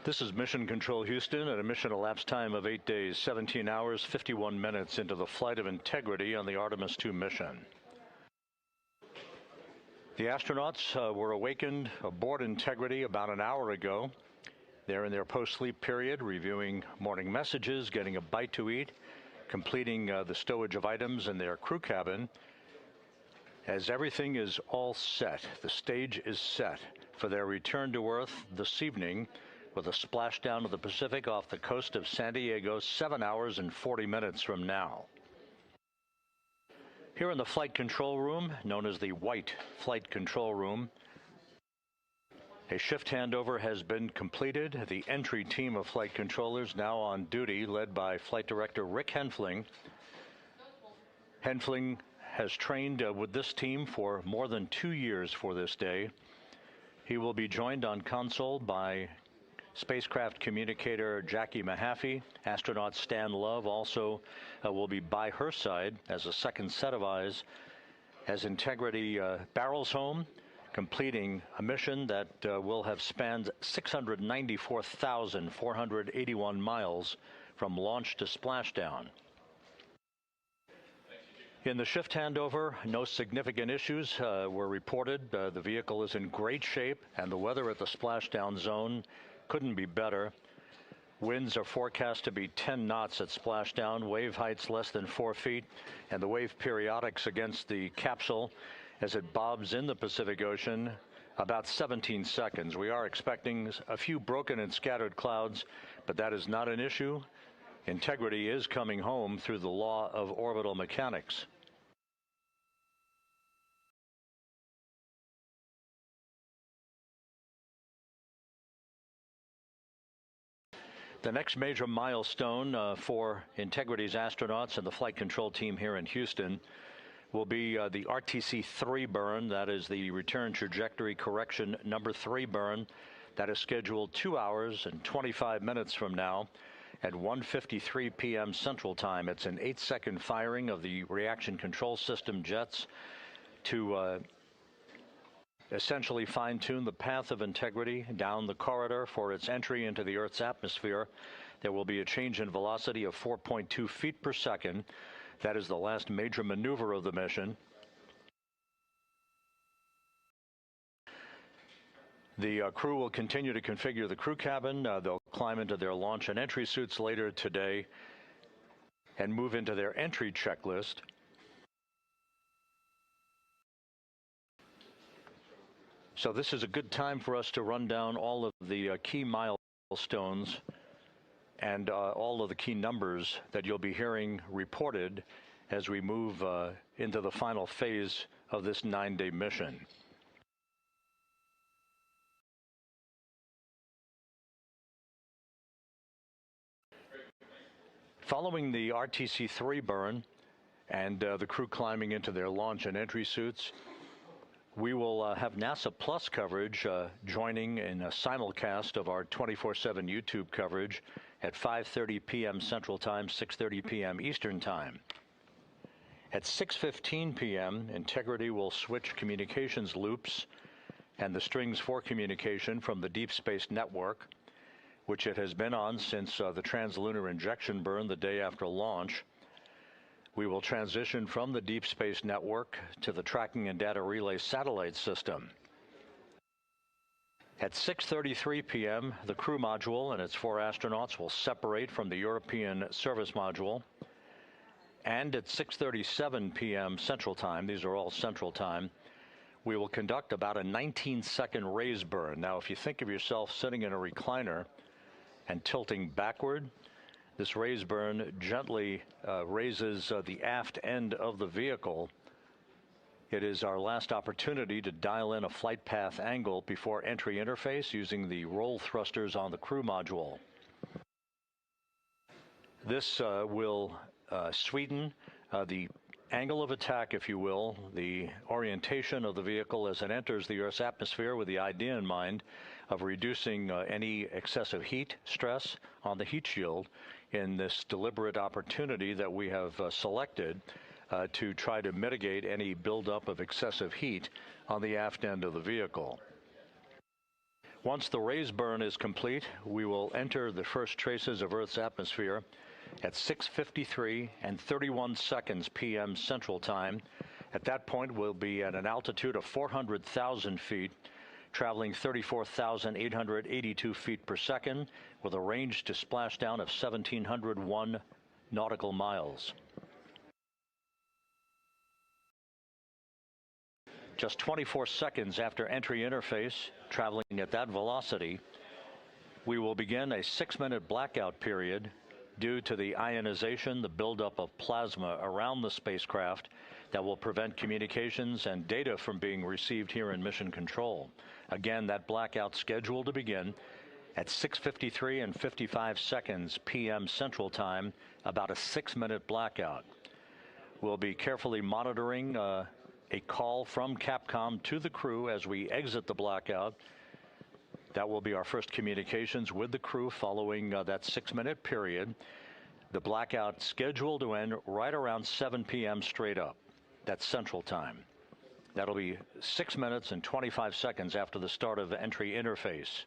This is Mission Control Houston at a mission elapsed time of 8 days, 17 hours, 51 minutes into the flight of Integrity on the Artemis II mission. The astronauts were awakened aboard Integrity about an hour ago. They're in their post-sleep period, reviewing morning messages, getting a bite to eat, completing the stowage of items in their crew cabin. As everything is all set, the stage is set for their return to Earth this evening with a splashdown of the Pacific off the coast of San Diego 7 hours and 40 minutes from now. Here in the flight control room, known as the White Flight Control Room, a shift handover has been completed. The entry team of flight controllers now on duty, led by Flight Director Rick Henfling. Henfling has trained with this team for more than 2 years for this day. He will be joined on console by spacecraft communicator Jackie Mahaffey. Astronaut Stan Love also will be by her side as a second set of eyes as Integrity barrels home, completing a mission that will have spanned 694,481 miles from launch to splashdown. In the shift handover, no significant issues were reported. The vehicle is in great shape, and the weather at the splashdown zone couldn't be better. Winds are forecast to be 10 knots at splashdown, wave heights less than 4 feet, and the wave periodics against the capsule as it bobs in the Pacific Ocean about 17 seconds. We are expecting a few broken and scattered clouds, but that is not an issue. Integrity is coming home through the law of orbital mechanics. The next major milestone for Integrity's astronauts and the flight control team here in Houston will be the RTC-3 burn. That is the return trajectory correction number 3 burn. That is scheduled 2 hours and 25 minutes from now at 1:53 p.m. Central Time. It's an 8-second firing of the reaction control system jets to essentially fine-tune the path of Integrity down the corridor for its entry into the Earth's atmosphere. There will be a change in velocity of 4.2 feet per second. That is the last major maneuver of the mission. The crew will continue to configure the crew cabin. They'll climb into their launch and entry suits later today and move into their entry checklist. So this is a good time for us to run down all of the key milestones and all of the key numbers that you'll be hearing reported as we move into the final phase of this 9-day mission. Following the RTC-3 burn and the crew climbing into their launch and entry suits, we will have NASA Plus coverage joining in a simulcast of our 24/7 YouTube coverage at 5:30 p.m. Central Time, 6:30 p.m. Eastern Time. At 6:15 p.m., Integrity will switch communications loops and the strings for communication from the Deep Space Network, which it has been on since the translunar injection burn the day after launch. We will transition from the Deep Space Network to the Tracking and Data Relay Satellite System. At 6:33 p.m., the crew module and its 4 astronauts will separate from the European Service Module. And at 6:37 p.m. Central Time, these are all Central Time, we will conduct about a 19-second raise burn. Now, if you think of yourself sitting in a recliner and tilting backward, this raise burn gently raises the aft end of the vehicle. It is our last opportunity to dial in a flight path angle before entry interface using the roll thrusters on the crew module. This will sweeten the angle of attack, if you will, the orientation of the vehicle as it enters the Earth's atmosphere, with the idea in mind of reducing any excessive heat stress on the heat shield in this deliberate opportunity that we have selected to try to mitigate any buildup of excessive heat on the aft end of the vehicle. Once the raise burn is complete, we will enter the first traces of Earth's atmosphere at 6:53 and 31 seconds p.m. Central Time. At that point, we'll be at an altitude of 400,000 feet, traveling 34,882 feet per second, with a range to splashdown of 1,701 nautical miles. Just 24 seconds after entry interface, traveling at that velocity, we will begin a 6-minute blackout period due to the ionization, the buildup of plasma around the spacecraft that will prevent communications and data from being received here in Mission Control. Again, that blackout scheduled to begin at 6:53 and 55 seconds p.m. Central Time, about a 6-minute blackout. We'll be carefully monitoring a call from Capcom to the crew as we exit the blackout. That will be our first communications with the crew following that 6-minute period. The blackout scheduled to end right around 7 p.m. straight up. That's Central Time. That'll be 6 minutes and 25 seconds after the start of entry interface.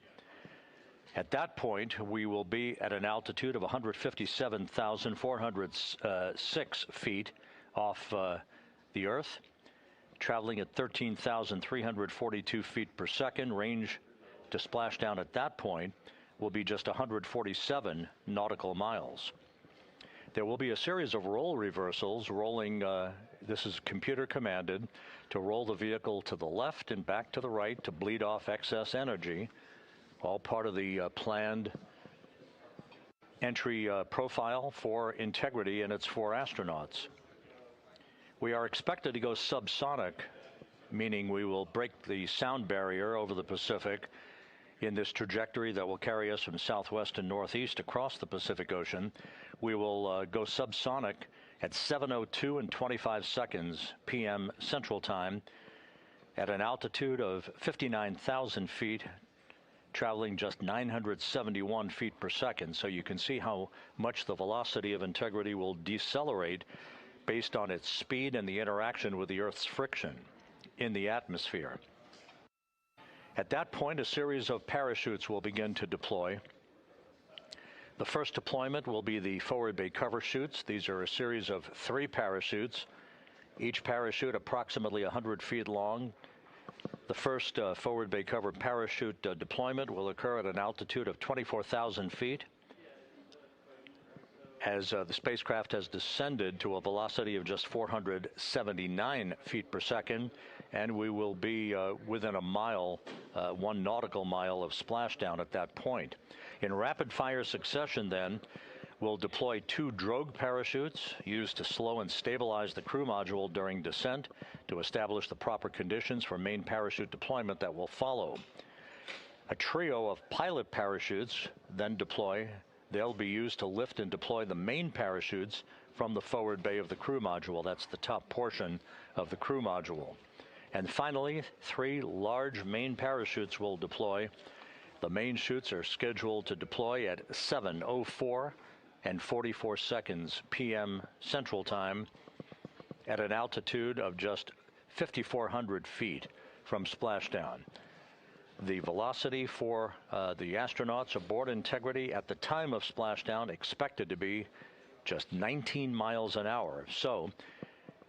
At that point, we will be at an altitude of 157,406 feet off the Earth, traveling at 13,342 feet per second. Range to splashdown at that point will be just 147 nautical miles. There will be a series of roll reversals, rolling, this is computer commanded, to roll the vehicle to the left and back to the right to bleed off excess energy, all part of the planned entry profile for Integrity and its 4 astronauts. We are expected to go subsonic, meaning we will break the sound barrier over the Pacific in this trajectory that will carry us from southwest and northeast across the Pacific Ocean. We will go subsonic at 7:02 and 25 seconds p.m. Central Time at an altitude of 59,000 feet, traveling just 971 feet per second. So you can see how much the velocity of Integrity will decelerate based on its speed and the interaction with the Earth's friction in the atmosphere. At that point, a series of parachutes will begin to deploy. The first deployment will be the forward bay cover chutes. These are a series of 3 parachutes, each parachute approximately 100 feet long. The first forward bay cover parachute deployment will occur at an altitude of 24,000 feet. As the spacecraft has descended to a velocity of just 479 feet per second, and we will be within a mile, 1 nautical mile of splashdown at that point. In rapid fire succession then, we'll deploy 2 drogue parachutes used to slow and stabilize the crew module during descent to establish the proper conditions for main parachute deployment that will follow. A trio of pilot parachutes then deploy. They'll be used to lift and deploy the main parachutes from the forward bay of the crew module. That's the top portion of the crew module. And finally, 3 large main parachutes will deploy. The main chutes are scheduled to deploy at 7:04 and 44 seconds p.m. Central Time at an altitude of just 5,400 feet from splashdown. The velocity for the astronauts aboard Integrity at the time of splashdown expected to be just 19 miles an hour. So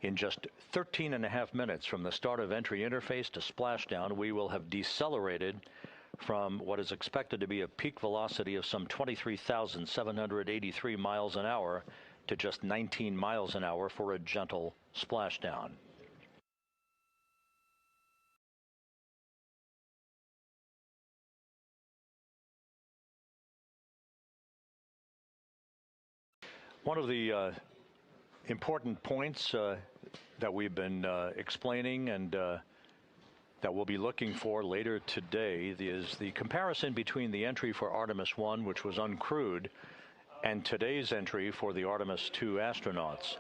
in just 13 and a half minutes from the start of entry interface to splashdown, we will have decelerated from what is expected to be a peak velocity of some 23,783 miles an hour to just 19 miles an hour for a gentle splashdown. One of the important points that we've been explaining and that we'll be looking for later today is the comparison between the entry for Artemis I, which was uncrewed, and today's entry for the Artemis II astronauts.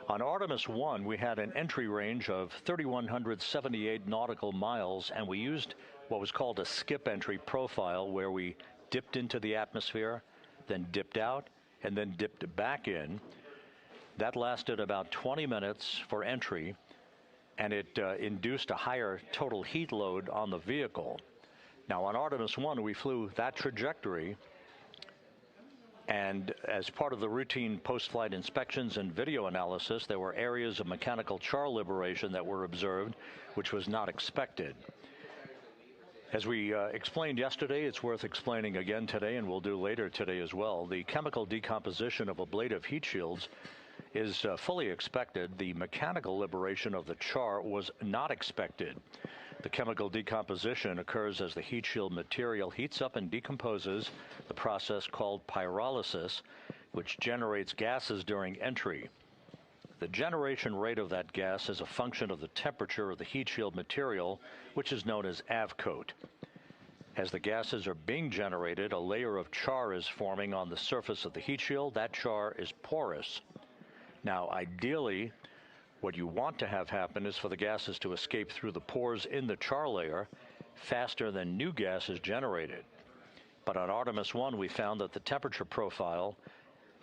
On Artemis I, we had an entry range of 3,178 nautical miles, and we used what was called a skip entry profile, where we dipped into the atmosphere, then dipped out, and then dipped back in. That lasted about 20 minutes for entry, and it induced a higher total heat load on the vehicle. Now, on Artemis I, we flew that trajectory, and as part of the routine post-flight inspections and video analysis, there were areas of mechanical char liberation that were observed, which was not expected. As we explained yesterday, it's worth explaining again today, and we'll do later today as well. The chemical decomposition of ablative heat shields is fully expected. The mechanical liberation of the char was not expected. The chemical decomposition occurs as the heat shield material heats up and decomposes, the process called pyrolysis, which generates gases during entry. The generation rate of that gas is a function of the temperature of the heat shield material, which is known as avcoat. As the gases are being generated, a layer of char is forming on the surface of the heat shield. That char is porous. Now, ideally, what you want to have happen is for the gases to escape through the pores in the char layer faster than new gas is generated. But on Artemis I, we found that the temperature profile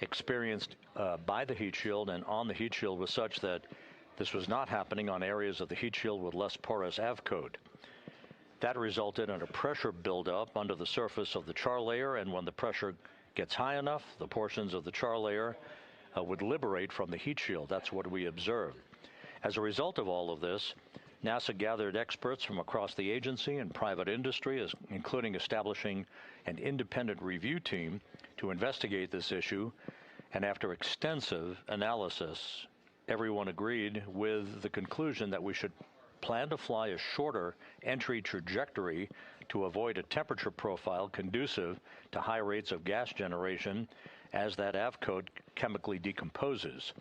experienced by the heat shield and on the heat shield was such that this was not happening on areas of the heat shield with less porous avcoat. That resulted in a pressure buildup under the surface of the char layer, and when the pressure gets high enough, the portions of the char layer would liberate from the heat shield. That's what we observed. As a result of all of this, NASA gathered experts from across the agency and private industry, including establishing an independent review team to investigate this issue. And after extensive analysis, everyone agreed with the conclusion that we should plan to fly a shorter entry trajectory to avoid a temperature profile conducive to high rates of gas generation as that avcoat chemically decomposes.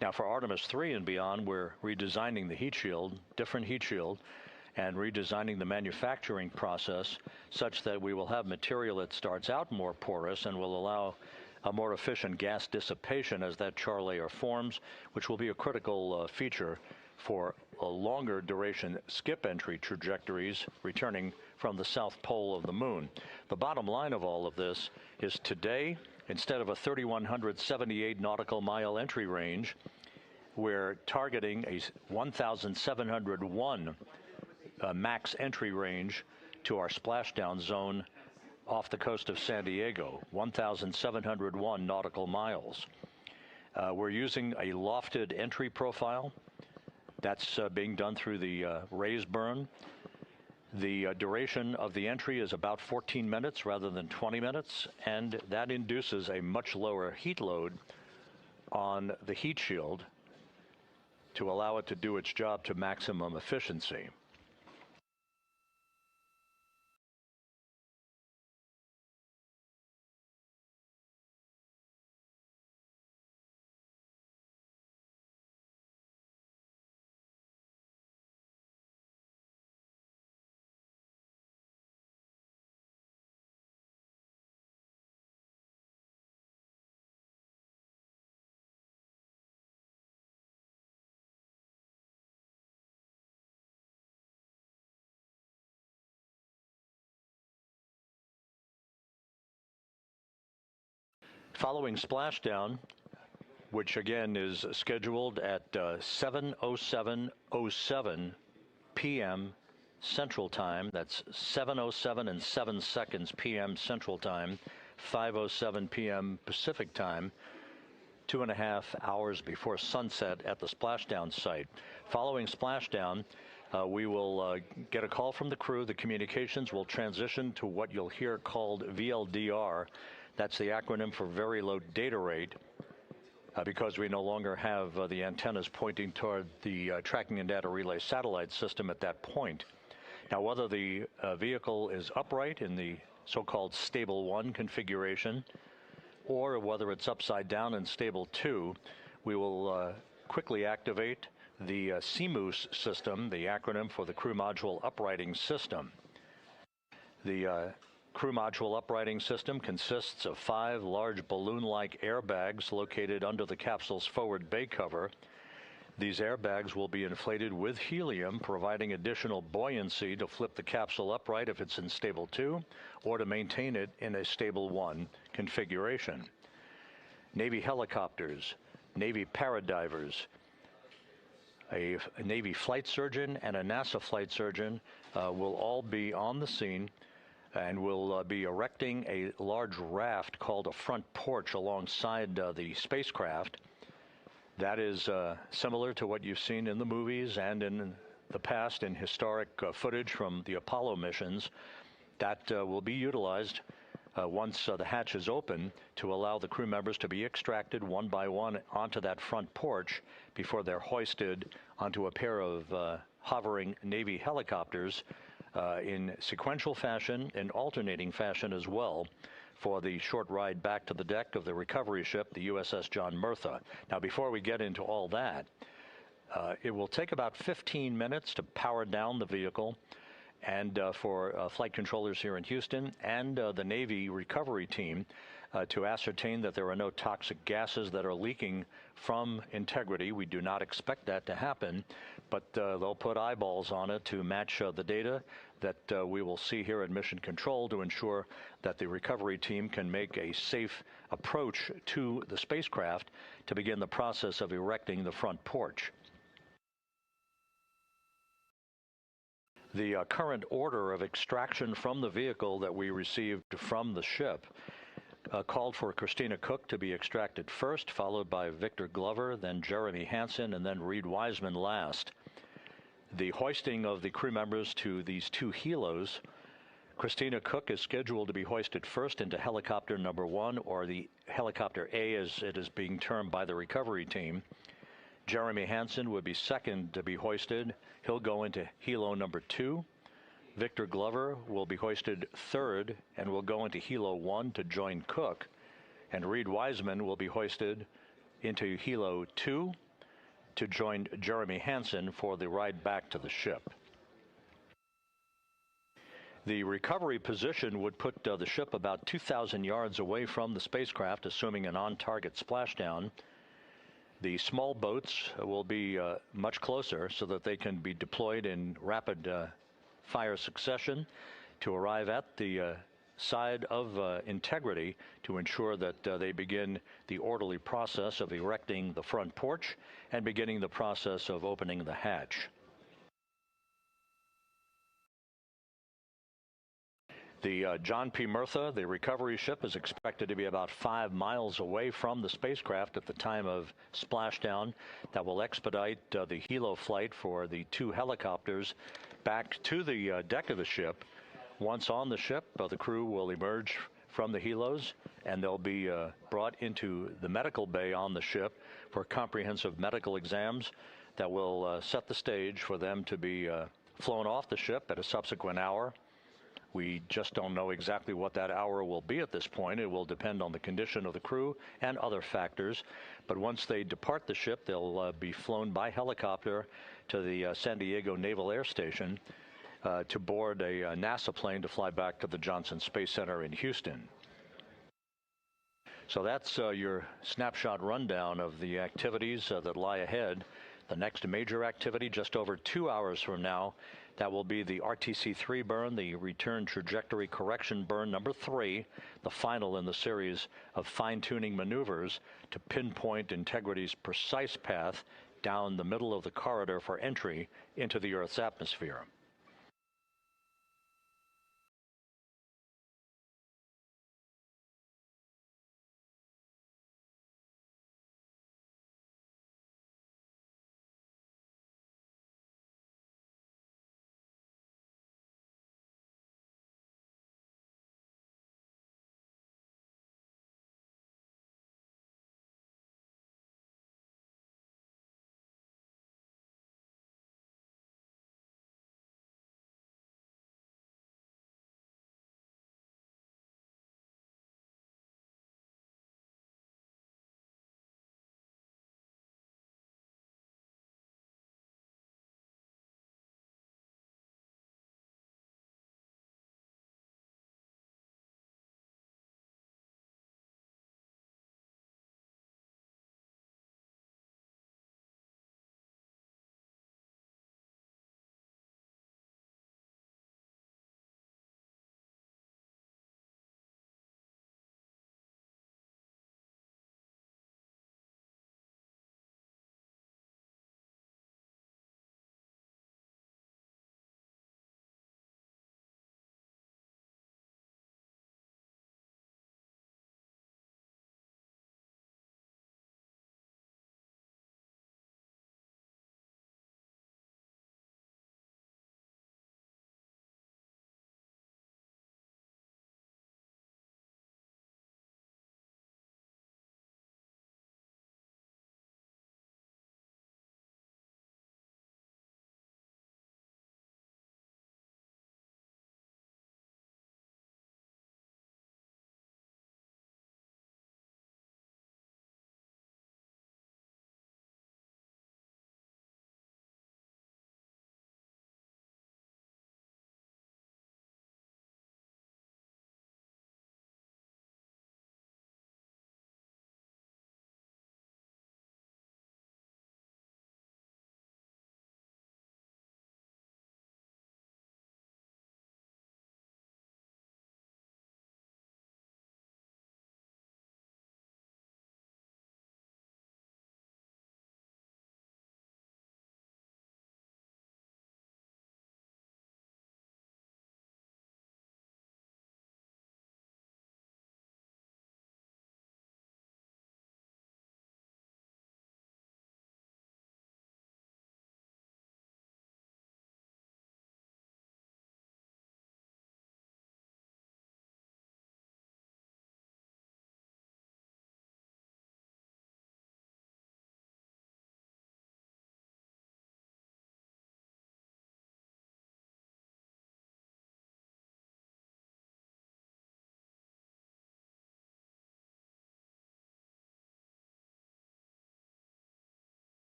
Now, for Artemis III and beyond, we're redesigning the heat shield, different heat shield, and redesigning the manufacturing process such that we will have material that starts out more porous and will allow a more efficient gas dissipation as that char layer forms, which will be a critical feature for a longer duration skip entry trajectories returning from the south pole of the moon. The bottom line of all of this is today, instead of a 3,178 nautical mile entry range, we're targeting a 1,701 max entry range to our splashdown zone off the coast of San Diego, 1,701 nautical miles. We're using a lofted entry profile. That's being done through the raise burn. The duration of the entry is about 14 minutes rather than 20 minutes, and that induces a much lower heat load on the heat shield to allow it to do its job to maximum efficiency. Following splashdown, which again is scheduled at 7:07:07 p.m. Central Time. That's 7:07 and 7 seconds p.m. Central Time, 5:07 p.m. Pacific Time, 2.5 hours before sunset at the splashdown site. Following splashdown, we will get a call from the crew. The communications will transition to what you'll hear called VLDR. That's the acronym for Very Low Data Rate, because we no longer have the antennas pointing toward the Tracking and Data Relay satellite system at that point. Now, whether the vehicle is upright in the so-called Stable 1 configuration, or whether it's upside down in Stable 2, we will quickly activate the CMOOS system, the acronym for the Crew Module Uprighting System. The Crew Module Uprighting System consists of 5 large balloon-like airbags located under the capsule's forward bay cover. These airbags will be inflated with helium, providing additional buoyancy to flip the capsule upright if it's in Stable 2, or to maintain it in a Stable 1 configuration. Navy helicopters, Navy paradivers, a Navy flight surgeon and a NASA flight surgeon will all be on the scene and will be erecting a large raft called a front porch alongside the spacecraft. That is similar to what you've seen in the movies and in the past in historic footage from the Apollo missions. That will be utilized once the hatch is open to allow the crew members to be extracted one by one onto that front porch before they're hoisted onto a pair of hovering Navy helicopters in sequential fashion and alternating fashion as well for the short ride back to the deck of the recovery ship, the USS John Murtha. Now, before we get into all that, it will take about 15 minutes to power down the vehicle, and for flight controllers here in Houston and the Navy recovery team to ascertain that there are no toxic gases that are leaking from Integrity. We do not expect that to happen, but they'll put eyeballs on it to match the data that we will see here at Mission Control to ensure that the recovery team can make a safe approach to the spacecraft to begin the process of erecting the front porch. The current order of extraction from the vehicle that we received from the ship called for Christina Cook to be extracted first, followed by Victor Glover, then Jeremy Hansen, and then Reed Wiseman last. The hoisting of the crew members to these two helos, Christina Cook is scheduled to be hoisted first into helicopter number 1, or the helicopter A as it is being termed by the recovery team. Jeremy Hansen would be second to be hoisted. He'll go into helo number 2. Victor Glover will be hoisted third and will go into helo 1 to join Cook. And Reed Wiseman will be hoisted into helo 2 to join Jeremy Hansen for the ride back to the ship. The recovery position would put the ship about 2,000 yards away from the spacecraft, assuming an on-target splashdown. The small boats will be much closer so that they can be deployed in rapid fire succession to arrive at the side of Integrity to ensure that they begin the orderly process of erecting the front porch and beginning the process of opening the hatch. The John P. Murtha, the recovery ship, is expected to be about 5 miles away from the spacecraft at the time of splashdown. That will expedite the helo flight for the two helicopters back to the deck of the ship. Once on the ship, the crew will emerge from the helos, and they'll be brought into the medical bay on the ship for comprehensive medical exams that will set the stage for them to be flown off the ship at a subsequent hour. We just don't know exactly what that hour will be at this point. It will depend on the condition of the crew and other factors. But once they depart the ship, they'll be flown by helicopter to the San Diego Naval Air Station to board a NASA plane to fly back to the Johnson Space Center in Houston. So that's your snapshot rundown of the activities that lie ahead. The next major activity just over 2 hours from now, that will be the RTC-3 burn, the return trajectory correction burn number 3, the final in the series of fine-tuning maneuvers to pinpoint Integrity's precise path down the middle of the corridor for entry into the Earth's atmosphere.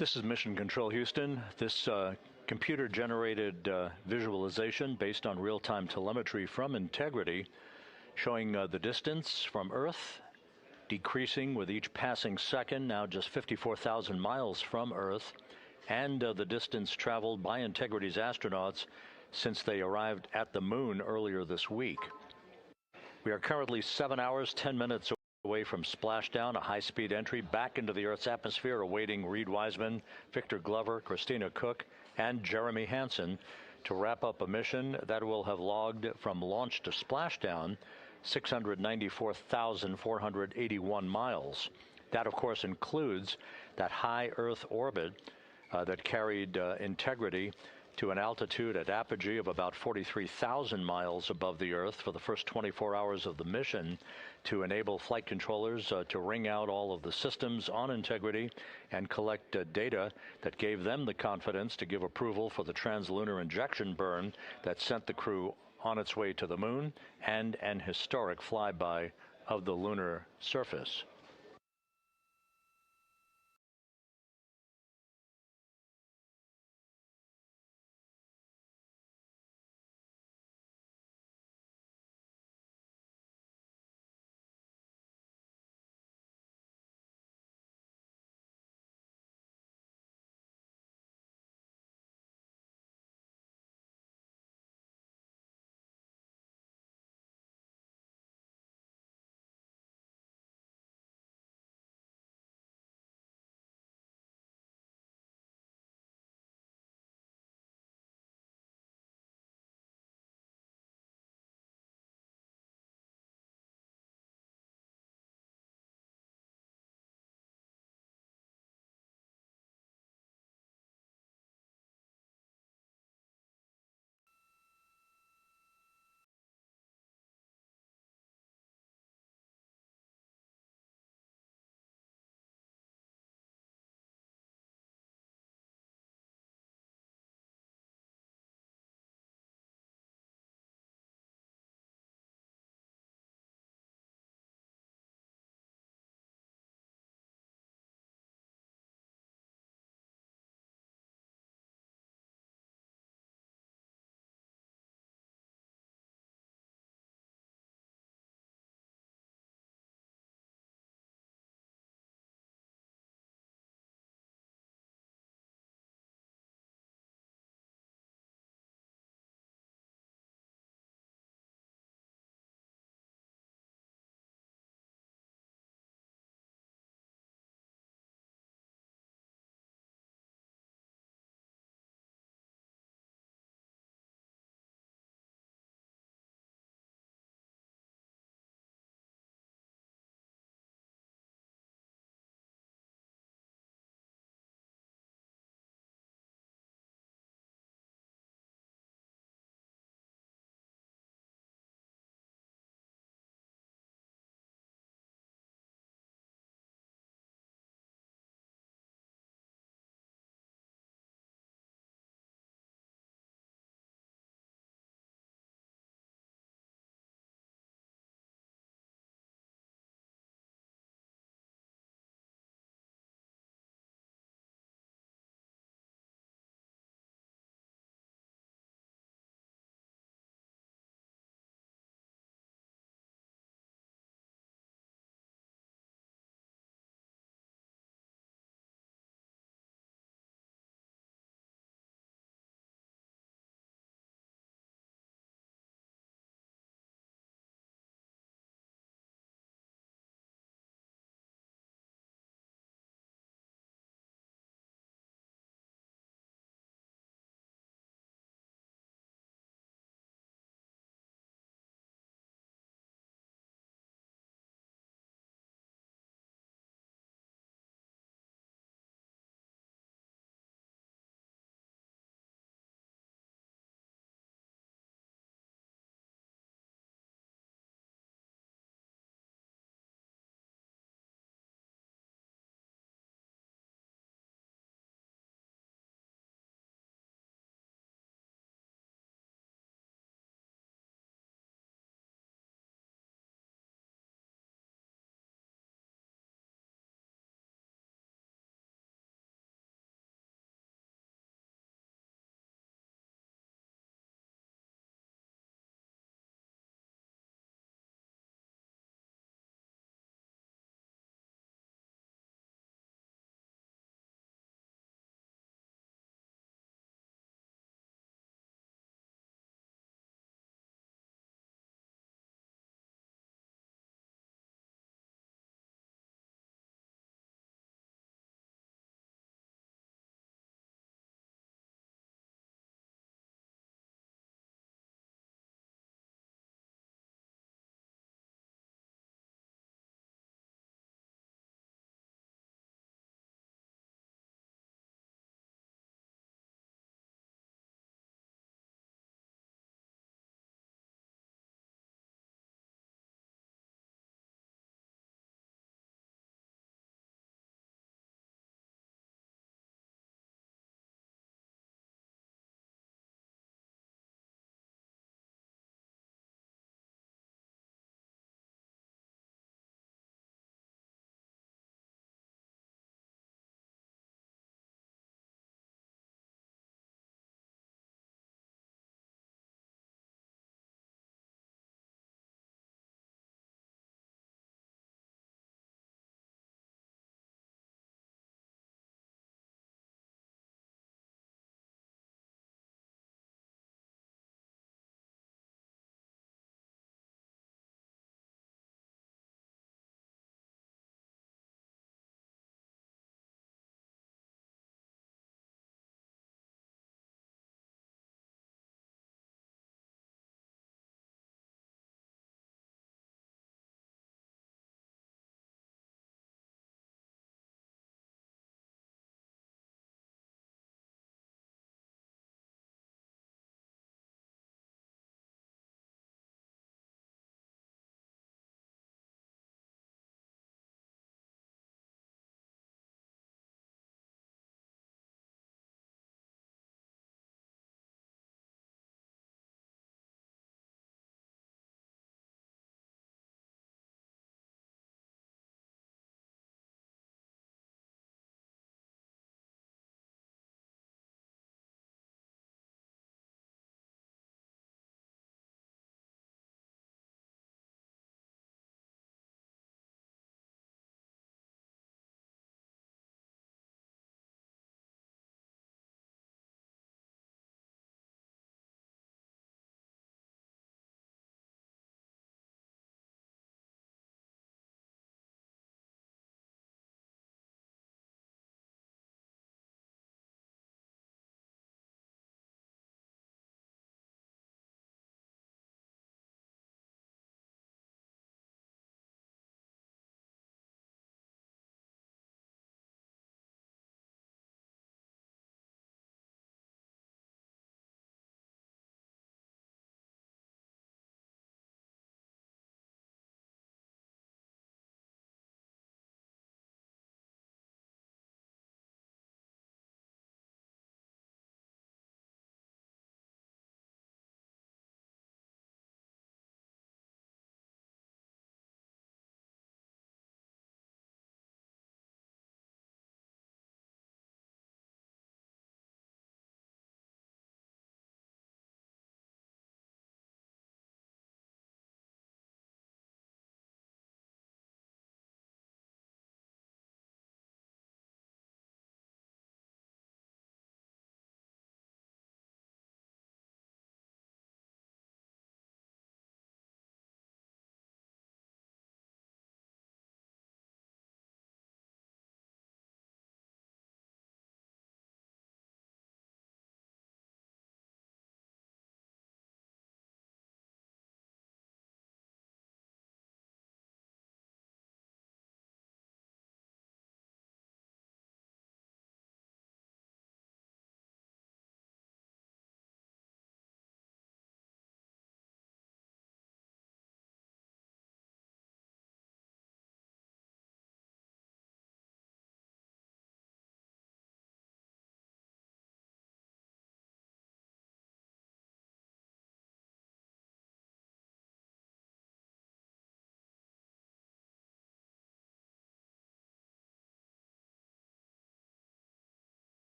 This is Mission Control Houston. This computer-generated visualization based on real-time telemetry from Integrity showing the distance from Earth decreasing with each passing second, now just 54,000 miles from Earth, and the distance traveled by Integrity's astronauts since they arrived at the moon earlier this week. We are currently 7 hours, 10 minutes away from splashdown, a high-speed entry back into the Earth's atmosphere, awaiting Reed Wiseman, Victor Glover, Christina Cook, and Jeremy Hansen to wrap up a mission that will have logged from launch to splashdown 694,481 miles. That, of course, includes that high Earth orbit that carried Integrity to an altitude at apogee of about 43,000 miles above the Earth for the first 24 hours of the mission to enable flight controllers to ring out all of the systems on Integrity and collect data that gave them the confidence to give approval for the translunar injection burn that sent the crew on its way to the moon and an historic flyby of the lunar surface.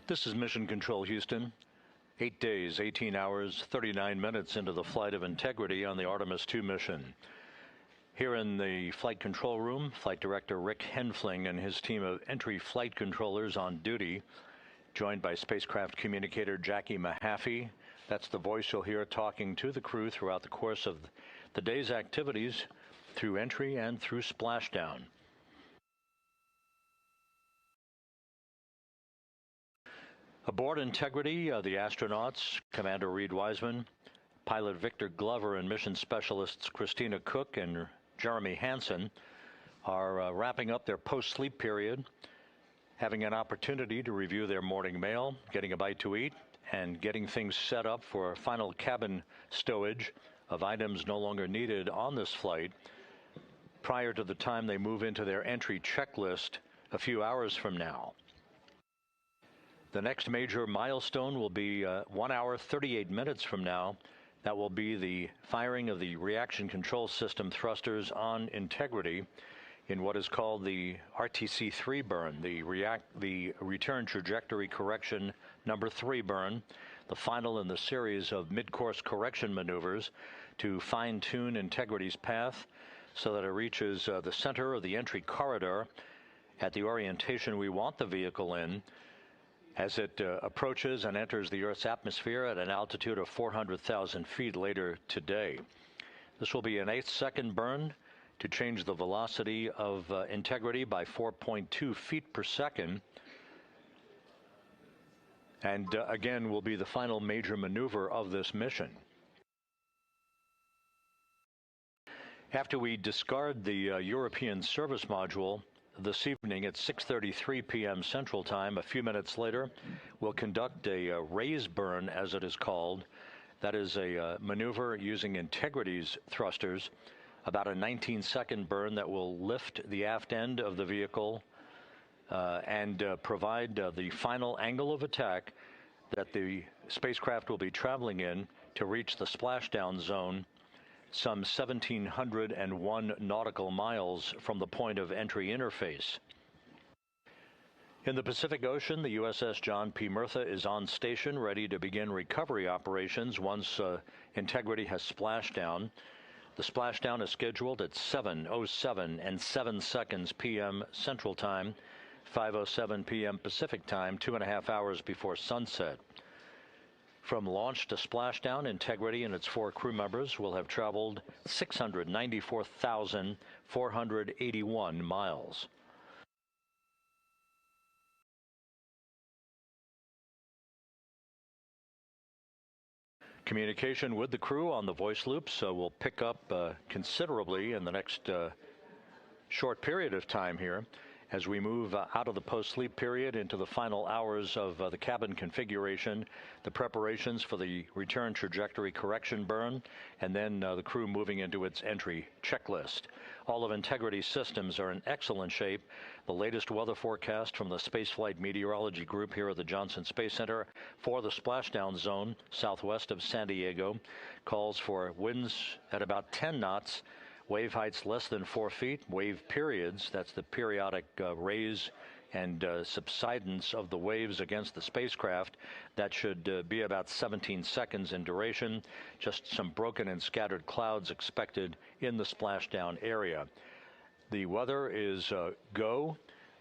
This is Mission Control Houston. 8 days, 18 hours, 39 minutes into the flight of Integrity on the Artemis II mission. Here in the flight control room, Flight Director Rick Henfling and his team of entry flight controllers on duty, joined by spacecraft communicator Jackie Mahaffey. That's the voice you'll hear talking to the crew throughout the course of the day's activities through entry and through splashdown. Aboard Integrity, the astronauts, Commander Reed Wiseman, pilot Victor Glover, and mission specialists Christina Cook and Jeremy Hansen are wrapping up their post-sleep period, having an opportunity to review their morning mail, getting a bite to eat, and getting things set up for final cabin stowage of items no longer needed on this flight prior to the time they move into their entry checklist a few hours from now. The next major milestone will be 1 hour, 38 minutes from now. That will be the firing of the reaction control system thrusters on Integrity in what is called the RTC-3 burn, the return trajectory correction number 3 burn, the final in the series of mid-course correction maneuvers to fine-tune Integrity's path so that it reaches the center of the entry corridor at the orientation we want the vehicle in, as it approaches and enters the Earth's atmosphere at an altitude of 400,000 feet later today. This will be an 8-second burn to change the velocity of Integrity by 4.2 feet per second. And again, will be the final major maneuver of this mission. After we discard the European service module, this evening at 6:33 p.m. Central Time, a few minutes later, we'll conduct a raise burn, as it is called. That is a maneuver using Integrity's thrusters, about a 19-second burn that will lift the aft end of the vehicle and provide the final angle of attack that the spacecraft will be traveling in to reach the splashdown zone some 1,701 nautical miles from the point of entry interface. In the Pacific Ocean, the USS John P. Murtha is on station, ready to begin recovery operations once Integrity has splashed down. The splashdown is scheduled at 7:07 and 7 seconds p.m. Central Time, 5:07 p.m. Pacific Time, 2.5 hours before sunset. From launch to splashdown, Integrity and its 4 crew members will have traveled 694,481 miles. Communication with the crew on the voice loops will pick up considerably in the next short period of time here, as we move out of the post-sleep period into the final hours of the cabin configuration, the preparations for the return trajectory correction burn, and then the crew moving into its entry checklist. All of Integrity's systems are in excellent shape. The latest weather forecast from the Spaceflight Meteorology Group here at the Johnson Space Center for the splashdown zone southwest of San Diego calls for winds at about 10 knots, wave heights less than 4 feet, wave periods, that's the periodic raise and subsidence of the waves against the spacecraft, that should be about 17 seconds in duration. Just some broken and scattered clouds expected in the splashdown area. The weather is go,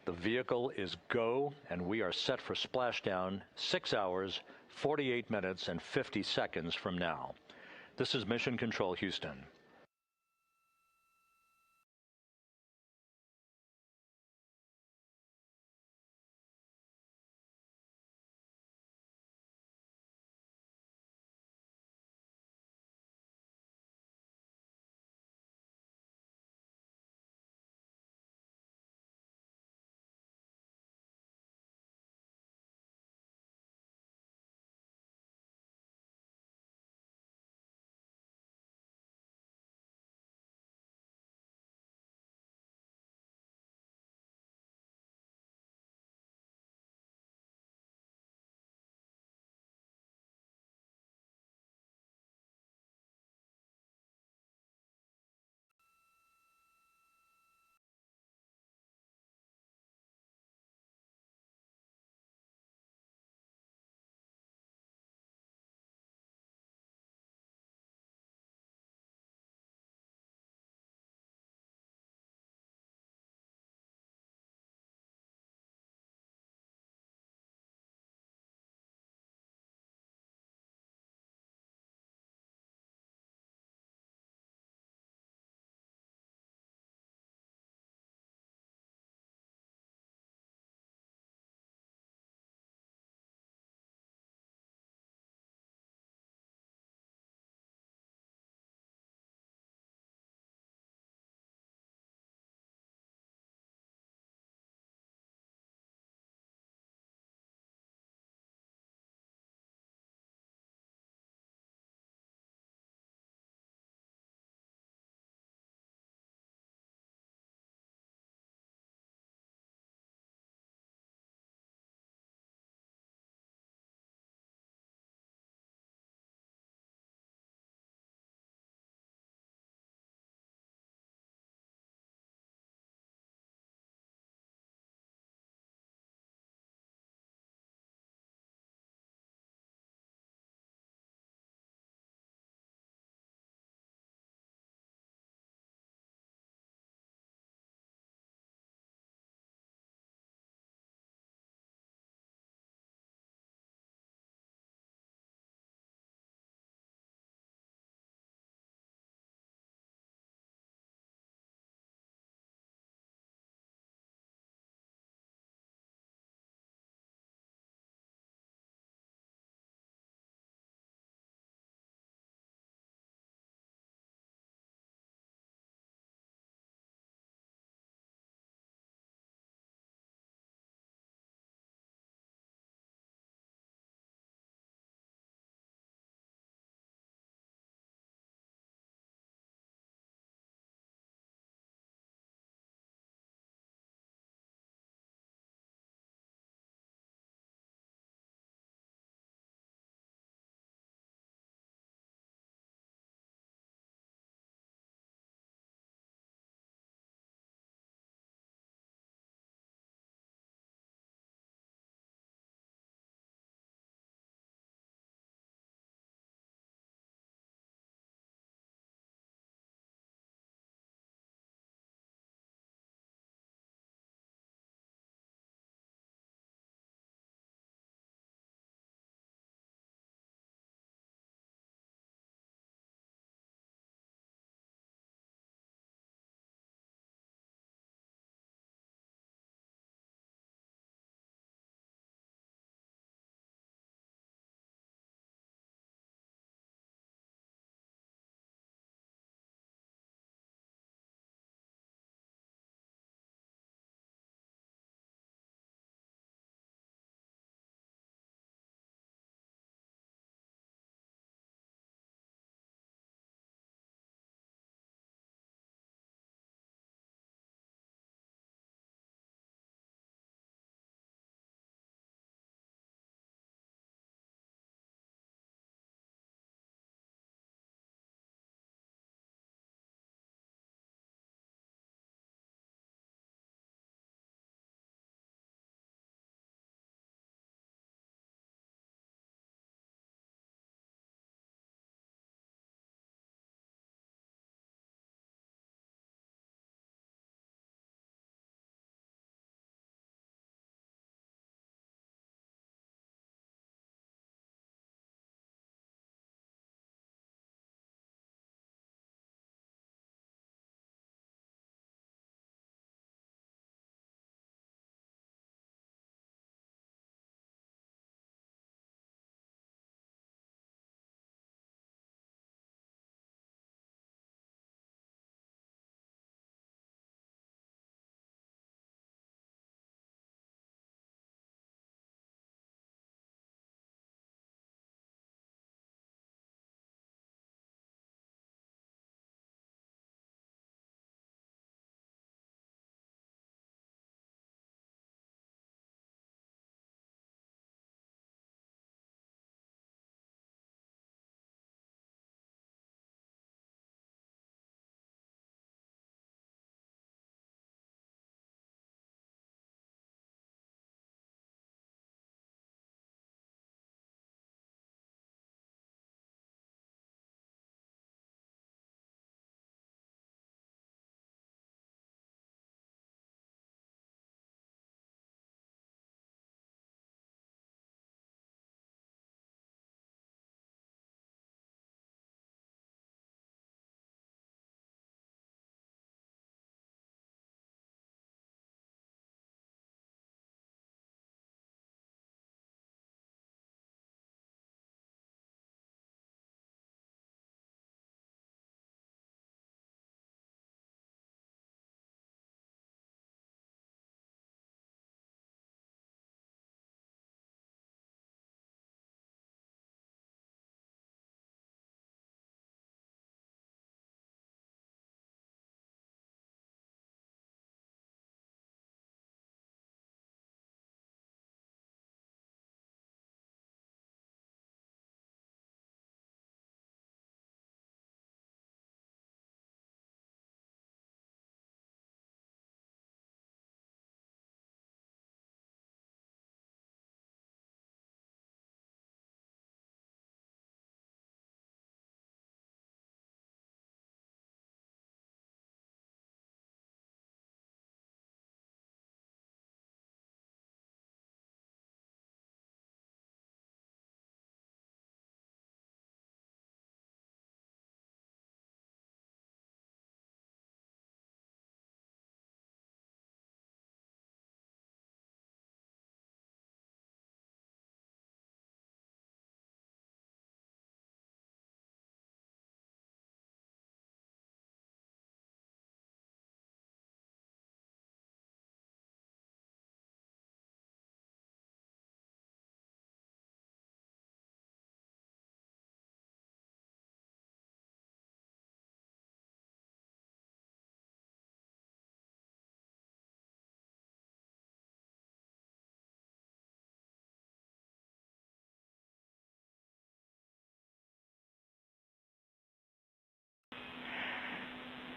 the vehicle is go, and we are set for splashdown 6 hours, 48 minutes, and 50 seconds from now. This is Mission Control Houston.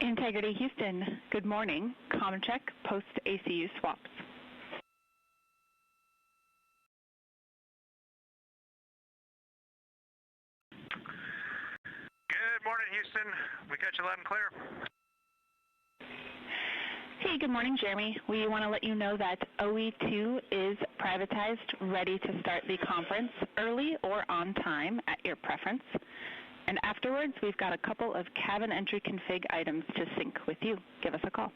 Integrity Houston, good morning. Comm check, post ACU swaps. Good morning, Houston. We got you loud and clear. Hey, good morning, Jeremy. We want to let you know that OE2 is privatized, ready to start the conference early or on time at your preference. And afterwards, we've got a couple of cabin entry config items to sync with you. Give us a call.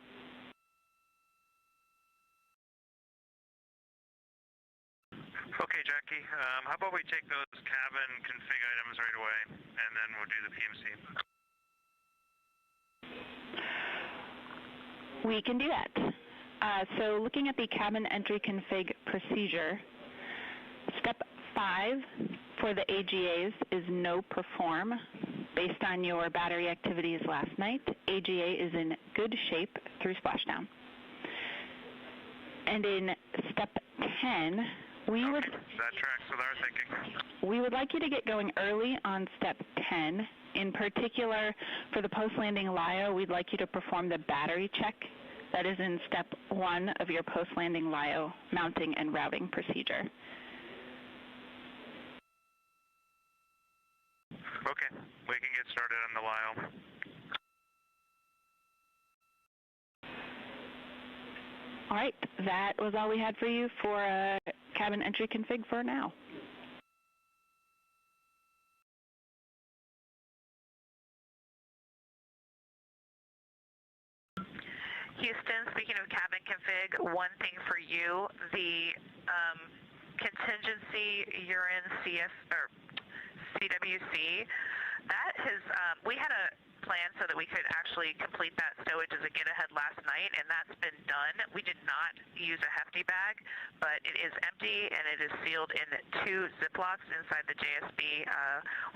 Okay, Jackie. How about we take those cabin config items right away, and then we'll do the PMC. We can do that. So looking at the cabin entry config procedure, step 5 for the AGAs is no perform. Based on your battery activities last night, AGA is in good shape through splashdown. And in step 10, we that tracks with our thinking. We would like you to get going early on step 10. In particular, for the post-landing LIO, we'd like you to perform the battery check. That is in step 1 of your post-landing LIO mounting and routing procedure. Okay, we can get started on the LIO. All right, that was all we had for you for cabin entry config for now. Houston, speaking of cabin config, one thing for you, the contingency urine CWC, that has, we had a plan so that we could actually complete that stowage as a get-ahead last night, and that's been done. We did not use a hefty bag, but it is empty, and it is sealed in 2 Ziplocs inside the JSB.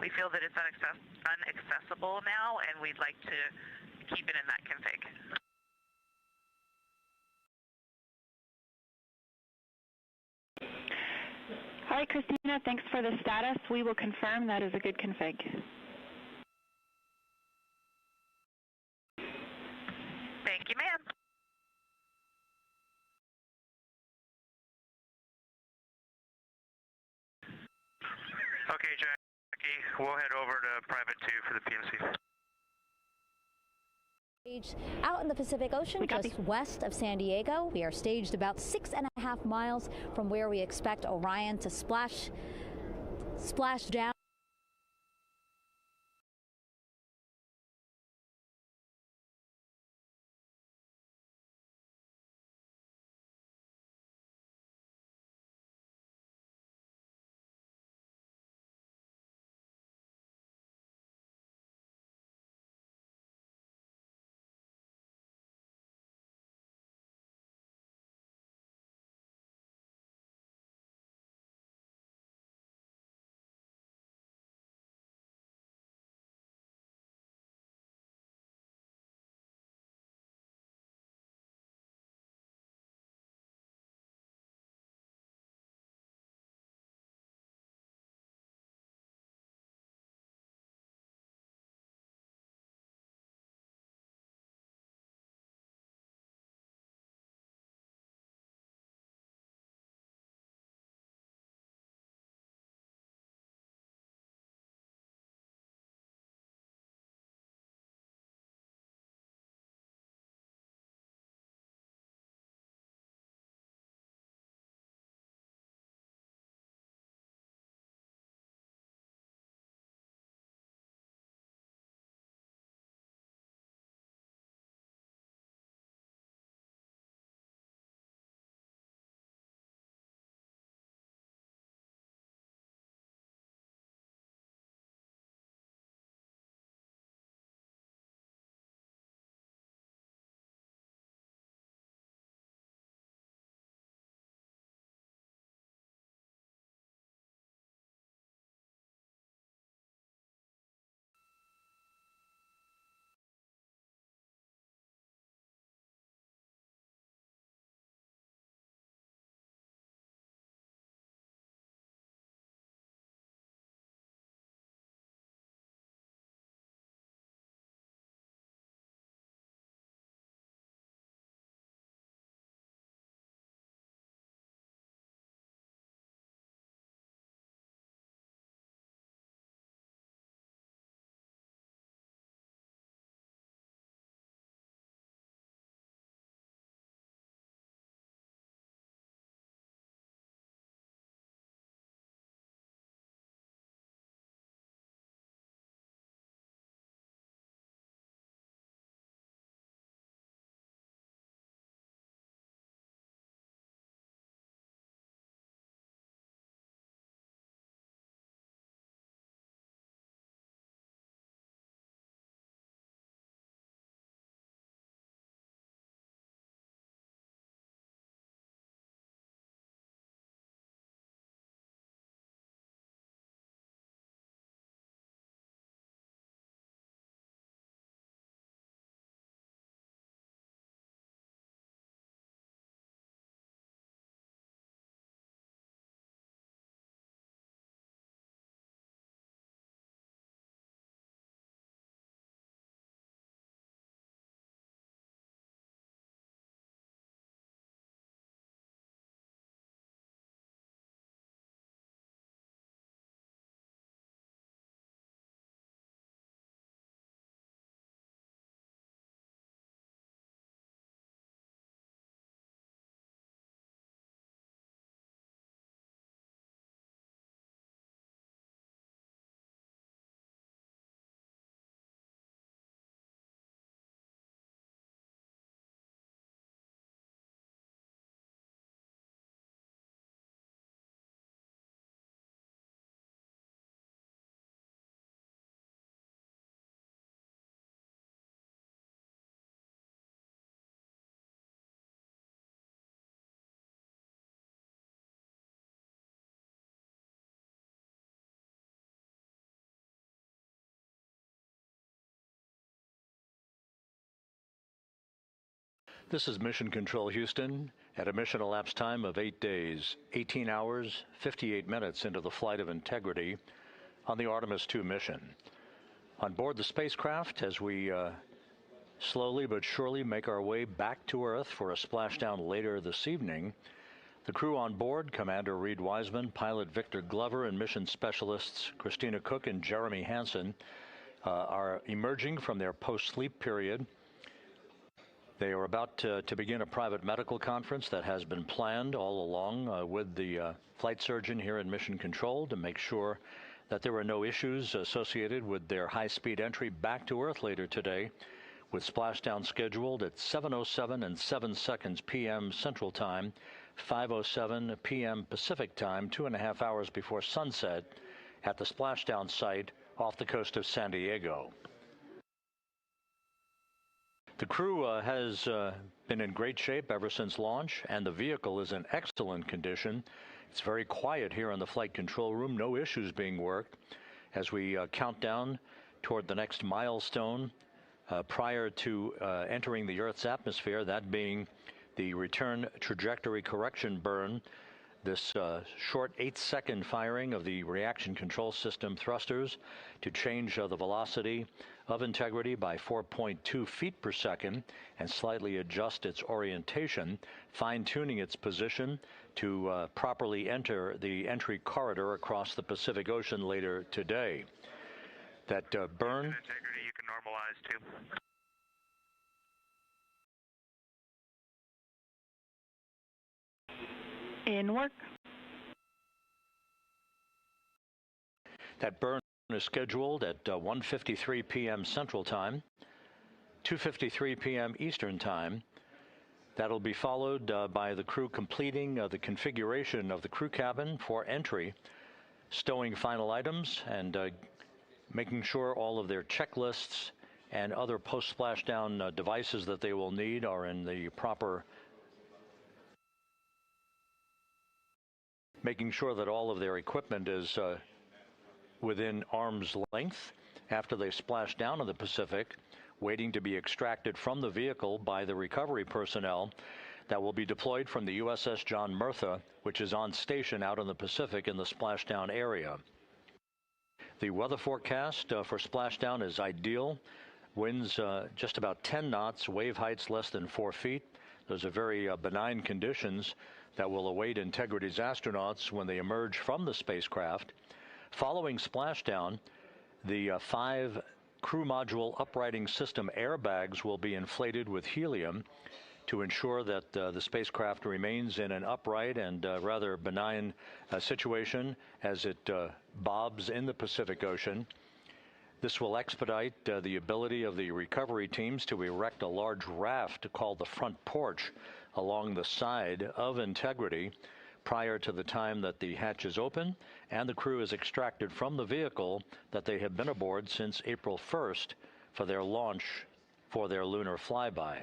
We feel that it's unaccessible now, and we'd like to keep it in that config. All right, Christina, thanks for the status. We will confirm that is a good config. Thank you, ma'am. Okay, Jackie, we'll head over to private 2 for the PMC. Out in the Pacific Ocean, just west of San Diego. We are staged about 6.5 miles from where we expect Orion to splash down. This is Mission Control Houston at a mission elapsed time of 8 days, 18 hours, 58 minutes into the flight of Integrity on the Artemis II mission. On board the spacecraft, as we slowly but surely make our way back to Earth for a splashdown later this evening, the crew on board, Commander Reed Wiseman, pilot Victor Glover, and mission specialists Christina Cook and Jeremy Hansen, are emerging from their post-sleep period. They are about to begin a private medical conference that has been planned all along with the flight surgeon here in Mission Control to make sure that there are no issues associated with their high-speed entry back to Earth later today, with splashdown scheduled at 7:07 and 7 seconds p.m. Central Time, 5:07 p.m. Pacific Time, 2.5 hours before sunset at the splashdown site off the coast of San Diego. The crew has been in great shape ever since launch, and the vehicle is in excellent condition. It's very quiet here in the flight control room, no issues being worked as we count down toward the next milestone prior to entering the Earth's atmosphere, that being the return trajectory correction burn. This short 8-second firing of the reaction control system thrusters to change the velocity of Integrity by 4.2 feet per second and slightly adjust its orientation, fine-tuning its position to properly enter the entry corridor across the Pacific Ocean later today. That burn... Integrity you can normalize too. In work. That burn is scheduled at 1:53 p.m. Central Time, 2:53 p.m. Eastern Time. That'll be followed by the crew completing the configuration of the crew cabin for entry, stowing final items, and making sure all of their checklists and other post-splashdown devices that they will need are in the proper... making sure that all of their equipment is within arm's length after they splash down in the Pacific, waiting to be extracted from the vehicle by the recovery personnel that will be deployed from the USS John Murtha, which is on station out in the Pacific in the splashdown area. The weather forecast for splashdown is ideal. Winds just about 10 knots, wave heights less than 4 feet. Those are very benign conditions that will await Integrity's astronauts when they emerge from the spacecraft. Following splashdown, the 5 crew module uprighting system airbags will be inflated with helium to ensure that the spacecraft remains in an upright and rather benign situation as it bobs in the Pacific Ocean. This will expedite the ability of the recovery teams to erect a large raft called the front porch along the side of Integrity prior to the time that the hatches open and the crew is extracted from the vehicle that they have been aboard since April 1st for their launch for their lunar flyby.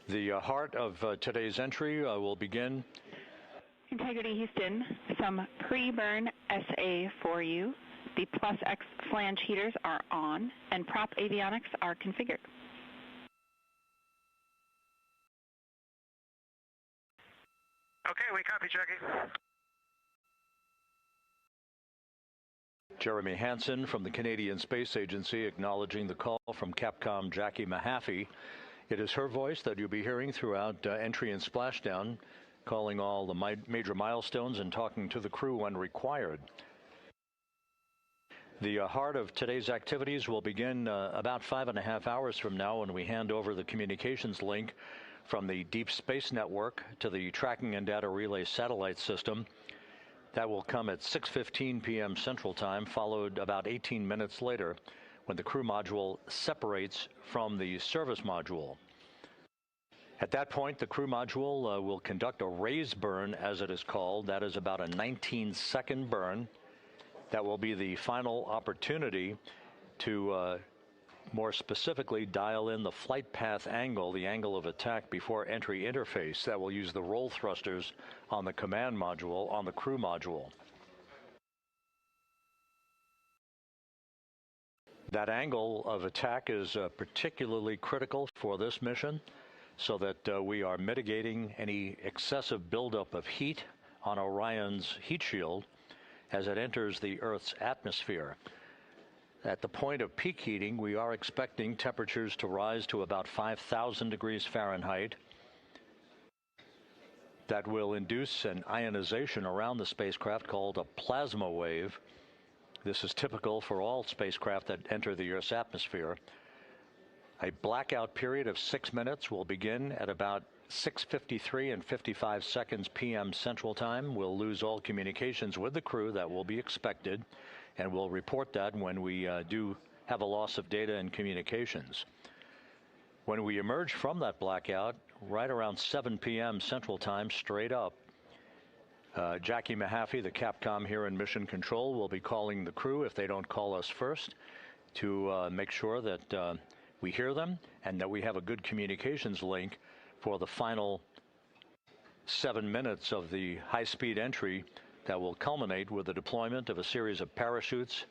The heart of today's entry will begin. Integrity Houston, some pre-burn SA for you. The Plus X flange heaters are on and prop avionics are configured. Okay, we copy, Jackie. Jeremy Hansen from the Canadian Space Agency acknowledging the call from Capcom Jackie Mahaffey. It is her voice that you'll be hearing throughout entry and splashdown, calling all the major milestones and talking to the crew when required. The heart of today's activities will begin about 5.5 hours from now when we hand over the communications link from the Deep Space Network to the Tracking and Data Relay Satellite System. That will come at 6:15 p.m. Central Time, followed about 18 minutes later when the crew module separates from the service module. At that point, the crew module will conduct a raise burn, as it is called. That is about a 19-second burn. That will be the final opportunity to more specifically dial in the flight path angle, the angle of attack before entry interface. That will use the roll thrusters on the command module, on the crew module. That angle of attack is particularly critical for this mission, so that we are mitigating any excessive buildup of heat on Orion's heat shield as it enters the Earth's atmosphere. At the point of peak heating, we are expecting temperatures to rise to about 5,000 degrees Fahrenheit. That will induce an ionization around the spacecraft called a plasma wave. This is typical for all spacecraft that enter the Earth's atmosphere. A blackout period of 6 minutes will begin at about 6:53 and 55 seconds p.m. Central Time. We'll lose all communications with the crew. That will be expected, and we'll report that when we do have a loss of data and communications. When we emerge from that blackout, right around 7 p.m. Central Time, straight up, Jackie Mahaffey, the Capcom here in Mission Control, will be calling the crew, if they don't call us first, to make sure that we hear them and that we have a good communications link for the final 7 minutes of the high-speed entry that will culminate with the deployment of a series of parachutes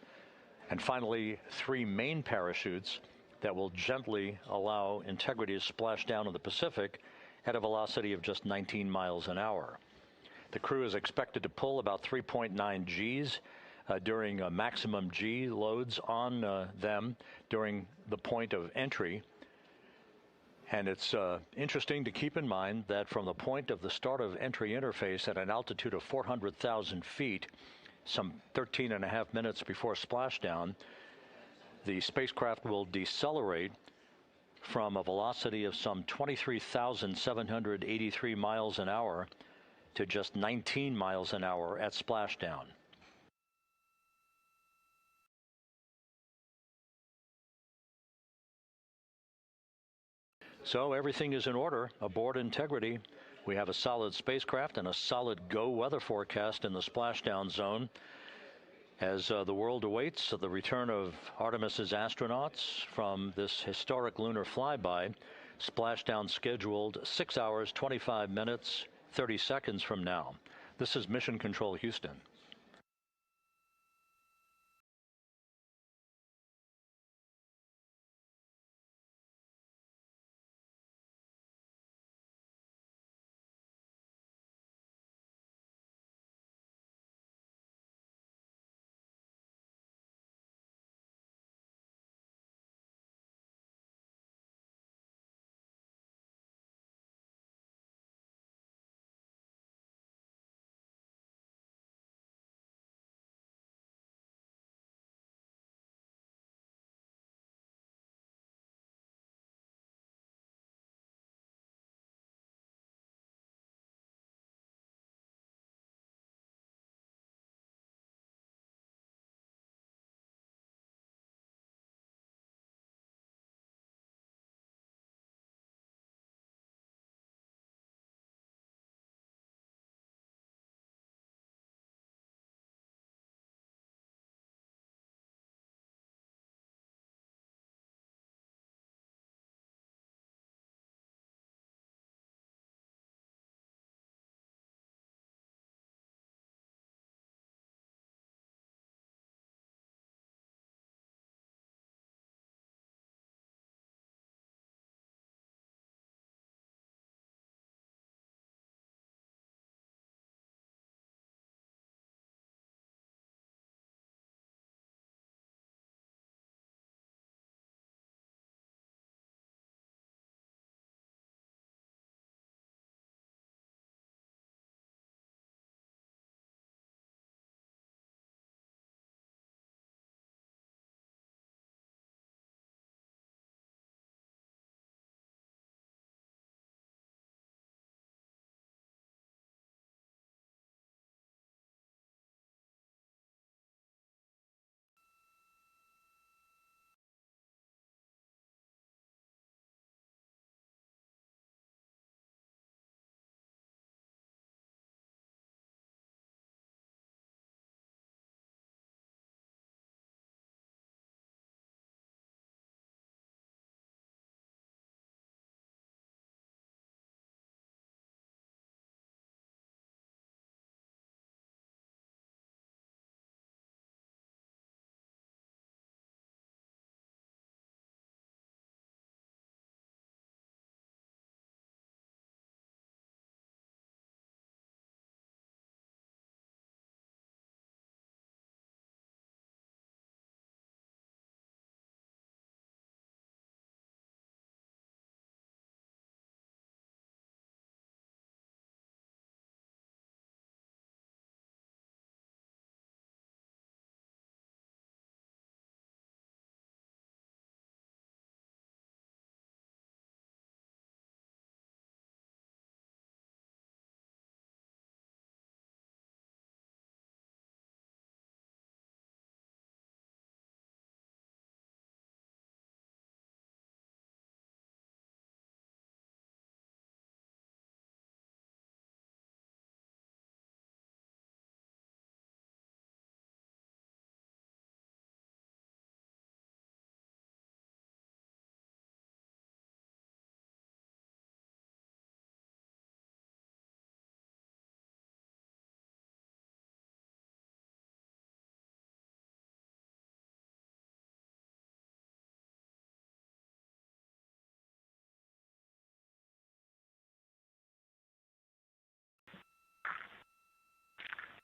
and finally 3 main parachutes that will gently allow Integrity to splash down in the Pacific at a velocity of just 19 miles an hour. The crew is expected to pull about 3.9 Gs during maximum G loads on them during the point of entry. And it's interesting to keep in mind that from the point of the start of entry interface at an altitude of 400,000 feet, some 13.5 minutes before splashdown, the spacecraft will decelerate from a velocity of some 23,783 miles an hour to just 19 miles an hour at splashdown. So everything is in order aboard Integrity. We have a solid spacecraft and a solid go weather forecast in the splashdown zone as the world awaits the return of Artemis's astronauts from this historic lunar flyby. Splashdown scheduled 6 hours, 25 minutes, 30 seconds from now. This is Mission Control Houston.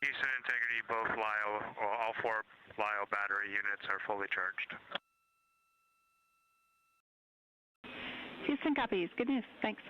Houston Integrity, both LiO, or all 4 LiO battery units are fully charged. Houston copies. Good news. Thanks.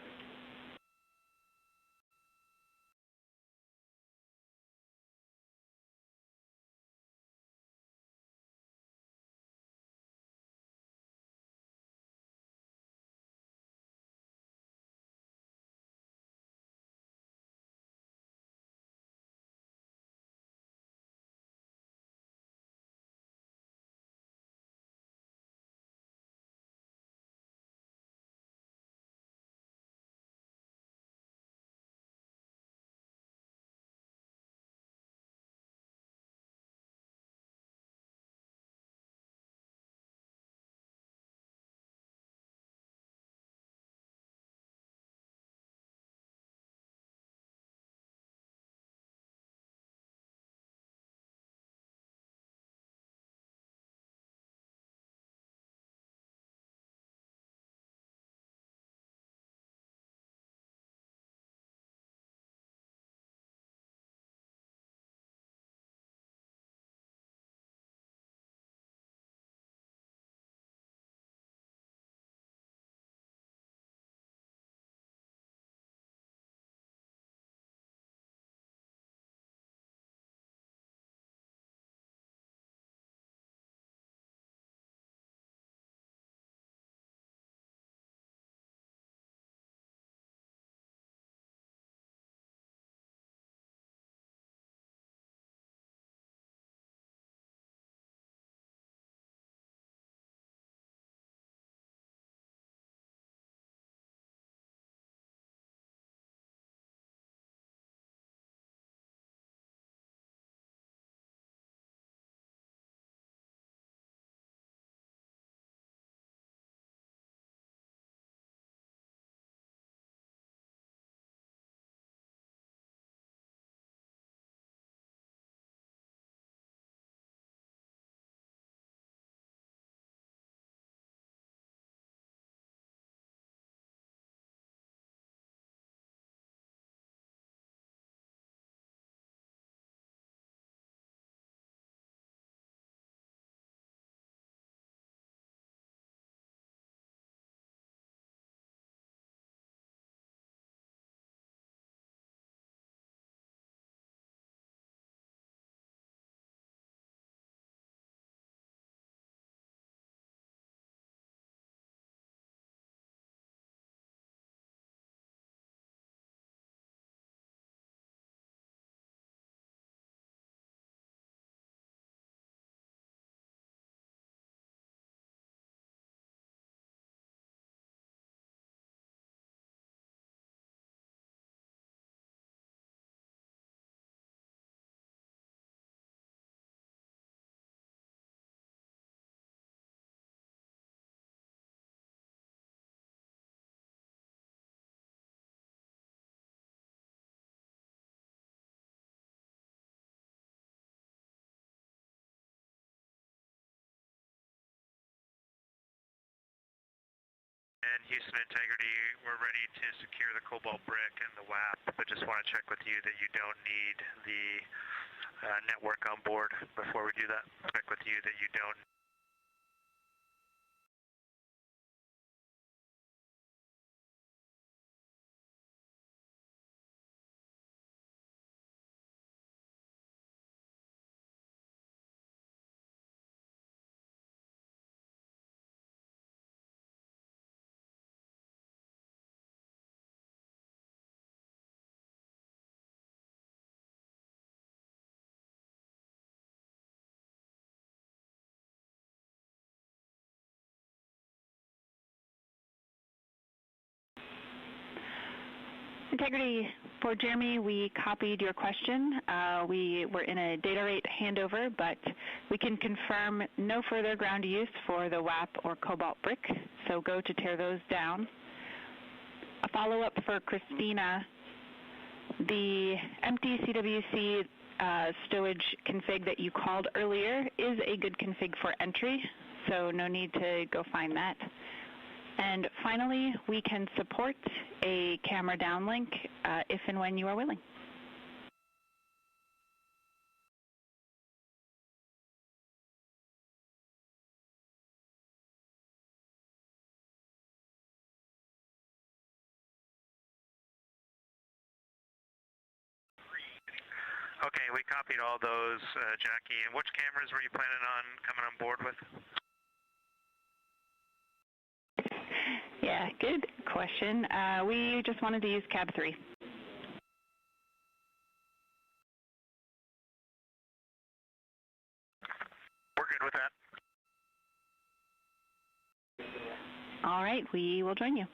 And Houston Integrity, we're ready to secure the cobalt brick and the WAP, but just want to check with you that you don't need the network on board before we do that. Check with you that you don't. Integrity, for Jeremy, we copied your question. We were in a data rate handover, but we can confirm no further ground use for the WAP or cobalt brick, so go to tear those down. A follow-up for Christina, the empty CWC stowage config that you called earlier is a good config for entry, so no need to go find that. And finally, we can support a camera downlink if and when you are willing. Okay, we copied all those, Jackie. And which cameras were you planning on coming on board with? Yeah, good question. We just wanted to use cab 3. We're good with that. All right, we will join you.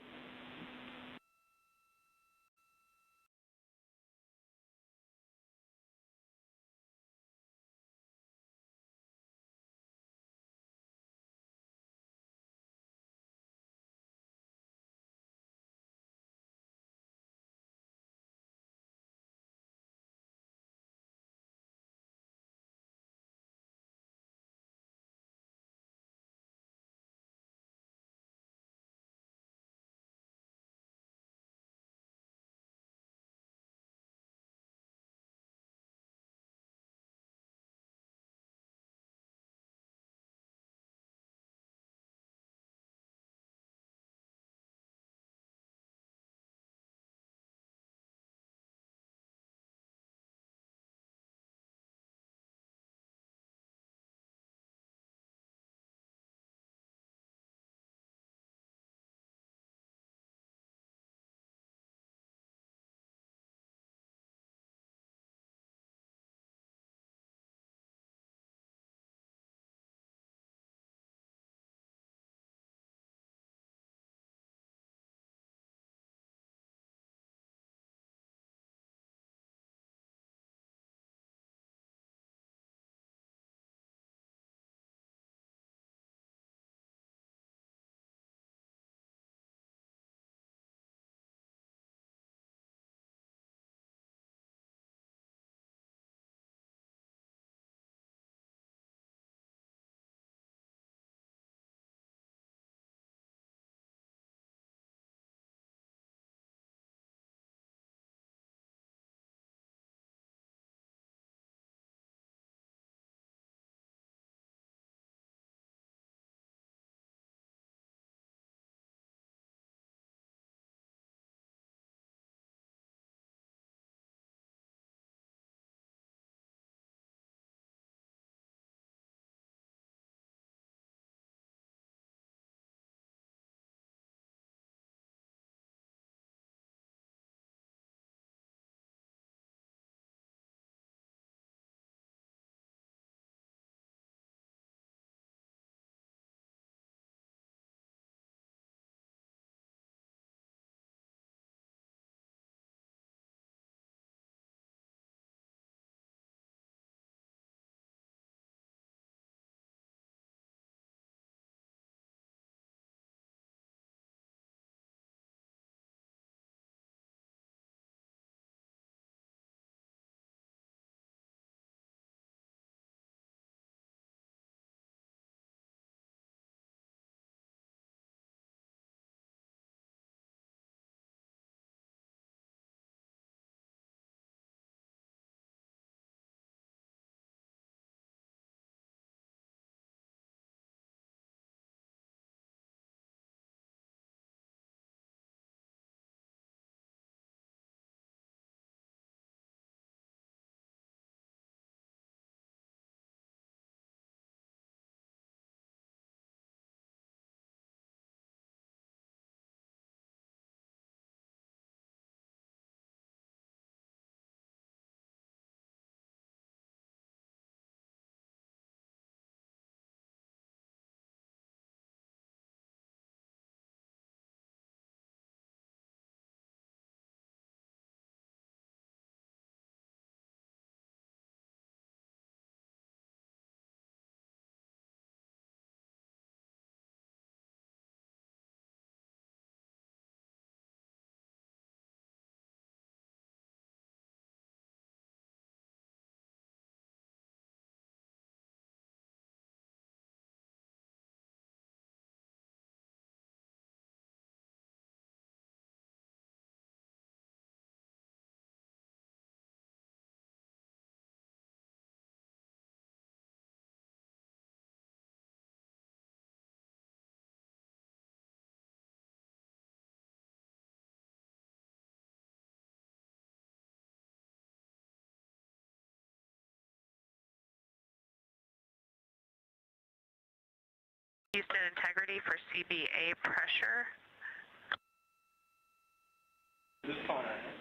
Houston integrity for CBA pressure.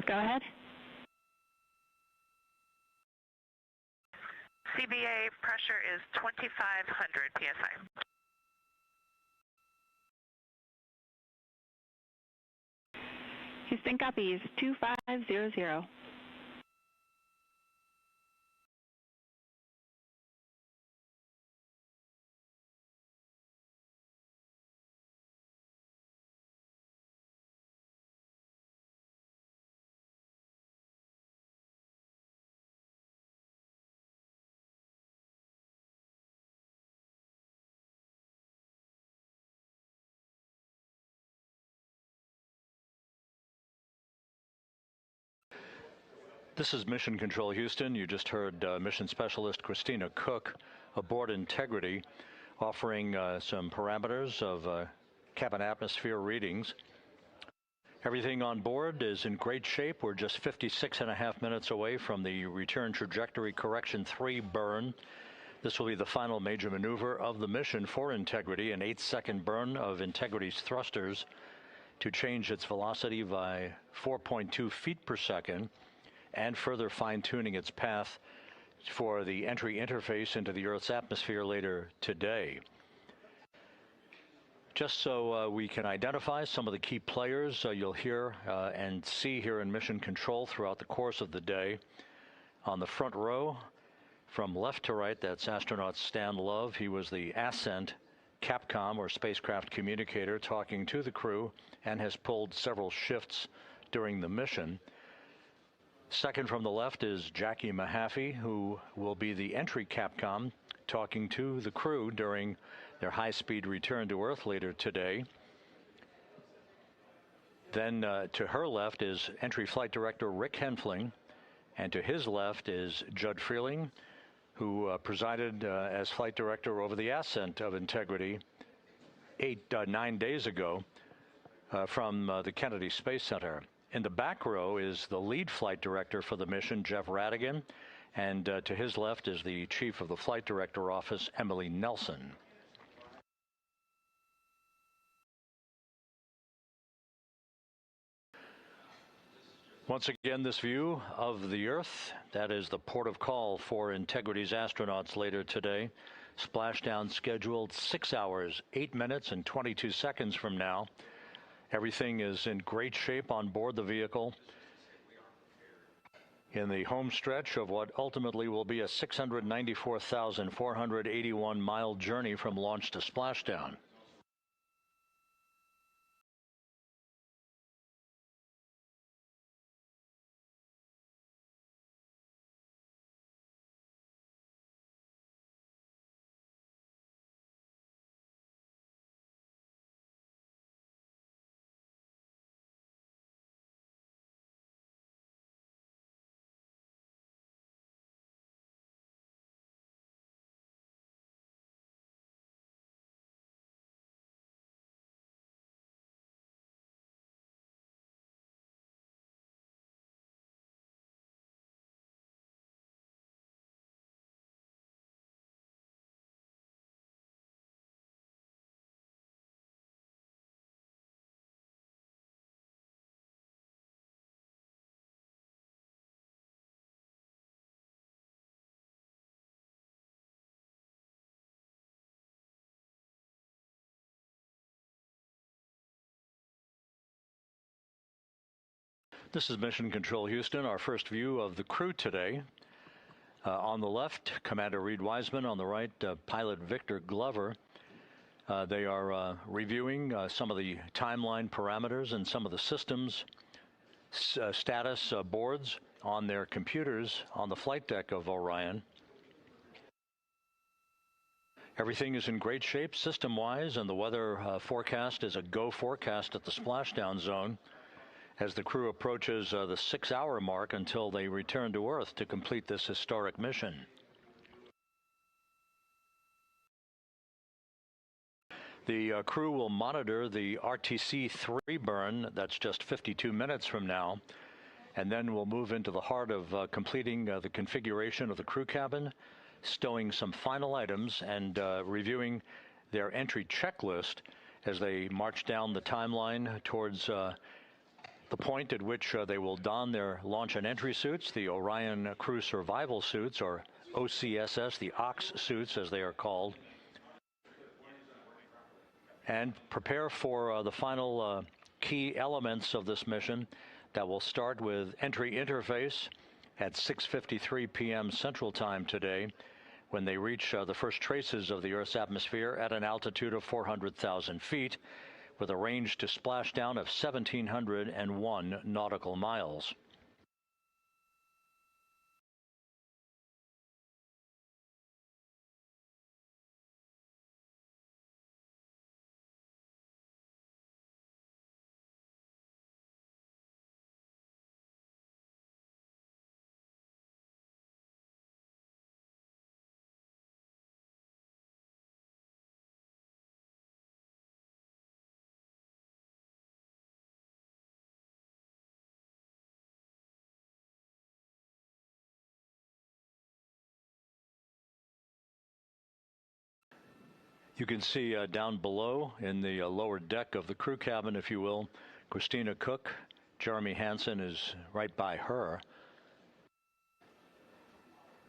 Go ahead. CBA pressure is 2,500 psi. Houston copies 2500. This is Mission Control Houston. You just heard Mission Specialist Christina Cook aboard Integrity offering some parameters of cabin atmosphere readings. Everything on board is in great shape. We're just 56.5 minutes away from the return trajectory correction 3 burn. This will be the final major maneuver of the mission for Integrity, an 8-second burn of Integrity's thrusters to change its velocity by 4.2 feet per second. And further fine-tuning its path for the entry interface into the Earth's atmosphere later today. Just so we can identify some of the key players you'll hear and see here in Mission Control throughout the course of the day. On the front row, from left to right, that's astronaut Stan Love. He was the Ascent Capcom, or spacecraft communicator, talking to the crew and has pulled several shifts during the mission. Second from the left is Jackie Mahaffey, who will be the entry Capcom, talking to the crew during their high-speed return to Earth later today. Then to her left is entry flight director Rick Henfling, and to his left is Judd Freeling, who presided as flight director over the ascent of Integrity 9 days ago from the Kennedy Space Center. In the back row is the lead flight director for the mission, Jeff Radigan, and to his left is the chief of the flight director office, Emily Nelson. Once again, this view of the Earth, that is the port of call for Integrity's astronauts later today. Splashdown scheduled 6 hours, 8 minutes, and 22 seconds from now. Everything is in great shape on board the vehicle in the home stretch of what ultimately will be a 694,481-mile journey from launch to splashdown. This is Mission Control Houston, our first view of the crew today. On the left, Commander Reed Wiseman. On the right, pilot Victor Glover. They are reviewing some of the timeline parameters and some of the systems status boards on their computers on the flight deck of Orion. Everything is in great shape system-wise, and the weather forecast is a go forecast at the splashdown zone as the crew approaches the 6-hour mark until they return to Earth to complete this historic mission. The crew will monitor the RTC-3 burn. That's just 52 minutes from now. And then we'll move into the heart of completing the configuration of the crew cabin, stowing some final items, and reviewing their entry checklist as they march down the timeline towards the point at which they will don their launch and entry suits, the Orion Crew Survival Suits, or OCSS, the OX suits as they are called, and prepare for the final key elements of this mission that will start with entry interface at 6:53 p.m. Central Time today, when they reach the first traces of the Earth's atmosphere at an altitude of 400,000 feet, with a range to splashdown of 1,701 nautical miles. You can see down below in the lower deck of the crew cabin, if you will, Christina Cook. Jeremy Hansen is right by her.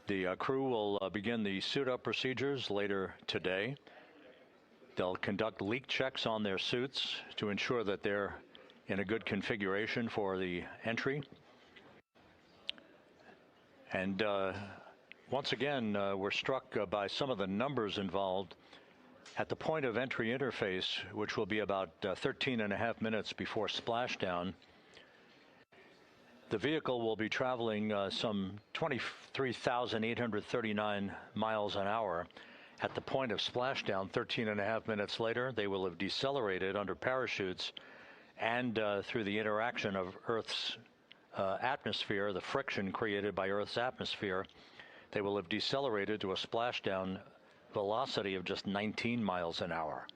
The crew will begin the suit-up procedures later today. They'll conduct leak checks on their suits to ensure that they're in a good configuration for the entry. And once again, we're struck by some of the numbers involved. At the point of entry interface, which will be about 13 and a half minutes before splashdown, the vehicle will be traveling some 23,839 miles an hour. At the point of splashdown, 13 and a half minutes later, they will have decelerated under parachutes and through the interaction of Earth's atmosphere, the friction created by Earth's atmosphere, they will have decelerated to a splashdown velocity of just 19 miles an hour.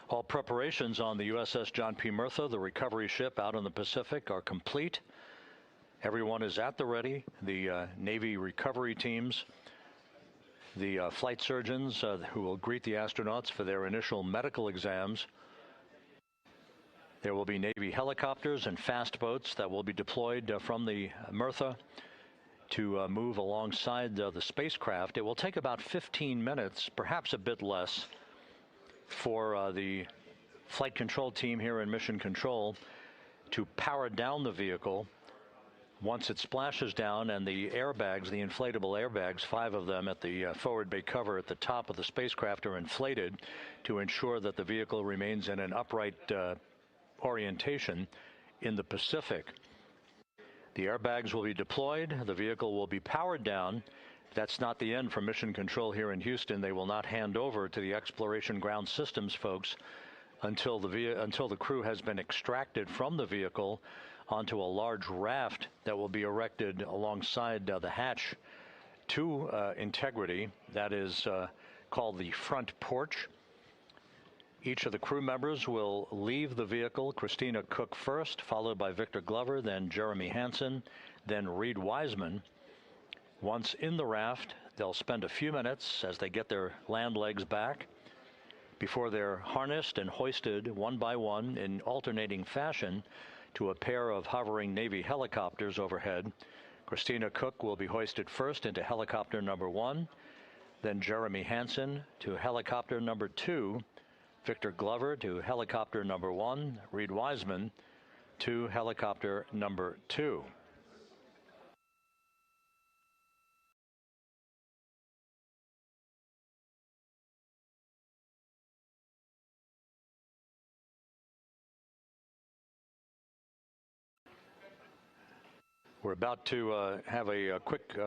All preparations on the USS John P. Murtha, the recovery ship out in the Pacific, are complete. Everyone is at the ready. The Navy recovery teams, the flight surgeons who will greet the astronauts for their initial medical exams. There will be Navy helicopters and fast boats that will be deployed from the Murtha to move alongside the spacecraft. It will take about 15 minutes, perhaps a bit less, for the flight control team here in Mission Control to power down the vehicle. Once it splashes down and the airbags, the inflatable airbags, 5 of them at the forward bay cover at the top of the spacecraft, are inflated to ensure that the vehicle remains in an upright orientation in the Pacific. The airbags will be deployed. The vehicle will be powered down. That's not the end for Mission Control here in Houston. They will not hand over to the Exploration Ground Systems folks until the crew has been extracted from the vehicle onto a large raft that will be erected alongside the hatch to Integrity. That is called the front porch. Each of the crew members will leave the vehicle, Christina Cook first, followed by Victor Glover, then Jeremy Hansen, then Reed Wiseman. Once in the raft, they'll spend a few minutes as they get their land legs back before they're harnessed and hoisted one by one in alternating fashion to a pair of hovering Navy helicopters overhead. Christina Cook will be hoisted first into helicopter number 1, then Jeremy Hansen to helicopter number 2, Victor Glover to helicopter number 1, Reed Wiseman to helicopter number 2. We're about to have a quick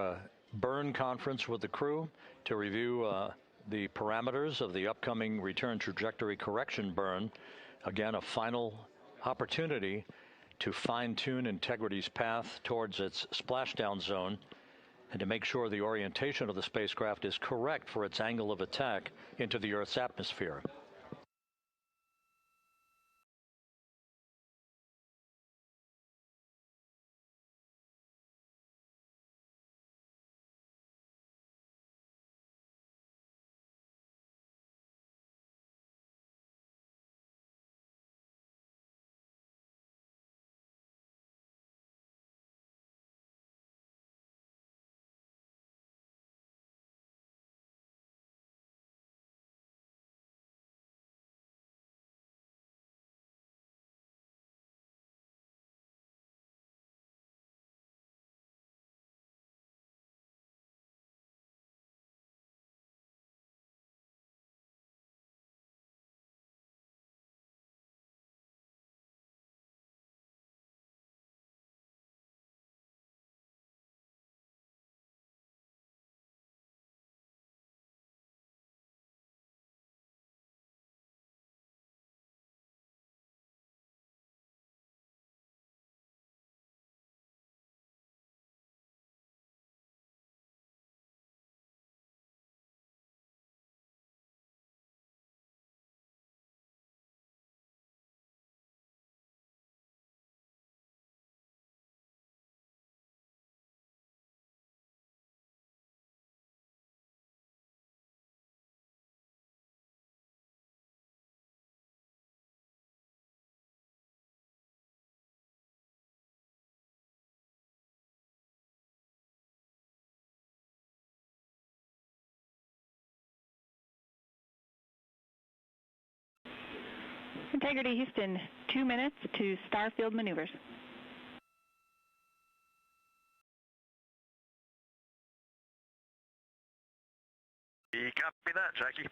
burn conference with the crew to review the parameters of the upcoming return trajectory correction burn. Again, a final opportunity to fine-tune Integrity's path towards its splashdown zone and to make sure the orientation of the spacecraft is correct for its angle of attack into the Earth's atmosphere. Integrity Houston, 2 minutes to Starfield maneuvers. Copy that, Jackie.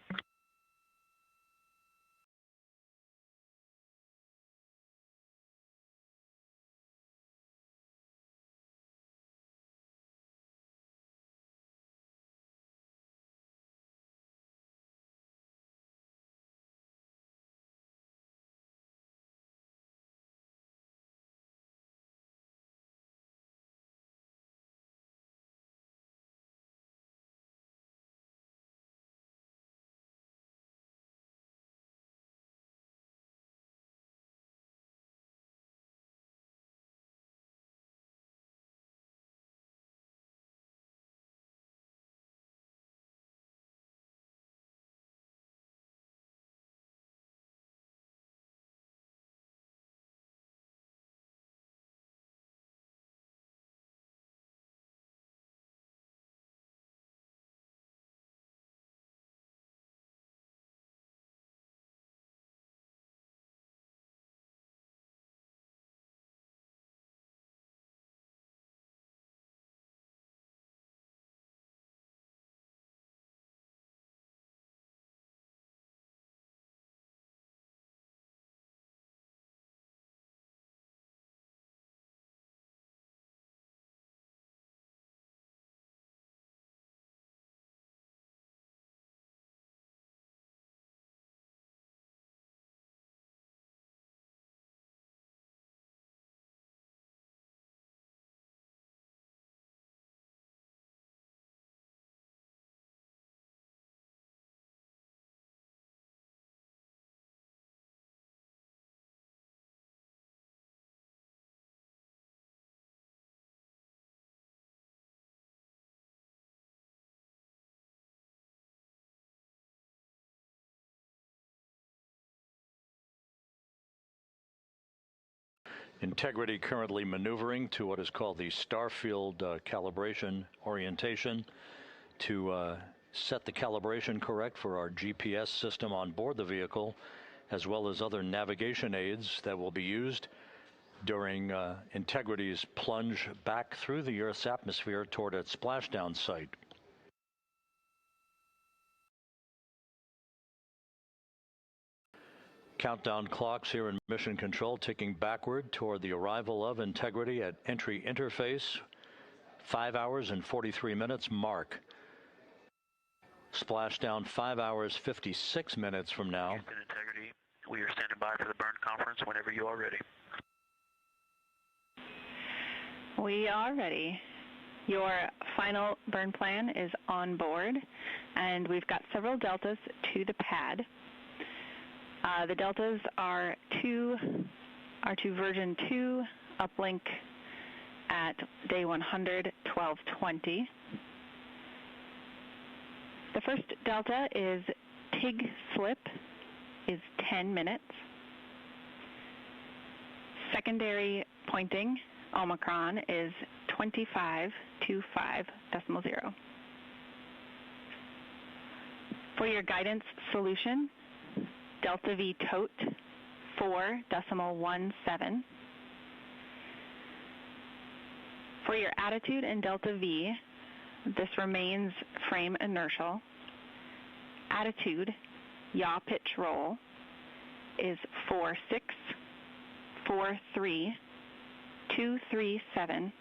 Integrity currently maneuvering to what is called the Starfield calibration orientation to set the calibration correct for our GPS system on board the vehicle, as well as other navigation aids that will be used during Integrity's plunge back through the Earth's atmosphere toward its splashdown site. Countdown clocks here in Mission Control ticking backward toward the arrival of Integrity at entry interface. 5 hours and 43 minutes mark. Splashdown 5 hours 56 minutes from now. Houston Integrity, we are standing by for the burn conference whenever you are ready. We are ready. Your final burn plan is on board, and we've got several deltas to the pad. The deltas are to version 2 uplink at day 100, 12:20. The first delta is TIG slip is 10 minutes. Secondary pointing Omicron is 2525.0. For your guidance solution, Delta V tote 4.17. For your attitude in Delta V, this remains frame inertial. Attitude, yaw pitch roll, is 4643.237.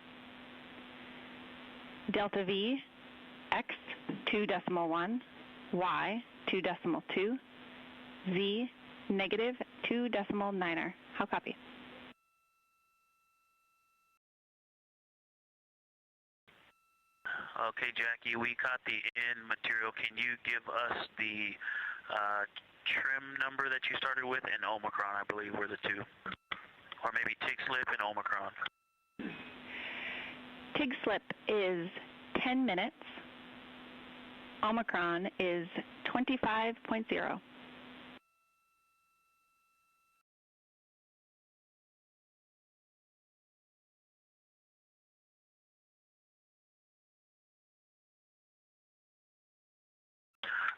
Delta V, X 2.1, Y 2.2, Z negative 2.9. How copy? Okay, Jackie, we caught the end material. Can you give us the trim number that you started with and Omicron, I believe, were the two? Or maybe TIG slip and Omicron. TIG slip is 10 minutes. Omicron is 25.0.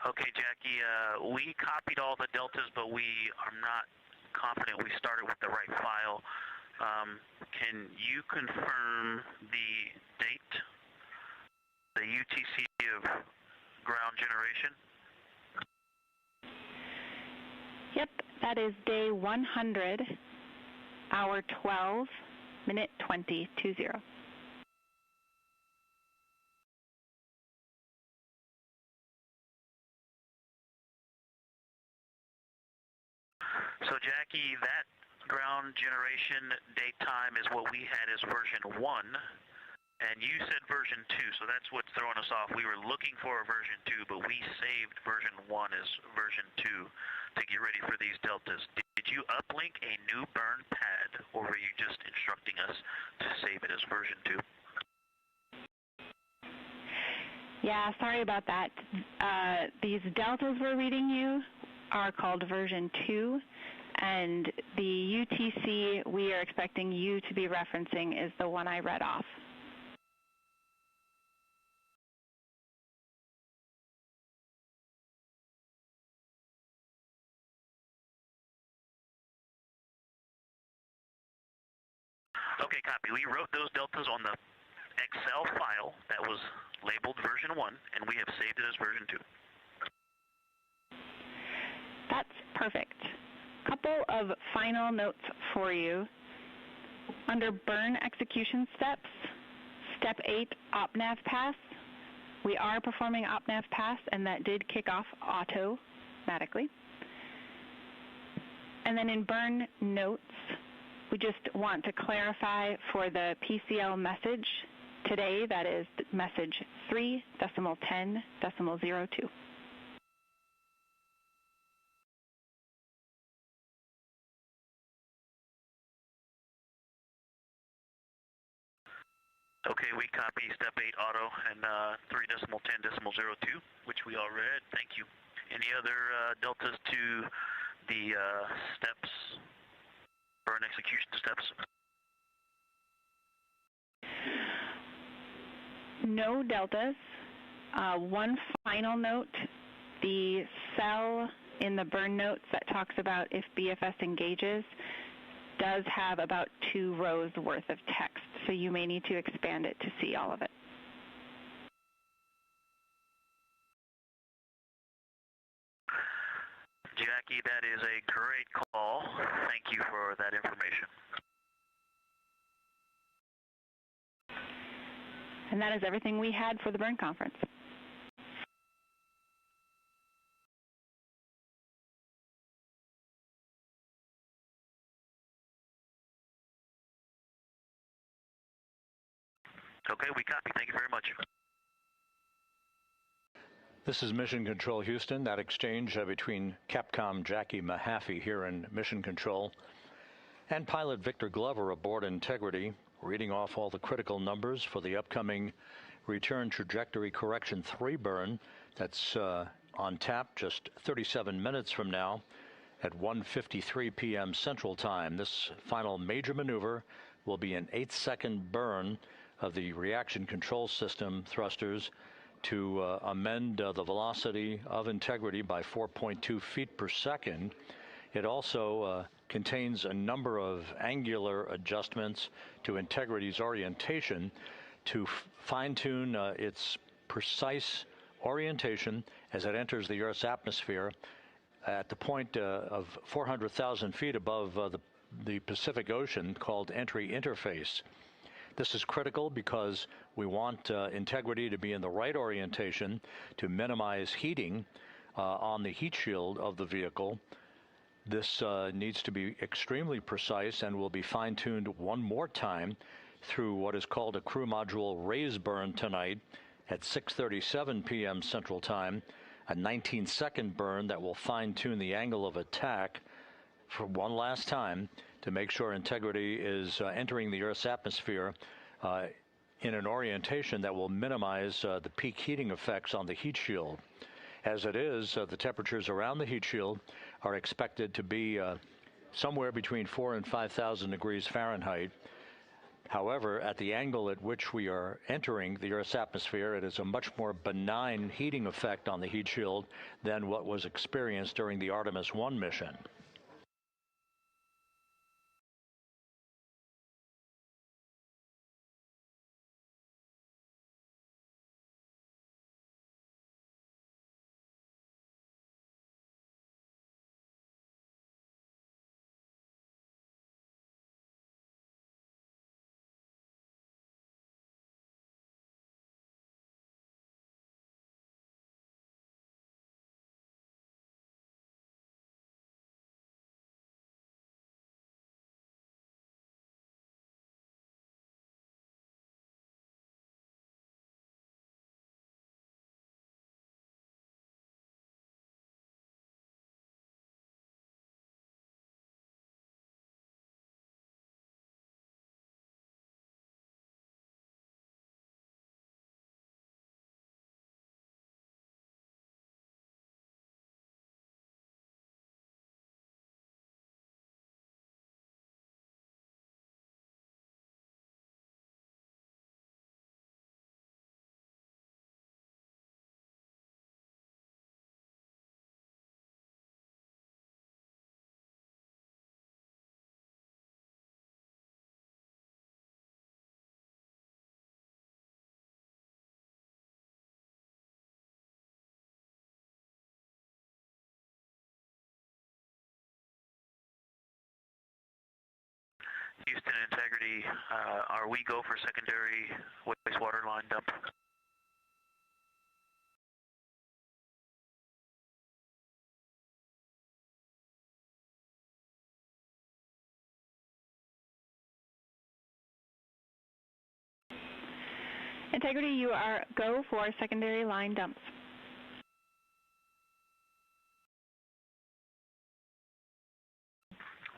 Okay, Jackie, we copied all the deltas, but we are not confident we started with the right file. Can you confirm the date, the UTC of ground generation? Yep, that is day 100, hour 12, minute 20, 20. So Jackie, that ground generation date time is what we had as version 1, and you said version 2, so that's what's throwing us off. We were looking for a version 2, but we saved version 1 as version 2 to get ready for these deltas. Did you uplink a new burn pad, or were you just instructing us to save it as version 2? Yeah, sorry about that. These deltas we're reading you are called version 2, and the UTC we are expecting you to be referencing is the one I read off. Okay, copy. We wrote those deltas on the Excel file that was labeled version 1, and we have saved it as version 2. That's perfect. Couple of final notes for you. Under burn execution steps, step 8, OpNav pass. We are performing OpNav pass, and that did kick off automatically. And then in burn notes, we just want to clarify for the PCL message today, that is message 3.10.02. Okay, we copy step 8 auto and 3.10.02, which we all read. Thank you. Any other deltas to the steps, burn execution steps? No deltas. One final note, the cell in the burn notes that talks about if BFS engages does have about 2 rows worth of text, so you may need to expand it to see all of it. Jackie, that is a great call. Thank you for that information. And that is everything we had for the burn conference. Okay, we copy. Thank you very much. This is Mission Control Houston. That exchange between Capcom Jackie Mahaffey here in Mission Control and pilot Victor Glover aboard Integrity, reading off all the critical numbers for the upcoming return trajectory correction 3 burn. That's on tap just 37 minutes from now at 1:53 p.m. Central Time. This final major maneuver will be an 8-second burn of the reaction control system thrusters to amend the velocity of Integrity by 4.2 feet per second. It also contains a number of angular adjustments to Integrity's orientation to fine-tune its precise orientation as it enters the Earth's atmosphere at the point of 400,000 feet above the Pacific Ocean, called entry interface. This is critical because we want Integrity to be in the right orientation to minimize heating on the heat shield of the vehicle. This needs to be extremely precise and will be fine-tuned one more time through what is called a crew module raise burn tonight at 6:37 p.m. Central Time, a 19-second burn that will fine-tune the angle of attack for one last time to make sure Integrity is entering the Earth's atmosphere in an orientation that will minimize the peak heating effects on the heat shield. As it is, the temperatures around the heat shield are expected to be somewhere between 4,000 and 5,000 degrees Fahrenheit. However, at the angle at which we are entering the Earth's atmosphere, it is a much more benign heating effect on the heat shield than what was experienced during the Artemis I mission. Houston Integrity, are we go for secondary wastewater line dump? Integrity, you are go for secondary line dumps.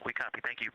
We copy, thank you.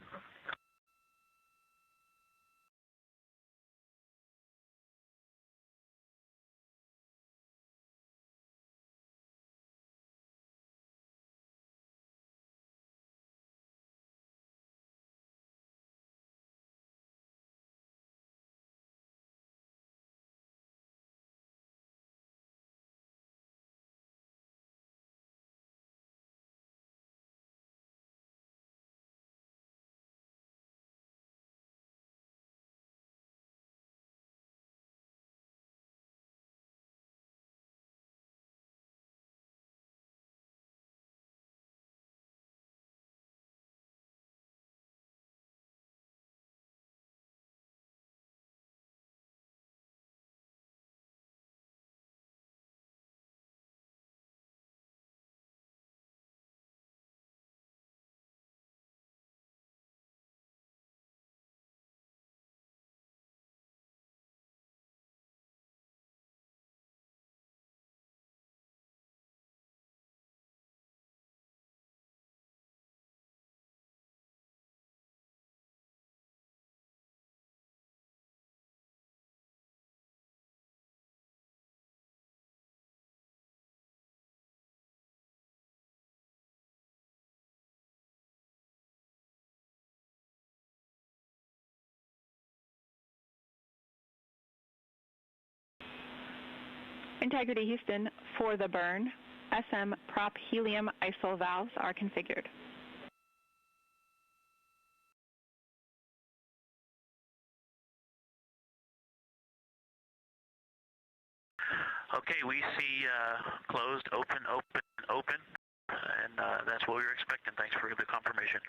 Integrity Houston, for the burn, SM prop helium ISO valves are configured. Okay, we see closed, open, open, open, and that's what we were expecting. Thanks for the confirmation.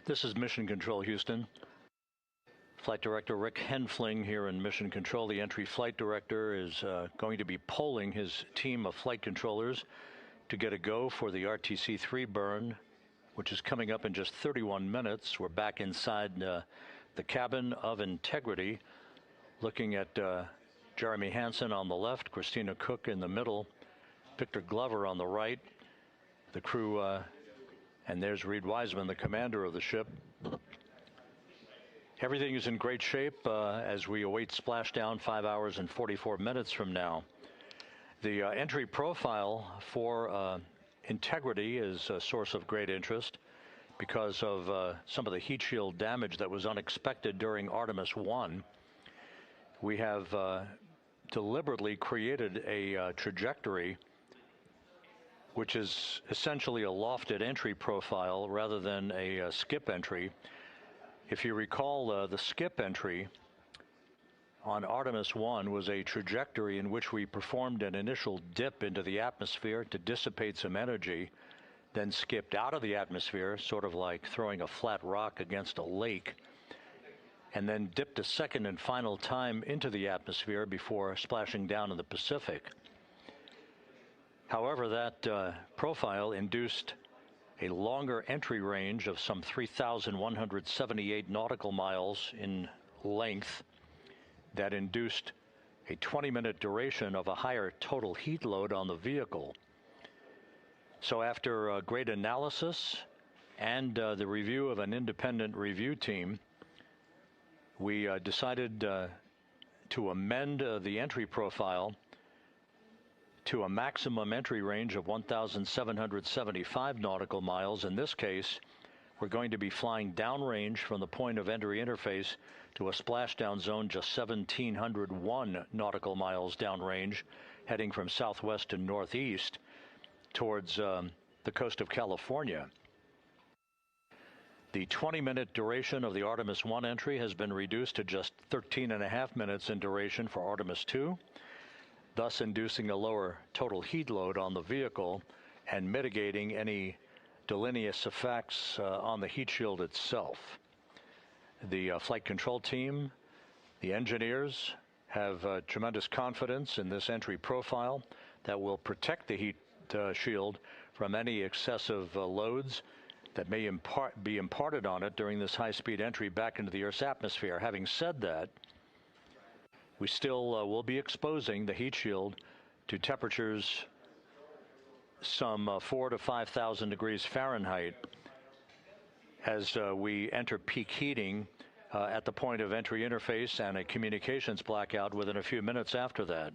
This is Mission Control, Houston. Flight Director Rick Henfling here in Mission Control. The entry flight director is going to be polling his team of flight controllers to get a go for the RTC-3 burn, which is coming up in just 31 minutes. We're back inside the cabin of Integrity, looking at Jeremy Hansen on the left, Christina Cook in the middle, Victor Glover on the right. The crew, and there's Reed Wiseman, the commander of the ship. Everything is in great shape as we await splashdown 5 hours and 44 minutes from now. The entry profile for Integrity is a source of great interest because of some of the heat shield damage that was unexpected during Artemis I. We have deliberately created a trajectory which is essentially a lofted entry profile rather than a skip entry. If you recall, the skip entry on Artemis I was a trajectory in which we performed an initial dip into the atmosphere to dissipate some energy, then skipped out of the atmosphere, sort of like throwing a flat rock against a lake, and then dipped a second and final time into the atmosphere before splashing down in the Pacific. However, that profile induced a longer entry range of some 3,178 nautical miles in length that induced a 20-minute duration of a higher total heat load on the vehicle. So after a great analysis and the review of an independent review team, we decided to amend the entry profile to a maximum entry range of 1,775 nautical miles. In this case, we're going to be flying downrange from the point of entry interface to a splashdown zone just 1,701 nautical miles downrange, heading from southwest to northeast towards the coast of California. The 20-minute duration of the Artemis I entry has been reduced to just 13.5 minutes in duration for Artemis II, thus inducing a lower total heat load on the vehicle and mitigating any deleterious effects on the heat shield itself. The flight control team, the engineers, have tremendous confidence in this entry profile that will protect the heat shield from any excessive loads that may be imparted on it during this high-speed entry back into the Earth's atmosphere. Having said that, we still will be exposing the heat shield to temperatures some 4,000 to 5,000 degrees Fahrenheit as we enter peak heating at the point of entry interface and a communications blackout within a few minutes after that.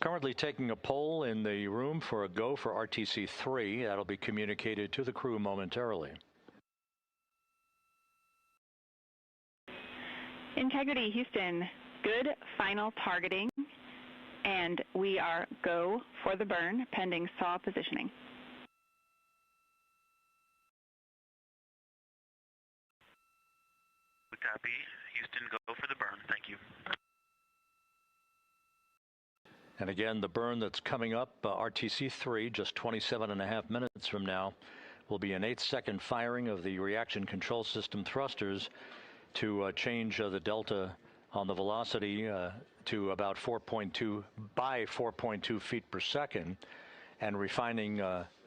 Currently taking a poll in the room for a go for RTC 3. That'll be communicated to the crew momentarily. Integrity Houston, good final targeting, and we are go for the burn pending SAW positioning. We copy. Houston, go for the burn. Thank you. And again, the burn that's coming up, RTC 3, just 27.5 minutes from now, will be an 8-second firing of the reaction control system thrusters to change the delta on the velocity to about 4.2 feet per second, and refining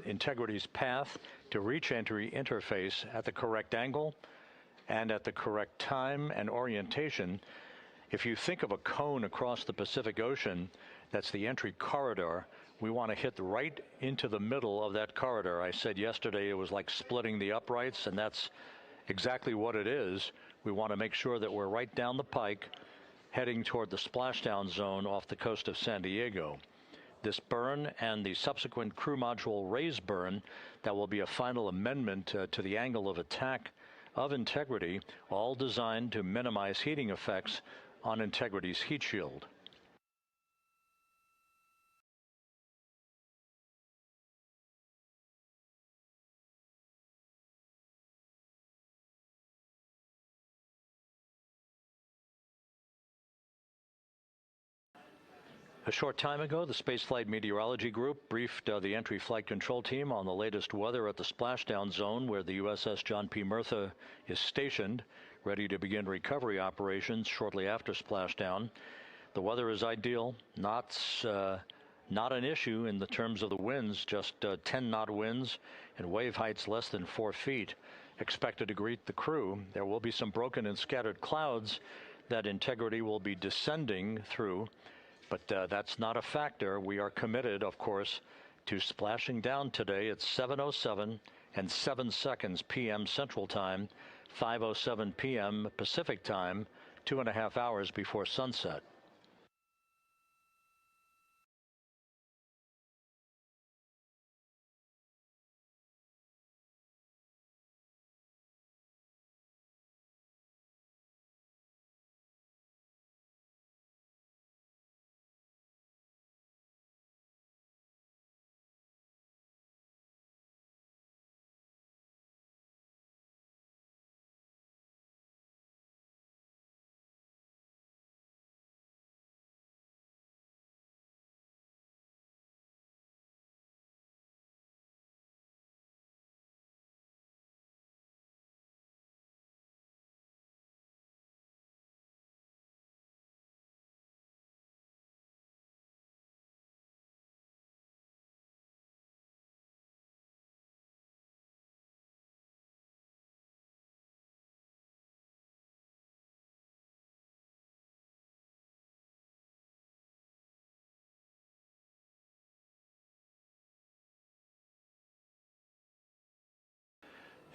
Integrity's path to reach entry interface at the correct angle and at the correct time and orientation. If you think of a cone across the Pacific Ocean, that's the entry corridor. We want to hit right into the middle of that corridor. I said yesterday it was like splitting the uprights, and that's exactly what it is. We want to make sure that we're right down the pike, heading toward the splashdown zone off the coast of San Diego. This burn and the subsequent crew module raise burn, that will be a final amendment to the angle of attack of Integrity, all designed to minimize heating effects on Integrity's heat shield. A short time ago, the Spaceflight Meteorology Group briefed the entry flight control team on the latest weather at the splashdown zone where the USS John P. Murtha is stationed, ready to begin recovery operations shortly after splashdown. The weather is ideal, not an issue in the terms of the winds, just 10-knot winds and wave heights less than 4 feet expected to greet the crew. There will be some broken and scattered clouds that Integrity will be descending through, but that's not a factor. We are committed, of course, to splashing down today at 7:07 and 7 seconds p.m. Central Time, 5:07 p.m. Pacific Time, 2.5 hours before sunset.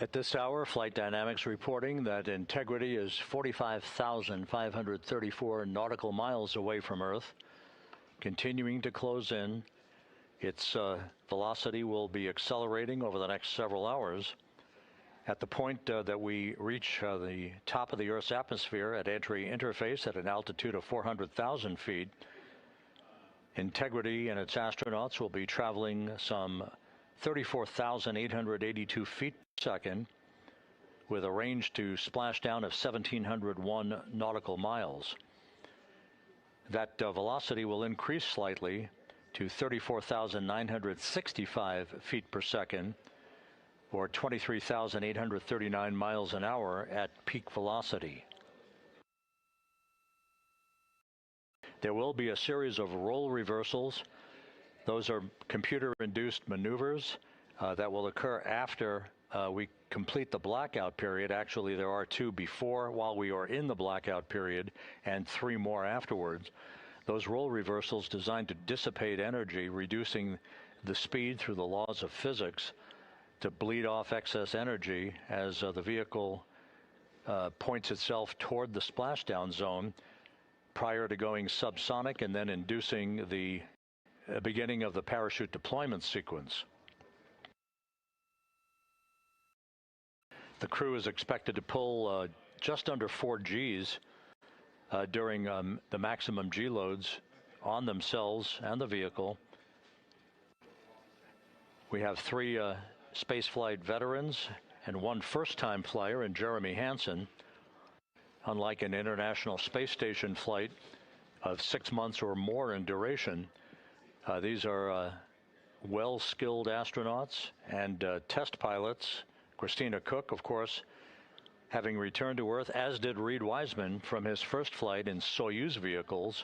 At this hour, Flight Dynamics reporting that Integrity is 45,534 nautical miles away from Earth, continuing to close in. Its velocity will be accelerating over the next several hours. At the point that we reach the top of the Earth's atmosphere at entry interface at an altitude of 400,000 feet, Integrity and its astronauts will be traveling some 34,882 feet per second with a range to splashdown of 1,701 nautical miles. That velocity will increase slightly to 34,965 feet per second, or 23,839 miles an hour at peak velocity. There will be a series of roll reversals. Those are computer-induced maneuvers that will occur after we complete the blackout period. Actually, there are 2 before, while we are in the blackout period, and 3 more afterwards. Those roll reversals designed to dissipate energy, reducing the speed through the laws of physics to bleed off excess energy as the vehicle points itself toward the splashdown zone prior to going subsonic and then inducing the beginning of the parachute deployment sequence. The crew is expected to pull just under 4 Gs during the maximum G loads on themselves and the vehicle. We have 3 spaceflight veterans and 1 first-time flyer in Jeremy Hansen. Unlike an International Space Station flight of 6 months or more in duration, these are well-skilled astronauts and test pilots. Christina Koch, of course, having returned to Earth, as did Reed Wiseman from his first flight in Soyuz vehicles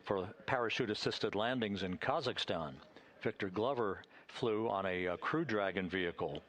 for parachute-assisted landings in Kazakhstan. Victor Glover flew on a Crew Dragon vehicle.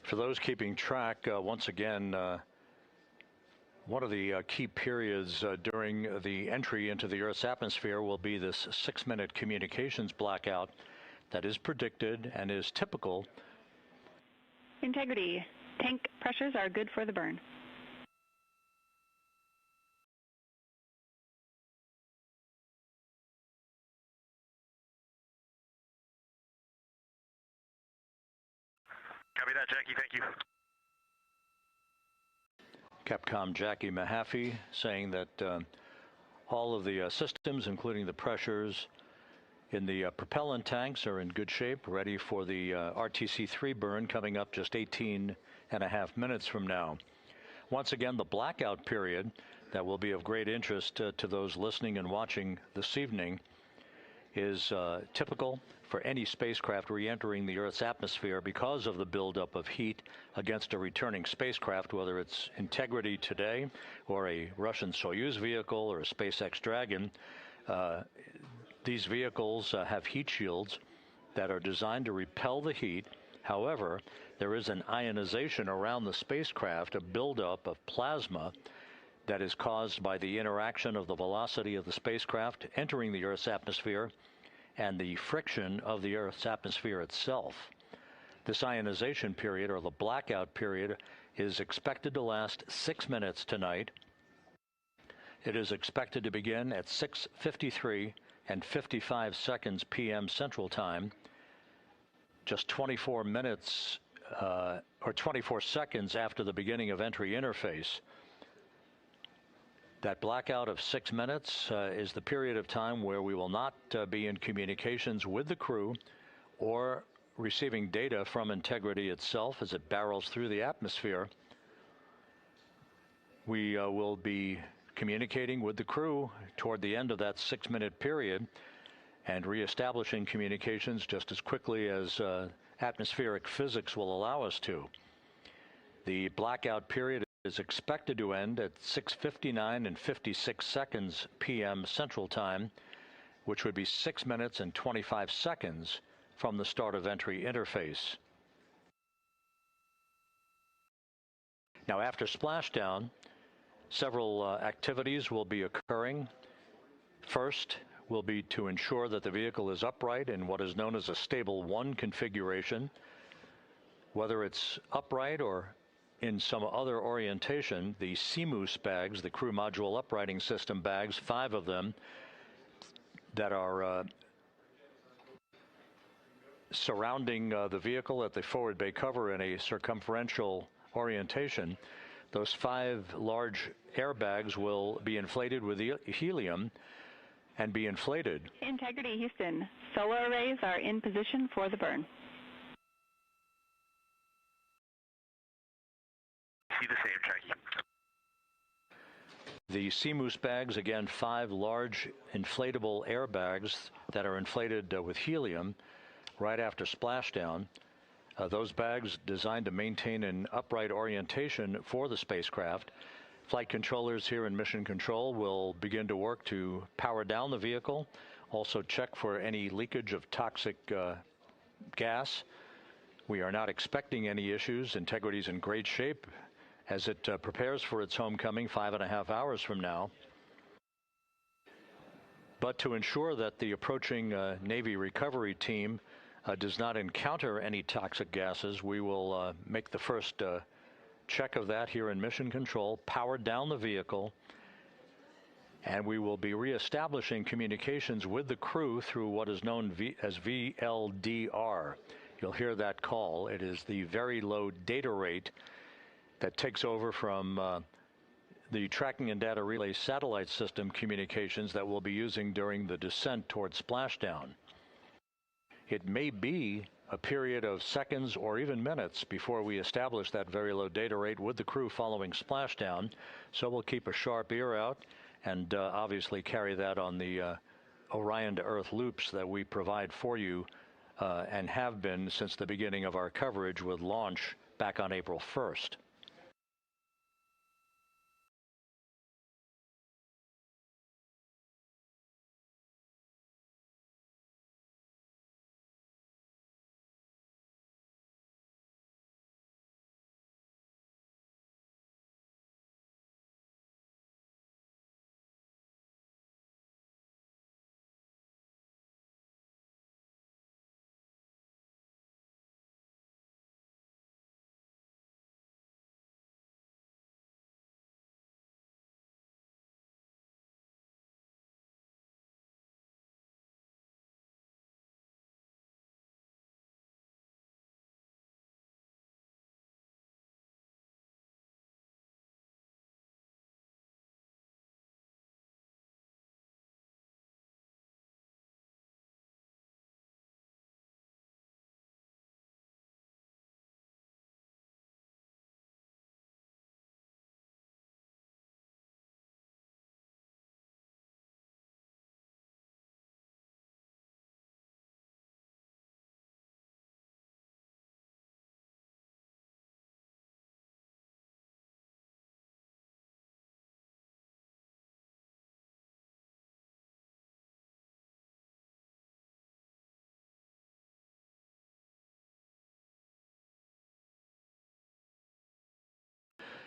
For those keeping track, once again, one of the key periods during the entry into the Earth's atmosphere will be this 6-minute communications blackout that is predicted and is typical. Integrity. Tank pressures are good for the burn. Copy that, Jackie. Thank you. Capcom Jackie Mahaffey saying that all of the systems, including the pressures in the propellant tanks, are in good shape, ready for the RTC-3 burn coming up just 18.5 minutes from now. Once again, the blackout period that will be of great interest to those listening and watching this evening is typical for any spacecraft re-entering the Earth's atmosphere because of the buildup of heat against a returning spacecraft, whether it's Integrity today or a Russian Soyuz vehicle or a SpaceX Dragon. These vehicles have heat shields that are designed to repel the heat. However, there is an ionization around the spacecraft, a buildup of plasma that is caused by the interaction of the velocity of the spacecraft entering the Earth's atmosphere and the friction of the Earth's atmosphere itself. This ionization period, or the blackout period, is expected to last 6 minutes tonight. It is expected to begin at 6:53 and 55 seconds p.m. Central Time, just 24 minutes or 24 seconds after the beginning of entry interface. That blackout of 6 minutes is the period of time where we will not be in communications with the crew or receiving data from Integrity itself as it barrels through the atmosphere. We will be communicating with the crew toward the end of that 6-minute period and reestablishing communications just as quickly as atmospheric physics will allow us to. The blackout period is expected to end at 6:59 and 56 seconds p.m. Central Time, which would be 6 minutes and 25 seconds from the start of entry interface. Now, after splashdown, several activities will be occurring. First will be to ensure that the vehicle is upright in what is known as a stable 1 configuration. Whether it's upright or in some other orientation, the CMOOS bags, the crew module uprighting system bags, 5 of them that are surrounding the vehicle at the forward bay cover in a circumferential orientation. Those 5 large airbags will be inflated with helium and be inflated. Integrity, Houston. Solar arrays are in position for the burn. See the same, Jackie. The CMOOS bags, again, 5 large inflatable airbags that are inflated with helium right after splashdown. Those bags designed to maintain an upright orientation for the spacecraft. Flight controllers here in Mission Control will begin to work to power down the vehicle, also check for any leakage of toxic gas. We are not expecting any issues. Integrity's in great shape as it prepares for its homecoming 5.5 hours from now. But to ensure that the approaching Navy recovery team does not encounter any toxic gases, we will make the first check of that here in Mission Control, power down the vehicle, and we will be reestablishing communications with the crew through what is known as VLDR. You'll hear that call. It is the very low data rate that takes over from the tracking and data relay satellite system communications that we'll be using during the descent towards splashdown. It may be a period of seconds or even minutes before we establish that very low data rate with the crew following splashdown, so we'll keep a sharp ear out and obviously carry that on the Orion to Earth loops that we provide for you and have been since the beginning of our coverage with launch back on April 1st.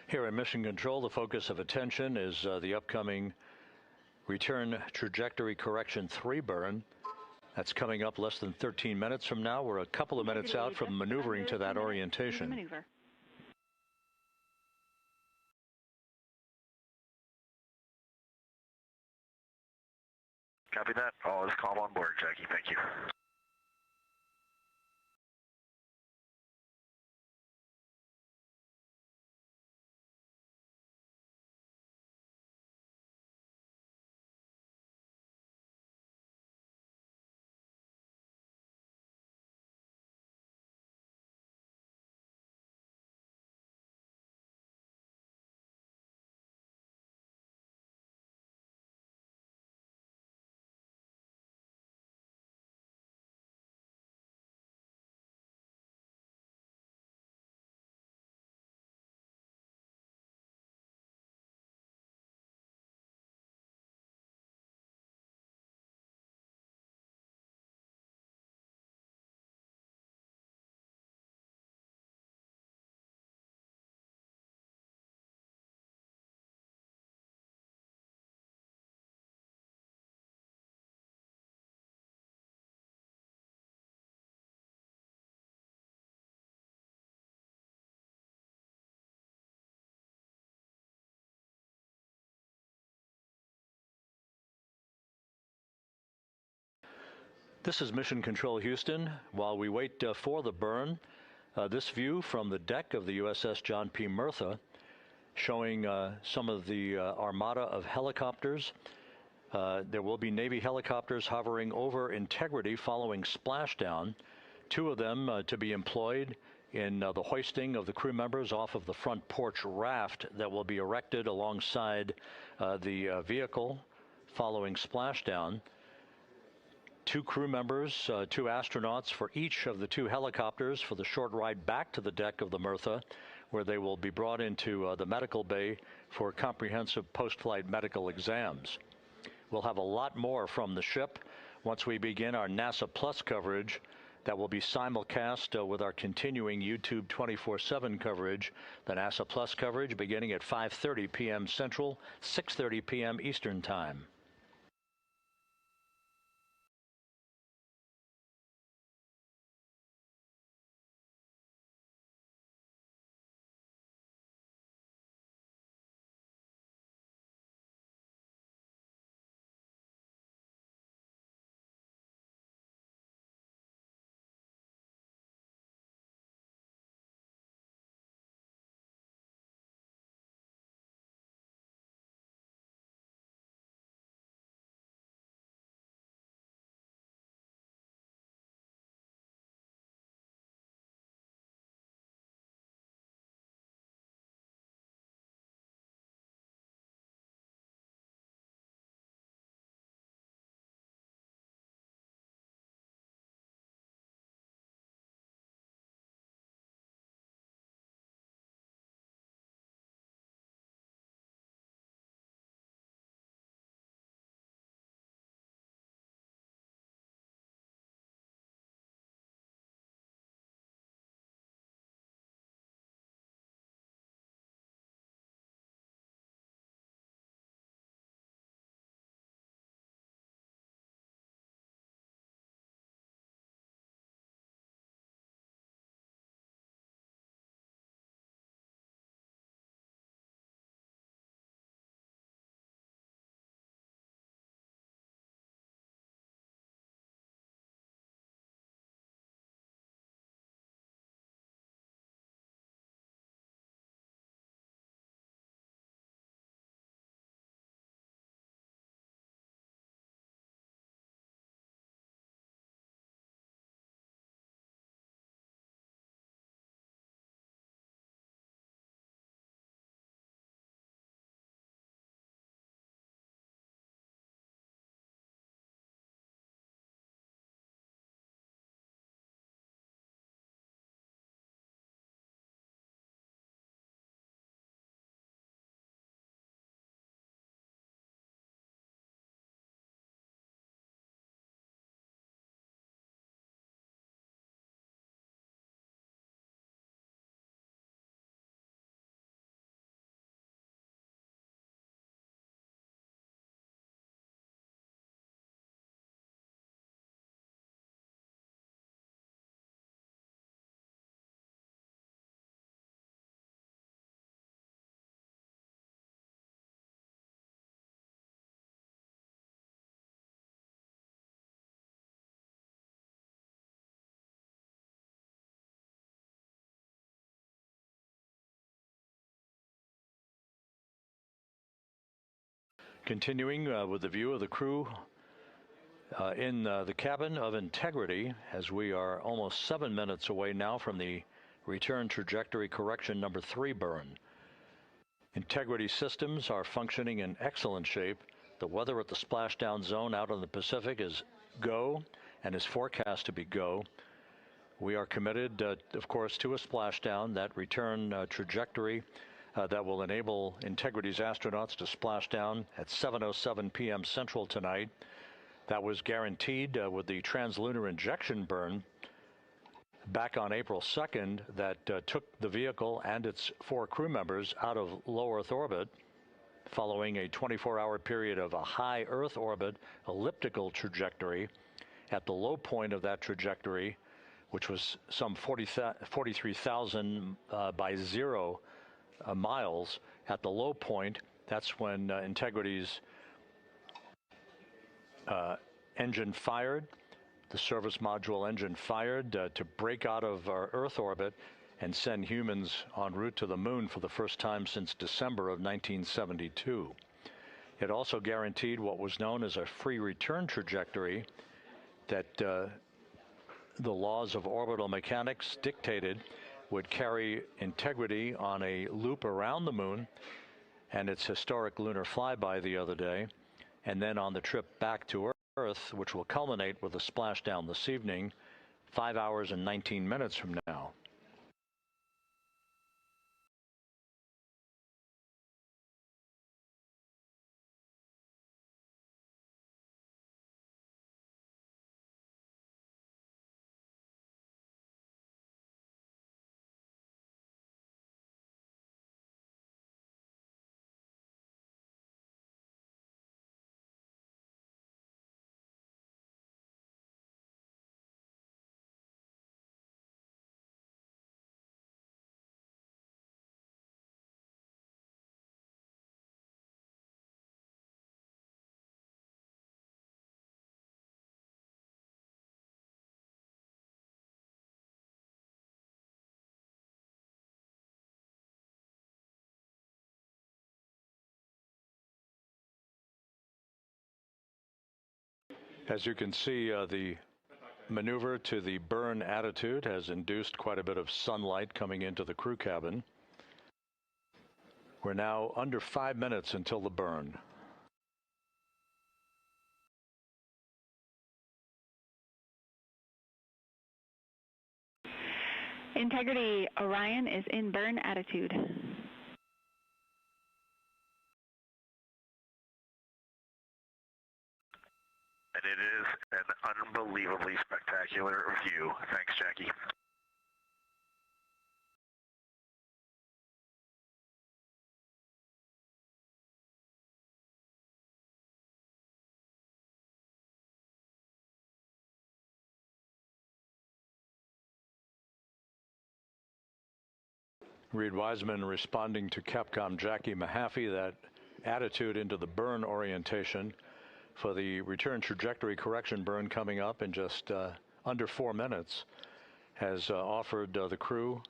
Here in Mission Control, the focus of attention is the upcoming return trajectory correction 3 burn. That's coming up less than 13 minutes from now. We're a couple of minutes out from maneuvering to that orientation. Copy that. All is calm on board, Jackie. Thank you. This is Mission Control Houston. While we wait for the burn, this view from the deck of the USS John P. Murtha showing some of the armada of helicopters. There will be Navy helicopters hovering over Integrity following splashdown. 2 of them to be employed in the hoisting of the crew members off of the front porch raft that will be erected alongside the vehicle following splashdown. 2 crew members, 2 astronauts for each of the 2 helicopters for the short ride back to the deck of the Murtha, where they will be brought into the medical bay for comprehensive post-flight medical exams. We'll have a lot more from the ship once we begin our NASA Plus coverage that will be simulcast with our continuing YouTube 24/7 coverage, the NASA Plus coverage beginning at 5:30 p.m. Central, 6:30 p.m. Eastern Time. Continuing with the view of the crew in the cabin of Integrity, as we are almost 7 minutes away now from the return trajectory correction number 3 burn. Integrity systems are functioning in excellent shape. The weather at the splashdown zone out in the Pacific is go and is forecast to be go. We are committed, of course, to a splashdown, that return trajectory that will enable Integrity's astronauts to splash down at 7:07 p.m. Central tonight. That was guaranteed with the translunar injection burn back on April 2nd that took the vehicle and its 4 crew members out of low Earth orbit following a 24-hour period of a high Earth orbit elliptical trajectory. At the low point of that trajectory, which was some 43,000 by 0 miles, at the low point, that's when Integrity's engine fired, the service module engine fired to break out of our Earth orbit and send humans en route to the moon for the first time since December of 1972. It also guaranteed what was known as a free return trajectory that the laws of orbital mechanics dictated would carry Integrity on a loop around the moon and its historic lunar flyby the other day, and then on the trip back to Earth, which will culminate with a splashdown this evening, 5 hours and 19 minutes from now. As you can see, the maneuver to the burn attitude has induced quite a bit of sunlight coming into the crew cabin. We're now under 5 minutes until the burn. Integrity, Orion is in burn attitude. And it is an unbelievably spectacular view. Thanks, Jackie. Reed Wiseman responding to Capcom Jackie Mahaffey, that attitude into the burn orientation for the return trajectory correction burn coming up in just under 4 minutes has offered the crew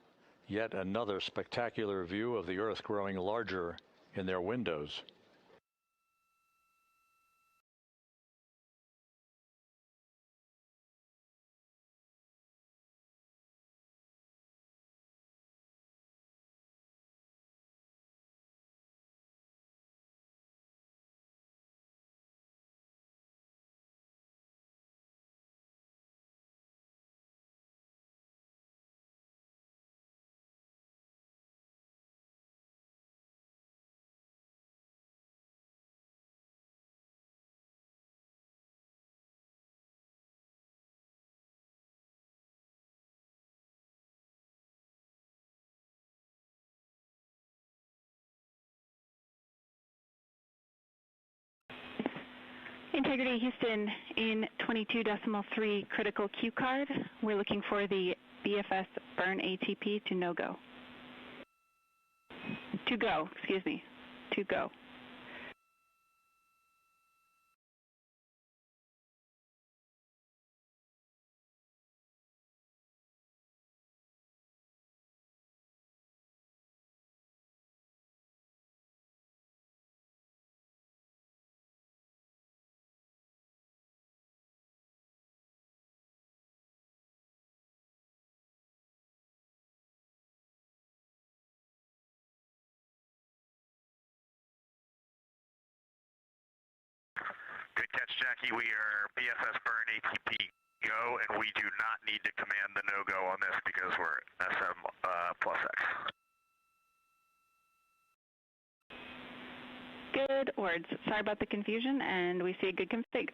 yet another spectacular view of the Earth growing larger in their windows. Integrity Houston in 22.3 critical Q card. We're looking for the BFS burn ATP to no go. To go, excuse me, to go. Jackie. We are BFS burn ATP go, and we do not need to command the no-go on this because we're SM plus X. Good words. Sorry about the confusion, and we see a good config.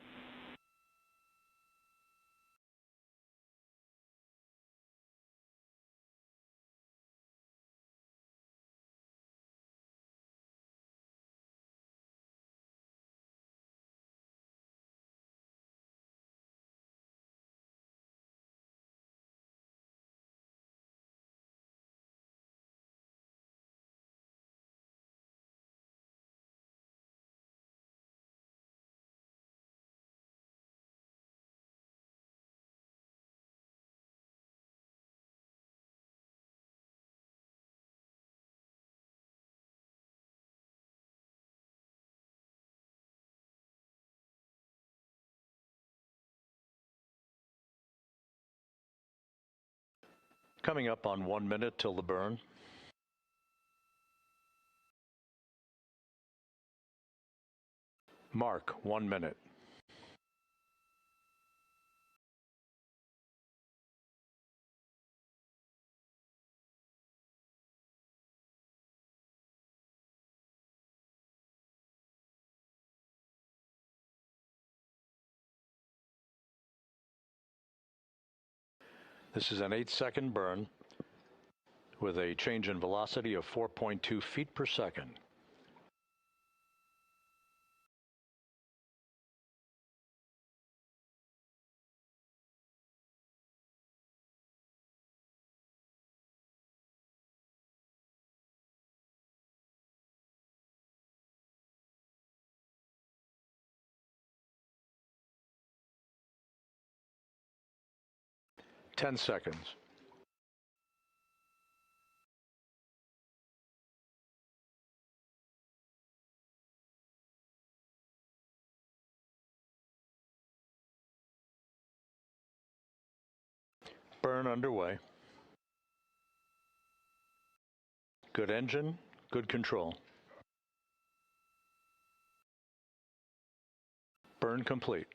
Coming up on 1 minute till the burn. Mark, 1 minute. This is an 8-second burn with a change in velocity of 4.2 feet per second. Ten seconds. Burn underway. Good engine, good control. Burn complete.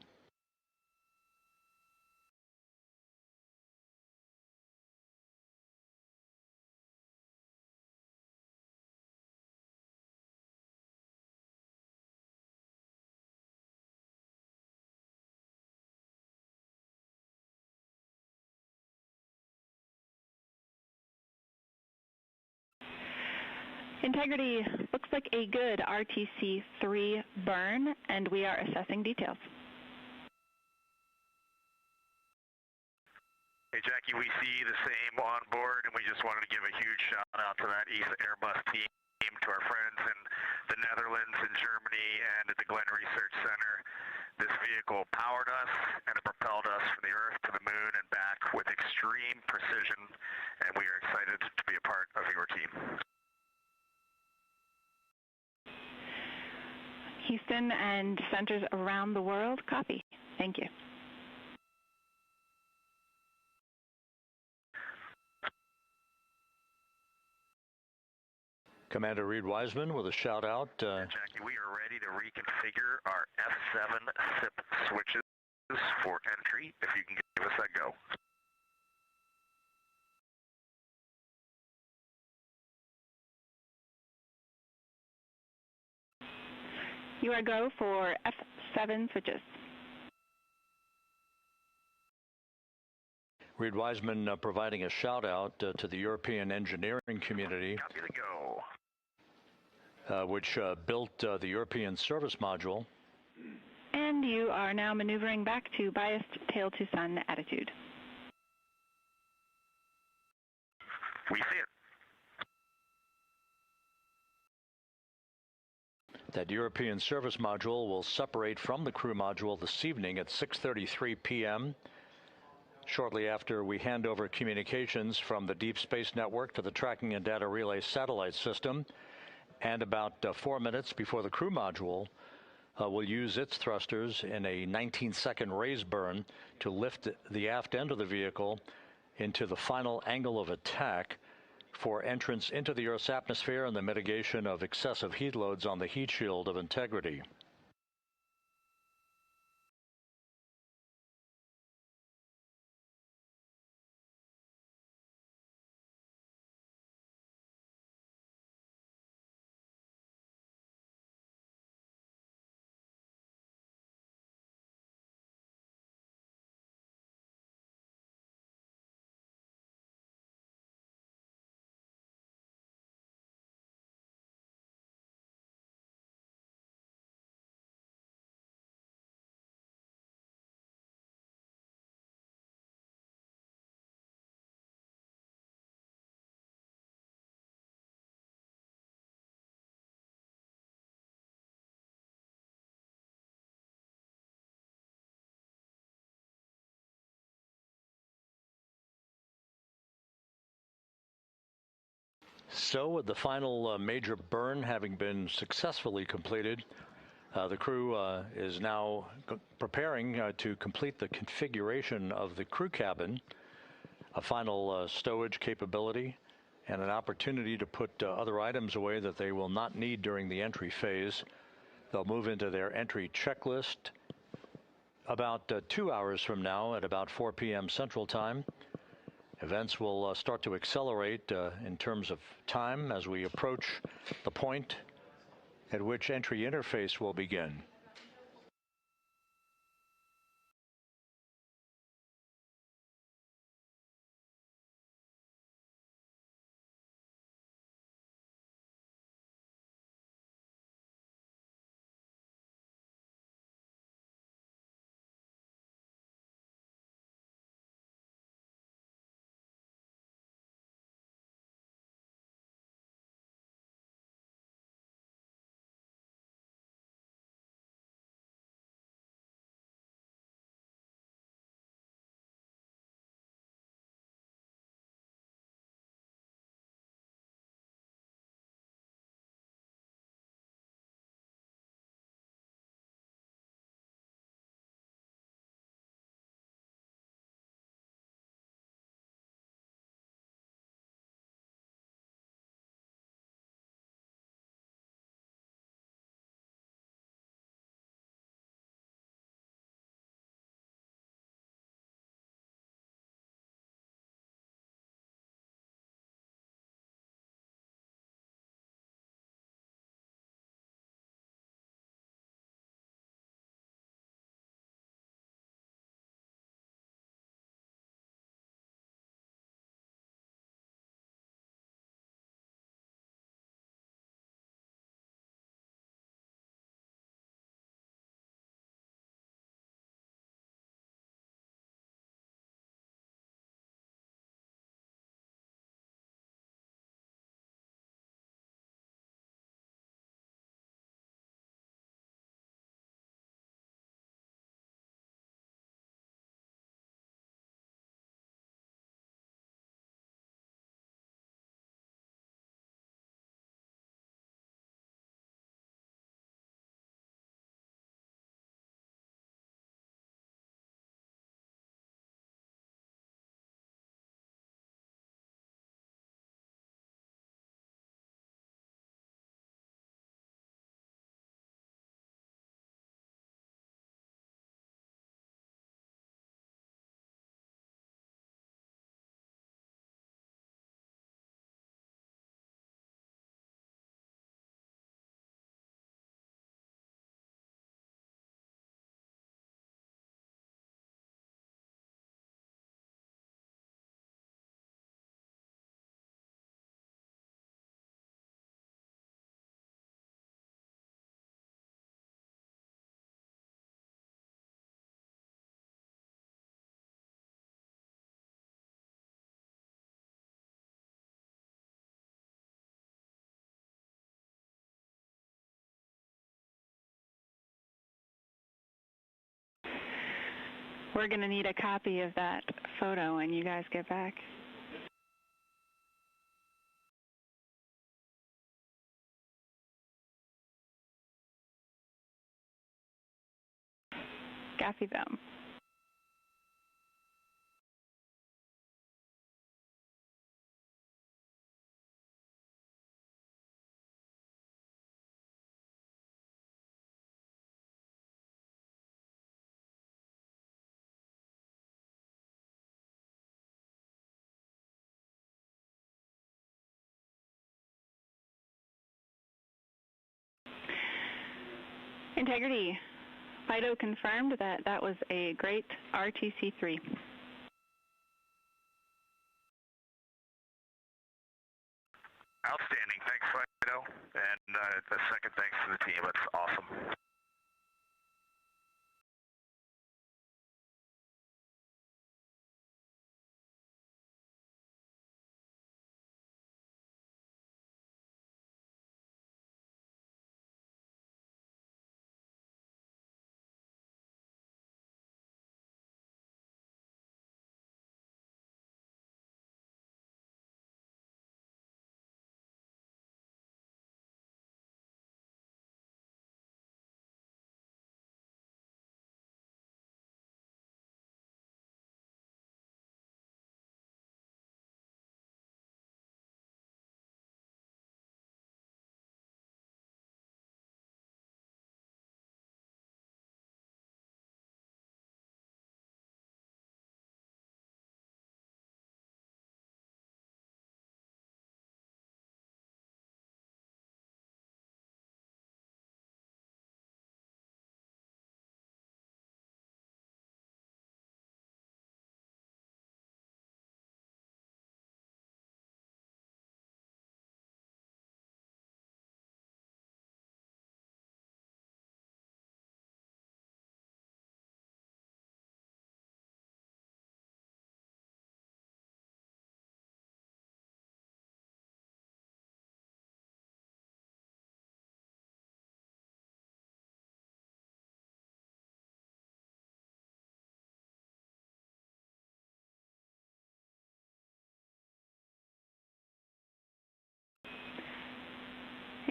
Integrity looks like a good RTC-3 burn, and we are assessing details. Hey, Jackie, we see the same on board, and we just wanted to give a huge shout out to that ESA Airbus team, to our friends in the Netherlands and Germany and at the Glenn Research Center. This vehicle powered us and it propelled us from the Earth to the Moon and back with extreme precision, and we are excited to be a part of your team. Houston and centers around the world, copy. Thank you. Commander Reed Wiseman with a shout out. Jackie, we are ready to reconfigure our F7 SIP switches for entry, if you can give us that go. You are go for F7 switches. Reed Wiseman providing a shout out to the European engineering community. Copy the go. Which built the European service module. And you are now maneuvering back to biased tail to sun attitude. We see it. That European service module will separate from the crew module this evening at 6:33 p.m. shortly after we hand over communications from the Deep Space Network to the Tracking and Data Relay satellite system. And about 4 minutes before the crew module will use its thrusters in a 19-second raise burn to lift the aft end of the vehicle into the final angle of attack for entrance into the Earth's atmosphere and the mitigation of excessive heat loads on the heat shield of Integrity. So with the final major burn having been successfully completed, the crew is now preparing to complete the configuration of the crew cabin, a final stowage capability, and an opportunity to put other items away that they will not need during the entry phase. They'll move into their entry checklist about 2 hours from now at about 4 p.m. Central Time. Events will start to accelerate in terms of time as we approach the point at which entry interface will begin. We're going to need a copy of that photo when you guys get back. Copy them. Integrity. FIDO confirmed that that was a great RTC-3. Outstanding. Thanks, Fido. And a second thanks to the team. That's awesome.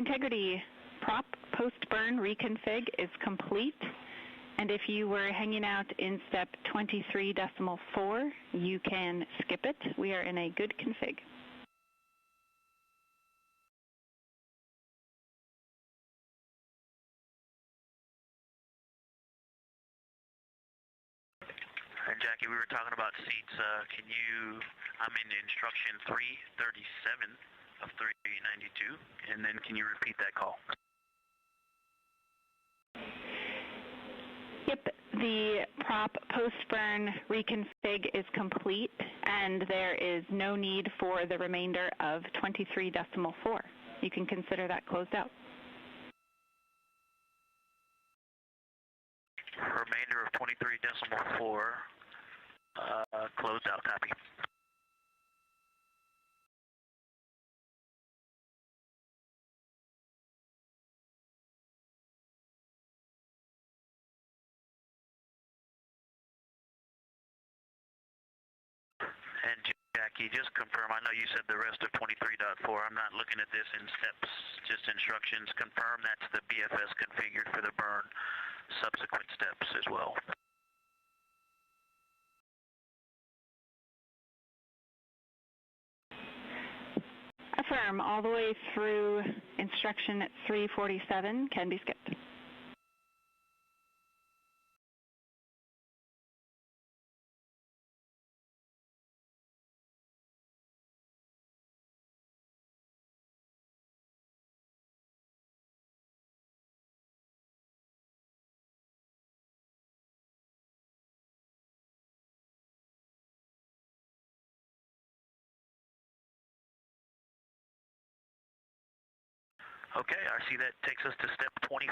Integrity prop post-burn reconfig is complete. And if you were hanging out in step 23.4, you can skip it. We are in a good config. And Jackie, we were talking about seats. I'm in instruction 337 of 392, and then can you repeat that call? Yep, the prop post-burn reconfig is complete, and there is no need for the remainder of 23.4. You can consider that closed out. Remainder of 23.4, closed out, copy. And Jackie, just confirm, I know you said the rest of 23.4. I'm not looking at this in steps, just instructions. Confirm that's the BFS configured for the burn subsequent steps as well. Affirm, all the way through instruction 347 can be skipped. Okay, I see that takes us to step 24.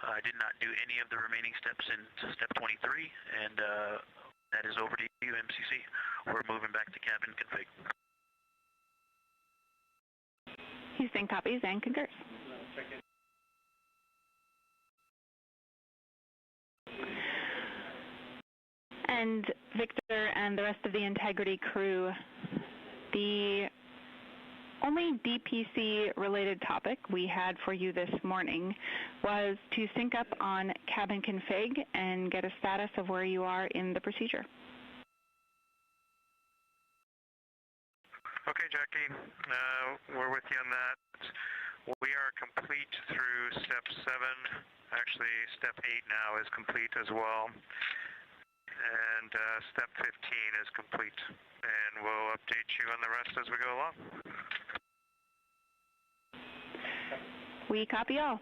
I did not do any of the remaining steps in step 23, and that is over to you, MCC. We're moving back to cabin config. Houston copies and concurs. And Victor and the rest of the Integrity crew, the only DPC-related topic we had for you this morning was to sync up on cabin config and get a status of where you are in the procedure. Okay, Jackie, we're with you on that. We are complete through step 7. Actually, step 8 now is complete as well. And step 15 is complete. And we'll update you on the rest as we go along. We copy all.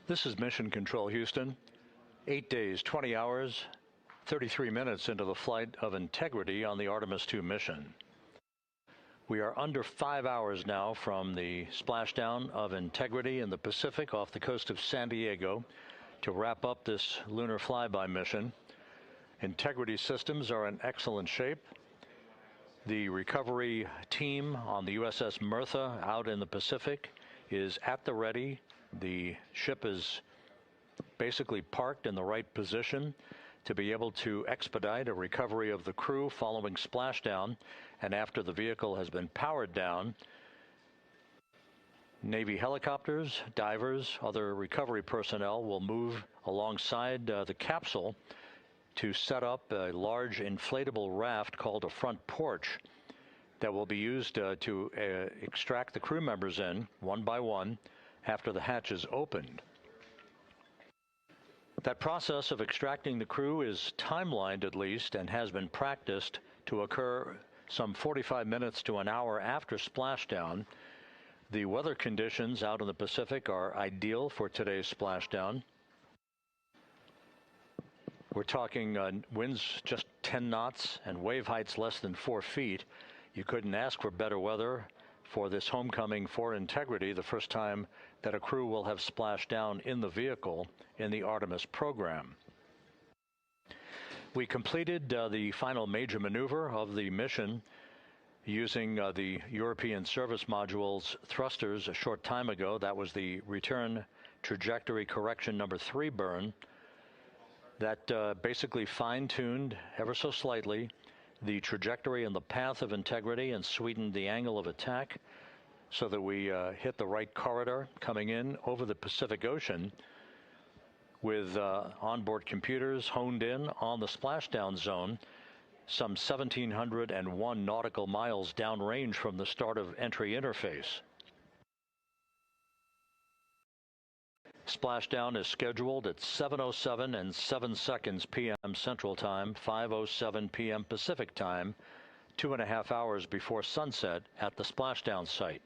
This is Mission Control, Houston. 8 days, 20 hours, 33 minutes into the flight of Integrity on the Artemis II mission. We are under 5 hours now from the splashdown of Integrity in the Pacific off the coast of San Diego to wrap up this lunar flyby mission. Integrity systems are in excellent shape. The recovery team on the USS Mertha out in the Pacific is at the ready. The ship is basically parked in the right position to be able to expedite a recovery of the crew following splashdown and after the vehicle has been powered down. Navy helicopters, divers, other recovery personnel will move alongside the capsule to set up a large inflatable raft called a front porch that will be used to extract the crew members in one by one after the hatch is opened. That process of extracting the crew is timelined at least and has been practiced to occur some 45 minutes to an hour after splashdown. The weather conditions out in the Pacific are ideal for today's splashdown. We're talking winds just 10 knots and wave heights less than 4 feet. You couldn't ask for better weather for this homecoming for Integrity, the first time that a crew will have splashed down in the vehicle in the Artemis program. We completed the final major maneuver of the mission using the European Service Module's thrusters a short time ago. That was the return trajectory correction number 3 burn that basically fine-tuned ever so slightly the trajectory and the path of Integrity and sweetened the angle of attack so that we hit the right corridor coming in over the Pacific Ocean with onboard computers honed in on the splashdown zone some 1,701 nautical miles downrange from the start of entry interface. Splashdown is scheduled at 7:07 and 7 seconds p.m. Central Time, 5:07 p.m. Pacific Time, 2.5 hours before sunset at the splashdown site.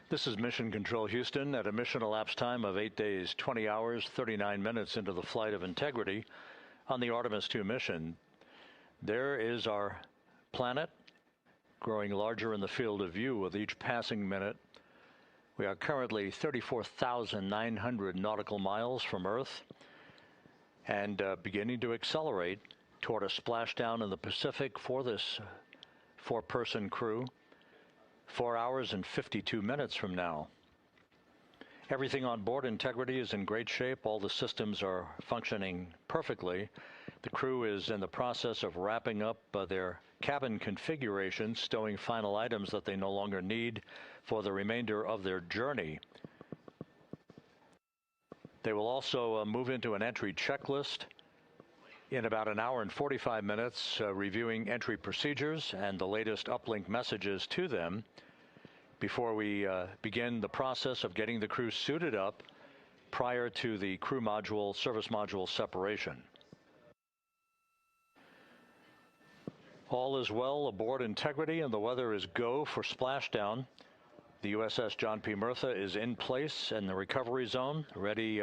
This is Mission Control Houston at a mission elapsed time of 8 days, 20 hours, 39 minutes into the flight of Integrity on the Artemis II mission. There is our planet growing larger in the field of view with each passing minute. We are currently 34,900 nautical miles from Earth and beginning to accelerate toward a splashdown in the Pacific for this four-person crew. 4 hours and 52 minutes from now. Everything on board Integrity is in great shape. All the systems are functioning perfectly. The crew is in the process of wrapping up their cabin configuration, stowing final items that they no longer need for the remainder of their journey. They will also move into an entry checklist in about an hour and 45 minutes, reviewing entry procedures and the latest uplink messages to them before we begin the process of getting the crew suited up prior to the crew module, service module separation. All is well aboard Integrity, and the weather is go for splashdown. The USS John P. Murtha is in place in the recovery zone, ready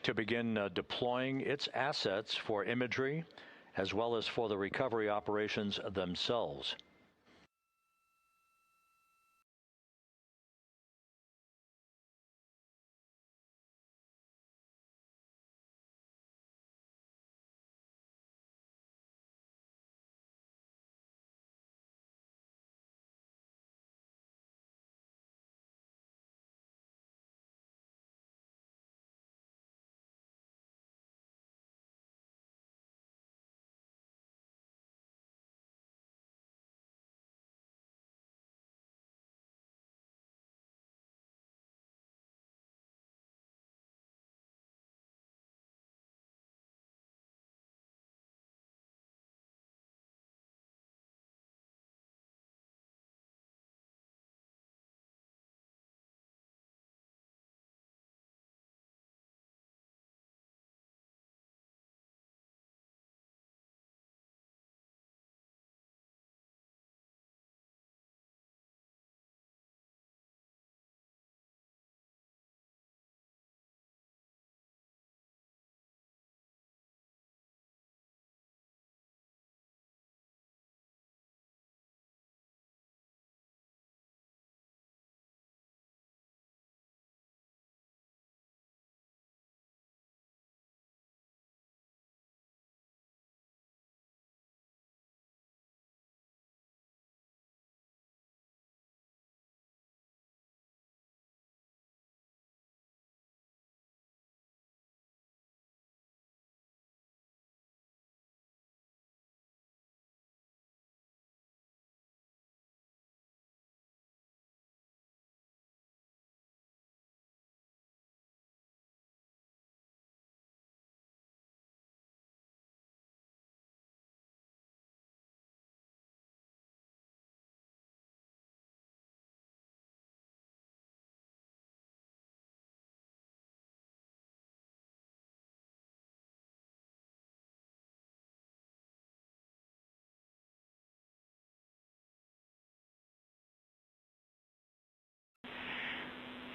to begin deploying its assets for imagery as well as for the recovery operations themselves.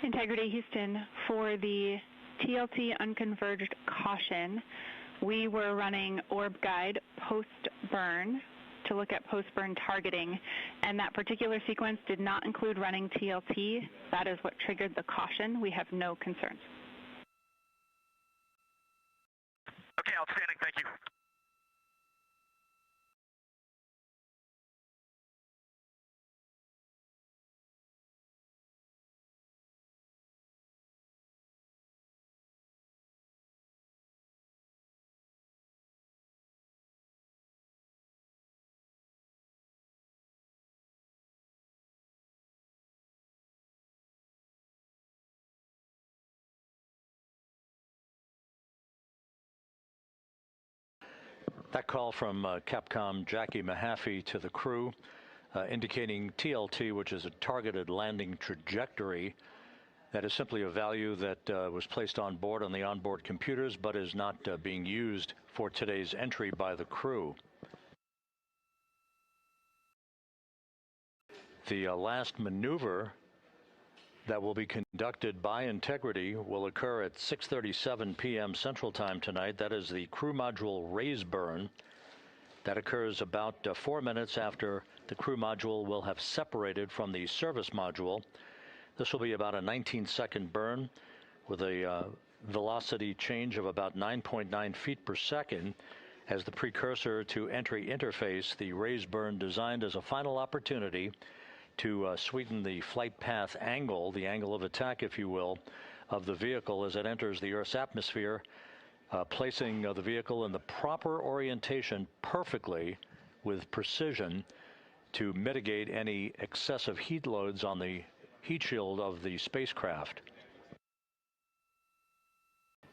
Integrity Houston, for the TLT unconverged caution, we were running orb guide post-burn to look at post-burn targeting, and that particular sequence did not include running TLT. That is what triggered the caution. We have no concerns. Okay, outstanding. Thank you. That call from Capcom Jackie Mahaffey to the crew, indicating TLT, which is a targeted landing trajectory. That is simply a value that was placed on board on the onboard computers, but is not being used for today's entry by the crew. The last maneuver that will be conducted by Integrity will occur at 6:37 p.m. Central Time tonight. That is the crew module raise burn. That occurs about 4 minutes after the crew module will have separated from the service module. This will be about a 19-second burn with a velocity change of about 9.9 feet per second. As the precursor to entry interface, the raise burn designed as a final opportunity to sweeten the flight path angle, the angle of attack, if you will, of the vehicle as it enters the Earth's atmosphere, placing the vehicle in the proper orientation perfectly with precision to mitigate any excessive heat loads on the heat shield of the spacecraft.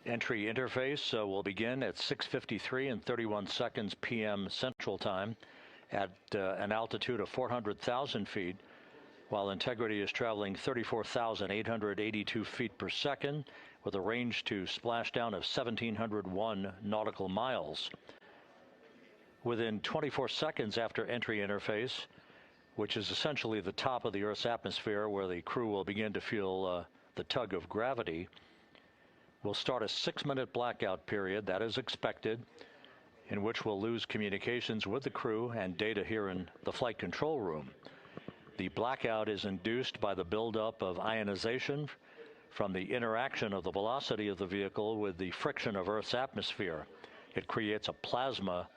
Entry interface will begin at 6:53 and 31 seconds p.m. Central Time at an altitude of 400,000 feet, while Integrity is traveling 34,882 feet per second with a range to splashdown of 1,701 nautical miles. Within 24 seconds after entry interface, which is essentially the top of the Earth's atmosphere where the crew will begin to feel the tug of gravity, we'll start a 6-minute blackout period, that is expected, in which we'll lose communications with the crew and data here in the flight control room. The blackout is induced by the buildup of ionization from the interaction of the velocity of the vehicle with the friction of Earth's atmosphere. It creates a plasma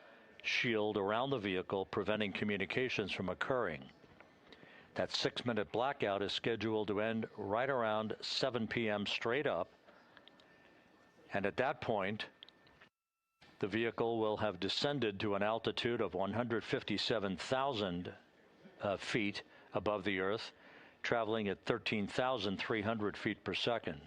shield around the vehicle, preventing communications from occurring. That 6-minute blackout is scheduled to end right around 7 p.m. straight up. And at that point, the vehicle will have descended to an altitude of 157,000 feet above the Earth, traveling at 13,300 feet per second.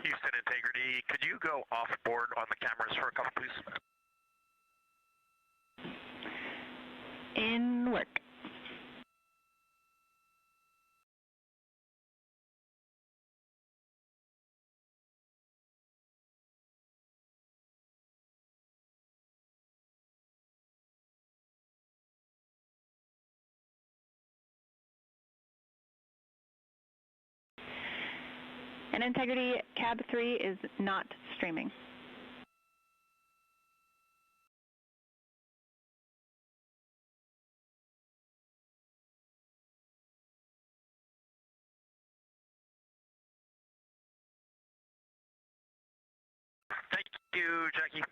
Houston Integrity, could you go off board on the cameras for a couple, please? In work. And Integrity, Cab 3 is not streaming. Thank you, Jackie.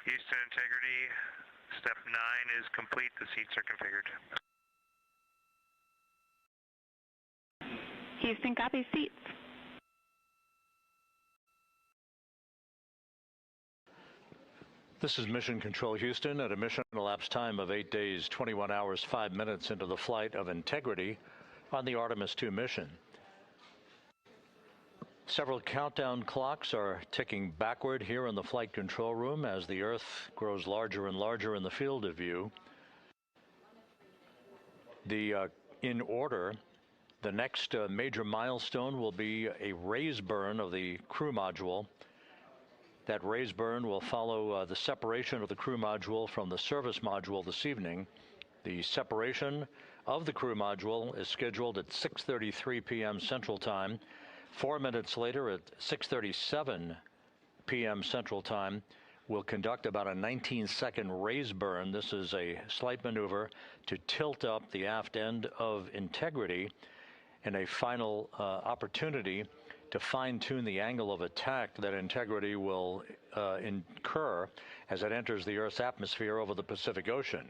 Houston integrity, step 9 is complete. The seats are configured. Houston, copy. Seats. This is Mission Control Houston at a mission elapsed time of 8 days, 21 hours, 5 minutes into the flight of Integrity on the Artemis II mission. Several countdown clocks are ticking backward here in the flight control room as the Earth grows larger and larger in the field of view. In order, the next major milestone will be a raise burn of the crew module. That raise burn will follow the separation of the crew module from the service module this evening. The separation of the crew module is scheduled at 6:33 p.m. Central Time. 4 minutes later, at 6:37 p.m. Central Time, we'll conduct about a 19-second raise burn. This is a slight maneuver to tilt up the aft end of Integrity in a final opportunity to fine-tune the angle of attack that Integrity will incur as it enters the Earth's atmosphere over the Pacific Ocean.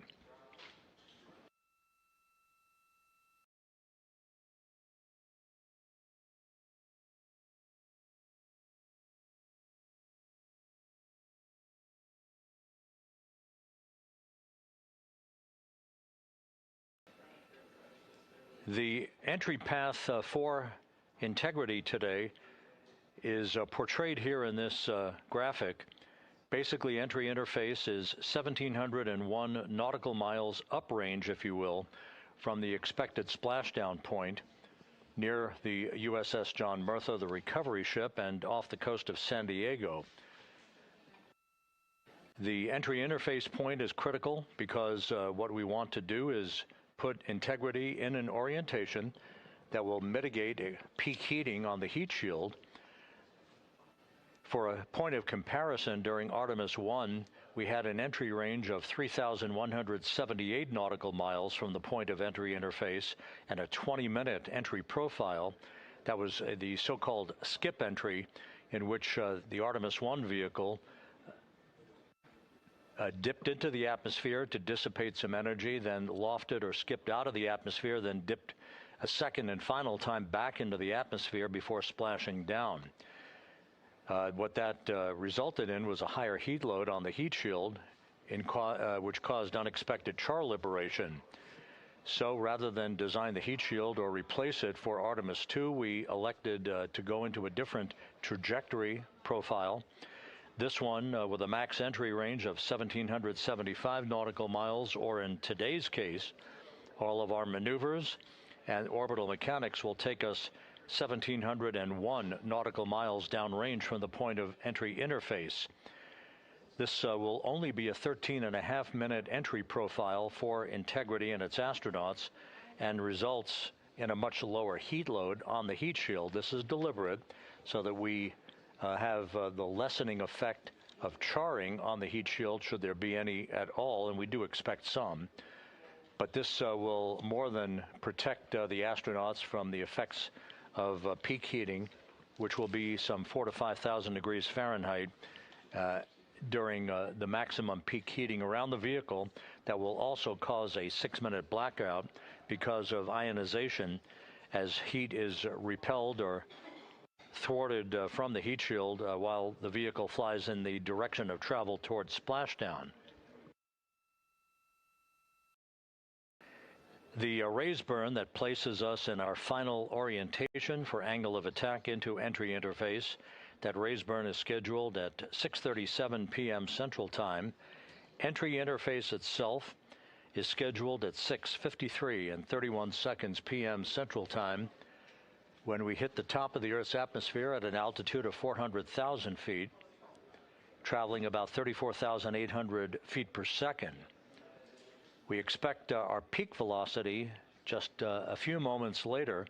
The entry path for Integrity today is portrayed here in this graphic. Basically, entry interface is 1,701 nautical miles uprange, if you will, from the expected splashdown point near the USS John Murtha, the recovery ship, and off the coast of San Diego. The entry interface point is critical because what we want to do is put Integrity in an orientation that will mitigate peak heating on the heat shield. For a point of comparison, during Artemis I, we had an entry range of 3,178 nautical miles from the point of entry interface and a 20-minute entry profile. That was the so-called skip entry, in which the Artemis I vehicle dipped into the atmosphere to dissipate some energy, then lofted or skipped out of the atmosphere, then dipped a second and final time back into the atmosphere before splashing down. What that resulted in was a higher heat load on the heat shield, which caused unexpected char liberation. So rather than design the heat shield or replace it for Artemis II, we elected to go into a different trajectory profile. This one with a max entry range of 1,775 nautical miles, or in today's case, all of our maneuvers and orbital mechanics will take us 1,701 nautical miles downrange from the point of entry interface. This will only be a 13.5-minute entry profile for Integrity and its astronauts, and results in a much lower heat load on the heat shield. This is deliberate so that we have the lessening effect of charring on the heat shield, should there be any at all, and we do expect some. But this will more than protect the astronauts from the effects of peak heating, which will be some 4,000 to 5,000 degrees Fahrenheit during the maximum peak heating around the vehicle. That will also cause a 6-minute blackout because of ionization as heat is repelled or thwarted from the heat shield while the vehicle flies in the direction of travel towards splashdown. The raise burn that places us in our final orientation for angle of attack into entry interface, that raise burn is scheduled at 6:37 p.m. Central Time. Entry interface itself is scheduled at 6:53 and 31 seconds p.m. Central Time, when we hit the top of the Earth's atmosphere at an altitude of 400,000 feet, traveling about 34,800 feet per second. We expect our peak velocity just a few moments later,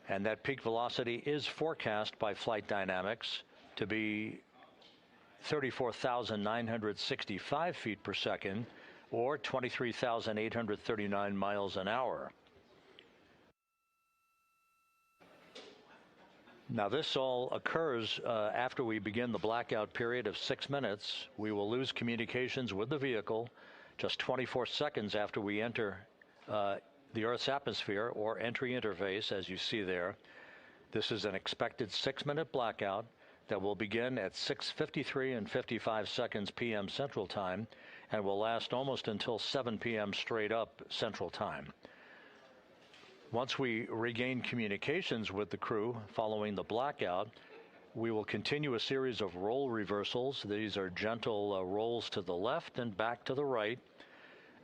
and that peak velocity is forecast by flight dynamics to be 34,965 feet per second, or 23,839 miles an hour. Now, this all occurs after we begin the blackout period of 6 minutes. We will lose communications with the vehicle just 24 seconds after we enter the Earth's atmosphere or entry interface, as you see there. This is an expected 6-minute blackout that will begin at 6:53 and 55 seconds p.m. Central Time and will last almost until 7 p.m. straight up Central Time. Once we regain communications with the crew following the blackout, we will continue a series of role reversals. These are gentle rolls to the left and back to the right,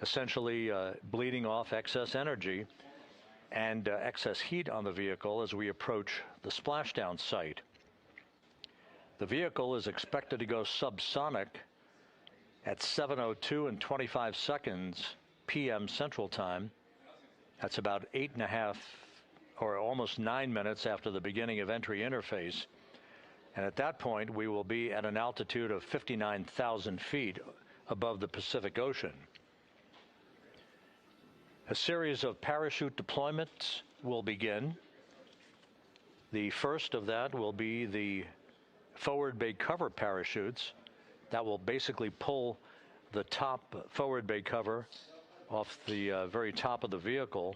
essentially bleeding off excess energy and excess heat on the vehicle as we approach the splashdown site. The vehicle is expected to go subsonic at 7:02 and 25 seconds p.m. Central Time. That's about 8.5 or almost 9 minutes after the beginning of entry interface. And at that point, we will be at an altitude of 59,000 feet above the Pacific Ocean. A series of parachute deployments will begin. The first of that will be the forward bay cover parachutes that will basically pull the top forward bay cover off the very top of the vehicle,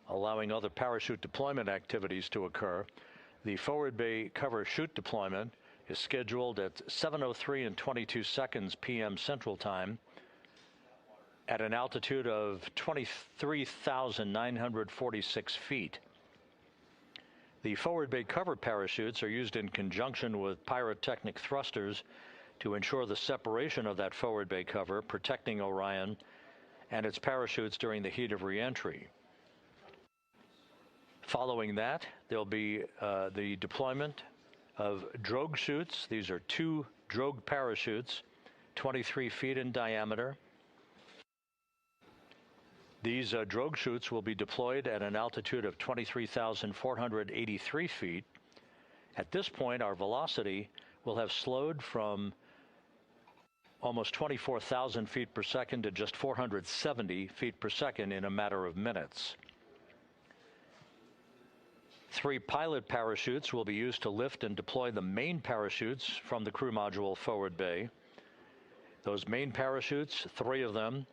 allowing other parachute deployment activities to occur. The forward bay cover chute deployment is scheduled at 7:03 and 22 seconds p.m. Central Time at an altitude of 23,946 feet. The forward bay cover parachutes are used in conjunction with pyrotechnic thrusters to ensure the separation of that forward bay cover, protecting Orion and its parachutes during the heat of reentry. Following that, there'll be the deployment of drogue chutes. These are 2 drogue parachutes, 23 feet in diameter. These drogue chutes will be deployed at an altitude of 23,483 feet. At this point, our velocity will have slowed from almost 24,000 feet per second to just 470 feet per second in a matter of minutes. 3 pilot parachutes will be used to lift and deploy the main parachutes from the crew module forward bay. Those main parachutes, 3 of them,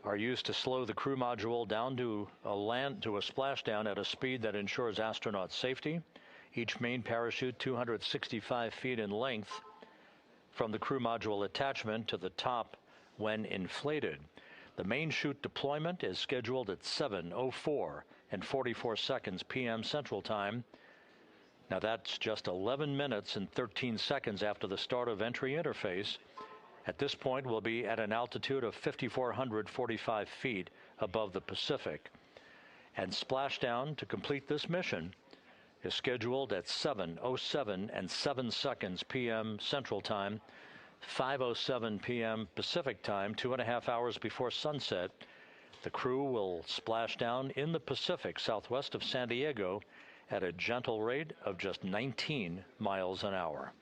are used to slow the crew module down to a splashdown at a speed that ensures astronaut safety. Each main parachute 265 feet in length from the crew module attachment to the top when inflated. The main chute deployment is scheduled at 7:04 and 44 seconds p.m. Central Time. Now that's just 11 minutes and 13 seconds after the start of entry interface. At this point, we'll be at an altitude of 5,445 feet above the Pacific. And splashdown to complete this mission is scheduled at 7:07 and 7 seconds p.m. Central Time, 5:07 p.m. Pacific Time, 2.5 hours before sunset. The crew will splash down in the Pacific southwest of San Diego at a gentle rate of just 19 miles an hour.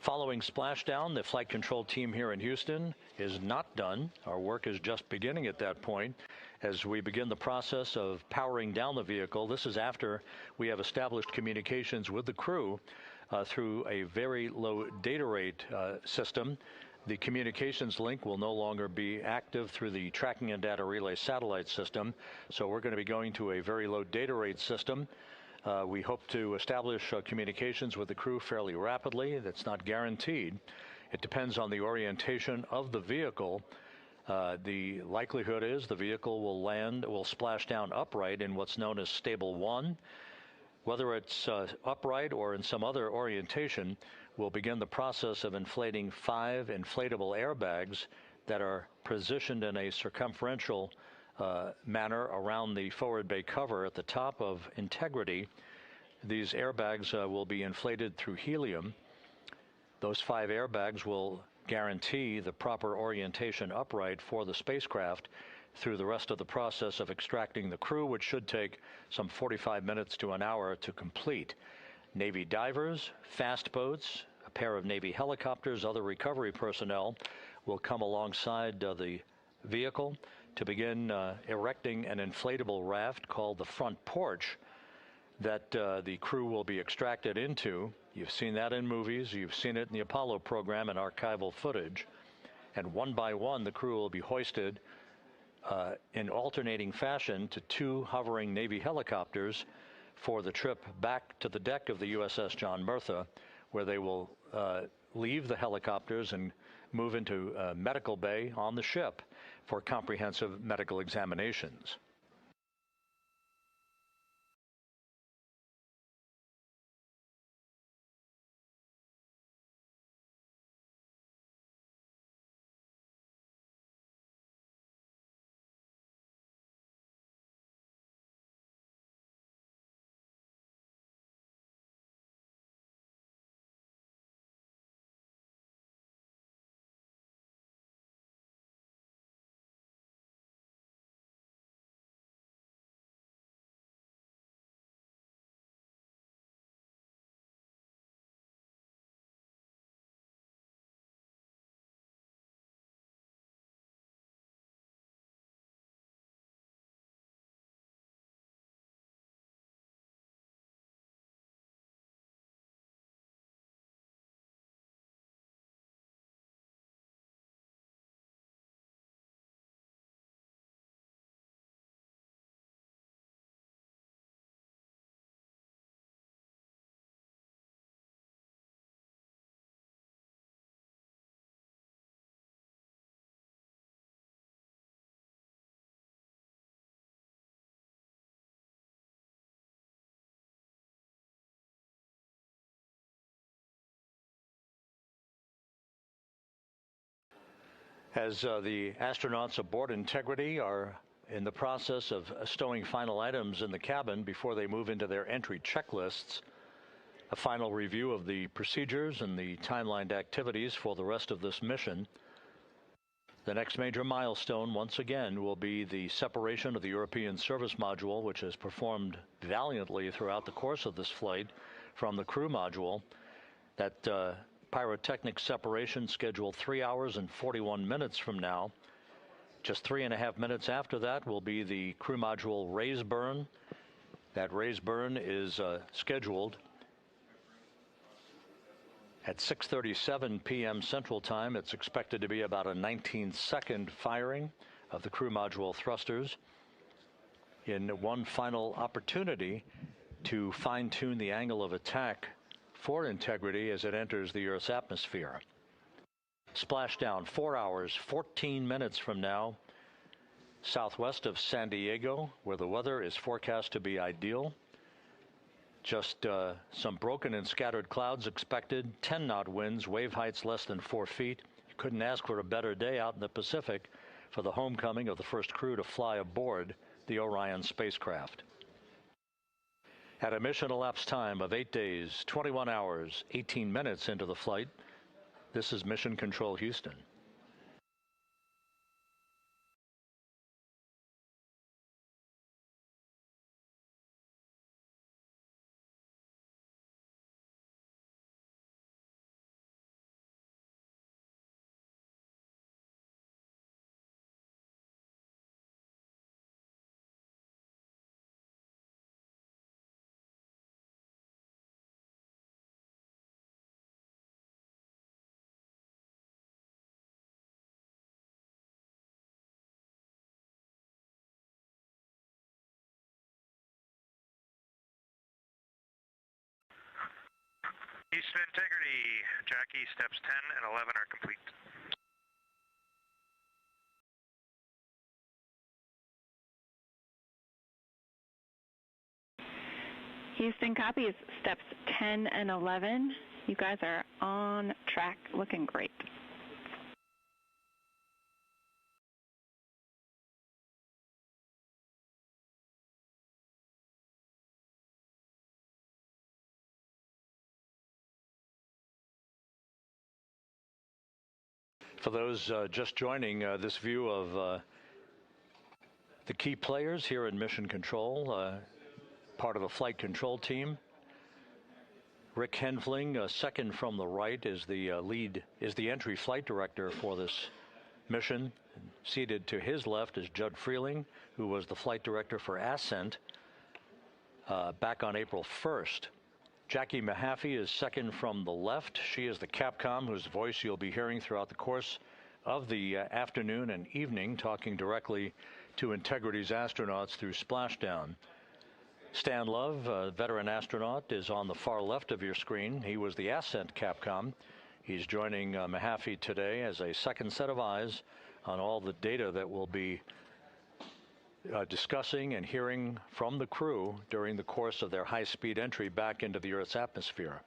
Following splashdown, the flight control team here in Houston is not done. Our work is just beginning at that point as we begin the process of powering down the vehicle. This is after we have established communications with the crew through a very low data rate system. The communications link will no longer be active through the tracking and data relay satellite system, so we're going to be going to a very low data rate system. We hope to establish communications with the crew fairly rapidly. That's not guaranteed. It depends on the orientation of the vehicle. The likelihood is the vehicle will splash down upright in what's known as stable 1. Whether it's upright or in some other orientation, we'll begin the process of inflating 5 inflatable airbags that are positioned in a circumferential manner around the forward bay cover at the top of integrity. These airbags will be inflated through helium. Those 5 airbags will guarantee the proper orientation upright for the spacecraft through the rest of the process of extracting the crew, which should take some 45 minutes to an hour to complete. Navy divers, fast boats, a pair of Navy helicopters, other recovery personnel will come alongside the vehicle to begin erecting an inflatable raft called the front porch that the crew will be extracted into. You've seen that in movies. You've seen it in the Apollo program and archival footage. And one by one, the crew will be hoisted in alternating fashion to two hovering Navy helicopters for the trip back to the deck of the USS John Murtha, where they will leave the helicopters and move into medical bay on the ship for comprehensive medical examinations. As the astronauts aboard Integrity are in the process of stowing final items in the cabin before they move into their entry checklists, a final review of the procedures and the timelined activities for the rest of this mission. The next major milestone, once again, will be the separation of the European service module, which has performed valiantly throughout the course of this flight, from the crew module. That pyrotechnic separation scheduled 3 hours and 41 minutes from now. Just 3.5 minutes after that will be the crew module raise burn. That raise burn is scheduled at 6:37 p.m. Central Time. It's expected to be about a 19-second firing of the crew module thrusters in one final opportunity to fine-tune the angle of attack for Integrity as it enters the Earth's atmosphere. Splashdown 4 hours, 14 minutes from now, southwest of San Diego, where the weather is forecast to be ideal. Just some broken and scattered clouds expected, 10-knot winds, wave heights less than 4 feet. You couldn't ask for a better day out in the Pacific for the homecoming of the first crew to fly aboard the Orion spacecraft. At a mission elapsed time of 8 days, 21 hours, 18 minutes into the flight, this is Mission Control Houston. Houston Integrity, Jackie, steps 10 and 11 are complete. Houston copies steps 10 and 11. You guys are on track, looking great. For those just joining this view of the key players here in Mission Control, part of the flight control team, Rick Henfling, second from the right, is the entry flight director for this mission. Seated to his left is Judd Freeling, who was the flight director for Ascent back on April 1st. Jackie Mahaffey is second from the left. She is the Capcom whose voice you'll be hearing throughout the course of the afternoon and evening, talking directly to Integrity's astronauts through splashdown. Stan Love, a veteran astronaut, is on the far left of your screen. He was the Ascent Capcom. He's joining Mahaffey today as a second set of eyes on all the data that we'll be discussing and hearing from the crew during the course of their high-speed entry back into the Earth's atmosphere.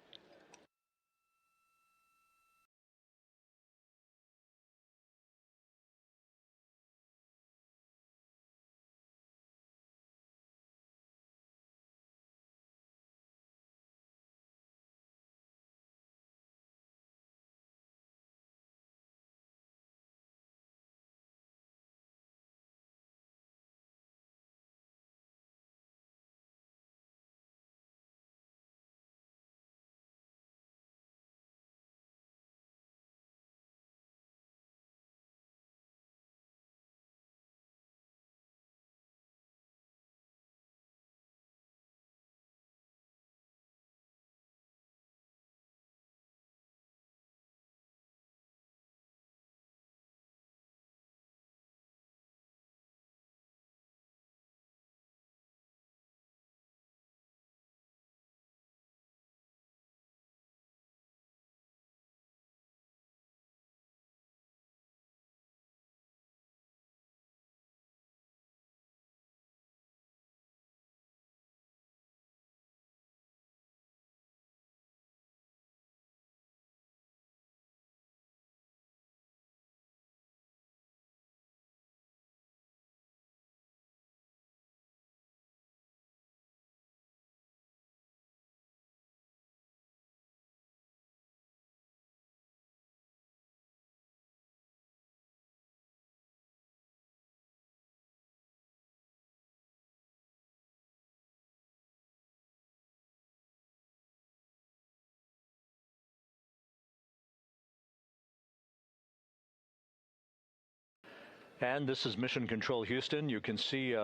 And this is Mission Control Houston. You can see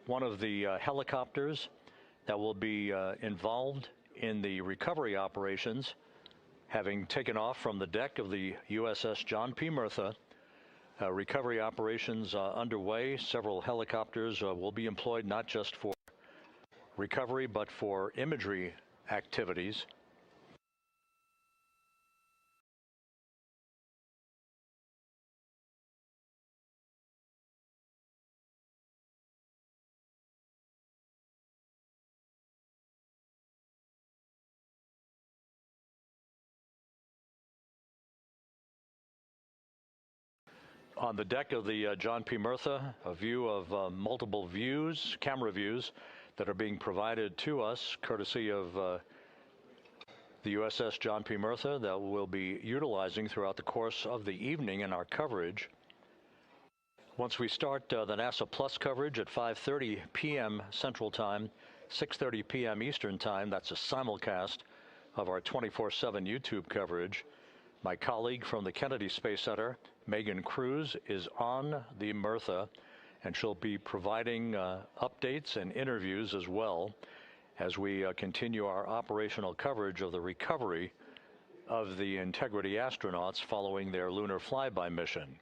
one of the helicopters that will be involved in the recovery operations, having taken off from the deck of the USS John P. Murtha. Recovery operations underway. Several helicopters will be employed not just for recovery but for imagery activities. On the deck of the John P. Murtha, a view of multiple views, camera views, that are being provided to us courtesy of the USS John P. Murtha that we'll be utilizing throughout the course of the evening in our coverage. Once we start the NASA Plus coverage at 5:30 p.m. Central Time, 6:30 p.m. Eastern Time, that's a simulcast of our 24/7 YouTube coverage. My colleague from the Kennedy Space Center, Megan Cruz, is on the Murtha, and she'll be providing updates and interviews as well as we continue our operational coverage of the recovery of the Integrity astronauts following their lunar flyby mission.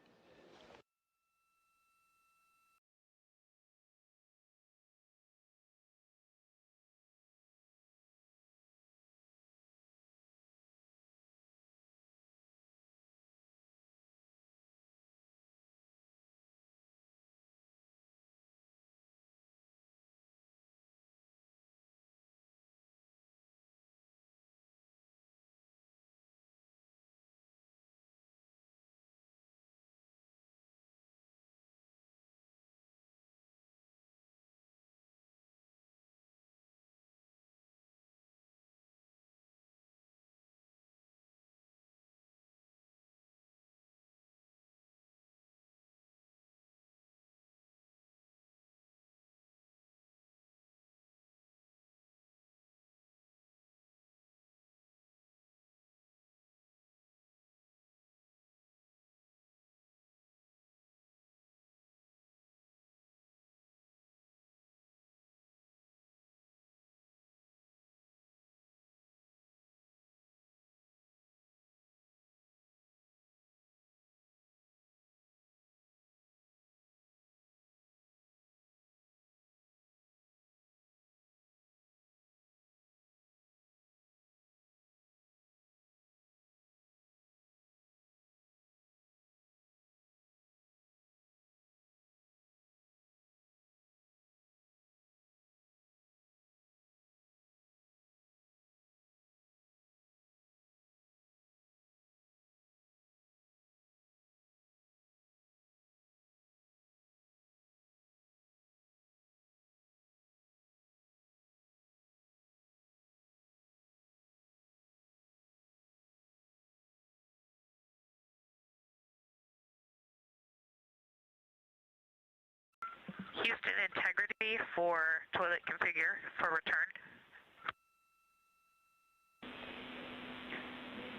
Houston integrity for toilet configure for return.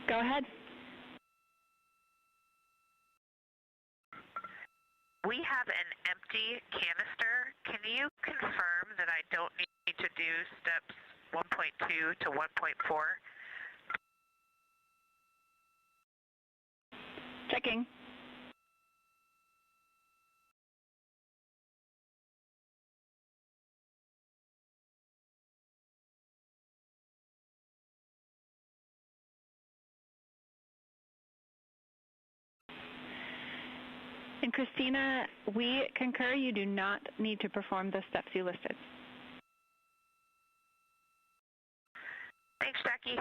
Go ahead. We have an empty canister. Can you confirm that I don't need to do steps 1.2 to 1.4? Checking. And Christina, we concur you do not need to perform the steps you listed. Thanks, Jackie.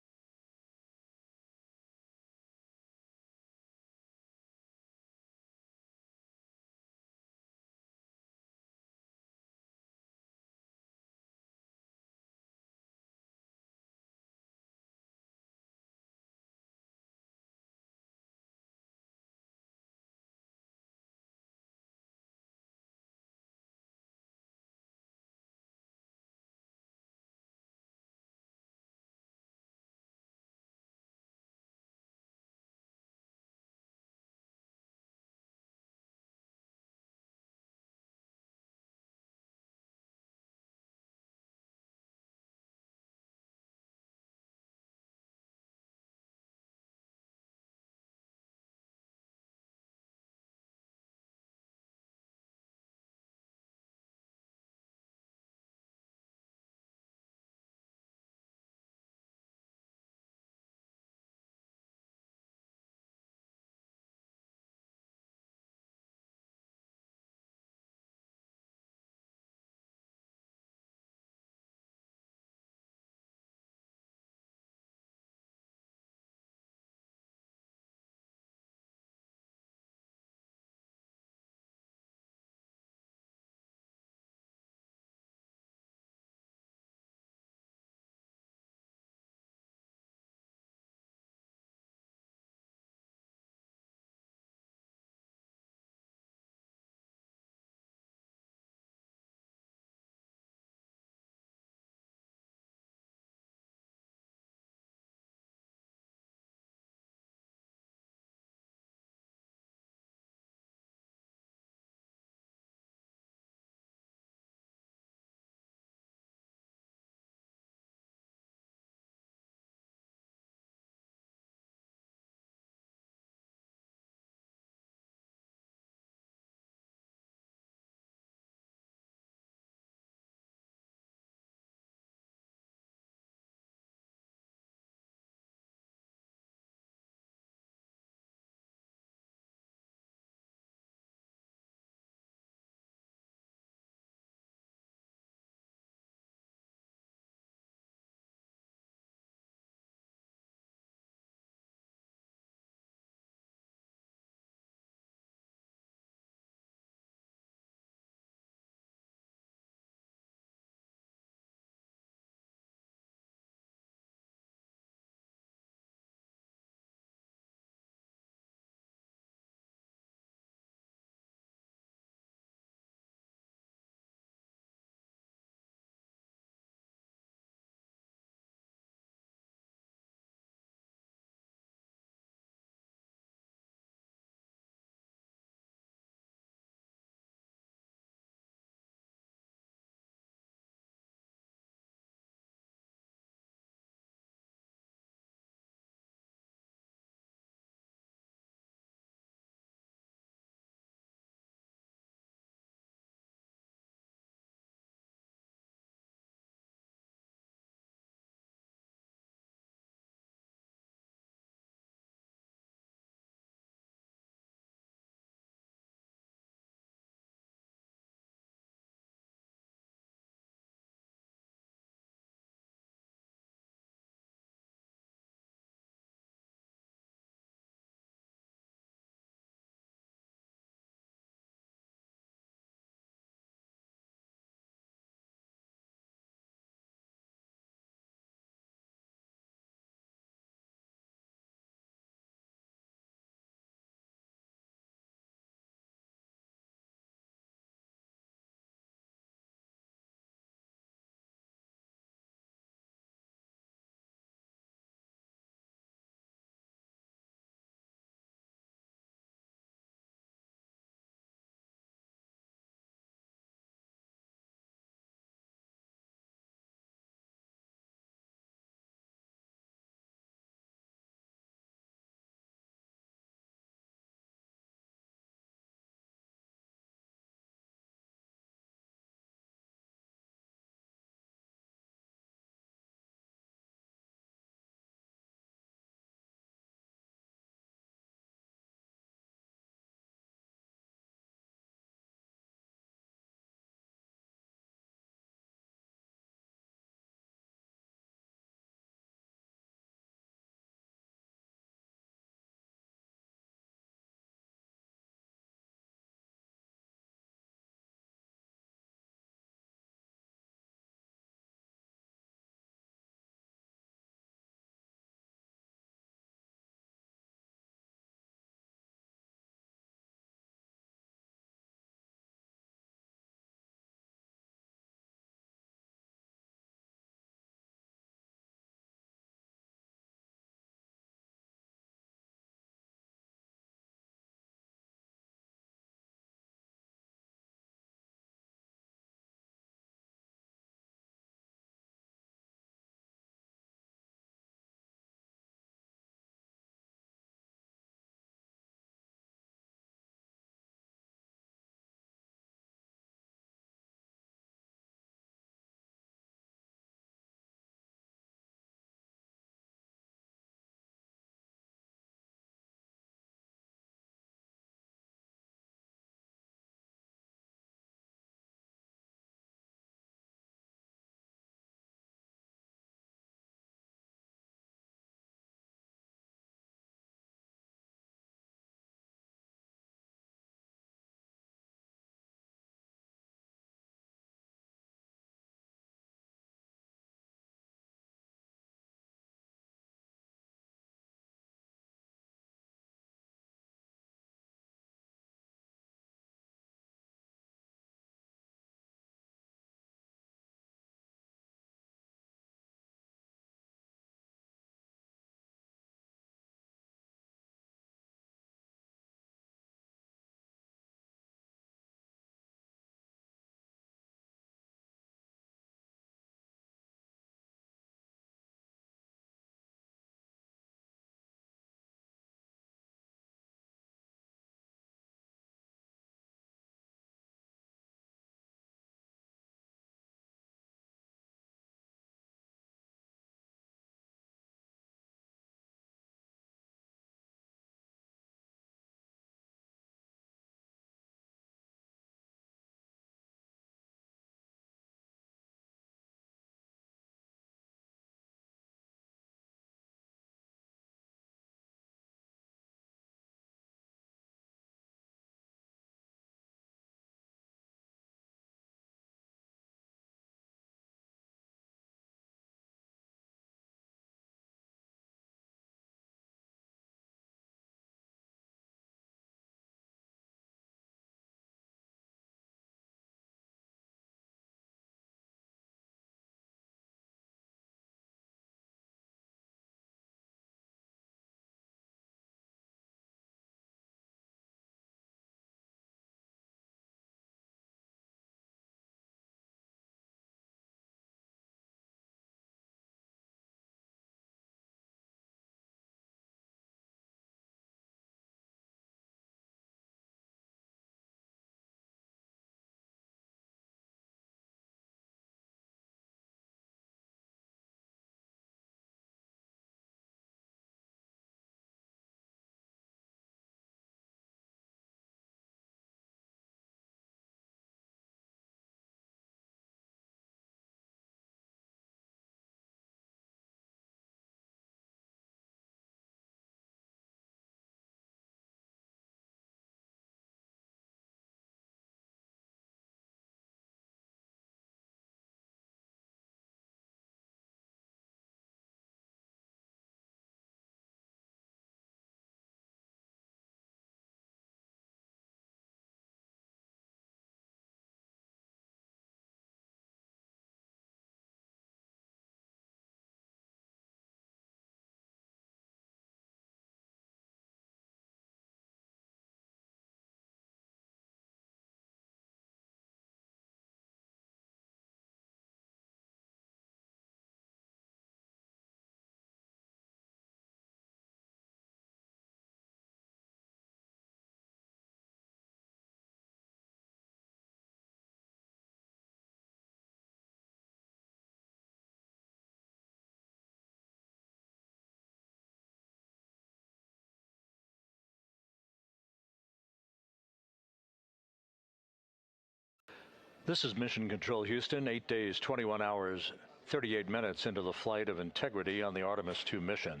This is Mission Control Houston, 8 days, 21 hours, 38 minutes into the flight of Integrity on the Artemis II mission.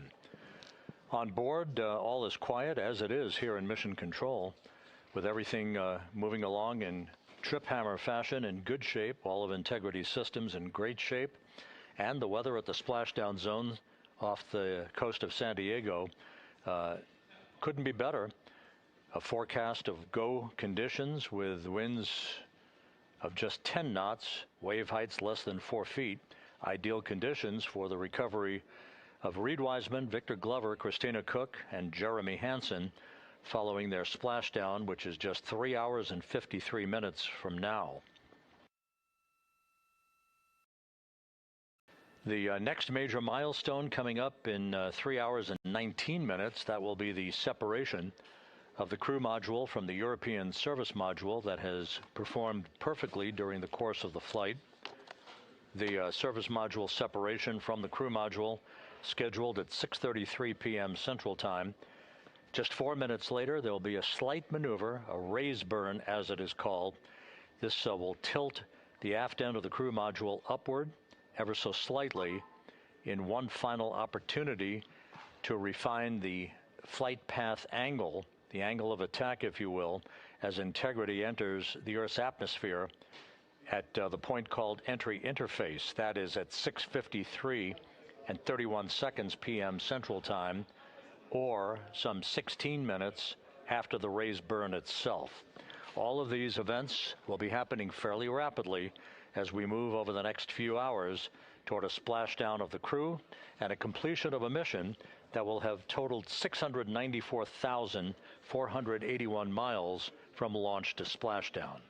On board, all is quiet, as it is here in Mission Control, with everything moving along in trip hammer fashion, in good shape, all of Integrity's systems in great shape, and the weather at the splashdown zone off the coast of San Diego couldn't be better. A forecast of go conditions with winds of just 10 knots, wave heights less than 4 feet, ideal conditions for the recovery of Reed Wiseman, Victor Glover, Christina Cook, and Jeremy Hansen following their splashdown, which is just 3 hours and 53 minutes from now. The next major milestone coming up in 3 hours and 19 minutes, that will be the separation of the crew module from the European service module that has performed perfectly during the course of the flight. The service module separation from the crew module scheduled at 6:33 p.m. Central Time. Just 4 minutes later, there will be a slight maneuver, a raise burn as it is called. This will tilt the aft end of the crew module upward ever so slightly in one final opportunity to refine the flight path angle, the angle of attack, if you will, as Integrity enters the Earth's atmosphere at the point called entry interface. That is at 6:53 and 31 seconds p.m. Central Time, or some 16 minutes after the raise burn itself. All of these events will be happening fairly rapidly as we move over the next few hours toward a splashdown of the crew and a completion of a mission that will have totaled 694,481 miles from launch to splashdown.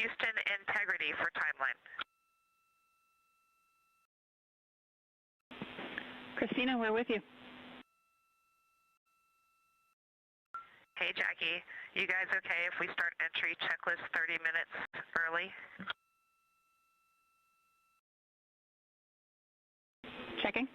Houston integrity for timeline. Christina, we're with you. Hey, Jackie. You guys okay if we start entry checklist 30 minutes early? Checking.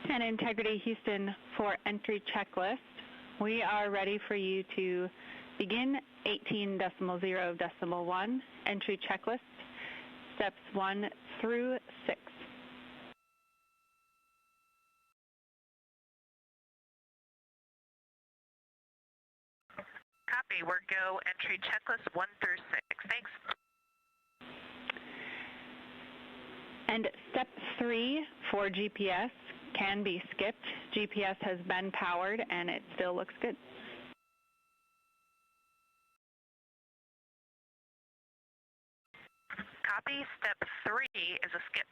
And Integrity Houston for entry checklist. We are ready for you to begin 18.0.1 entry checklist, steps 1 through 6. Copy. We're go entry checklist 1 through 6. Thanks. And step 3 for GPS can be skipped. GPS has been powered and it still looks good. Copy. Step 3 is a skip.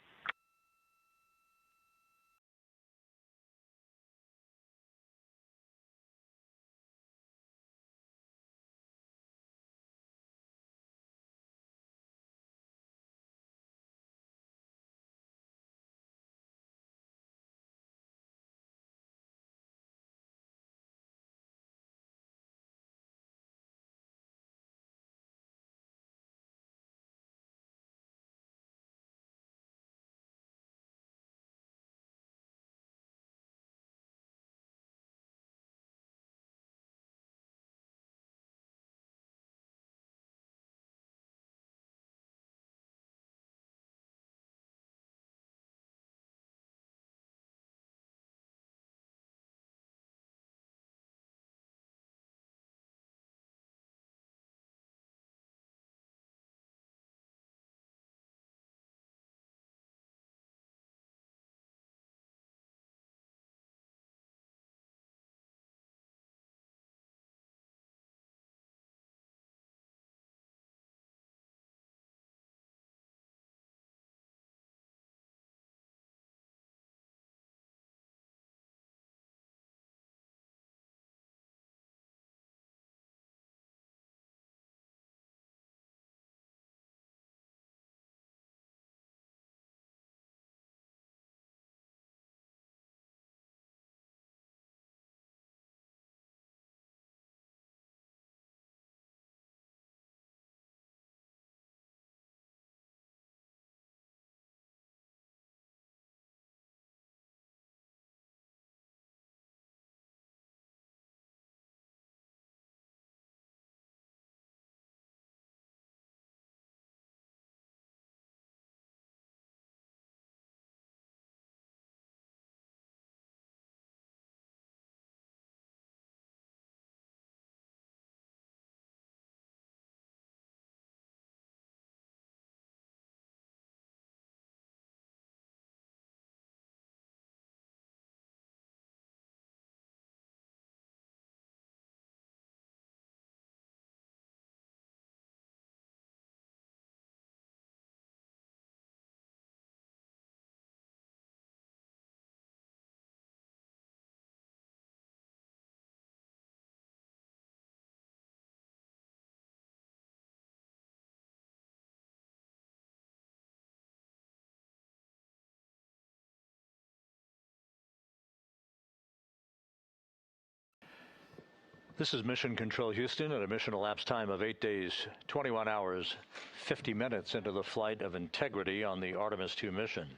This is Mission Control Houston at a mission elapsed time of 8 days, 21 hours, 50 minutes into the flight of Integrity on the Artemis II mission.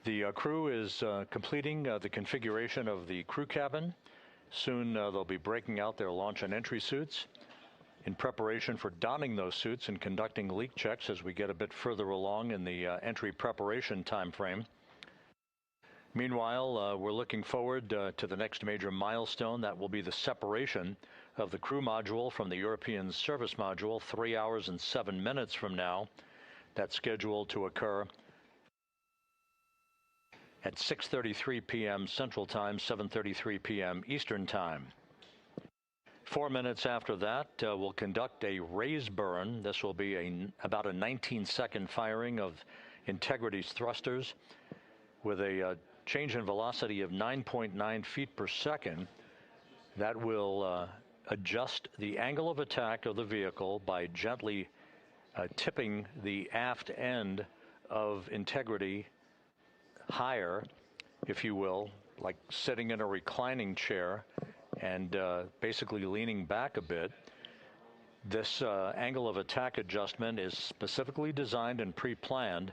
The crew is completing the configuration of the crew cabin. Soon they'll be breaking out their launch and entry suits in preparation for donning those suits and conducting leak checks as we get a bit further along in the entry preparation time frame. Meanwhile, we're looking forward to the next major milestone. That will be the separation of the crew module from the European service module 3 hours and 7 minutes from now. That's scheduled to occur at 6:33 p.m. Central Time, 7:33 p.m. Eastern Time. 4 minutes after that, we'll conduct a raise burn. This will be about a 19-second firing of Integrity's thrusters with a change in velocity of 9.9 feet per second. That will adjust the angle of attack of the vehicle by gently tipping the aft end of Integrity higher, if you will, like sitting in a reclining chair and basically leaning back a bit. This angle of attack adjustment is specifically designed and pre-planned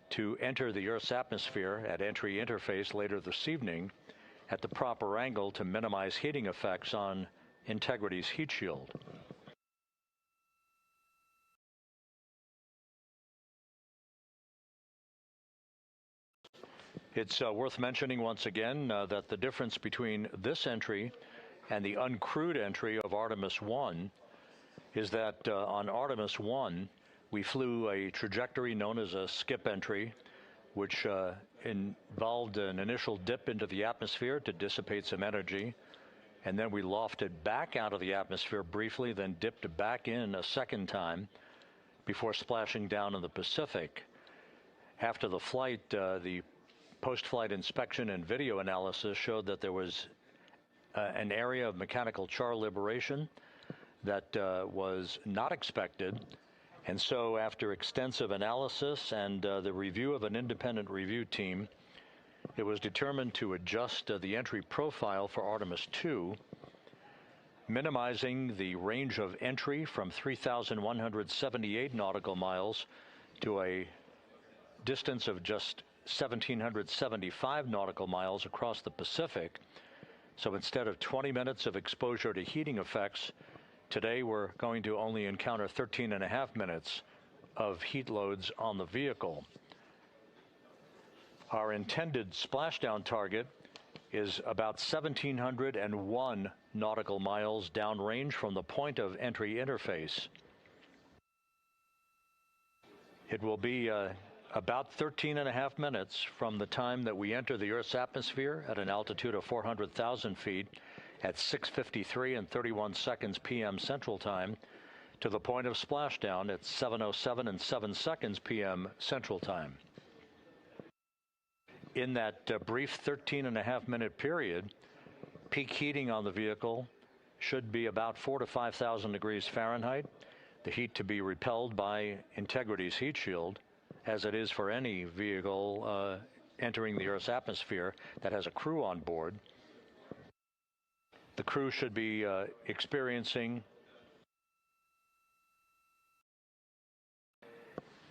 to enter the Earth's atmosphere at entry interface later this evening at the proper angle to minimize heating effects on Integrity's heat shield. It's worth mentioning once again that the difference between this entry and the uncrewed entry of Artemis I is that on Artemis I, we flew a trajectory known as a skip entry, which involved an initial dip into the atmosphere to dissipate some energy. And then we lofted back out of the atmosphere briefly, then dipped back in a second time before splashing down in the Pacific. After the flight, the post-flight inspection and video analysis showed that there was an area of mechanical char liberation that was not expected. And so after extensive analysis and the review of an independent review team, it was determined to adjust the entry profile for Artemis II, minimizing the range of entry from 3,178 nautical miles to a distance of just 1,775 nautical miles across the Pacific. So instead of 20 minutes of exposure to heating effects, today we're going to only encounter 13.5 minutes of heat loads on the vehicle. Our intended splashdown target is about 1,701 nautical miles downrange from the point of entry interface. It will be about 13.5 minutes from the time that we enter the Earth's atmosphere at an altitude of 400,000 feet at 6:53 and 31 seconds p.m. Central Time to the point of splashdown at 7:07 and 7 seconds p.m. Central Time. In that brief 13.5 minute period, peak heating on the vehicle should be about 4,000 to 5,000 degrees Fahrenheit, the heat to be repelled by Integrity's heat shield, as it is for any vehicle entering the Earth's atmosphere that has a crew on board. The crew should be experiencing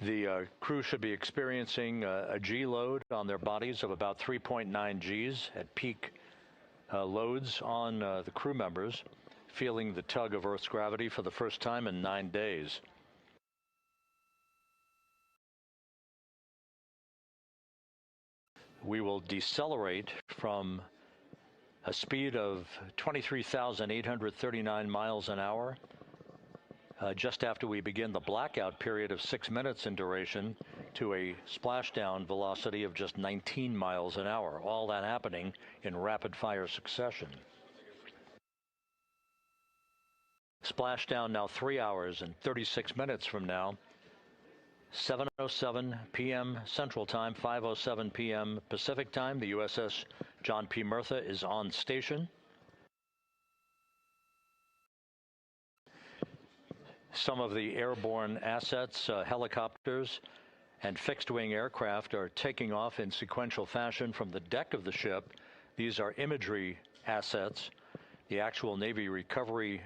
a G load on their bodies of about 3.9 Gs at peak loads on the crew members, feeling the tug of Earth's gravity for the first time in 9 days. We will decelerate from a speed of 23,839 miles an hour just after we begin the blackout period of 6 minutes in duration to a splashdown velocity of just 19 miles an hour, all that happening in rapid fire succession. Splashdown now 3 hours and 36 minutes from now, 7:07 p.m. Central Time, 5:07 p.m. Pacific Time. The USS John P. Murtha is on station. Some of the airborne assets, helicopters and fixed-wing aircraft, are taking off in sequential fashion from the deck of the ship. These are imagery assets the actual Navy recovery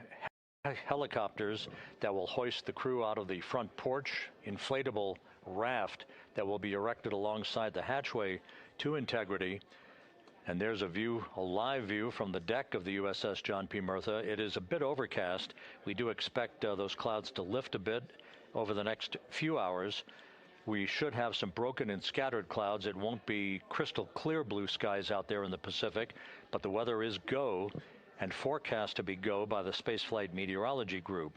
helicopters that will hoist the crew out of the front porch inflatable raft that will be erected alongside the hatchway to Integrity. And there's a view, a live view from the deck of the USS John P. Murtha. It is a bit overcast. We do expect those clouds to lift a bit over the next few hours. We should have some broken and scattered clouds. It won't be crystal clear blue skies out there in the Pacific, but the weather is go and forecast to be go by the Spaceflight Meteorology Group.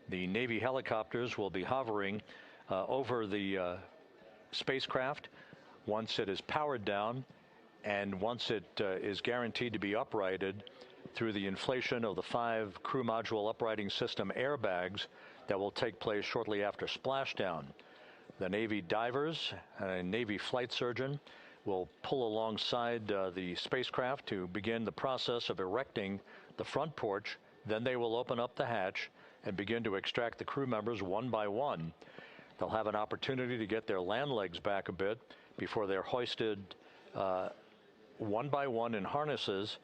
The Navy helicopters will be hovering over the spacecraft once it is powered down, and once it is guaranteed to be uprighted through the inflation of the 5 crew module uprighting system airbags that will take place shortly after splashdown. The Navy divers and a Navy flight surgeon will pull alongside the spacecraft to begin the process of erecting the front porch. Then they will open up the hatch and begin to extract the crew members one by one. They'll have an opportunity to get their land legs back a bit before they're hoisted one by one in harnesses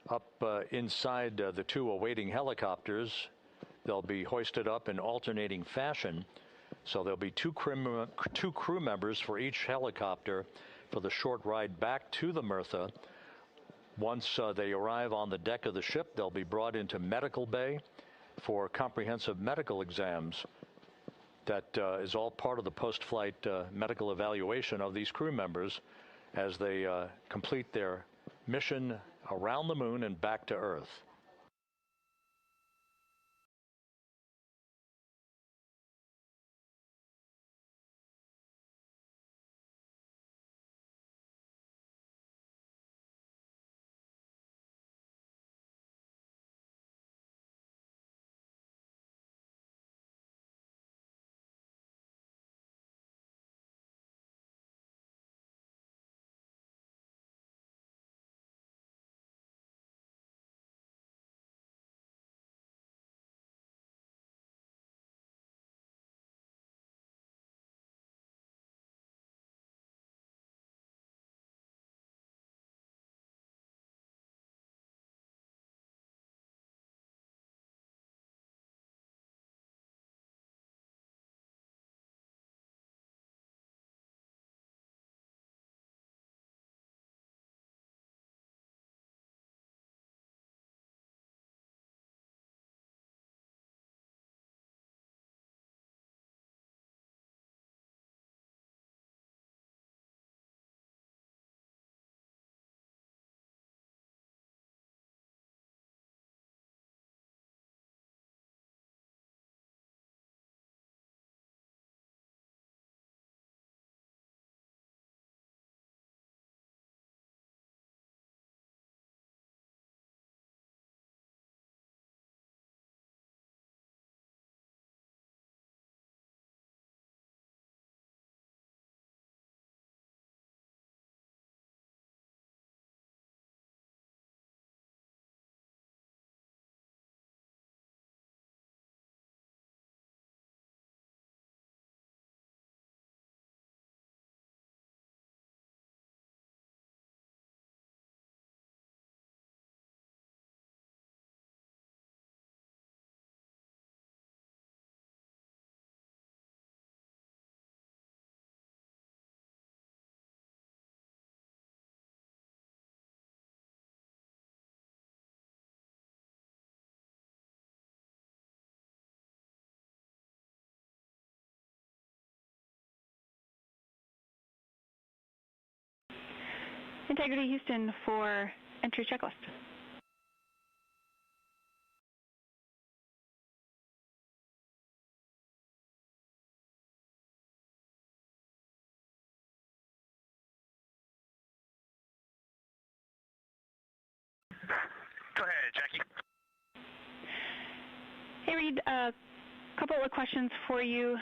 up inside the 2 awaiting helicopters. They'll be hoisted up in alternating fashion. So there'll be two crew members for each helicopter for the short ride back to the Murtha. Once they arrive on the deck of the ship, they'll be brought into medical bay for comprehensive medical exams. That is all part of the post-flight medical evaluation of these crew members as they complete their mission around the moon and back to Earth. Integrity Houston for entry checklist. Go ahead, Jackie. Hey, Reed, a couple of questions for you.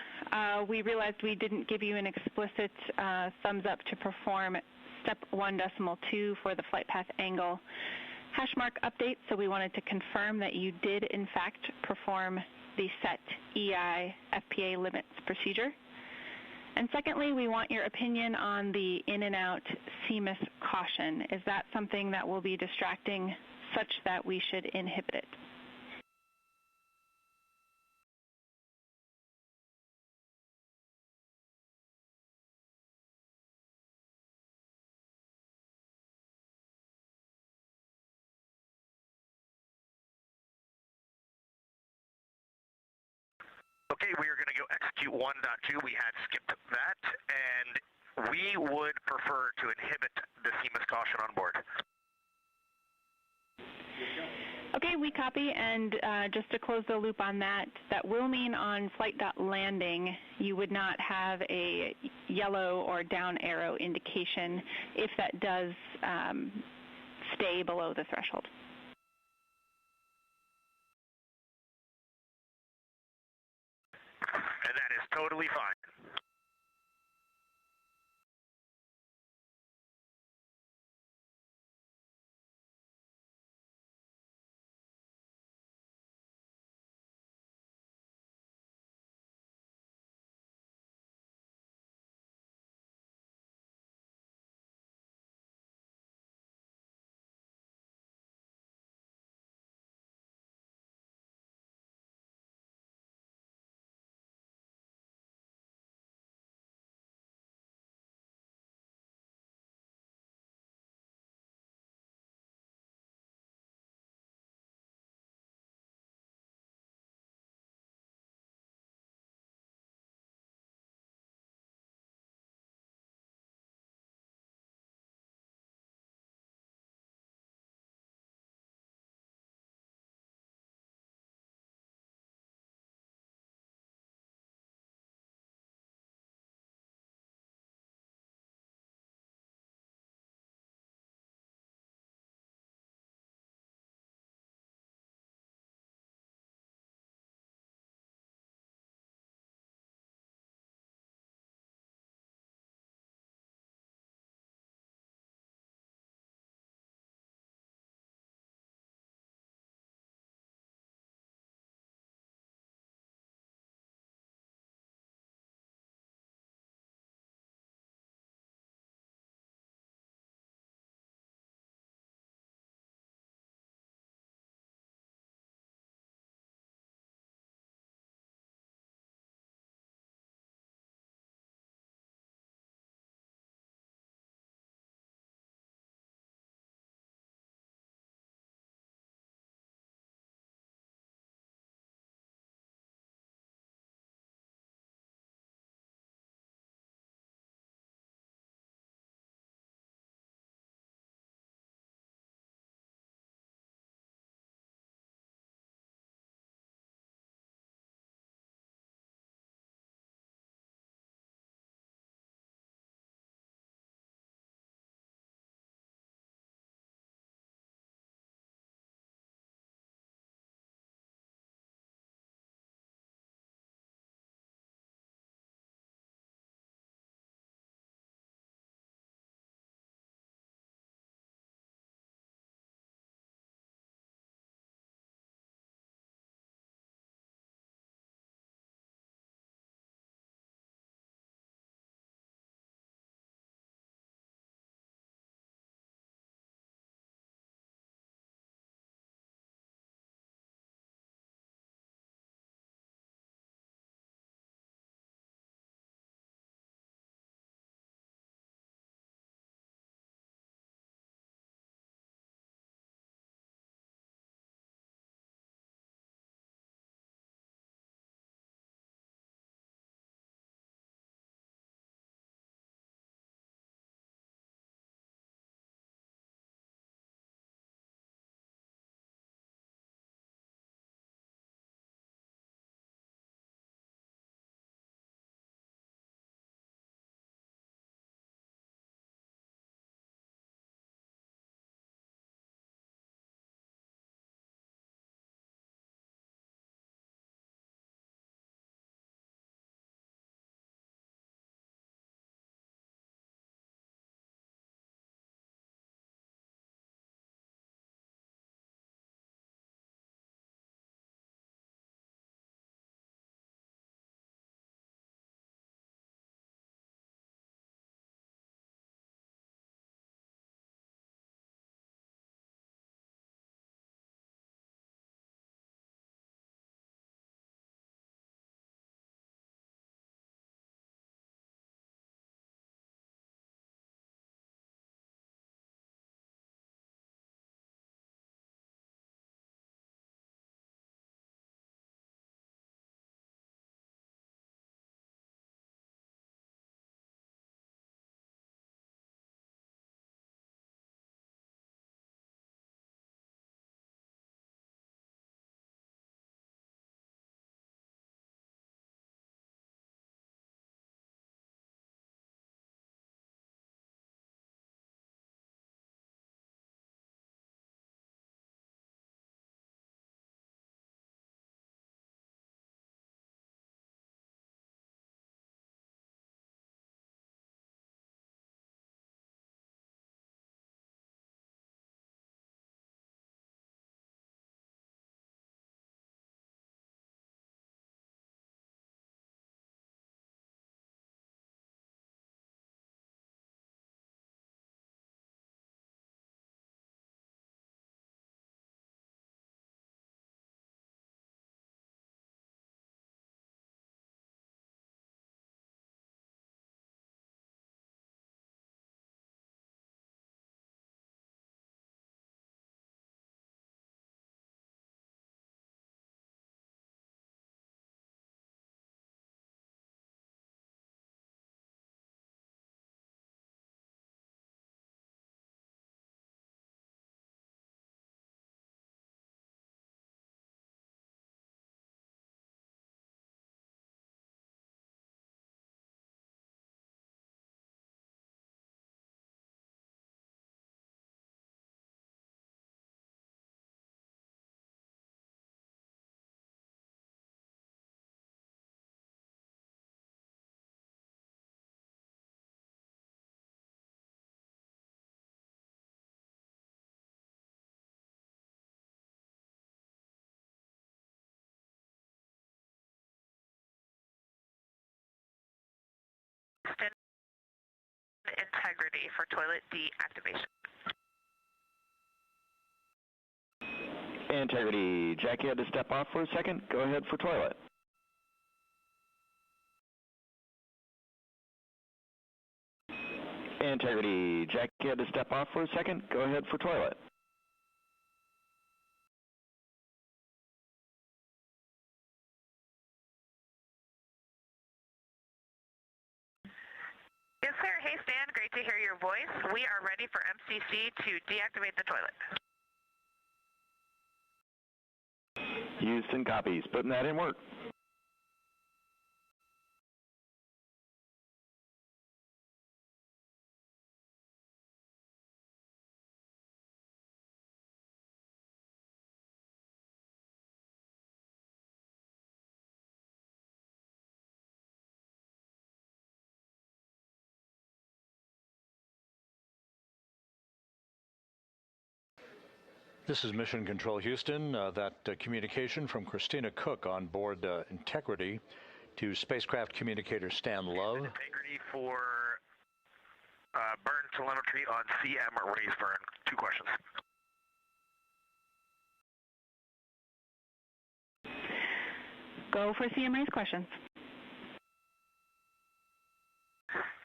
We realized we didn't give you an explicit thumbs up to perform step 1.2 for the flight path angle hash mark update, so we wanted to confirm that you did in fact perform the set EI FPA limits procedure. And secondly, we want your opinion on the in and out CMIS caution. Is that something that will be distracting such that we should inhibit it. Okay, we are going to go execute 1.2. We had skipped that, and we would prefer to inhibit the CMIS caution on board. Okay, we copy, and just to close the loop on that, that will mean on flight.landing you would not have a yellow or down arrow indication if that does stay below the threshold. And that is totally fine. integrity for toilet deactivation. Integrity, Jackie had to step off for a second. Go ahead for toilet. Integrity, Jackie had to step off for a second. Go ahead for toilet. Yes, sir. Hey, Stan. Great to hear your voice. We are ready for MCC to deactivate the toilet. Houston copies. Putting that in work. This is Mission Control Houston. That communication from Christina Cook on board Integrity to spacecraft communicator Stan Love. Integrity for burn telemetry on CM raise burn. 2 questions. Go for CM raise questions.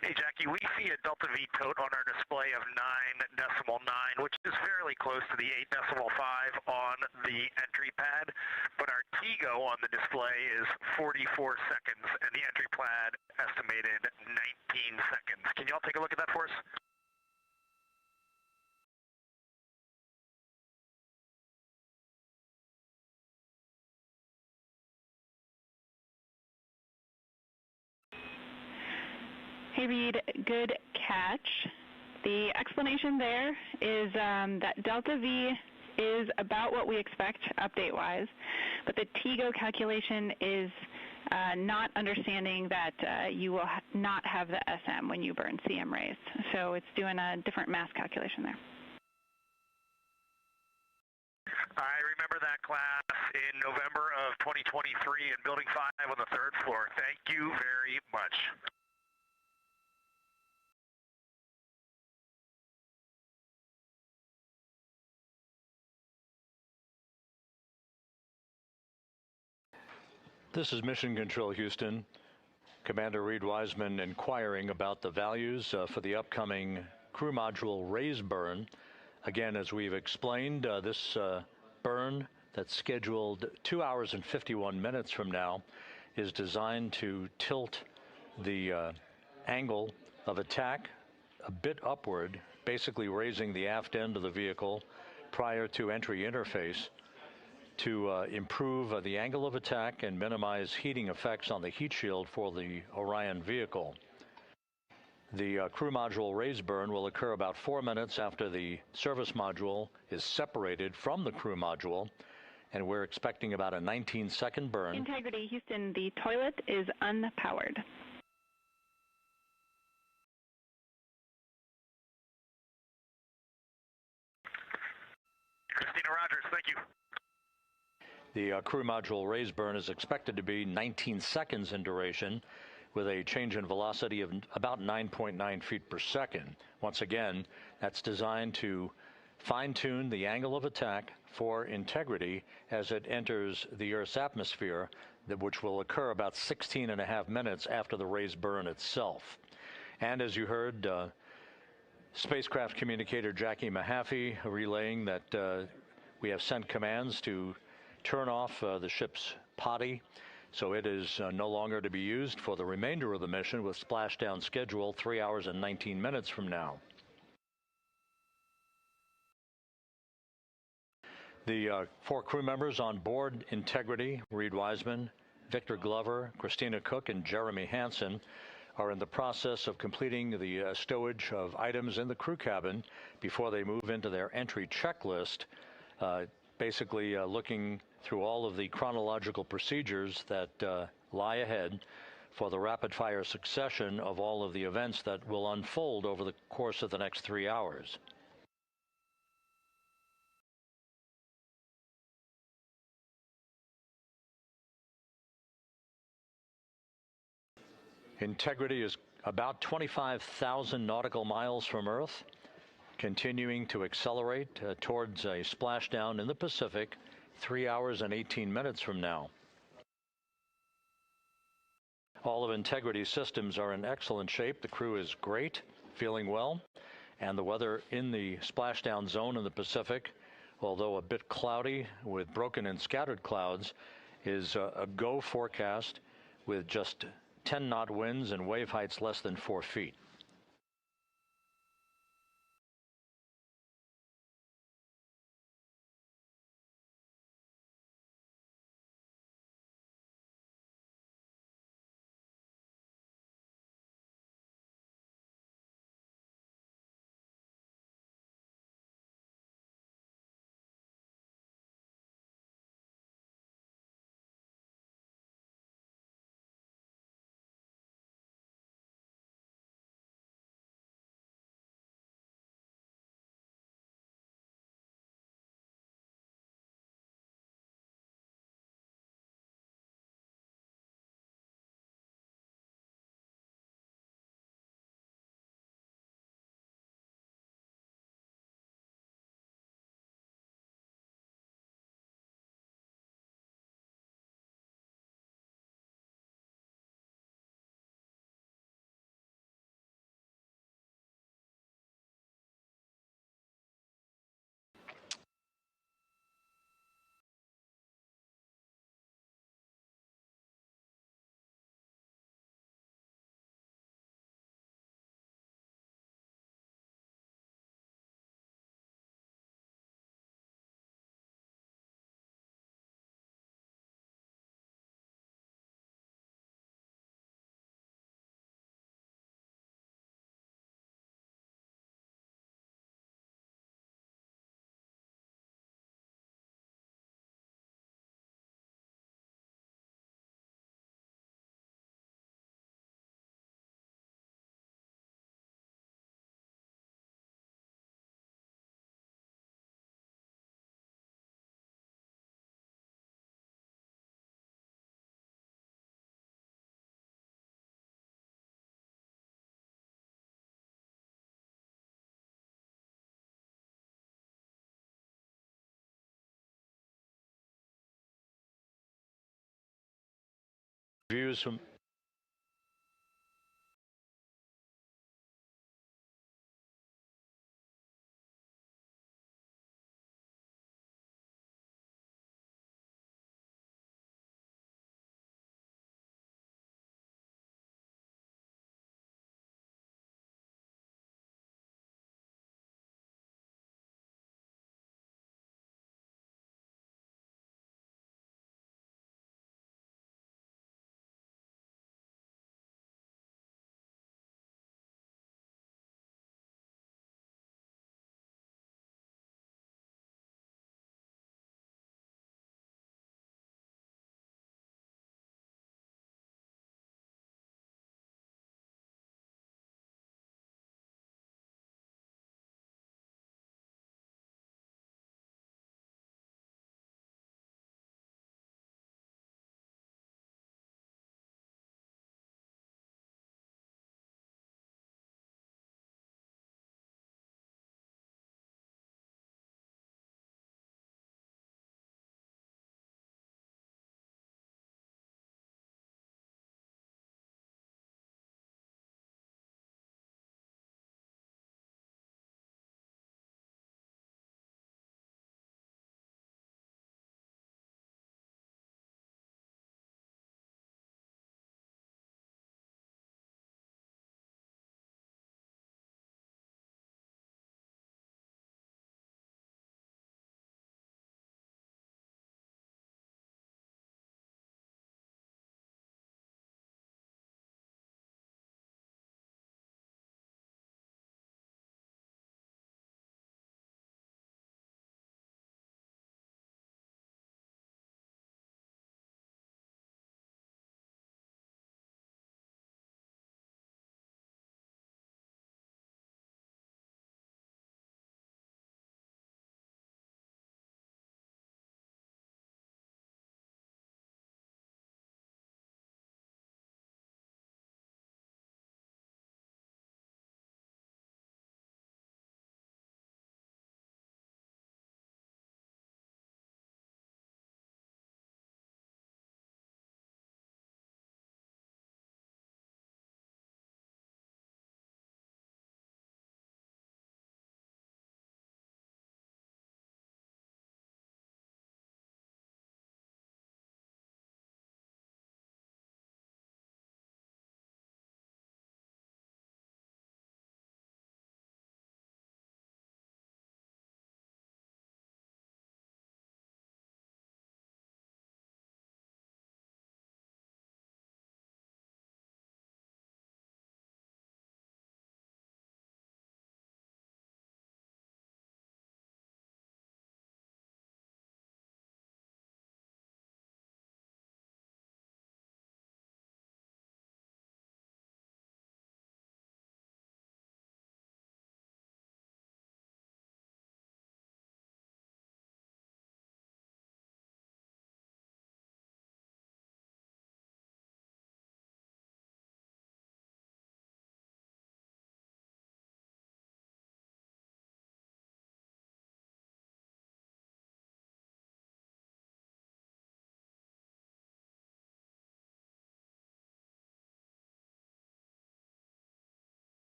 Hey, Jackie, we see a Delta V tote on our display of 9.9, which is fairly close to the 8.5 on the entry pad, but our TGO on the display is 44 seconds, and the entry pad estimated 19 seconds. Can you all take a look at that for us? Hey, Reed, good catch. The explanation there is that Delta V is about what we expect update-wise, but the TGO calculation is not understanding that you will not have the SM when you burn CM raise. So it's doing a different mass calculation there. I remember that class in November of 2023 in Building 5 on the 3rd floor. Thank you very much. This is Mission Control Houston. Commander Reed Wiseman inquiring about the values for the upcoming crew module raise burn. Again, as we've explained, this burn that's scheduled 2 hours and 51 minutes from now is designed to tilt the angle of attack a bit upward, basically raising the aft end of the vehicle prior to entry interface to improve the angle of attack and minimize heating effects on the heat shield for the Orion vehicle. The crew module raise burn will occur about 4 minutes after the service module is separated from the crew module, and we're expecting about a 19-second burn. Integrity, Houston, the toilet is unpowered. Christina Rogers, thank you. The crew module raise burn is expected to be 19 seconds in duration, with a change in velocity of about 9.9 feet per second. Once again, that's designed to fine-tune the angle of attack for Integrity as it enters the Earth's atmosphere, which will occur about 16.5 minutes after the raise burn itself. And as you heard, spacecraft communicator Jackie Mahaffey relaying that we have sent commands to turn off the ship's potty, so it is no longer to be used for the remainder of the mission, with splashdown schedule 3 hours and 19 minutes from now. The 4 crew members on board Integrity, Reed Wiseman, Victor Glover, Christina Cook, and Jeremy Hansen, are in the process of completing the stowage of items in the crew cabin before they move into their entry checklist, basically looking through all of the chronological procedures that lie ahead for the rapid-fire succession of all of the events that will unfold over the course of the next 3 hours. Integrity is about 25,000 nautical miles from Earth, continuing to accelerate towards a splashdown in the Pacific 3 hours and 18 minutes from now. All of Integrity's systems are in excellent shape. The crew is great, feeling well, and the weather in the splashdown zone in the Pacific, although a bit cloudy with broken and scattered clouds, is a go forecast with just 10-knot winds and wave heights less than 4 feet. Views from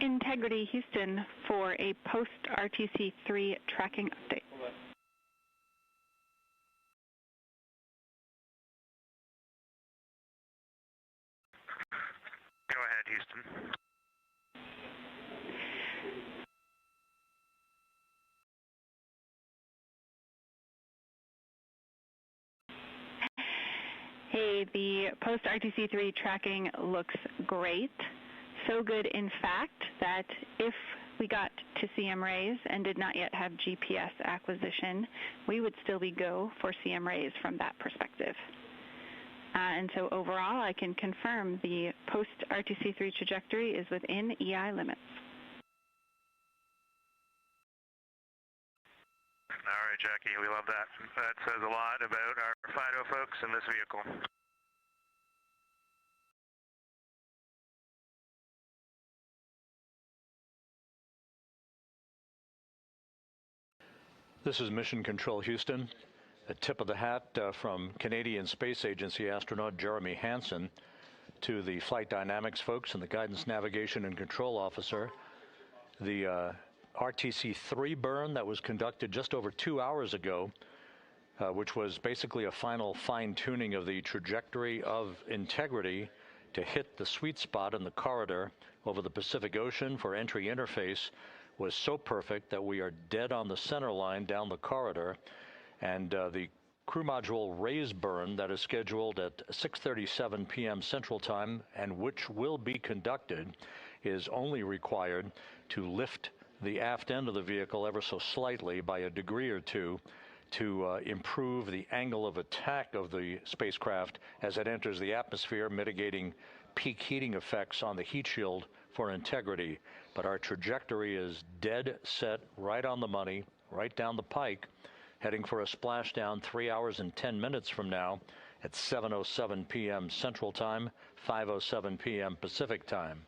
Integrity Houston for a post-RTC3 tracking update. Go ahead, Houston. Hey, the post-RTC3 tracking looks great. So good, in fact, that if we got to CM rays and did not yet have GPS acquisition, we would still be go for CM rays from that perspective. And so overall, I can confirm the post-RTC3 trajectory is within EI limits. All right, Jackie, we love that. That says a lot about our FIDO folks in this vehicle. This is Mission Control Houston. A tip of the hat from Canadian Space Agency astronaut Jeremy Hansen to the flight dynamics folks and the guidance, navigation, and control officer. The RTC-3 burn that was conducted just over 2 hours ago, which was basically a final fine-tuning of the trajectory of Integrity to hit the sweet spot in the corridor over the Pacific Ocean for entry interface, was so perfect that we are dead on the center line down the corridor. And the crew module raise burn that is scheduled at 6:37 p.m. Central Time and which will be conducted is only required to lift the aft end of the vehicle ever so slightly by a degree or two to improve the angle of attack of the spacecraft as it enters the atmosphere, mitigating peak heating effects on the heat shield for Integrity. But our trajectory is dead set, right on the money, right down the pike, heading for a splashdown 3 hours and 10 minutes from now at 7:07 p.m. Central Time, 5:07 p.m. Pacific Time.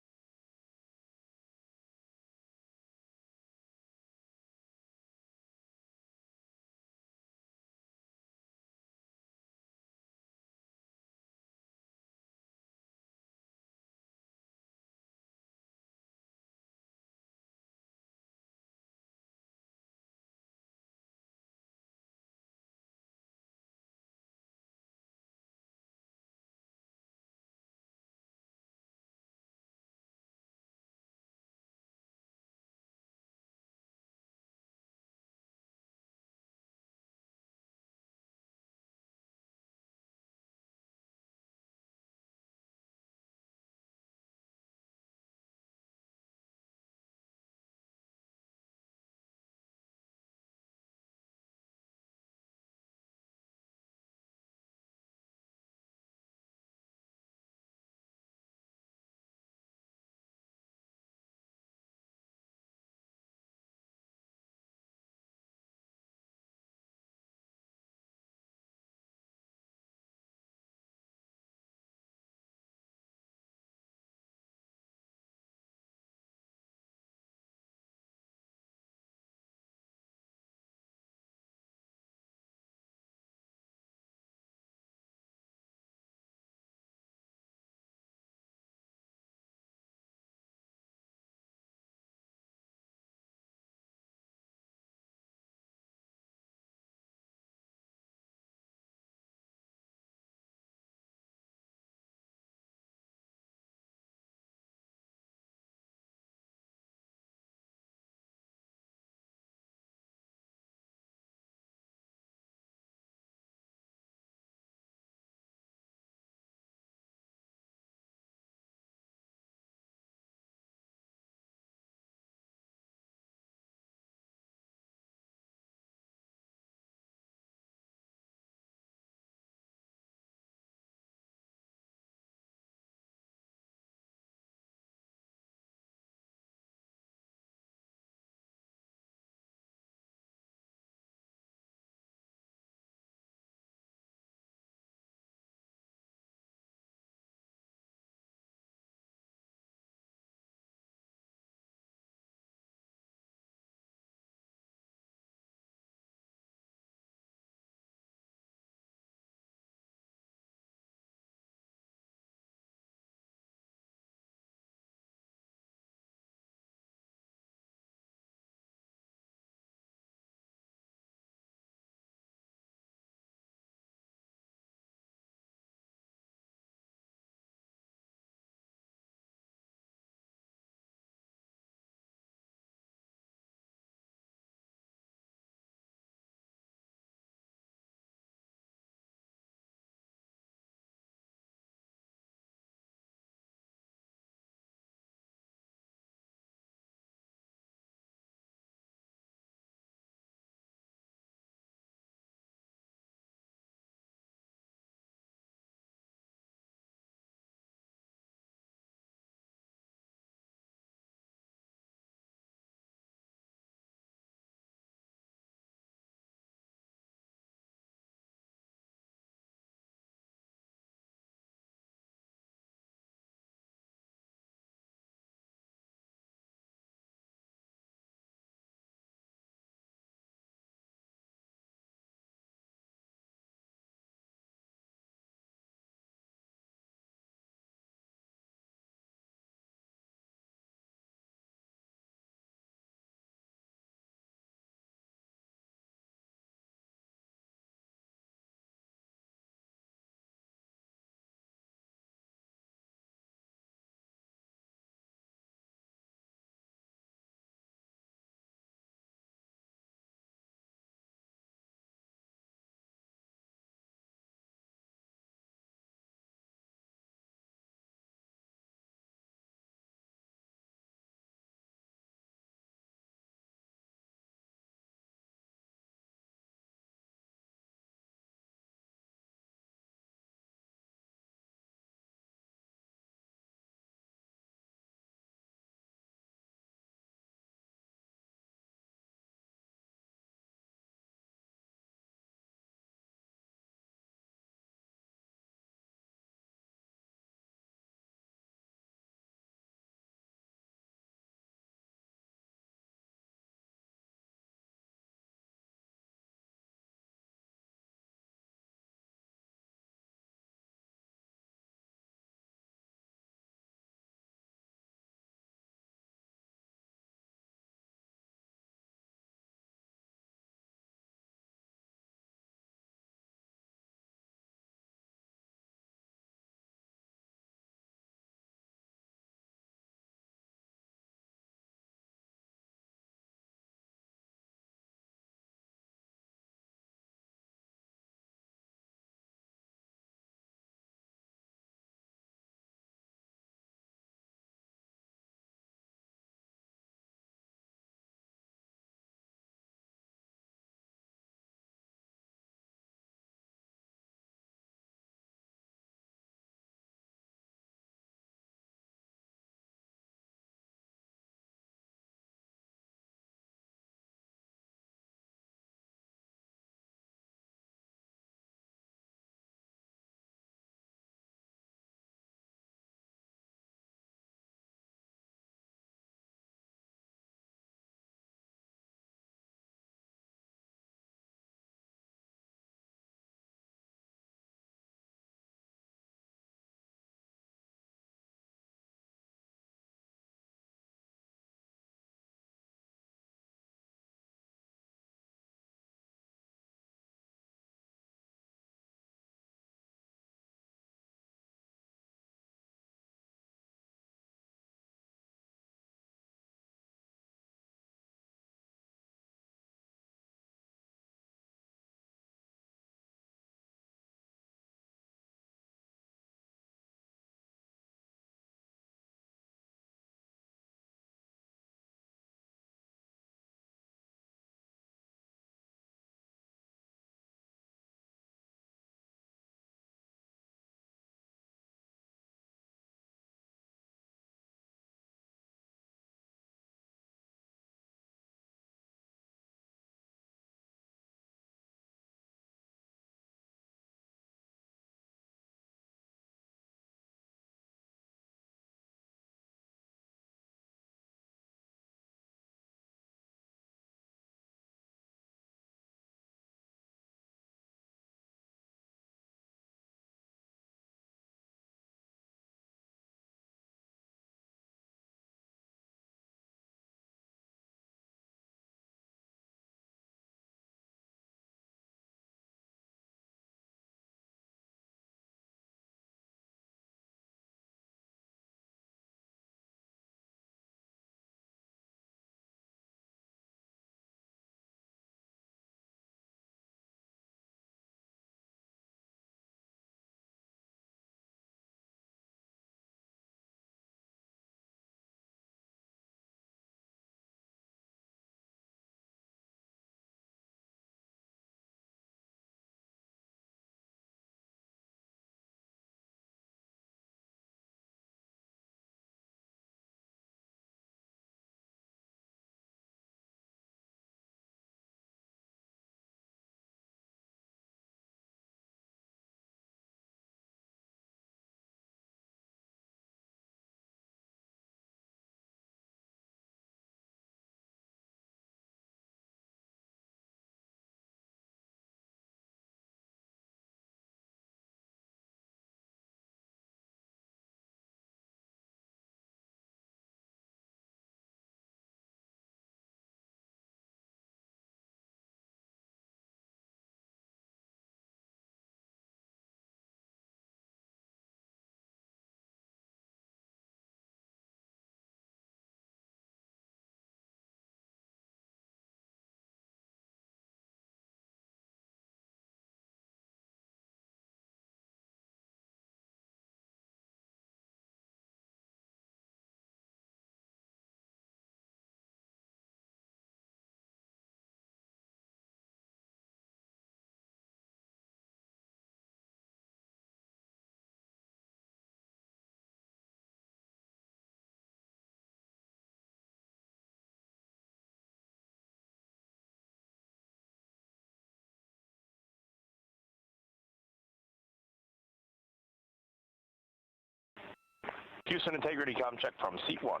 Houston integrity com check from seat 1.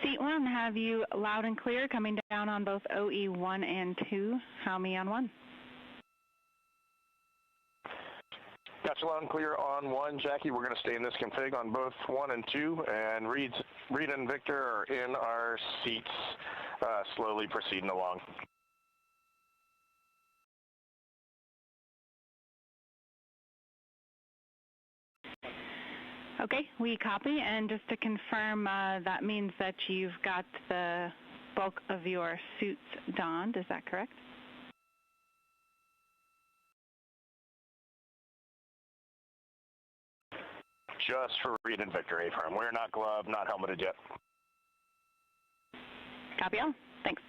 Seat 1, have you loud and clear coming down on both OE 1 and 2? How me on 1? Gotcha, loud and clear on 1, Jackie. We're going to stay in this config on both 1 and 2, and Reed and Victor are in our seats, slowly proceeding along. Okay, we copy, and just to confirm, that means that you've got the bulk of your suits donned, is that correct? Just for Reed and Victor, A-firm. We're not gloved, not helmeted yet. Copy all. Thanks.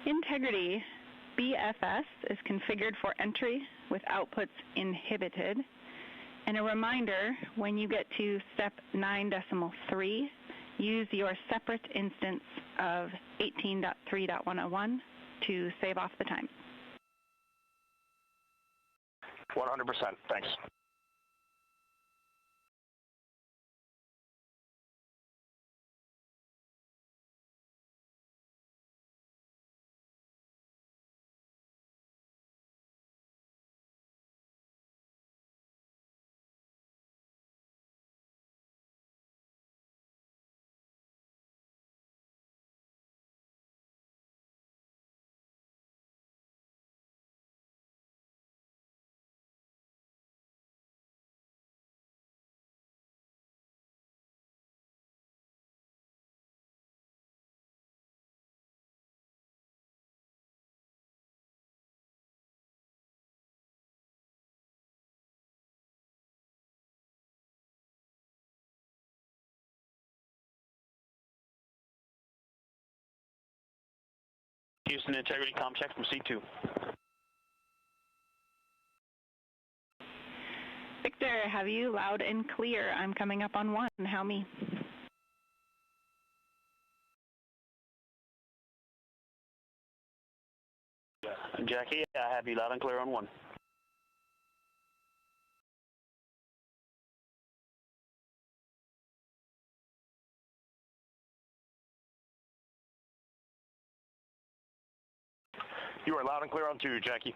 Integrity BFS is configured for entry with outputs inhibited. And a reminder, when you get to step 9.3, use your separate instance of 18.3.101 to save off the time. 100%, thanks. Houston integrity com check from C2. Victor, have you loud and clear? I'm coming up on 1. How me? Jackie, I have you loud and clear on 1. You are loud and clear on 2, Jackie.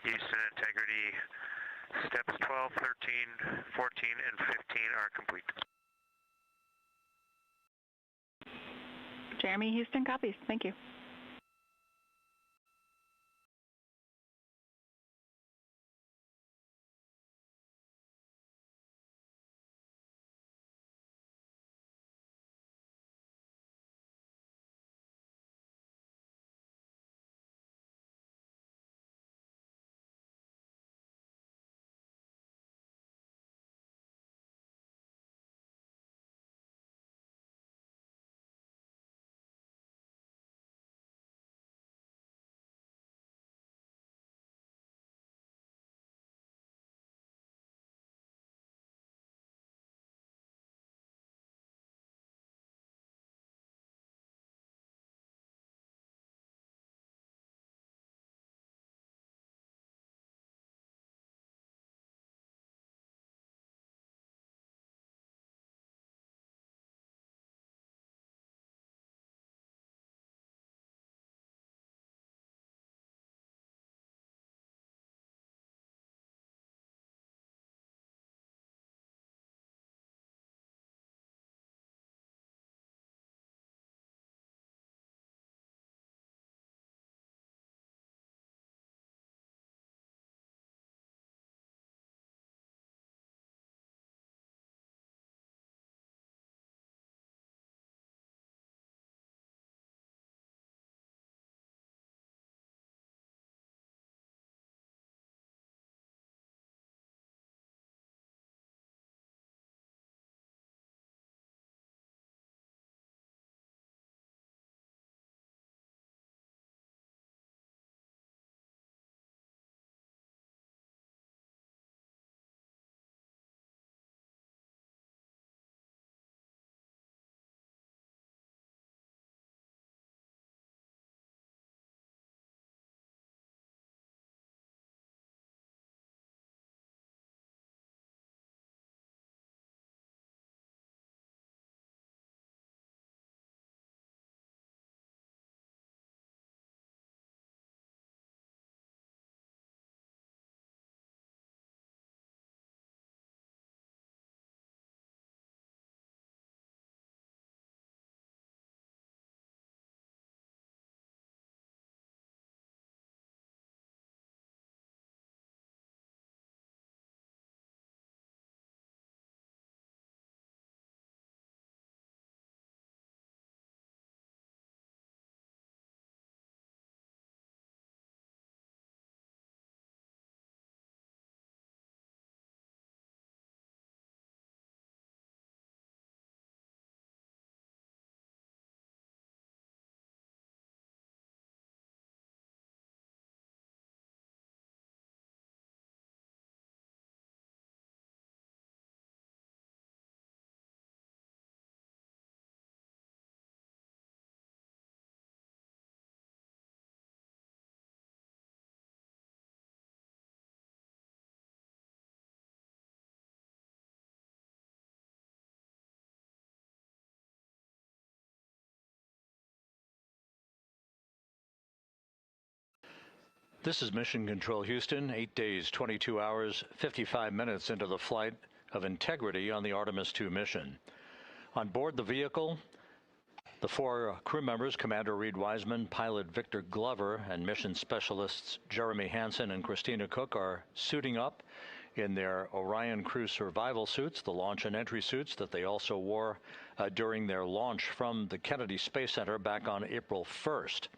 Houston integrity steps 12, 13, 14, and 15 are complete. Jeremy, Houston copies. Thank you. This is Mission Control Houston, 8 days, 22 hours, 55 minutes into the flight of Integrity on the Artemis II mission. On board the vehicle, the four crew members, Commander Reed Wiseman, pilot Victor Glover, and mission specialists Jeremy Hansen and Christina Cook are suiting up in their Orion crew survival suits, the launch and entry suits that they also wore during their launch from the Kennedy Space Center back on April 1st.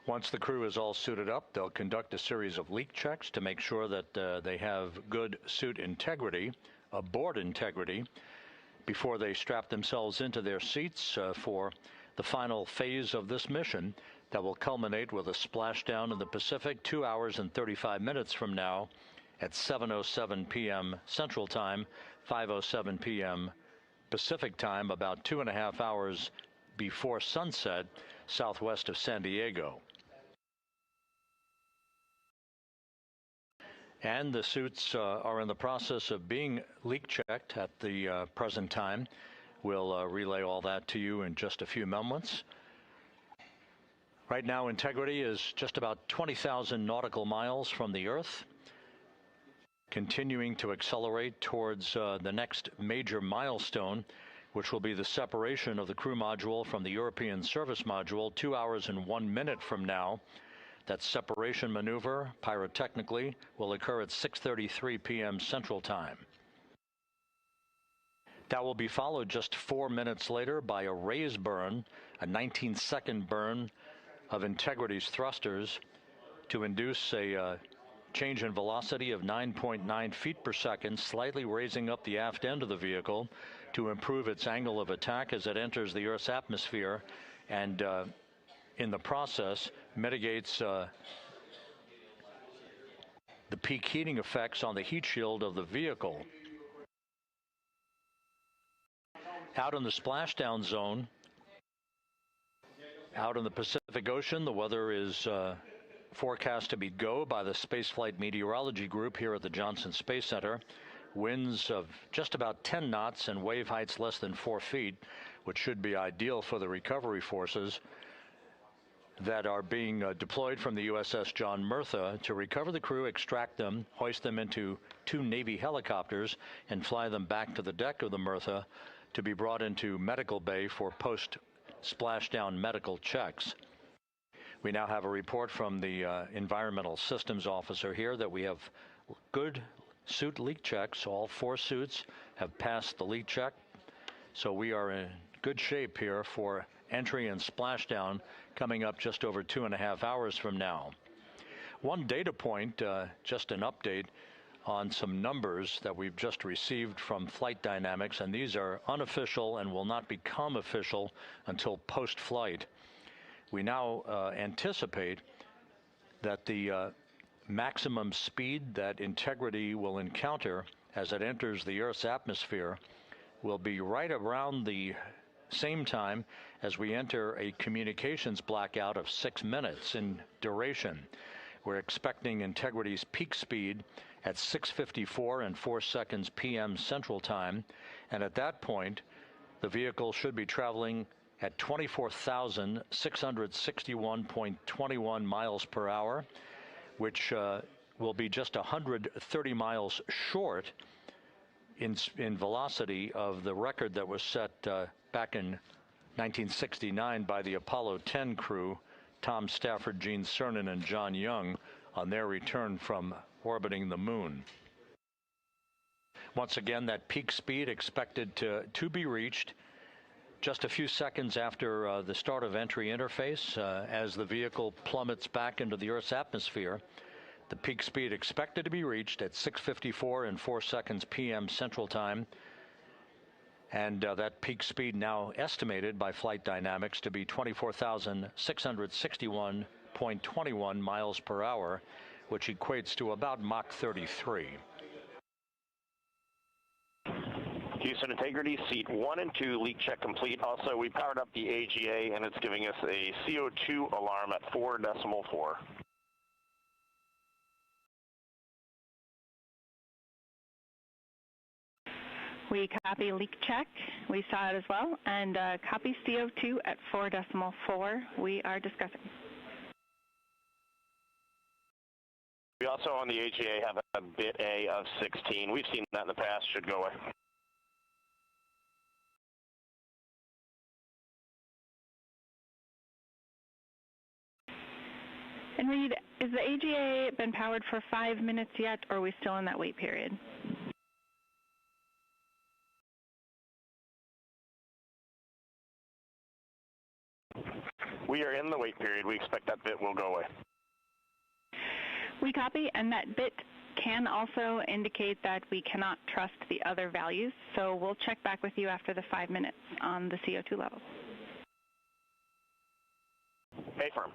Once the crew is all suited up, they'll conduct a series of leak checks to make sure that they have good suit integrity, aboard integrity, before they strap themselves into their seats for the final phase of this mission that will culminate with a splashdown in the Pacific 2 hours and 35 minutes from now at 7:07 p.m. Central Time, 5:07 p.m. Pacific Time, about 2.5 hours before sunset southwest of San Diego. And the suits are in the process of being leak checked at the present time. We'll relay all that to you in just a few moments. Right now, integrity is just about 20,000 nautical miles from the Earth, continuing to accelerate towards the next major milestone, which will be the separation of the crew module from the European service module 2 hours and 1 minute from now. That separation maneuver, pyrotechnically, will occur at 6:33 p.m. Central Time. That will be followed just 4 minutes later by a raise burn, a 19-second burn of Integrity's thrusters to induce a change in velocity of 9.9 feet per second, slightly raising up the aft end of the vehicle to improve its angle of attack as it enters the Earth's atmosphere, and in the process mitigates the peak heating effects on the heat shield of the vehicle. Out in the splashdown zone, out in the Pacific Ocean, the weather is forecast to be go by the Spaceflight Meteorology Group here at the Johnson Space Center. Winds of just about 10 knots and wave heights less than 4 feet, which should be ideal for the recovery forces that are being deployed from the USS John Murtha to recover the crew, extract them, hoist them into 2 Navy helicopters, and fly them back to the deck of the Murtha to be brought into medical bay for post-splashdown medical checks. We now have a report from the environmental systems officer here that we have good suit leak checks. All 4 suits have passed the leak check, so we are in good shape here for entry and splashdown coming up just over 2.5 hours from now. One data point, just an update on some numbers that we've just received from Flight Dynamics, and these are unofficial and will not become official until post-flight. We now anticipate that the maximum speed that Integrity will encounter as it enters the Earth's atmosphere will be right around the same time as we enter a communications blackout of 6 minutes in duration. We're expecting Integrity's peak speed at 6:54 and 4 seconds p.m. Central Time, and at that point the vehicle should be traveling at 24,661.21 miles per hour, which will be just 130 miles short in velocity of the record that was set back in 1969 by the Apollo 10 crew, Tom Stafford, Gene Cernan, and John Young, on their return from orbiting the moon. Once again, that peak speed expected to be reached just a few seconds after the start of entry interface, as the vehicle plummets back into the Earth's atmosphere. The peak speed expected to be reached at 6:54 and 4 seconds p.m. Central Time, and that peak speed now estimated by Flight Dynamics to be 24,661.21 miles per hour, which equates to about Mach 33. Houston Integrity, seat 1 and 2, leak check complete. Also, we powered up the AGA, and it's giving us a CO2 alarm at 4.4. We copy leak check. We saw it as well. And copy CO2 at 4.4. We are discussing. We also on the AGA have a bit A of 16. We've seen that in the past. Should go away. And Reed, is the AGA been powered for 5 minutes yet, or are we still in that wait period? We are in the wait period. We expect that bit will go away. We copy, and that bit can also indicate that we cannot trust the other values, so we'll check back with you after the 5 minutes on the CO2 levels. A firm.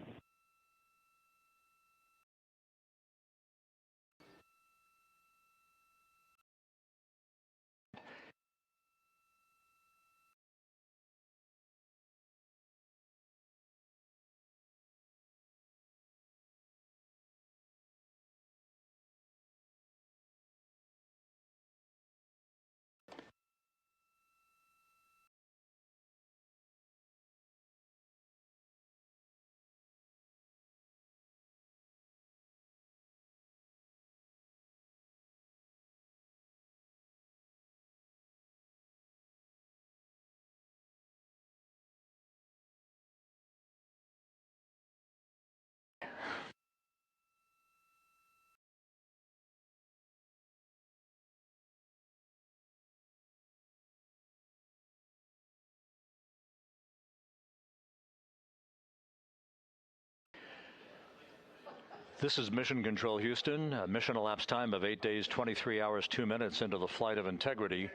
This is Mission Control Houston. Mission elapsed time of 8 days, 23 hours, 2 minutes into the flight of Integrity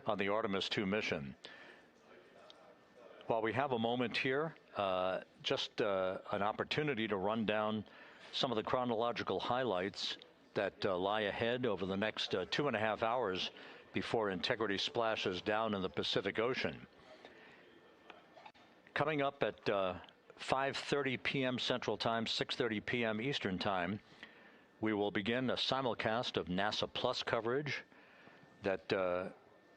on the Artemis II mission. While we have a moment here, just an opportunity to run down some of the chronological highlights that lie ahead over the next 2.5 hours before Integrity splashes down in the Pacific Ocean. Coming up at 5:30 p.m. Central Time, 6:30 p.m. Eastern Time, we will begin a simulcast of NASA Plus coverage that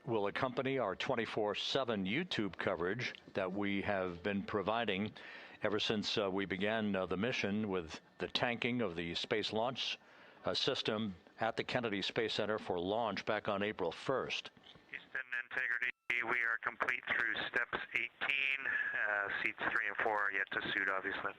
will accompany our 24/7 YouTube coverage that we have been providing ever since we began the mission with the tanking of the Space Launch System at the Kennedy Space Center for launch back on April 1st. Houston, Integrity, we are complete through steps 18. Seats 3 and 4 are yet to suit, obviously.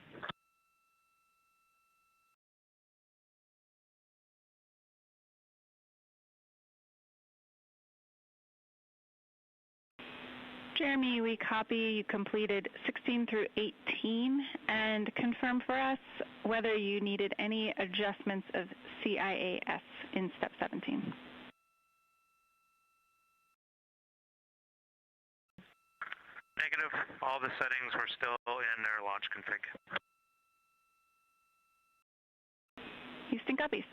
Jeremy, we copy you completed 16 through 18 and confirm for us whether you needed any adjustments of CIAS in step 17. Negative. All the settings were still in their launch config. Houston copies.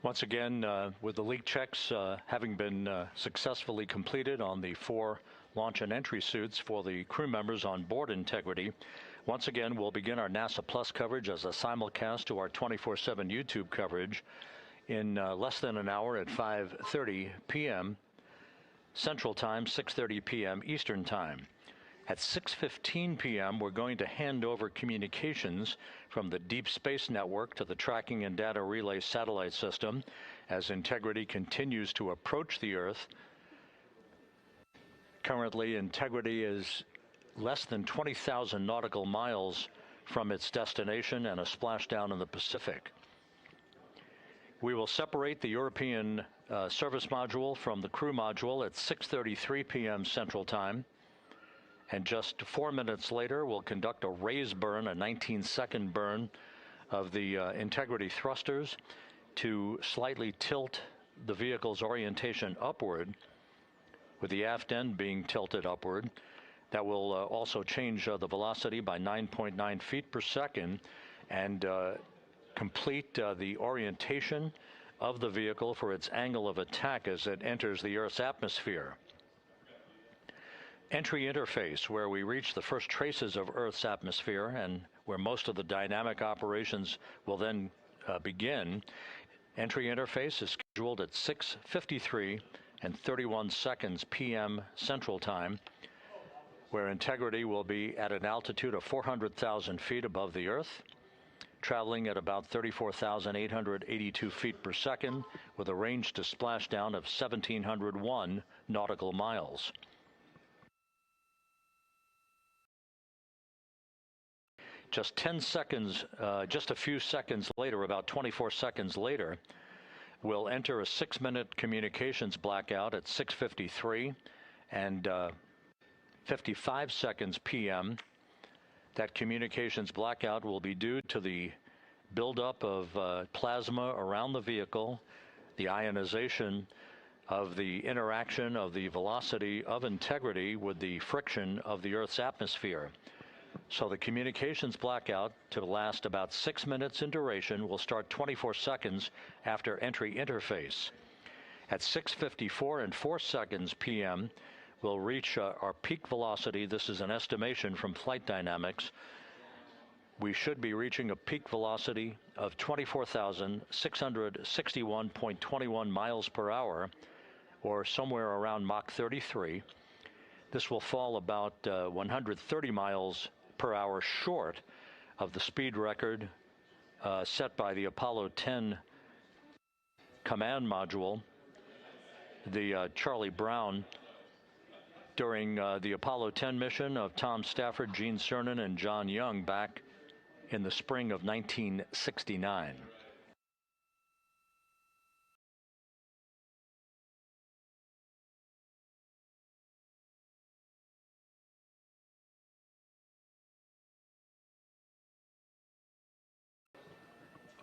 Once again, with the leak checks having been successfully completed on the 4 launch and entry suits for the crew members on board Integrity, once again we'll begin our NASA Plus coverage as a simulcast to our 24/7 YouTube coverage in less than an hour at 5:30 p.m. Central Time, 6:30 p.m. Eastern Time. At 6:15 p.m., we're going to hand over communications from the Deep Space Network to the Tracking and Data Relay Satellite System as Integrity continues to approach the Earth. Currently, Integrity is less than 20,000 nautical miles from its destination and a splashdown in the Pacific. We will separate the European service module from the crew module at 6:33 p.m. Central Time. And just 4 minutes later, we'll conduct a raise burn, a 19-second burn of the Integrity thrusters to slightly tilt the vehicle's orientation upward, with the aft end being tilted upward. That will also change the velocity by 9.9 feet per second and complete the orientation of the vehicle for its angle of attack as it enters the Earth's atmosphere. Entry interface, where we reach the first traces of Earth's atmosphere and where most of the dynamic operations will then begin. Entry interface is scheduled at 6:53 and 31 seconds p.m. Central Time, where Integrity will be at an altitude of 400,000 feet above the Earth, traveling at about 34,882 feet per second with a range to splashdown of 1,701 nautical miles. Just 10 seconds, just a few seconds later, about 24 seconds later, we'll enter a 6-minute communications blackout at 6:53 and 55 seconds p.m. That communications blackout will be due to the buildup of plasma around the vehicle, the ionization of the interaction of the velocity of Integrity with the friction of the Earth's atmosphere. So the communications blackout, to last about 6 minutes in duration, will start 24 seconds after entry interface. At 6:54 and 4 seconds p.m., we'll reach our peak velocity. This is an estimation from Flight Dynamics. We should be reaching a peak velocity of 24,661.21 miles per hour, or somewhere around Mach 33. This will fall about 130 miles per hour short of the speed record set by the Apollo 10 command module, the Charlie Brown, during the Apollo 10 mission of Tom Stafford, Gene Cernan, and John Young back in the spring of 1969.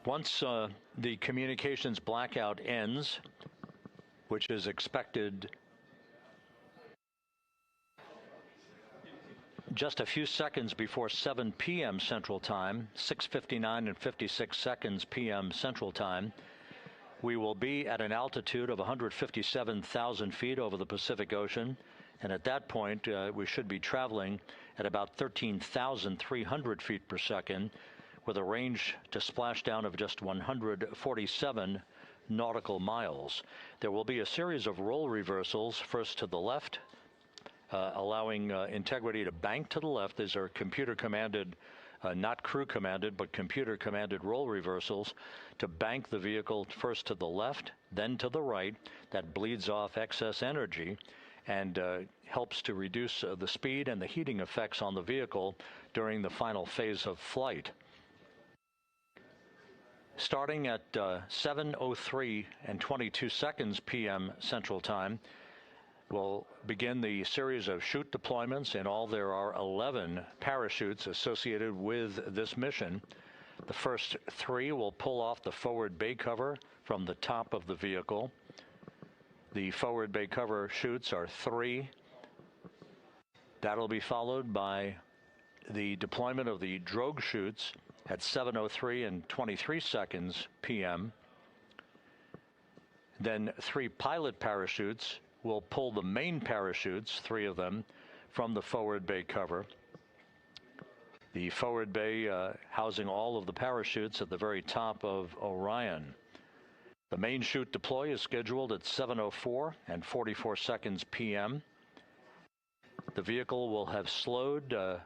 Once the communications blackout ends, which is expected just a few seconds before 7 p.m. Central Time, 6:59 and 56 seconds p.m. Central Time, we will be at an altitude of 157,000 feet over the Pacific Ocean. And at that point, we should be traveling at about 13,300 feet per second with a range to splashdown of just 147 nautical miles. There will be a series of roll reversals, first to the left, allowing Integrity to bank to the left. These are computer-commanded, not crew-commanded, but computer-commanded roll reversals to bank the vehicle first to the left, then to the right. That bleeds off excess energy and helps to reduce the speed and the heating effects on the vehicle during the final phase of flight. Starting at 7:03 and 22 seconds p.m. Central Time, we'll begin the series of chute deployments. In all, there are 11 parachutes associated with this mission. The first 3 will pull off the forward bay cover from the top of the vehicle. The forward bay cover chutes are 3. That'll be followed by the deployment of the drogue chutes at 7:03 and 23 seconds p.m. Then 3 pilot parachutes will pull the main parachutes, 3 of them, from the forward bay cover. The forward bay housing all of the parachutes at the very top of Orion. The main chute deploy is scheduled at 7:04 and 44 seconds p.m. The vehicle will have slowed to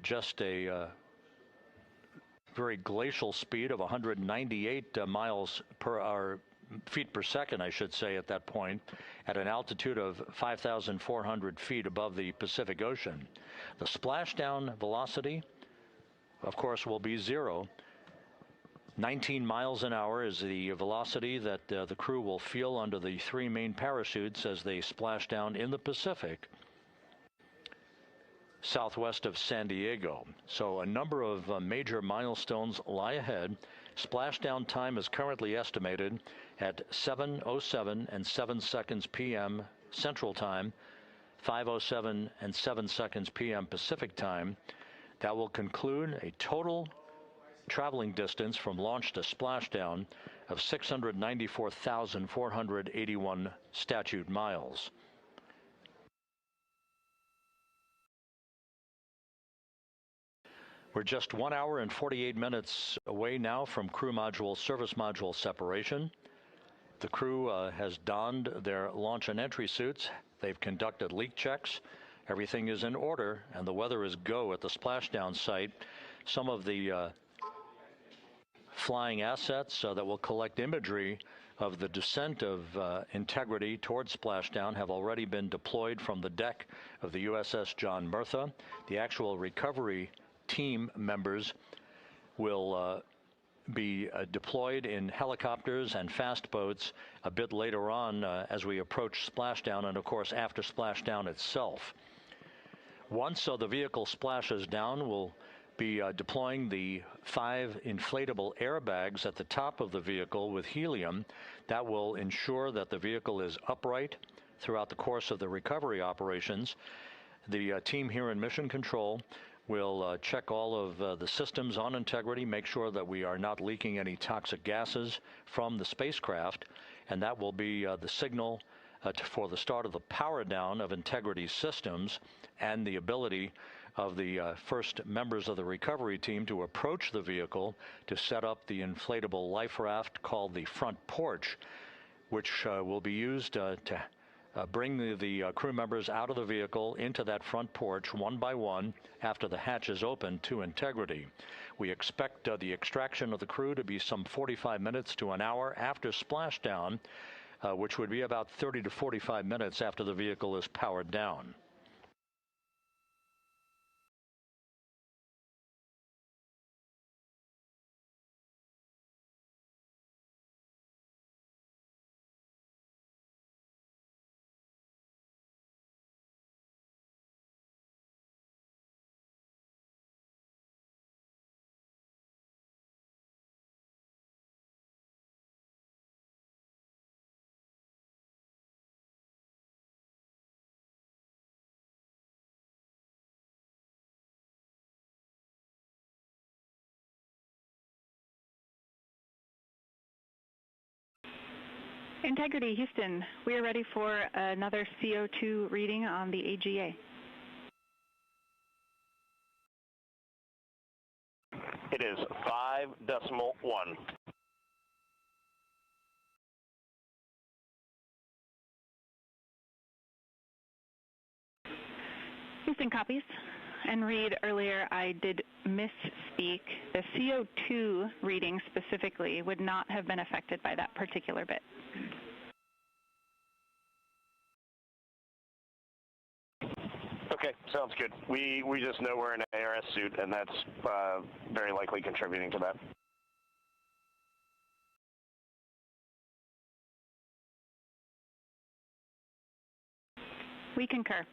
just a very glacial speed of 198 miles per hour, feet per second, I should say, at that point, at an altitude of 5,400 feet above the Pacific Ocean. The splashdown velocity, of course, will be 0. 19 miles an hour is the velocity that the crew will feel under the 3 main parachutes as they splash down in the Pacific, southwest of San Diego. So a number of major milestones lie ahead. Splashdown time is currently estimated at 7:07 and 7 seconds p.m. Central Time, 5:07 and 7 seconds p.m. Pacific Time. That will conclude a total traveling distance from launch to splashdown of 694,481 statute miles. We're just 1 hour and 48 minutes away now from crew module, service module separation. The crew has donned their launch and entry suits. They've conducted leak checks. Everything is in order, and the weather is go at the splashdown site. Some of the flying assets that will collect imagery of the descent of Integrity towards splashdown have already been deployed from the deck of the USS John Murtha. The actual recovery team members will be deployed in helicopters and fast boats a bit later on as we approach splashdown, and of course after splashdown itself. Once the vehicle splashes down, we'll be deploying the 5 inflatable airbags at the top of the vehicle with helium. That will ensure that the vehicle is upright throughout the course of the recovery operations. The team here in Mission Control will check all of the systems on Integrity, make sure that we are not leaking any toxic gases from the spacecraft, and that will be the signal for the start of the power down of Integrity systems and the ability of the first members of the recovery team to approach the vehicle to set up the inflatable life raft called the front porch, which will be used to bring the crew members out of the vehicle into that front porch one by one after the hatch is open to Integrity. We expect the extraction of the crew to be some 45 minutes to an hour after splashdown, which would be about 30 to 45 minutes after the vehicle is powered down. Integrity, Houston, we are ready for another CO2 reading on the AGA. It is 5.1. Houston copies. And Reed, earlier I did misspeak. The CO2 reading specifically would not have been affected by that particular bit. Okay, sounds good. We just know we're in an ARS suit, and that's very likely contributing to that. We concur.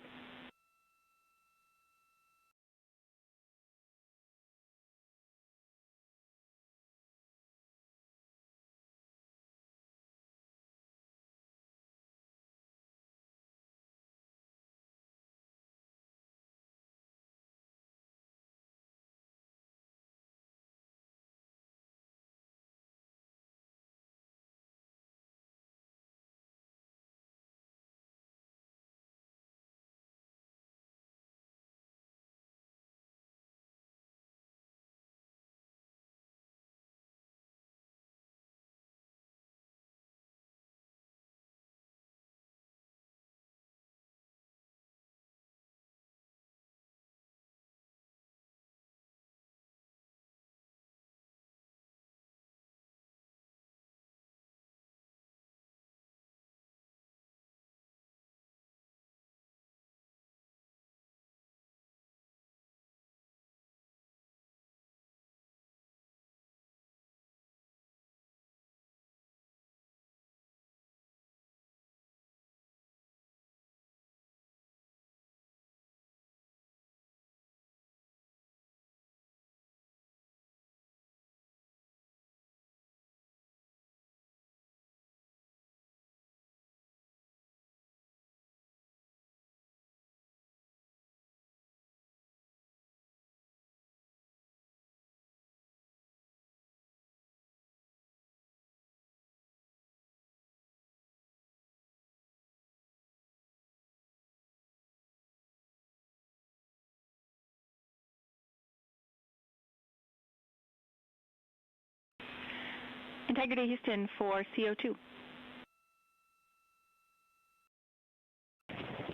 Integrity, Houston, for CO2.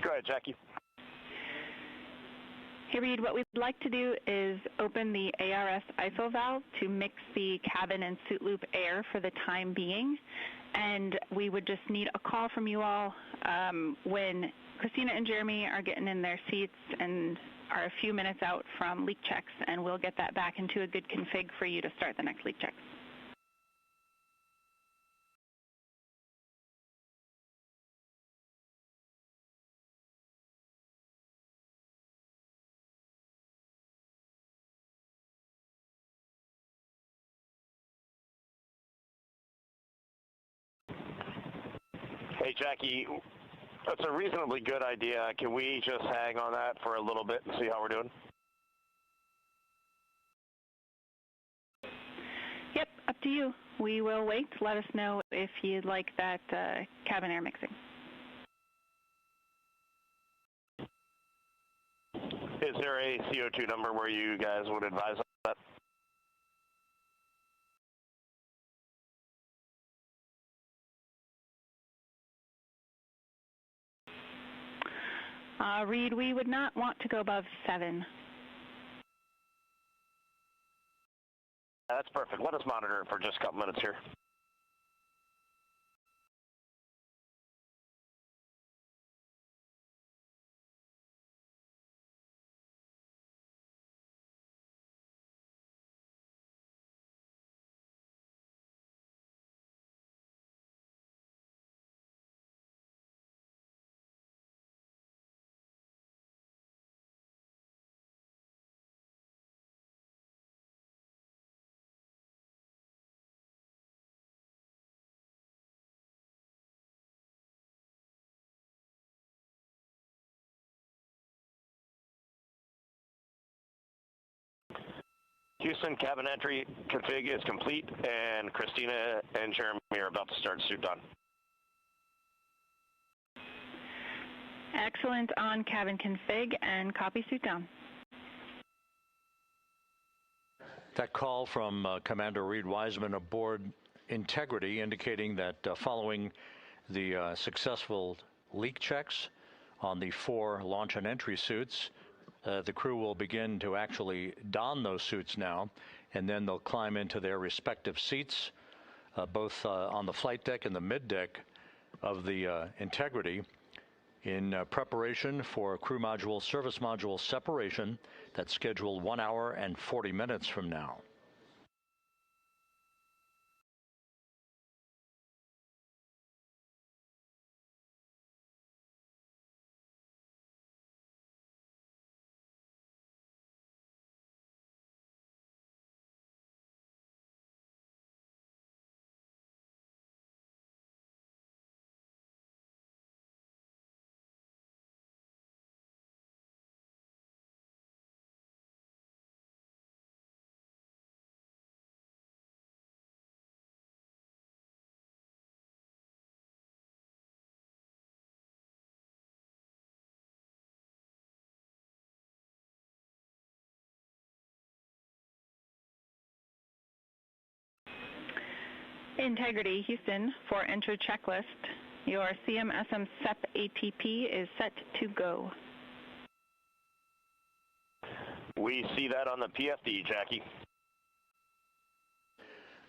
Go ahead, Jackie. Hey Reed, what we'd like to do is open the ARS ISO valve to mix the cabin and suit loop air for the time being, and we would just need a call from you all when Christina and Jeremy are getting in their seats and are a few minutes out from leak checks, and we'll get that back into a good config for you to start the next leak checks. Hey, Jackie, that's a reasonably good idea. Can we just hang on that for a little bit and see how we're doing? Yep, up to you. We will wait. Let us know if you'd like that cabin air mixing. Is there a CO2 number where you guys would advise that? Reed, we would not want to go above 7. That's perfect. Let us monitor it for just a couple minutes here. Houston, cabin entry config is complete, and Christina and Jeremy are about to start suit done. Excellent on cabin config and copy suit down. That call from Commander Reed Wiseman aboard Integrity indicating that following the successful leak checks on the 4 launch and entry suits, the crew will begin to actually don those suits now, and then they'll climb into their respective seats, both on the flight deck and the mid deck of the Integrity, in preparation for crew module service module separation that's scheduled 1 hour and 40 minutes from now. Integrity, Houston, for entry checklist. Your CMSM SEP ATP is set to go. We see that on the PFD, Jackie.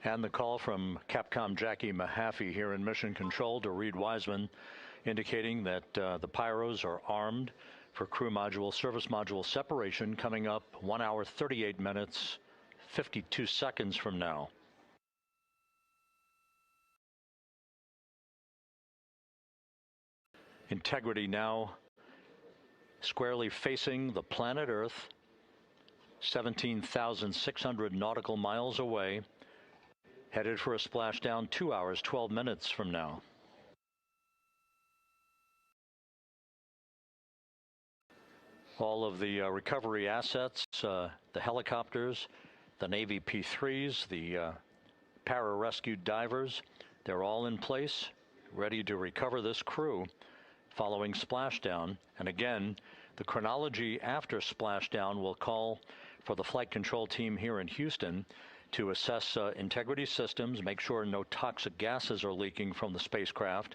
And the call from Capcom Jackie Mahaffey here in Mission Control to Reed Wiseman, indicating that the pyros are armed for crew module service module separation coming up 1 hour 38 minutes 52 seconds from now. Integrity now squarely facing the planet Earth, 17,600 nautical miles away, headed for a splashdown 2 hours 12 minutes from now. All of the recovery assets, the helicopters, the Navy P-3s, the para-rescued divers, they're all in place, ready to recover this crew following splashdown. And again, the chronology after splashdown will call for the flight control team here in Houston to assess integrity systems, make sure no toxic gases are leaking from the spacecraft.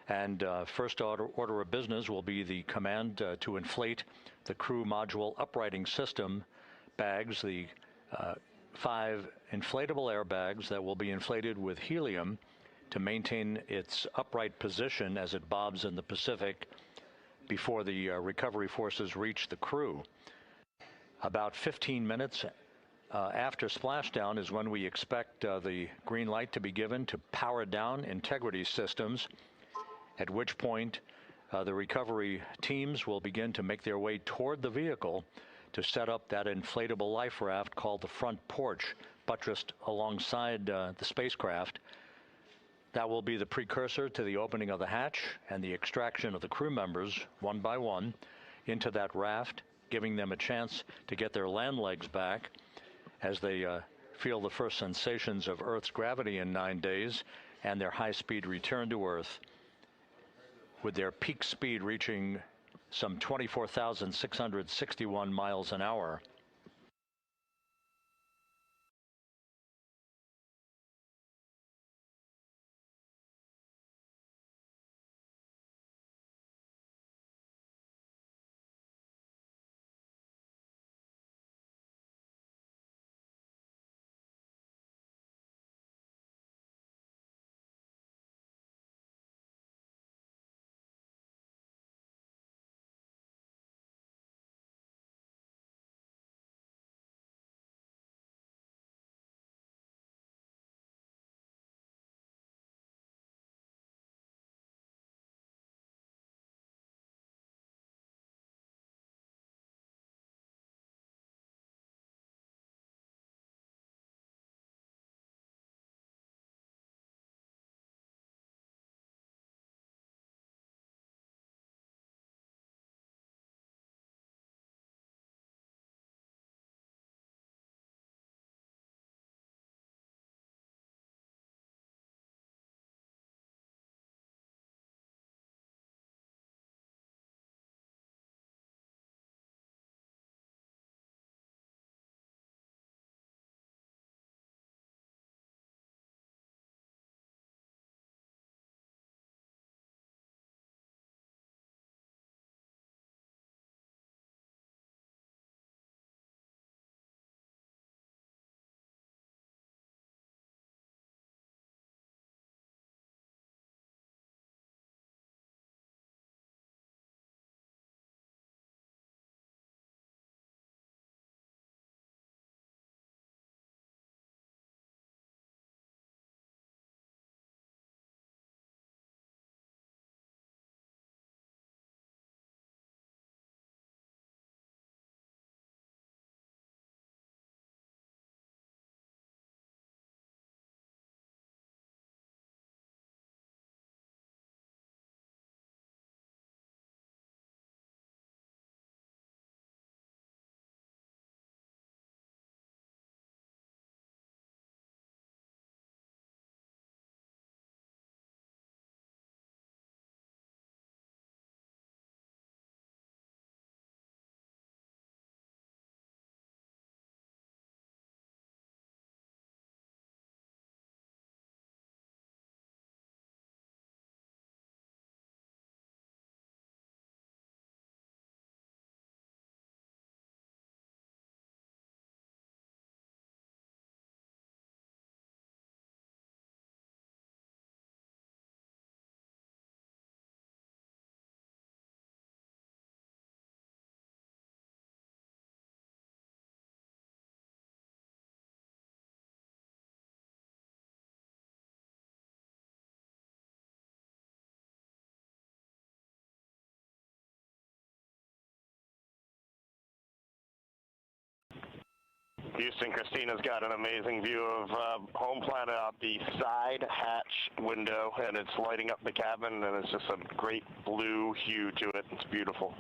And first order of business will be the command to inflate the crew module uprighting system bags, the 5 inflatable airbags that will be inflated with helium to maintain its upright position as it bobs in the Pacific before the recovery forces reach the crew. About 15 minutes after splashdown is when we expect the green light to be given to power down integrity systems, at which point the recovery teams will begin to make their way toward the vehicle to set up that inflatable life raft called the front porch, buttressed alongside the spacecraft. That will be the precursor to the opening of the hatch and the extraction of the crew members, one by one, into that raft, giving them a chance to get their land legs back as they feel the first sensations of Earth's gravity in 9 days and their high-speed return to Earth, with their peak speed reaching some 24,661 miles an hour. Houston, Christina's got an amazing view of home planet out the side hatch window, and it's lighting up the cabin, and it's just a great blue hue to it. It's beautiful.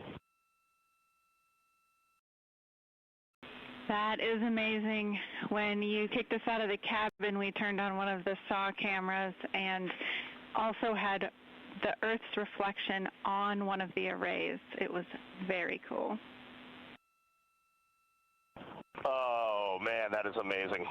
That is amazing. When you kicked us out of the cabin, we turned on one of the SAW cameras and also had the Earth's reflection on one of the arrays. It was very cool. Oh, man, that is amazing.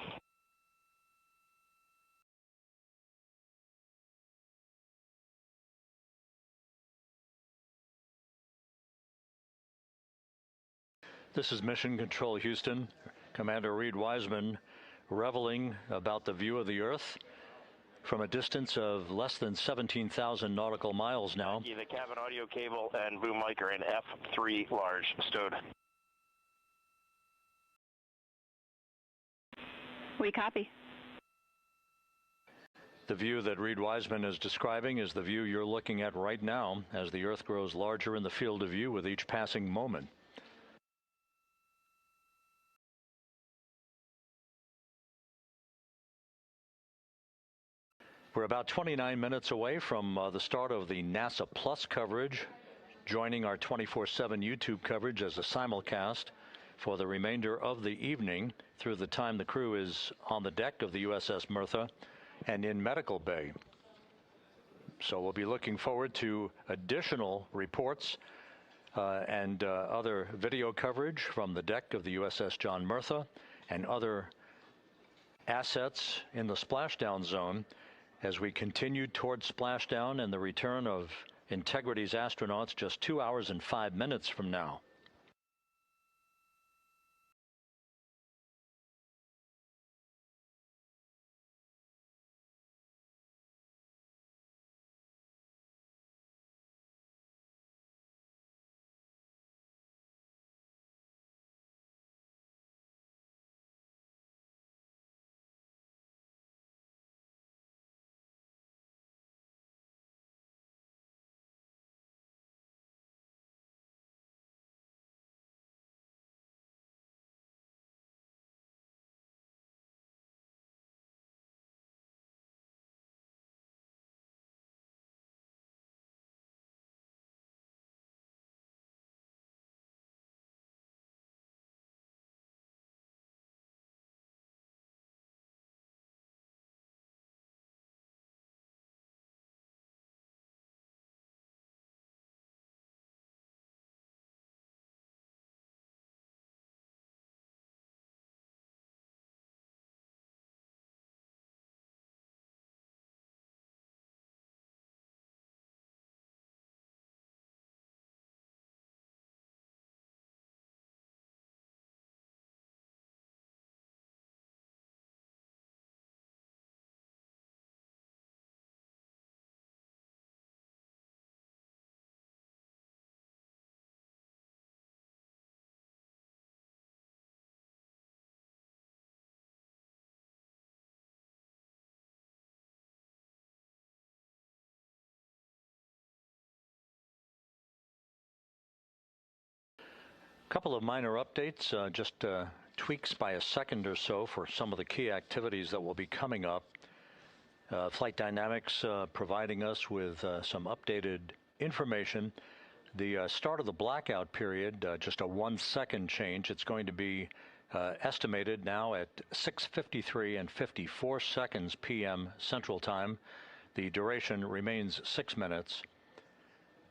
This is Mission Control Houston. Commander Reed Wiseman reveling about the view of the Earth from a distance of less than 17,000 nautical miles now. The cabin audio cable and boom mic are in F3 large stowed. We copy. The view that Reed Wiseman is describing is the view you're looking at right now as the Earth grows larger in the field of view with each passing moment. We're about 29 minutes away from the start of the NASA Plus coverage, joining our 24/7 YouTube coverage as a simulcast for the remainder of the evening through the time the crew is on the deck of the USS Mertha and in medical bay. So we'll be looking forward to additional reports and other video coverage from the deck of the USS John Mertha and other assets in the splashdown zone as we continue toward splashdown and the return of Integrity's astronauts just 2 hours and 5 minutes from now. Couple of minor updates, just tweaks by a second or so for some of the key activities that will be coming up. Flight Dynamics providing us with some updated information. The start of the blackout period, just a 1 second change. It's going to be estimated now at 6:53 and 54 seconds p.m. Central Time. The duration remains 6 minutes.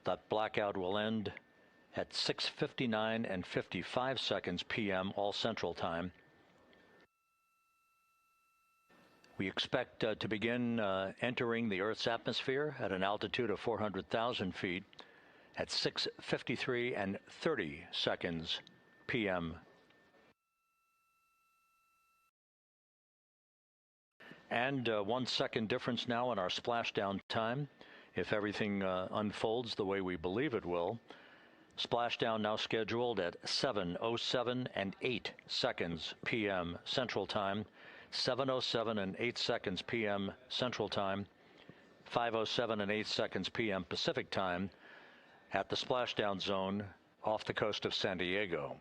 That blackout will end at 6:59 and 55 seconds p.m. all Central Time. We expect to begin entering the Earth's atmosphere at an altitude of 400,000 feet at 6:53 and 30 seconds p.m. And 1 second difference now in our splashdown time, if everything unfolds the way we believe it will. Splashdown now scheduled at 7:07 and 8 seconds p.m. Central Time, 7:07 and 8 seconds p.m. Central Time, 5:07 and 8 seconds p.m. Pacific Time at the splashdown zone off the coast of San Diego.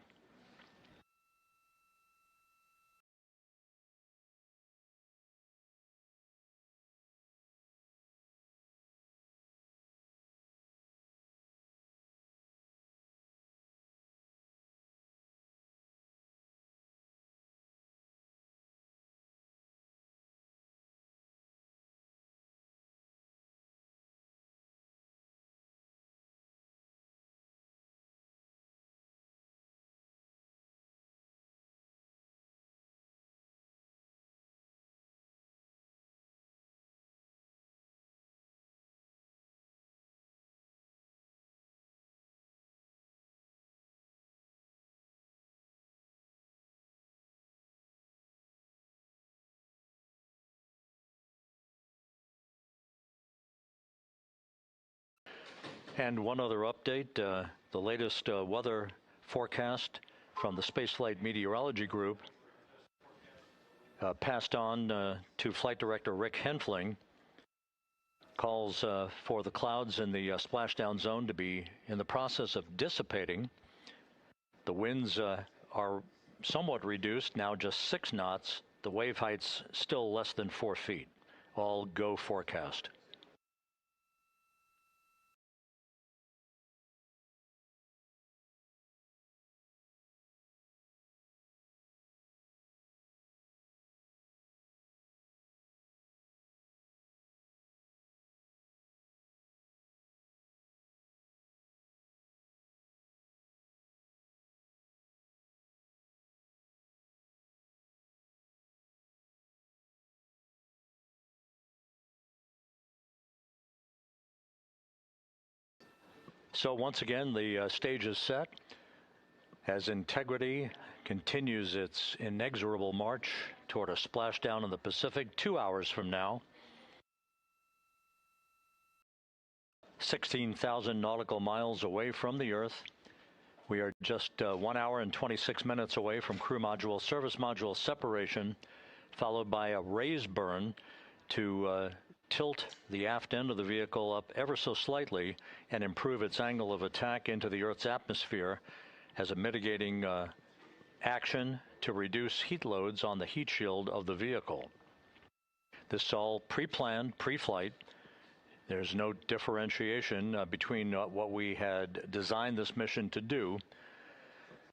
And one other update, the latest weather forecast from the Spaceflight Meteorology Group passed on to Flight Director Rick Henfling, calls for the clouds in the splashdown zone to be in the process of dissipating. The winds are somewhat reduced, now just 6 knots. The wave height's still less than 4 feet. All go forecast. So once again, the stage is set as Integrity continues its inexorable march toward a splashdown in the Pacific 2 hours from now. 16,000 nautical miles away from the Earth. We are just 1 hour and 26 minutes away from crew module, service module separation, followed by a raise burn to tilt the aft end of the vehicle up ever so slightly and improve its angle of attack into the Earth's atmosphere as a mitigating action to reduce heat loads on the heat shield of the vehicle. This is all pre-planned, pre-flight. There's no differentiation between what we had designed this mission to do.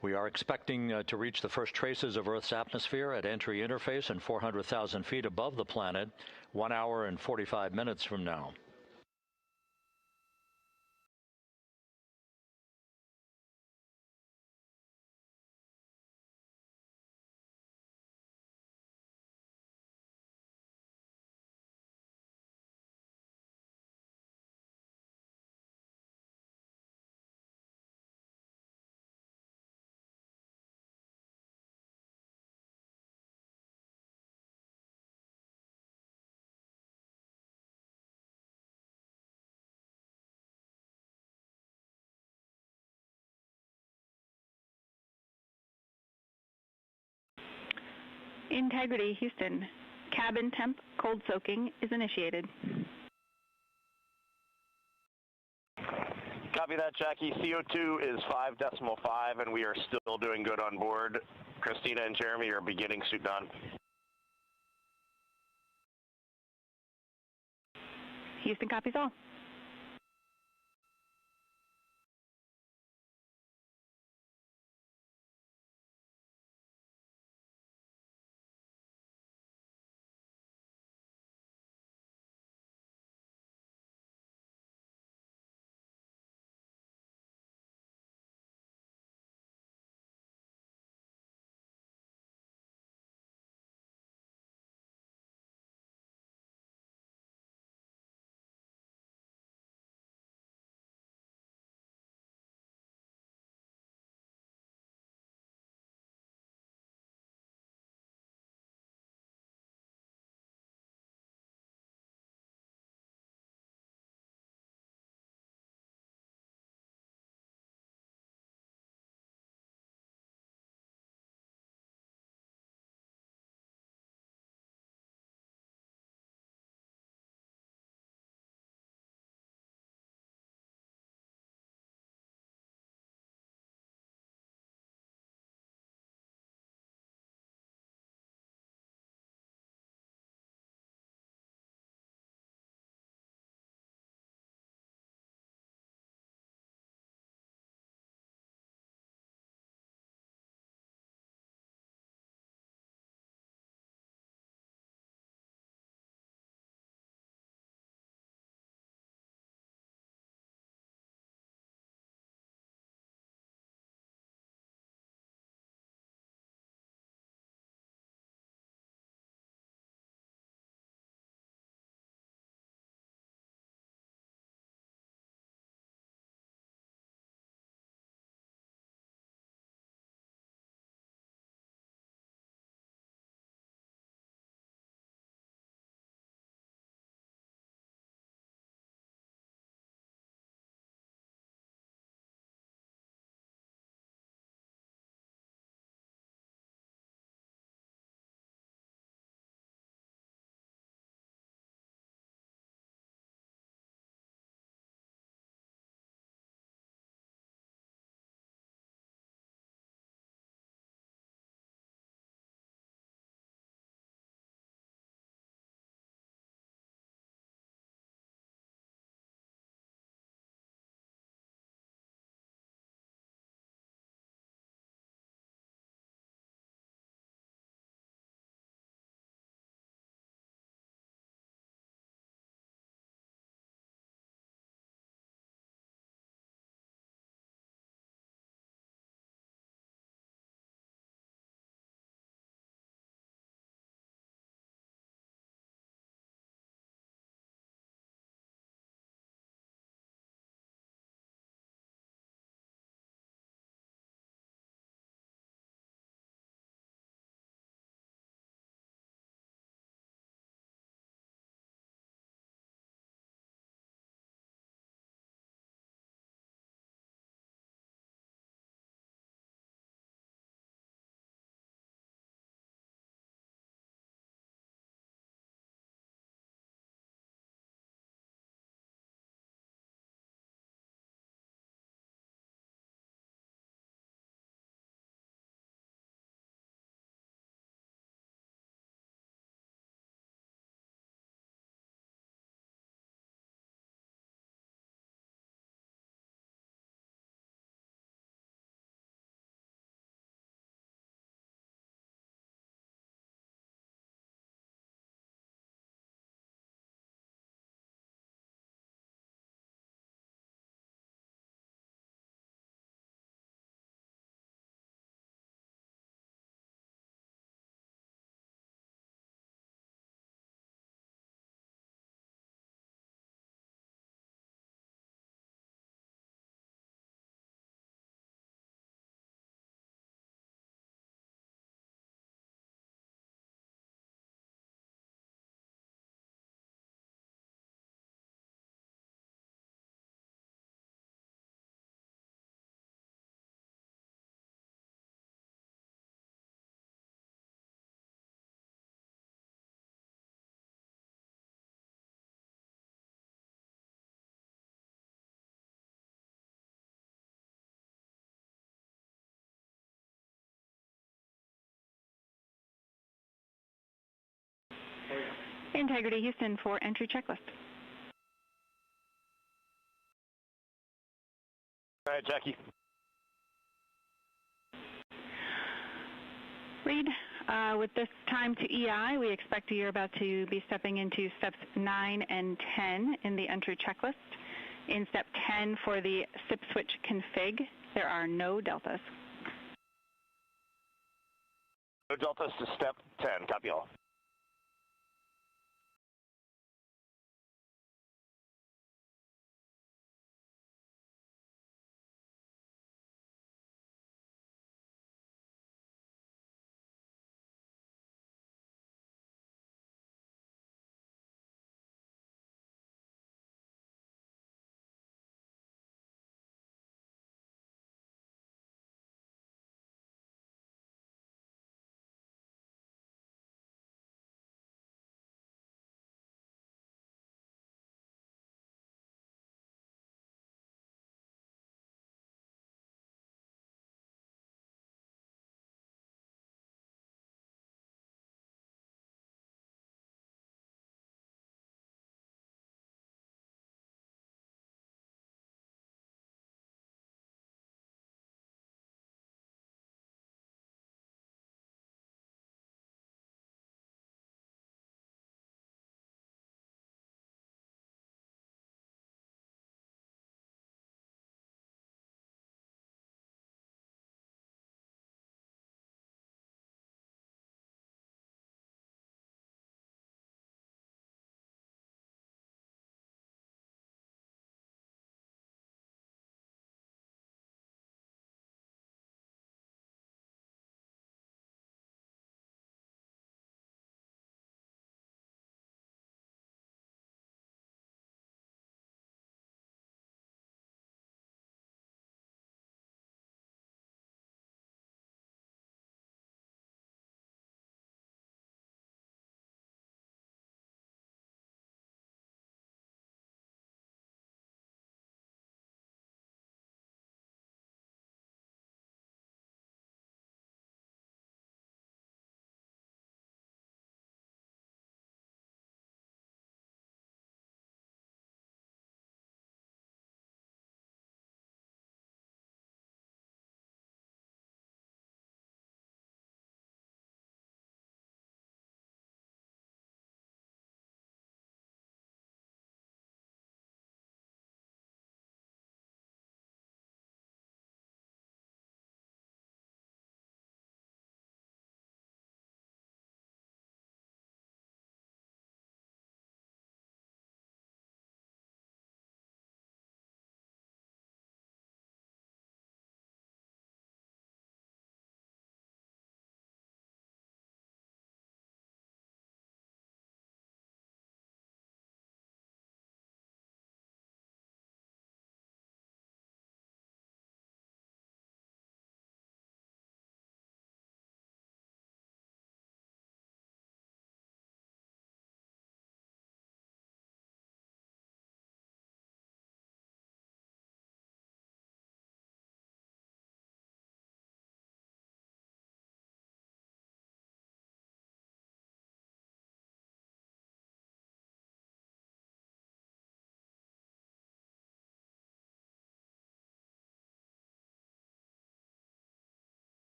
We are expecting to reach the first traces of Earth's atmosphere at entry interface and 400,000 feet above the planet 1 hour and 45 minutes from now. Integrity, Houston. Cabin temp cold soaking is initiated. Copy that, Jackie. CO2 is 5.5, and we are still doing good on board. Christina and Jeremy are beginning suit on. Houston copies all. Integrity Houston for entry checklist. All right, Jackie. Reed, with this time to EI, we expect you're about to be stepping into steps 9 and 10 in the entry checklist. In step 10 for the SIP switch config, there are no deltas. No deltas to step 10. Copy all.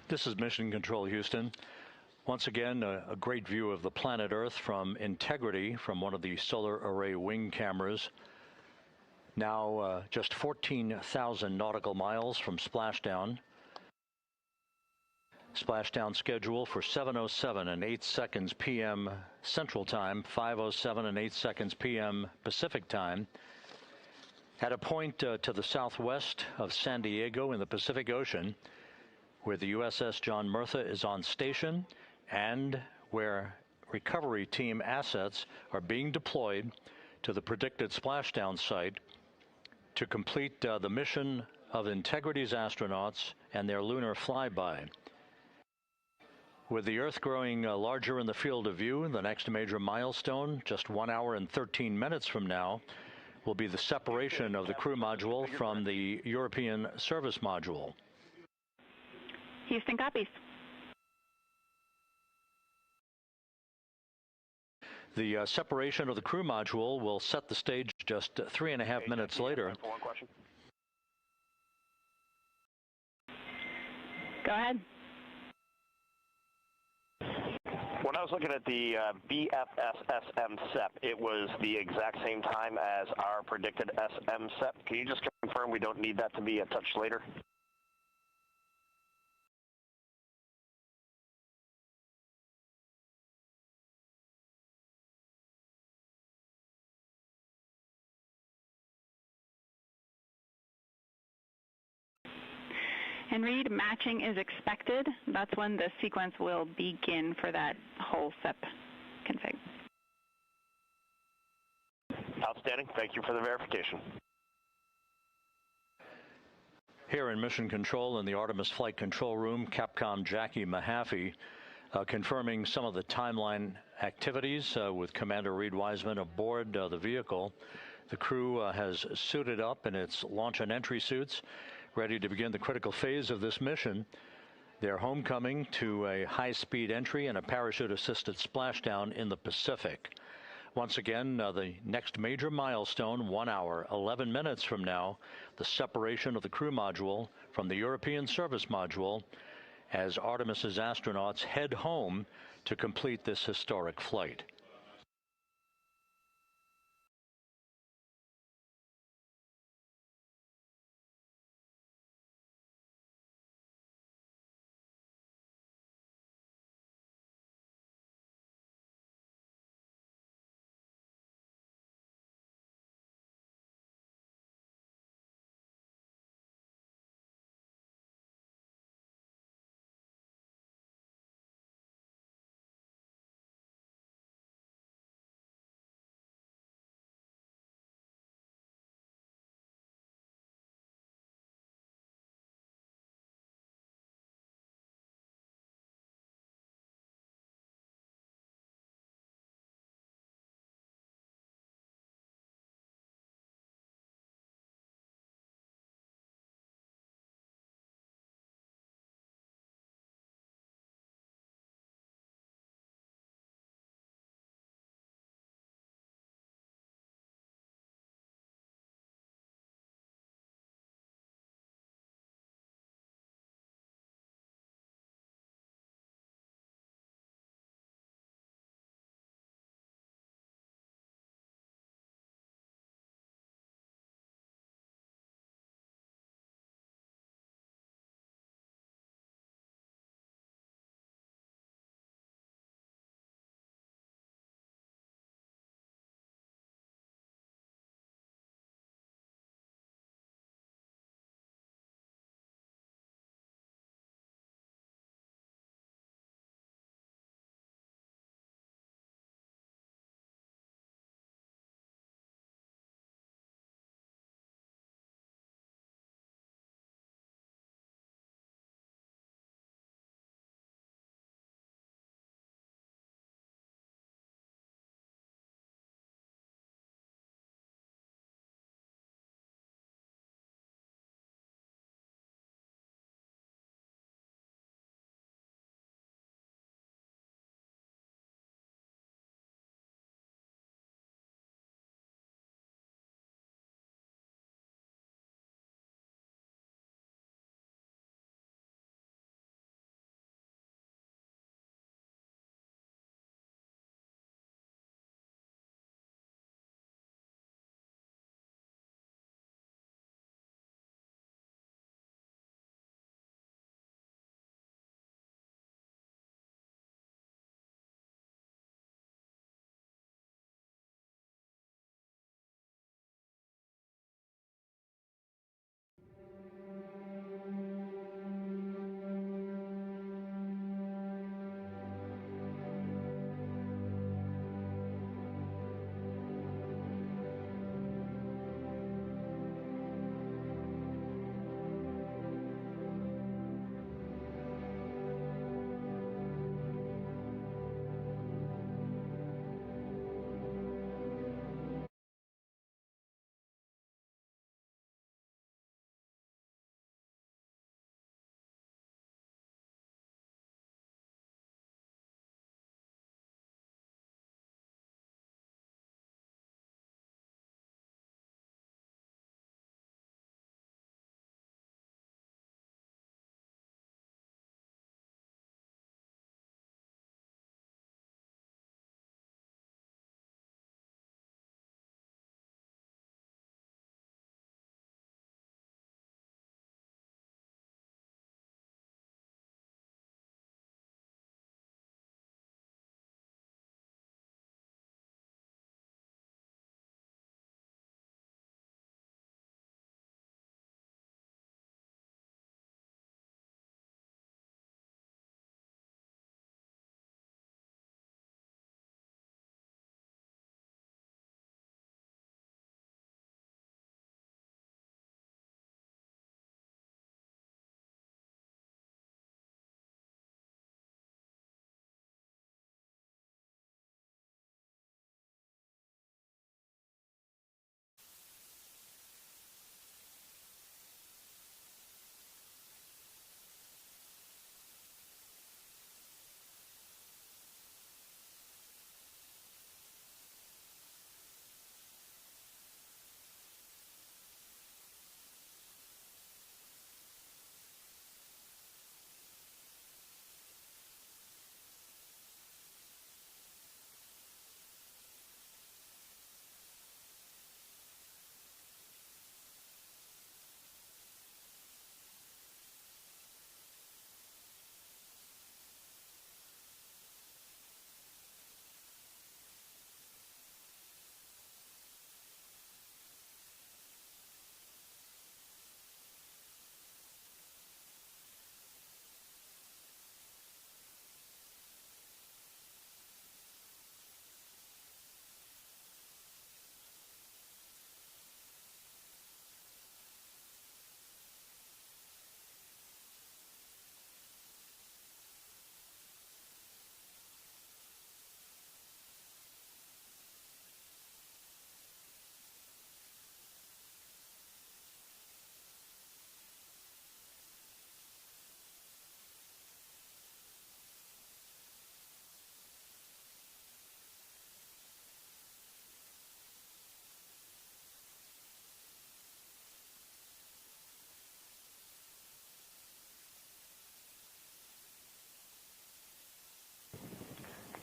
This is Mission Control, Houston. Once again, a great view of the planet Earth from Integrity from one of the solar array wing cameras. Now just 14,000 nautical miles from splashdown. Splashdown schedule for 7:07 and 8 seconds p.m. Central Time, 5:07 and 8 seconds p.m. Pacific Time. At a point to the southwest of San Diego in the Pacific Ocean, where the USS John Murtha is on station and where recovery team assets are being deployed to the predicted splashdown site to complete the mission of Integrity's astronauts and their lunar flyby. With the Earth growing larger in the field of view, the next major milestone, just 1 hour and 13 minutes from now, will be the separation of the crew module from the European service module. Houston copies. The separation of the crew module will set the stage just 3.5 minutes later. One question. Go ahead. When I was looking at the BFS-SM SEP, it was the exact same time as our predicted SM SEP. Can you just confirm we don't need that to be a touch later? And Reed, matching is expected. That's when the sequence will begin for that whole SEP config. Outstanding. Thank you for the verification. Here in Mission Control in the Artemis Flight Control Room, Capcom Jackie Mahaffey confirming some of the timeline activities with Commander Reed Wiseman aboard the vehicle. The crew has suited up in its launch and entry suits, ready to begin the critical phase of this mission. Their homecoming to a high-speed entry and a parachute-assisted splashdown in the Pacific. Once again, the next major milestone, 1 hour, 11 minutes from now, the separation of the crew module from the European service module as Artemis's astronauts head home to complete this historic flight.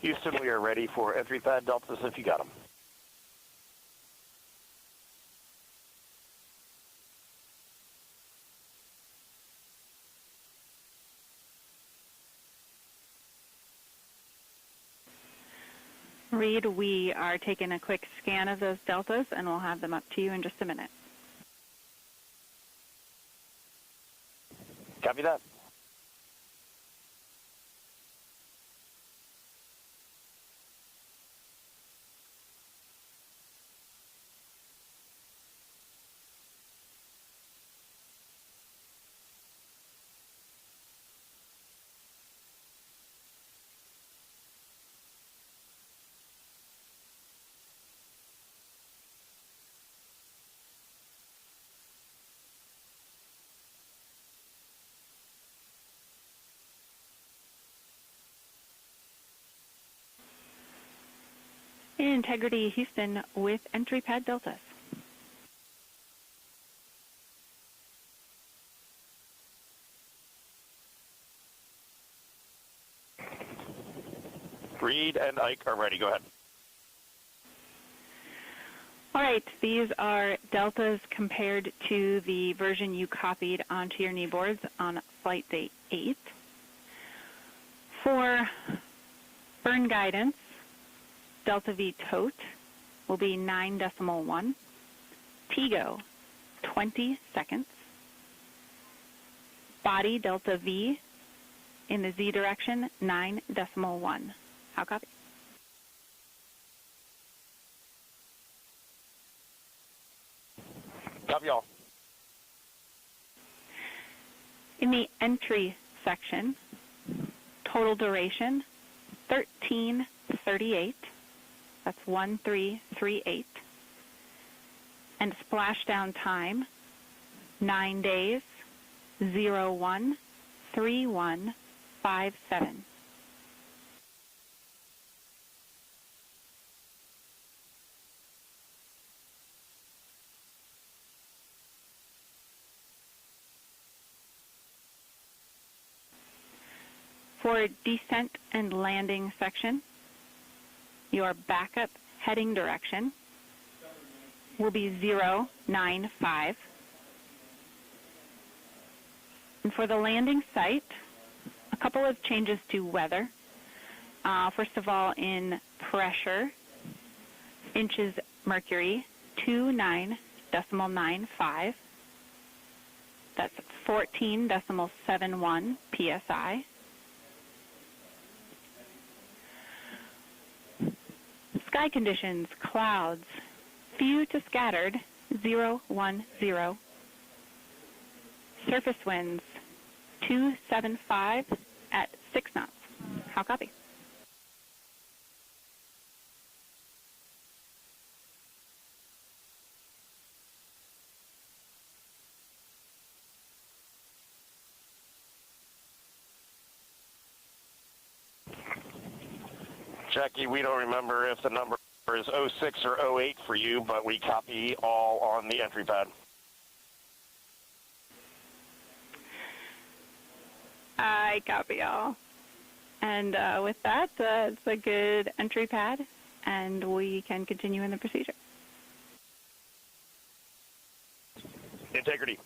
Houston, we are ready for entry pad deltas if you got them. Reed, we are taking a quick scan of those deltas, and we'll have them up to you in just a minute. Copy that. Integrity Houston with entry pad deltas. Reed and Ike are ready. Go ahead. All right, these are deltas compared to the version you copied onto your knee boards on flight day 8. For burn guidance, delta V tote will be 9.1. TIGO, 20 seconds. Body delta V in the Z direction, 9.1. How copy? Copy all. In the entry section, total duration, 13:38. That's 1338. And splashdown time, 9 days, 013157. For descent and landing section, your backup heading direction will be 095. And for the landing site, a couple of changes to weather. First of all, in pressure, inches mercury, 29.95. That's 14.71 psi. Sky conditions, clouds, few to scattered, 010. Surface winds, 275 at 6 knots. How copy? Jackie, we don't remember if the number is 06 or 08 for you, but we copy all on the entry pad. I copy all. And with that, it's a good entry pad, and we can continue in the procedure. Integrity.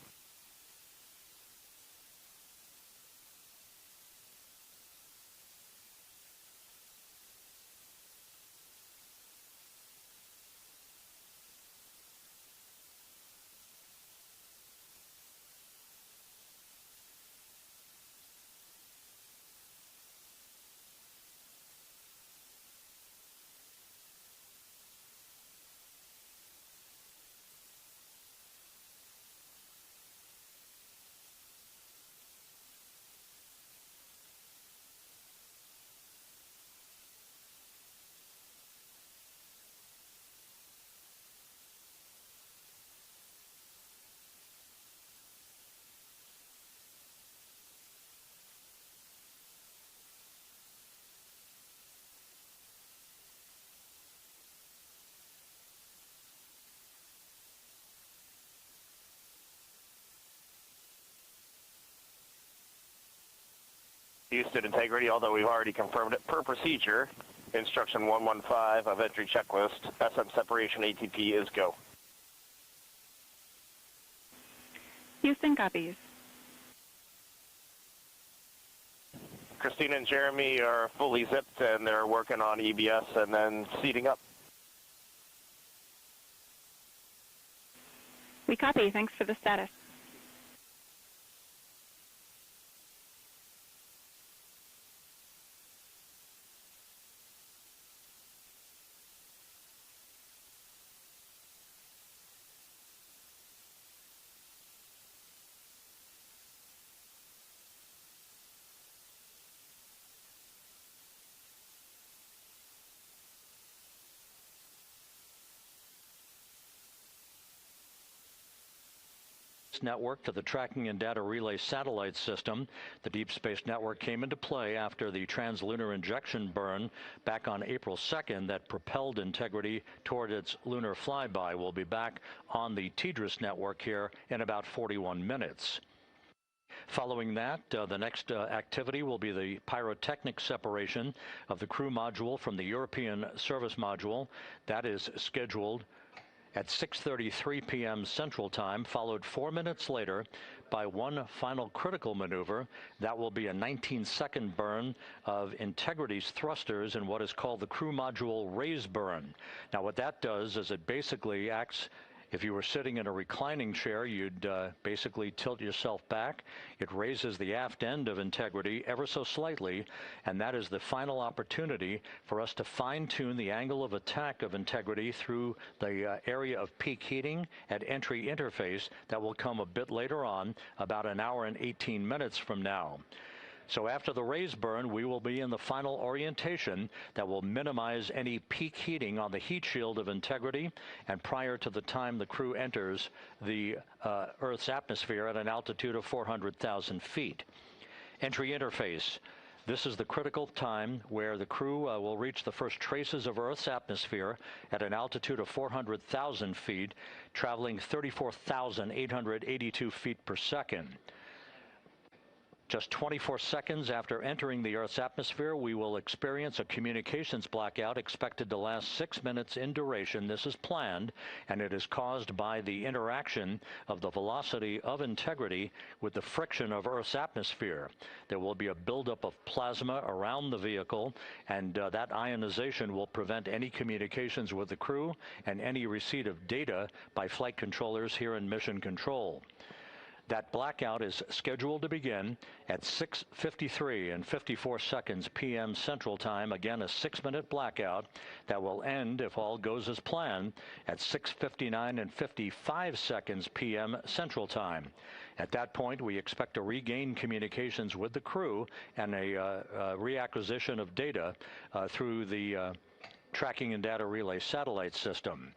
Houston integrity, although we've already confirmed it per procedure. Instruction 115 of entry checklist. SM separation ATP is go. Houston copies. Christina and Jeremy are fully zipped and they're working on EBS and then seating up. We copy. Thanks for the status. Network to the tracking and data relay satellite system. The Deep Space Network came into play after the translunar injection burn back on April 2nd that propelled Integrity toward its lunar flyby. We'll be back on the TDRS network here in about 41 minutes. Following that, the next activity will be the pyrotechnic separation of the crew module from the European service module. That is scheduled at 6:33 p.m. Central Time, followed 4 minutes later by one final critical maneuver. That will be a 19-second burn of Integrity's thrusters in what is called the crew module raise burn. Now, what that does is it basically acts. If you were sitting in a reclining chair, you'd basically tilt yourself back. It raises the aft end of Integrity ever so slightly, and that is the final opportunity for us to fine-tune the angle of attack of Integrity through the area of peak heating at entry interface. That will come a bit later on, about an hour and 18 minutes from now. So after the raise burn, we will be in the final orientation that will minimize any peak heating on the heat shield of Integrity and prior to the time the crew enters the Earth's atmosphere at an altitude of 400,000 feet. Entry interface. This is the critical time where the crew will reach the first traces of Earth's atmosphere at an altitude of 400,000 feet, traveling 34,882 feet per second. Just 24 seconds after entering the Earth's atmosphere, we will experience a communications blackout expected to last 6 minutes in duration. This is planned, and it is caused by the interaction of the velocity of Integrity with the friction of Earth's atmosphere. There will be a buildup of plasma around the vehicle, and that ionization will prevent any communications with the crew and any receipt of data by flight controllers here in Mission Control. That blackout is scheduled to begin at 6:53 and 54 seconds p.m. Central Time. Again, a 6-minute blackout that will end, if all goes as planned, at 6:59 and 55 seconds p.m. Central Time. At that point, we expect to regain communications with the crew and a reacquisition of data through the tracking and data relay satellite system.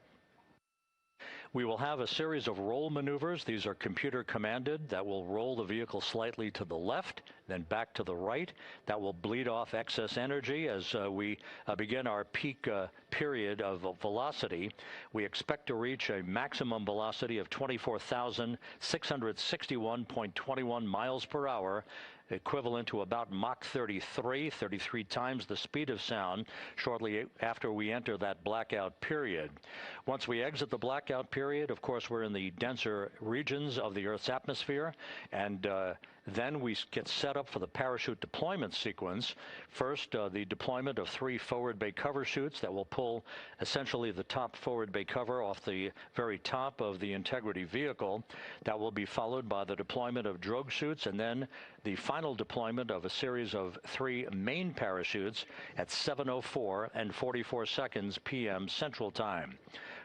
We will have a series of roll maneuvers. These are computer commanded that will roll the vehicle slightly to the left, then back to the right. That will bleed off excess energy as we begin our peak period of velocity. We expect to reach a maximum velocity of 24,661.21 miles per hour, equivalent to about Mach 33 times the speed of sound shortly after we enter that blackout period. Once we exit the blackout period, of course, we're in the denser regions of the Earth's atmosphere, and then we get set up for the parachute deployment sequence. First, the deployment of 3 forward bay cover chutes that will pull essentially the top forward bay cover off the very top of the Integrity vehicle. That will be followed by the deployment of drogue chutes, and then the final deployment of a series of 3 main parachutes at 7:04 and 44 seconds p.m. Central Time.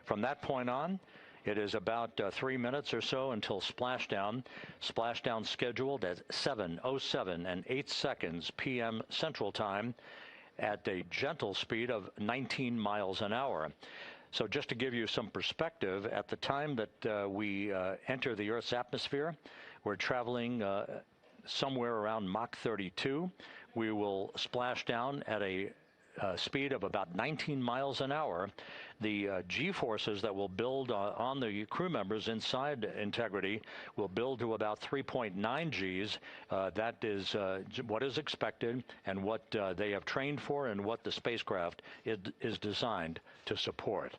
From that point on, it is about 3 minutes or so until splashdown. Splashdown scheduled at 7:07 and 8 seconds p.m. Central Time at a gentle speed of 19 miles an hour. So just to give you some perspective, at the time that we enter the Earth's atmosphere, we're traveling somewhere around Mach 32. We will splash down at a speed of about 19 miles an hour. The G-forces that will build on the crew members inside Integrity will build to about 3.9 Gs. That is what is expected and what they have trained for and what the spacecraft is designed to support.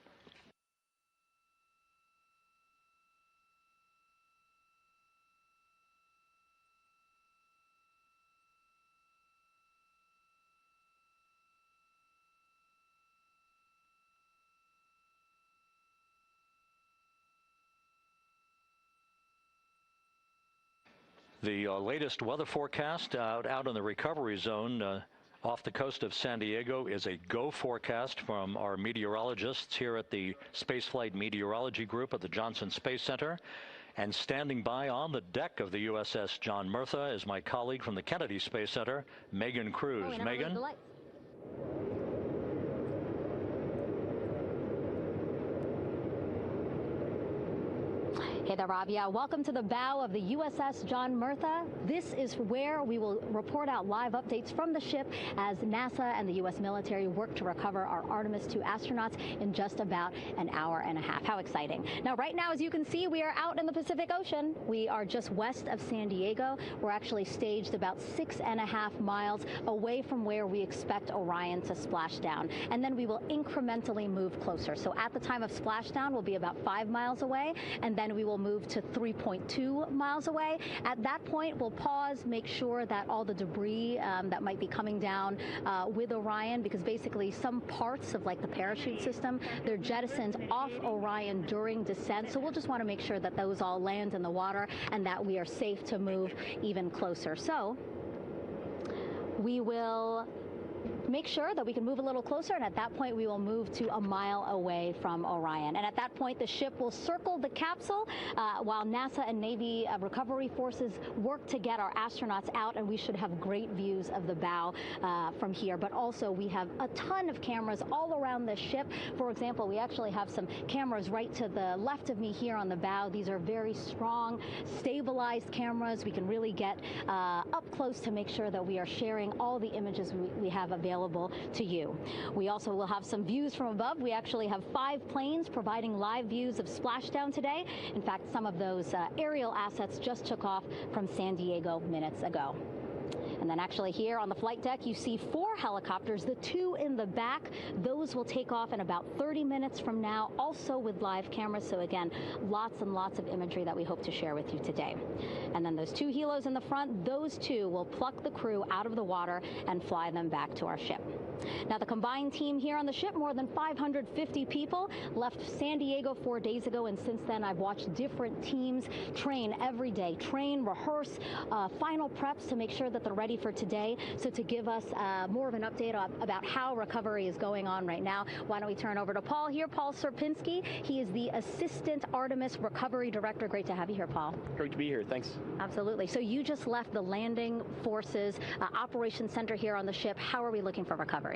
The latest weather forecast out in the recovery zone off the coast of San Diego is a go forecast from our meteorologists here at the Spaceflight Meteorology Group at the Johnson Space Center. And standing by on the deck of the USS John Murtha is my colleague from the Kennedy Space Center, Megan Cruz. Megan? Hey there, Rob. Yeah, welcome to the bow of the USS John Murtha. This is where we will report out live updates from the ship as NASA and the U.S. military work to recover our Artemis II astronauts in just about an hour and a half. How exciting. Now, right now, as you can see, we are out in the Pacific Ocean. We are just west of San Diego. We're actually staged about 6.5 miles away from where we expect Orion to splash down. And then we will incrementally move closer. So at the time of splashdown, we'll be about 5 miles away, and then we will move to 3.2 miles away. At that point, we'll pause, make sure that all the debris that might be coming down with Orion, because basically some parts of like the parachute system, they're jettisoned off Orion during descent. So we'll just want to make sure that those all land in the water and that we are safe to move even closer. So we will make sure that we can move a little closer, and at that point we will move to a mile away from Orion. And at that point the ship will circle the capsule while NASA and Navy recovery forces work to get our astronauts out, and we should have great views of the bow from here. But also we have a ton of cameras all around the ship. For example, we actually have some cameras right to the left of me here on the bow. These are very strong, stabilized cameras. We can really get up close to make sure that we are sharing all the images we have available to you. We also will have some views from above. We actually have 5 planes providing live views of splashdown today. In fact, some of those aerial assets just took off from San Diego minutes ago. And then actually here on the flight deck, you see 4 helicopters, the 2 in the back. Those will take off in about 30 minutes from now, also with live cameras. So again, lots and lots of imagery that we hope to share with you today. And then those 2 helos in the front, those 2 will pluck the crew out of the water and fly them back to our ship. Now, the combined team here on the ship, more than 550 people, left San Diego 4 days ago, and since then I've watched different teams train every day, train, rehearse, final preps to make sure that they're ready for today. So to give us more of an update about how recovery is going on right now, why don't we turn over to Paul here, Paul Sierpinski. He is the Assistant Artemis Recovery Director. Great to have you here, Paul. Great to be here. Thanks. Absolutely. So you just left the landing forces operations center here on the ship. How are we looking for recovery?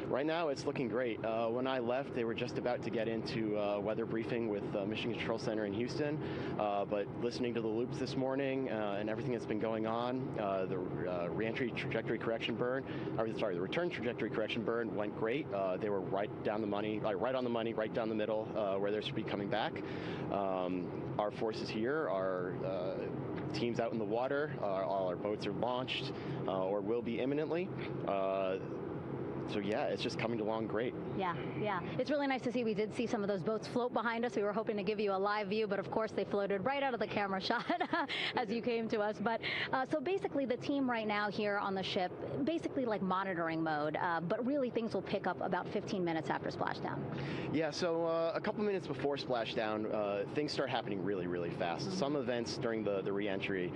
Right now, it's looking great. When I left, they were just about to get into weather briefing with Mission Control Center in Houston. But listening to the loops this morning and everything that's been going on, the reentry trajectory correction burn, the return trajectory correction burn went great. They were right down the money, right on the money, right down the middle where they should be coming back. Our forces here are teams out in the water. All our boats are launched or will be imminently. So yeah, it's just coming along great. Yeah. It's really nice to see. We did see some of those boats float behind us. We were hoping to give you a live view, but of course they floated right out of the camera shot as you came to us. But so basically the team right now here on the ship, basically like monitoring mode, but really things will pick up about 15 minutes after splashdown. Yeah, so a couple minutes before splashdown, things start happening really, really fast. Mm-hmm. Some events during the re-entry,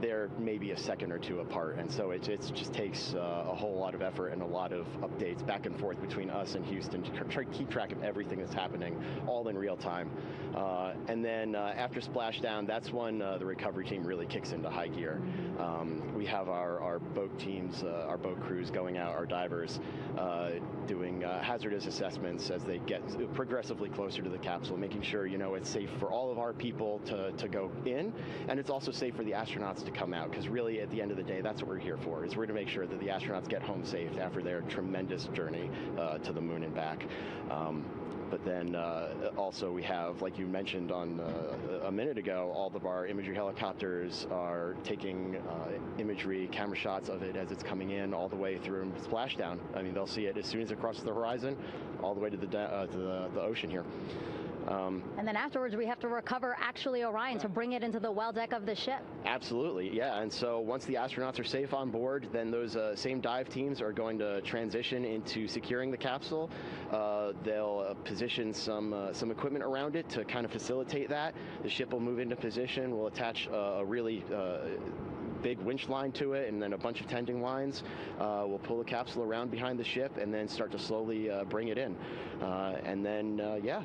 they're maybe a second or 2 apart, and so it just takes a whole lot of effort and a lot of updates back and forth between us and Houston to try to keep track of everything that's happening, all in real time. And then after splashdown, that's when the recovery team really kicks into high gear. We have our boat teams, our boat crews going out, our divers doing hazardous assessments as they get progressively closer to the capsule, making sure, you know, it's safe for all of our people to go in, and it's also safe for the astronauts to come out, because really at the end of the day, that's what we're here for, is we're to make sure that the astronauts get home safe after their tremendous journey to the moon and back. But then also we have, like you mentioned on a minute ago, all of our imagery helicopters are taking imagery, camera shots of it as it's coming in all the way through splashdown. I mean, they'll see it as soon as it crosses the horizon, all the way to the ocean here. And then afterwards, we have to recover actually Orion to bring it into the well deck of the ship. Absolutely, yeah. And so once the astronauts are safe on board, then those same dive teams are going to transition into securing the capsule. They'll position some equipment around it to kind of facilitate that. The ship will move into position. We'll attach a really big winch line to it, and then a bunch of tending lines. We'll pull the capsule around behind the ship and then start to slowly bring it in. And then, yeah.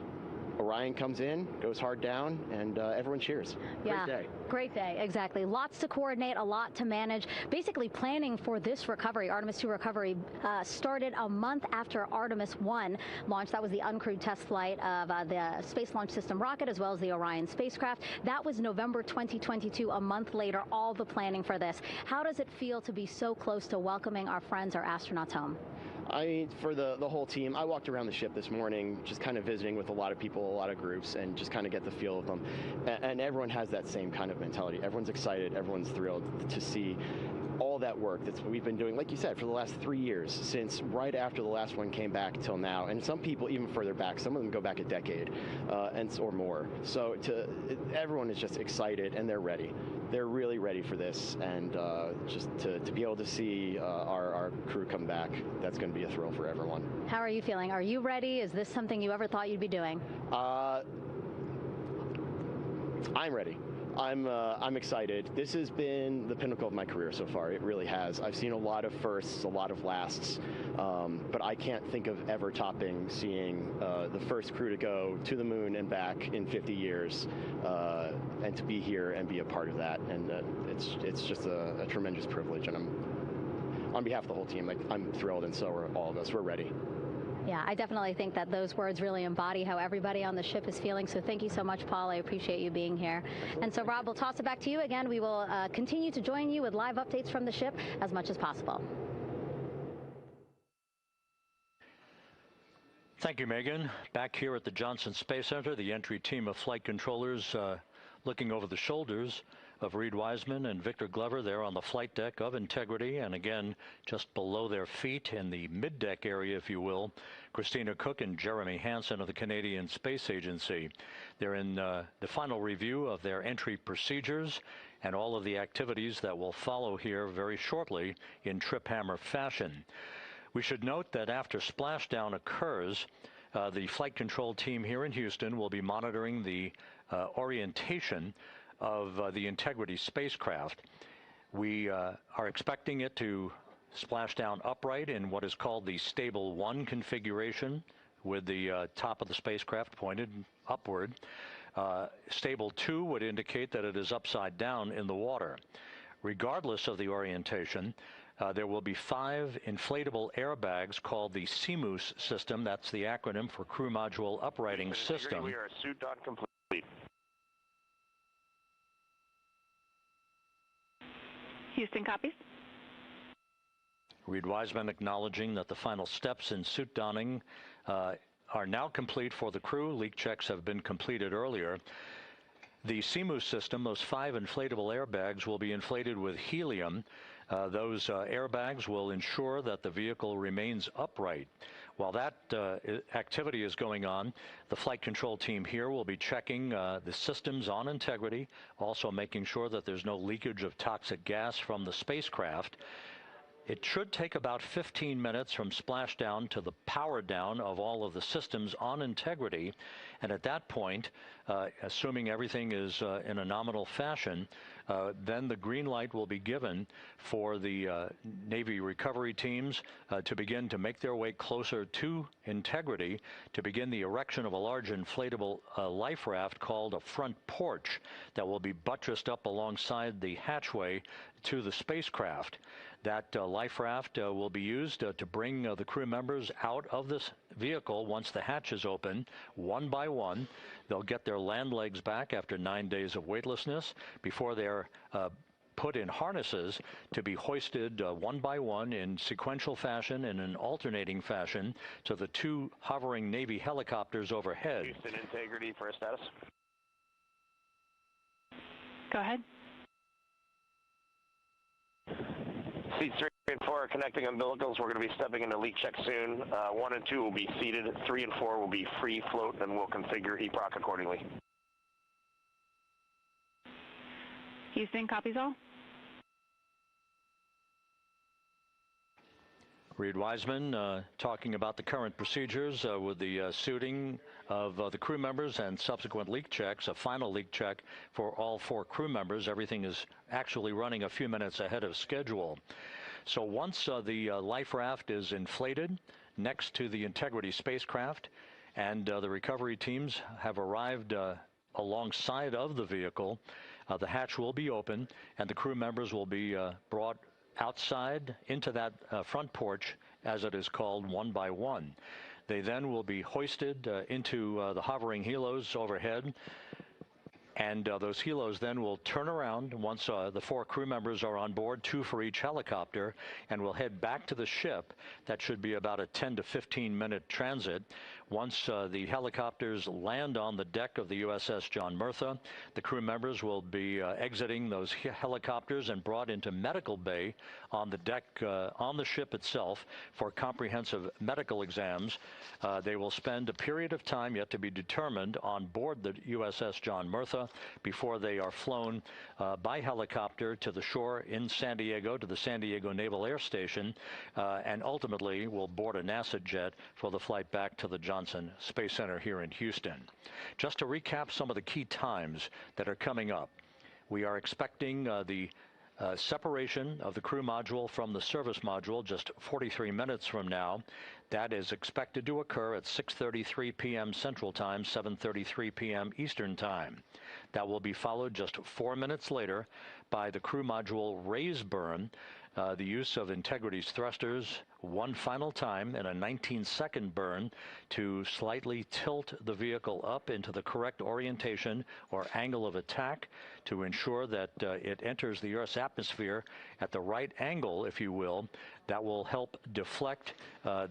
Orion comes in, goes hard down, and everyone cheers. Yeah, great day. Great day, exactly. Lots to coordinate, a lot to manage. Basically, planning for this recovery, Artemis II recovery, started a month after Artemis I launched. That was the uncrewed test flight of the Space Launch System rocket, as well as the Orion spacecraft. That was November 2022, a month later, all the planning for this. How does it feel to be so close to welcoming our friends, our astronauts, home? I mean, for the whole team, I walked around the ship this morning, just kind of visiting with a lot of people, a lot of groups, and just kind of get the feel of them. And everyone has that same kind of mentality. Everyone's excited, everyone's thrilled to see all that work that we've been doing, like you said, for the last 3 years, since right after the last one came back till now. And some people even further back, some of them go back a decade or more. So everyone is just excited, and they're ready. They're really ready for this, and just to be able to see our crew come back, that's going to be a thrill for everyone. How are you feeling? Are you ready? Is this something you ever thought you'd be doing? I'm ready. I'm excited. This has been the pinnacle of my career so far. It really has. I've seen a lot of firsts, a lot of lasts, but I can't think of ever topping seeing the first crew to go to the moon and back in 50 years, and to be here and be a part of that. And it's just a tremendous privilege. And on behalf of the whole team, I'm thrilled, and so are all of us. We're ready. Yeah, I definitely think that those words really embody how everybody on the ship is feeling. So thank you so much, Paul. I appreciate you being here. And so, Rob, we'll toss it back to you again. We will continue to join you with live updates from the ship as much as possible. Thank you, Megan. Back here at the Johnson Space Center, the entry team of flight controllers looking over the shoulders of Reed Wiseman and Victor Glover there on the flight deck of Integrity, and again just below their feet in the mid-deck area, if you will, Christina Cook and Jeremy Hansen of the Canadian Space Agency. They're in the final review of their entry procedures and all of the activities that will follow here very shortly in trip hammer fashion. We should note that after splashdown occurs, the flight control team here in Houston will be monitoring the orientation of the Integrity spacecraft. We are expecting it to splash down upright in what is called the Stable 1 configuration, with the top of the spacecraft pointed upward. Stable 2 would indicate that it is upside down in the water. Regardless of the orientation, there will be 5 inflatable airbags called the CMOOS system. That's the acronym for Crew Module Uprighting System. We are suit on complete. Houston copies. Reed Wiseman acknowledging that the final steps in suit donning are now complete for the crew. Leak checks have been completed earlier. The CMOOS system, those 5 inflatable airbags, will be inflated with helium. Those airbags will ensure that the vehicle remains upright. While that activity is going on, the flight control team here will be checking the systems on Integrity, also making sure that there's no leakage of toxic gas from the spacecraft. It should take about 15 minutes from splashdown to the power down of all of the systems on Integrity. And at that point, assuming everything is in a nominal fashion, then the green light will be given for the Navy recovery teams to begin to make their way closer to Integrity to begin the erection of a large inflatable life raft called a front porch that will be buttressed up alongside the hatchway to the spacecraft. That life raft will be used to bring the crew members out of this vehicle once the hatch is open, one by one. They'll get their land legs back after 9 days of weightlessness before they're put in harnesses to be hoisted one by one in sequential fashion, in an alternating fashion, to the two hovering Navy helicopters overhead. Houston, Integrity for a status. Go ahead. Seats 3 and 4 are connecting umbilicals. We're going to be stepping into leak check soon. 1 and 2 will be seated. 3 and 4 will be free float, and we'll configure EPROC accordingly. Houston, copies all. Reed Wiseman talking about the current procedures with the suiting of the crew members and subsequent leak checks, a final leak check for all 4 crew members. Everything is actually running a few minutes ahead of schedule. So once the life raft is inflated next to the Integrity spacecraft and the recovery teams have arrived alongside of the vehicle, the hatch will be open and the crew members will be brought outside into that front porch, as it is called, one by one. They then will be hoisted into the hovering helos overhead, and those helos then will turn around once the 4 crew members are on board, 2 for each helicopter, and will head back to the ship. That should be about a 10 to 15 minute transit. Once the helicopters land on the deck of the USS John Murtha, the crew members will be exiting those helicopters and brought into medical bay on the deck on the ship itself for comprehensive medical exams. They will spend a period of time yet to be determined on board the USS John Murtha before they are flown by helicopter to the shore in San Diego, to the San Diego Naval Air Station, and ultimately will board a NASA jet for the flight back to the Johnson Space Center here in Houston. Just to recap some of the key times that are coming up, we are expecting the separation of the crew module from the service module just 43 minutes from now. That is expected to occur at 6:33 p.m. Central Time, 7:33 p.m. Eastern Time. That will be followed just 4 minutes later by the crew module raise burn, the use of Integrity's thrusters one final time in a 19-second burn to slightly tilt the vehicle up into the correct orientation or angle of attack to ensure that it enters the Earth's atmosphere at the right angle, if you will. That will help deflect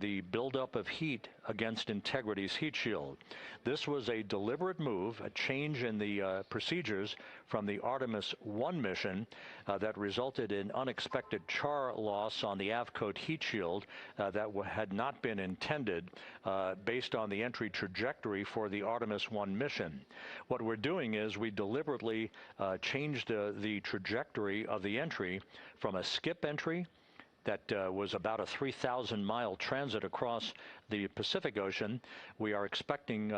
the buildup of heat against Integrity's heat shield. This was a deliberate move, a change in the procedures from the Artemis I mission that resulted in unexpected char loss on the Avcoat heat shield that had not been intended based on the entry trajectory for the Artemis I mission. What we're doing is we deliberately changed the trajectory of the entry from a skip entry that was about a 3,000-mile transit across the Pacific Ocean. We are expecting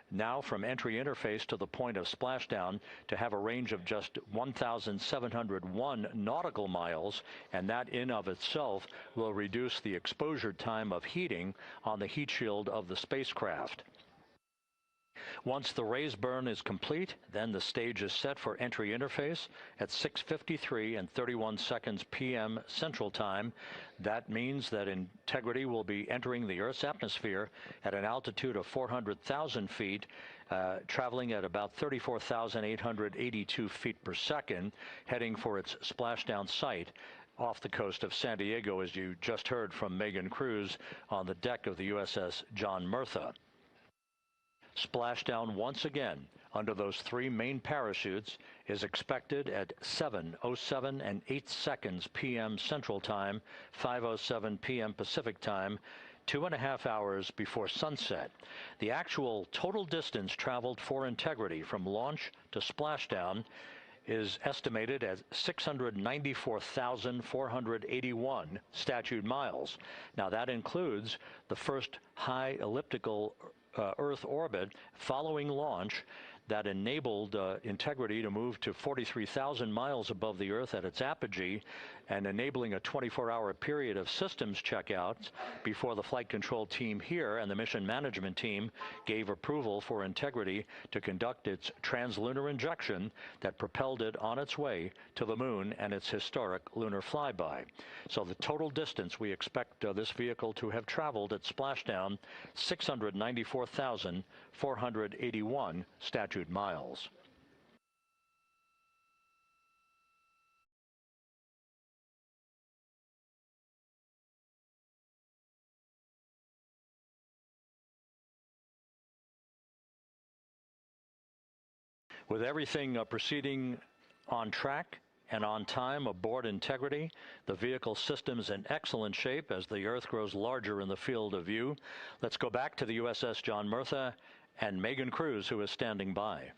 now from entry interface to the point of splashdown to have a range of just 1,701 nautical miles, and that in of itself will reduce the exposure time of heating on the heat shield of the spacecraft. Once the raise burn is complete, then the stage is set for entry interface at 6:53 and 31 seconds p.m. Central Time. That means that Integrity will be entering the Earth's atmosphere at an altitude of 400,000 feet, traveling at about 34,882 feet per second, heading for its splashdown site off the coast of San Diego, as you just heard from Megan Cruz on the deck of the USS John Murtha. Splashdown once again under those 3 main parachutes is expected at 7:07 and 8 seconds p.m. Central Time, 5:07 p.m. Pacific Time, 2.5 hours before sunset. The actual total distance traveled for Integrity from launch to splashdown is estimated at 694,481 statute miles. Now that includes the first high elliptical Earth orbit following launch. that enabled Integrity to move to 43,000 miles above the Earth at its apogee, and enabling a 24-hour period of systems checkouts before the flight control team here and the mission management team gave approval for Integrity to conduct its translunar injection that propelled it on its way to the moon and its historic lunar flyby. So the total distance we expect this vehicle to have traveled at splashdown, 694,481 statute miles. With everything proceeding on track and on time aboard Integrity, the vehicle system is in excellent shape as the Earth grows larger in the field of view. Let's go back to the USS John Murtha and Megan Cruz, who is standing by.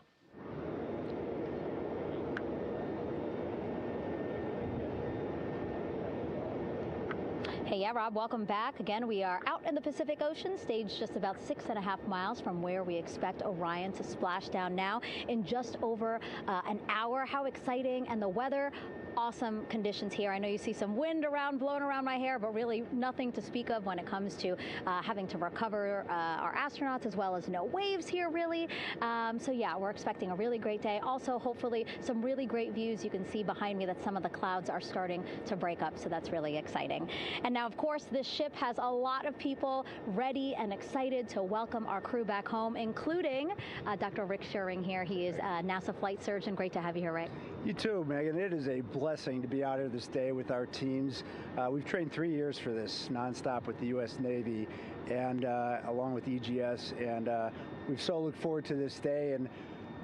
Hey, yeah, Rob, welcome back. Again, we are out in the Pacific Ocean, staged just about 6.5 miles from where we expect Orion to splash down now in just over an hour. How exciting. And the weather, awesome conditions here. I know you see some wind blowing around my hair, but really nothing to speak of when it comes to having to recover our astronauts, as well as no waves here, really. So yeah, we're expecting a really great day. Also, hopefully, some really great views. You can see behind me that some of the clouds are starting to break up, so that's really exciting. And now, of course, this ship has a lot of people ready and excited to welcome our crew back home, including Dr. Rick Schuring here. He is a NASA flight surgeon. Great to have you here, Rick. You too, Megan. It is a blessing to be out here this day with our teams. We've trained 3 years for this nonstop with the U.S. Navy and along with EGS, and we've so looked forward to this day. And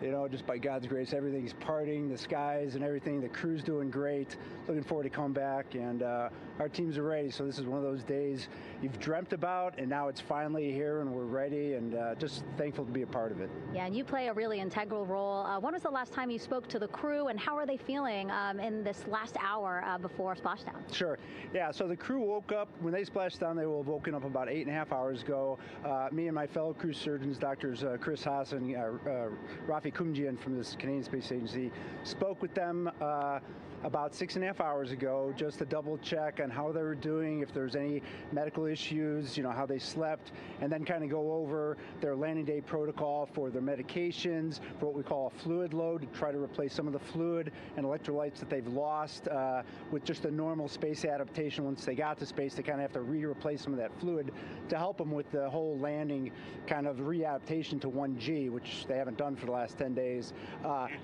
you know, just by God's grace, everything's parting, the skies and everything. The crew's doing great. Looking forward to coming back, and our teams are ready. So this is one of those days you've dreamt about, and now it's finally here, and we're ready, and just thankful to be a part of it. Yeah, and you play a really integral role. When was the last time you spoke to the crew, and how are they feeling in this last hour before splashdown? Sure. Yeah, so the crew woke up. When they splashed down, they will have woken up about 8.5 hours ago. Me and my fellow crew surgeons, Doctors Chris Haas and Rafi Kumjian from this Canadian Space Agency, spoke with them about 6.5 hours ago, just to double check on how they were doing, if there's any medical issues, you know, how they slept, and then kind of go over their landing day protocol for their medications, for what we call a fluid load, to try to replace some of the fluid and electrolytes that they've lost with just a normal space adaptation. Once they got to space, they kind of have to replace some of that fluid to help them with the whole landing kind of readaptation to 1G, which they haven't done for the last 10 days.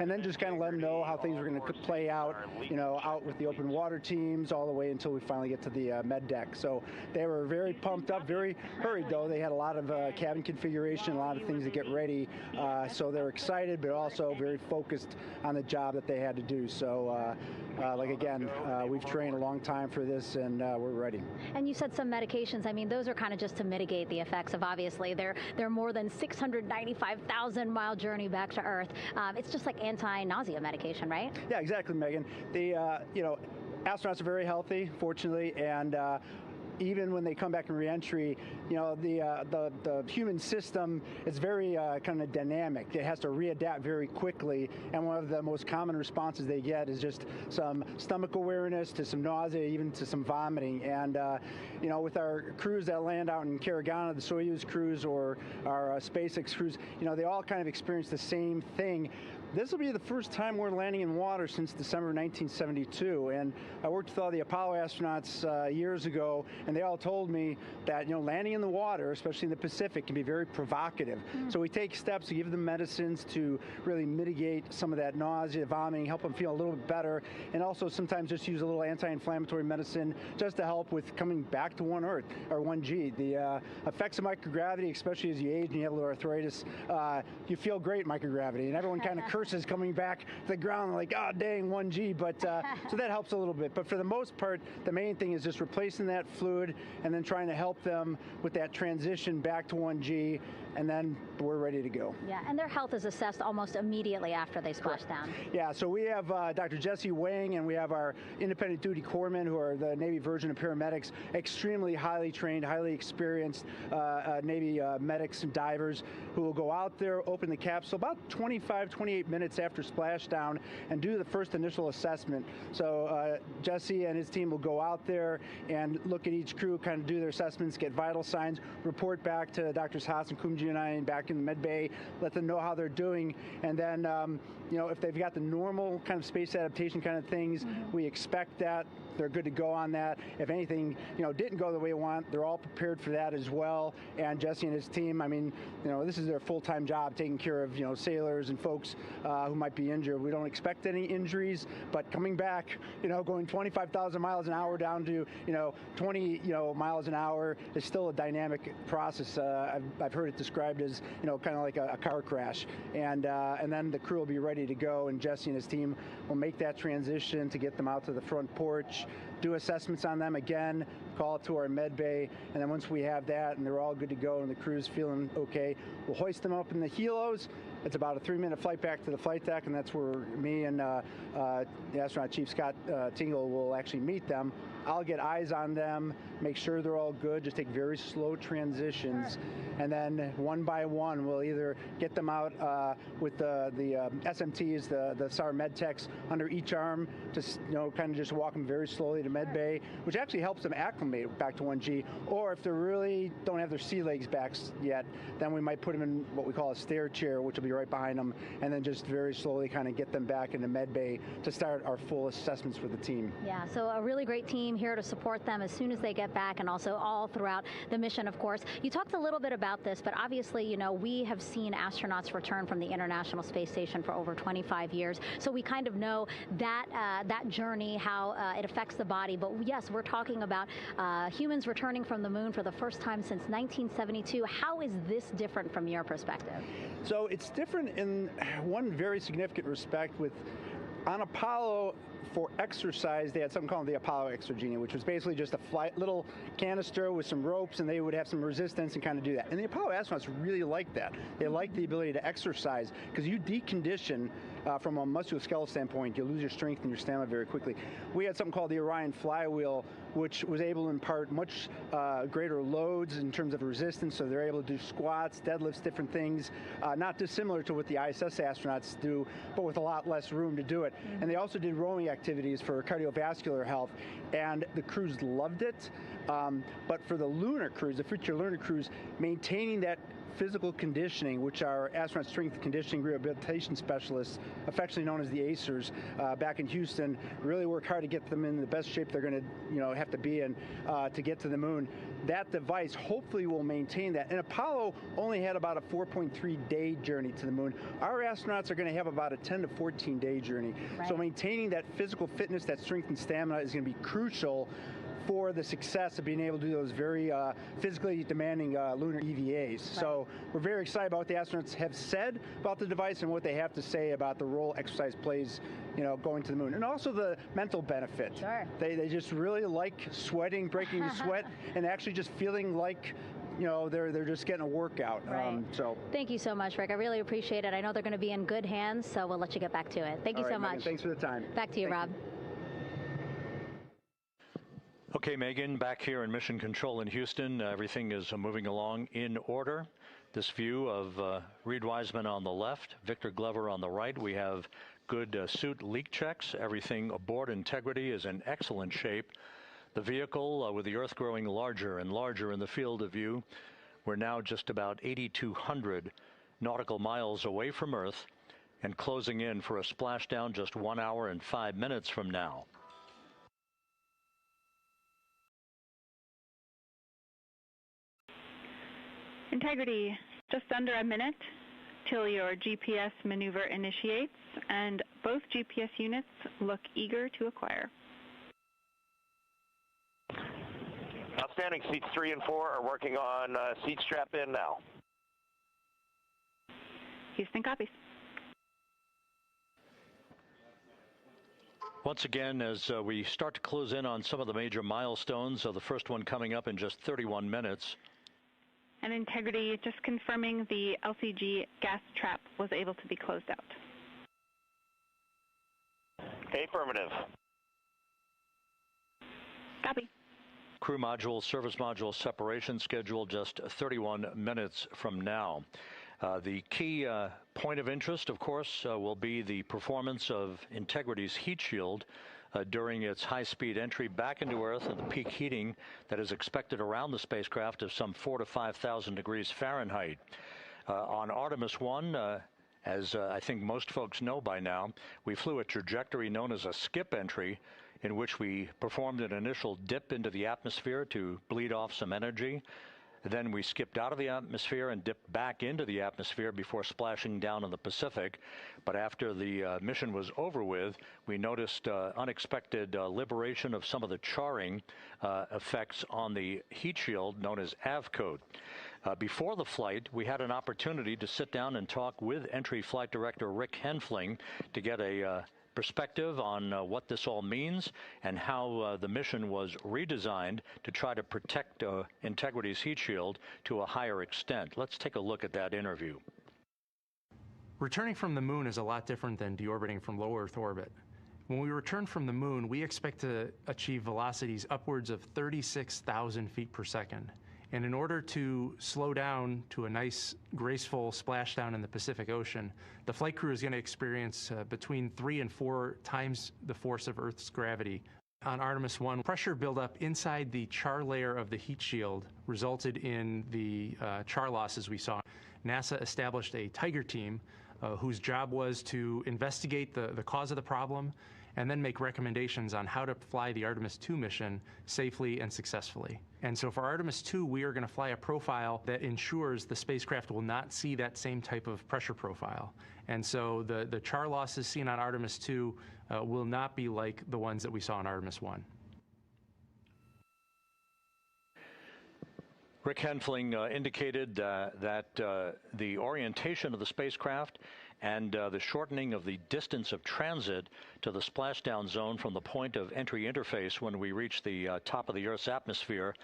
And then just kind of let them know how things are going to play out, you know, out with the open water teams all the way until we finally get to the med deck. So they were very pumped up, very hurried though. They had a lot of cabin configuration, a lot of things to get ready. So they're excited, but also very focused on the job that they had to do. So like again, we've trained a long time for this, and we're ready. And you said some medications. I mean, those are kind of just to mitigate the effects of, obviously, their more than 695,000 mile journey back to Earth. It's just like anti-nausea medication, right? Yeah, exactly, Megan. The you know, astronauts are very healthy, fortunately, and even when they come back in reentry, you know, the human system is very kind of dynamic. It has to readapt very quickly, and one of the most common responses they get is just some stomach awareness, to some nausea, even to some vomiting. And you know, with our crews that land out in Karagana, the Soyuz crews or our SpaceX crews, you know, they all kind of experience the same thing. This will be the first time we're landing in water since December 1972, and I worked with all the Apollo astronauts years ago, and they all told me that, you know, landing in the water, especially in the Pacific, can be very provocative. So we take steps to give them medicines to really mitigate some of that nausea, vomiting, help them feel a little bit better, and also sometimes just use a little anti-inflammatory medicine just to help with coming back to 1 Earth, or 1G. The effects of microgravity, especially as you age and you have a little arthritis, you feel great in microgravity, and everyone kind of curses coming back to the ground like, oh dang, 1G, but so that helps a little bit. But for the most part, the main thing is just replacing that fluid and then trying to help them with that transition back to 1G. and then we're ready to go. Yeah, and their health is assessed almost immediately after they splash down. Yeah, so we have Dr. Jesse Wang, and we have our independent duty corpsmen, who are the Navy version of paramedics, extremely highly trained, highly experienced Navy medics and divers who will go out there, open the capsule about 25, 28 minutes after splashdown and do the first initial assessment. So Jesse and his team will go out there and look at each crew, kind of do their assessments, get vital signs, report back to Drs. Haas and Kumji and I back in the med bay, let them know how they're doing, and then if they've got the normal kind of space adaptation kind of things, we expect that they're good to go on that. If anything, didn't go the way we want, they're all prepared for that as well. And Jesse and his team, I mean, this is their full-time job, taking care of, sailors and folks who might be injured. We don't expect any injuries, but coming back, going 25,000 miles an hour down to, 20, miles an hour is still a dynamic process. I've heard it described as, kind of like a car crash. And then the crew will be ready to go, and Jesse and his team will make that transition to get them out to the front porch, do assessments on them again, call it to our med bay, and then once we have that and they're all good to go and the crew's feeling okay, we'll hoist them up in the helos. It's about a 3-minute flight back to the flight deck, and that's where me and the astronaut chief Scott Tingle will actually meet them. I'll get eyes on them, make sure they're all good, just take very slow transitions, and then one by one we'll either get them out with the SMTs, the SAR med techs under each arm, just kind of just walk them very slowly to med bay, which actually helps them acclimate back to 1G. Or if they really don't have their sea legs back yet, then we might put them in what we call a stair chair, which will be right behind them, and then just very slowly kind of get them back into med bay to start our full assessments for the team. Yeah, so a really great team here to support them as soon as they get back, and also all throughout the mission, of course. You talked a little bit about this, but obviously, we have seen astronauts return from the International Space Station for over 25 years, so we kind of know that that journey, how it affects the body. But yes, we're talking about humans returning from the moon for the first time since 1972. How is this different from your perspective? So it's different in one very significant respect. On Apollo, for exercise, they had something called the Apollo Exergenia, which was basically just a little canister with some ropes, and they would have some resistance and kind of do that. And the Apollo astronauts really liked that. They liked the ability to exercise, because you decondition from a musculoskeletal standpoint, you lose your strength and your stamina very quickly. We had something called the Orion flywheel, which was able to impart much greater loads in terms of resistance, so they're able to do squats, deadlifts, different things, not dissimilar to what the ISS astronauts do, but with a lot less room to do it. And they also did rowing activities for cardiovascular health, and the crews loved it. But for the lunar crews, the future lunar crews, maintaining that physical conditioning, which our astronaut strength conditioning rehabilitation specialists, affectionately known as the ACERs, back in Houston, really work hard to get them in the best shape they're going to have to be in to get to the moon. That device hopefully will maintain that. And Apollo only had about a 4.3-day journey to the moon. Our astronauts are going to have about a 10 to 14-day journey. Right. So maintaining that physical fitness, that strength and stamina is going to be crucial for the success of being able to do those very physically demanding lunar EVAs. Right. So we're very excited about what the astronauts have said about the device and what they have to say about the role exercise plays, going to the moon. And also the mental benefit. Sure. They just really like sweating, breaking the sweat, and actually just feeling like they're just getting a workout. Right. Thank you so much, Rick. I really appreciate it. I know they're going to be in good hands, so we'll let you get back to it. Thank you so much. Megan, thanks for the time. Back to you, Rob. Okay, Megan, back here in Mission Control in Houston, everything is moving along in order. This view of Reed Wiseman on the left, Victor Glover on the right. We have good suit leak checks. Everything aboard integrity is in excellent shape. The vehicle, with the Earth growing larger and larger in the field of view, we're now just about 8,200 nautical miles away from Earth and closing in for a splashdown just 1 hour and 5 minutes from now. Integrity, just under a minute till your GPS maneuver initiates, and both GPS units look eager to acquire. Outstanding. Seats 3 and 4 are working on seat strap in now. Houston copies. Once again, as we start to close in on some of the major milestones, the first one coming up in just 31 minutes. And Integrity, just confirming the LCG gas trap was able to be closed out. Affirmative. Copy. Crew module, service module separation scheduled just 31 minutes from now. The key point of interest, of course, will be the performance of Integrity's heat shield during its high-speed entry back into Earth and the peak heating that is expected around the spacecraft of some 4,000 to 5,000 degrees Fahrenheit. On Artemis I, as I think most folks know by now, we flew a trajectory known as a skip entry, in which we performed an initial dip into the atmosphere to bleed off some energy. Then we skipped out of the atmosphere and dipped back into the atmosphere before splashing down in the Pacific. But after the mission was over with, we noticed unexpected liberation of some of the charring effects on the heat shield known as AVCOAT. Before the flight, we had an opportunity to sit down and talk with Entry Flight Director Rick Henfling to get a perspective on what this all means and how the mission was redesigned to try to protect Integrity's heat shield to a higher extent. Let's take a look at that interview. Returning from the moon is a lot different than deorbiting from low Earth orbit. When we return from the moon, we expect to achieve velocities upwards of 36,000 feet per second. And in order to slow down to a nice, graceful splashdown in the Pacific Ocean, the flight crew is going to experience between 3 and 4 times the force of Earth's gravity. On Artemis I, pressure buildup inside the char layer of the heat shield resulted in the char losses we saw. NASA established a Tiger team whose job was to investigate the cause of the problem and then make recommendations on how to fly the Artemis II mission safely and successfully. And so for Artemis II, we are going to fly a profile that ensures the spacecraft will not see that same type of pressure profile. And so the char losses seen on Artemis II will not be like the ones that we saw on Artemis I. Rick Henfling indicated that the orientation of the spacecraft and the shortening of the distance of transit to the splashdown zone from the point of entry interface when we reach the top of the Earth's atmosphere,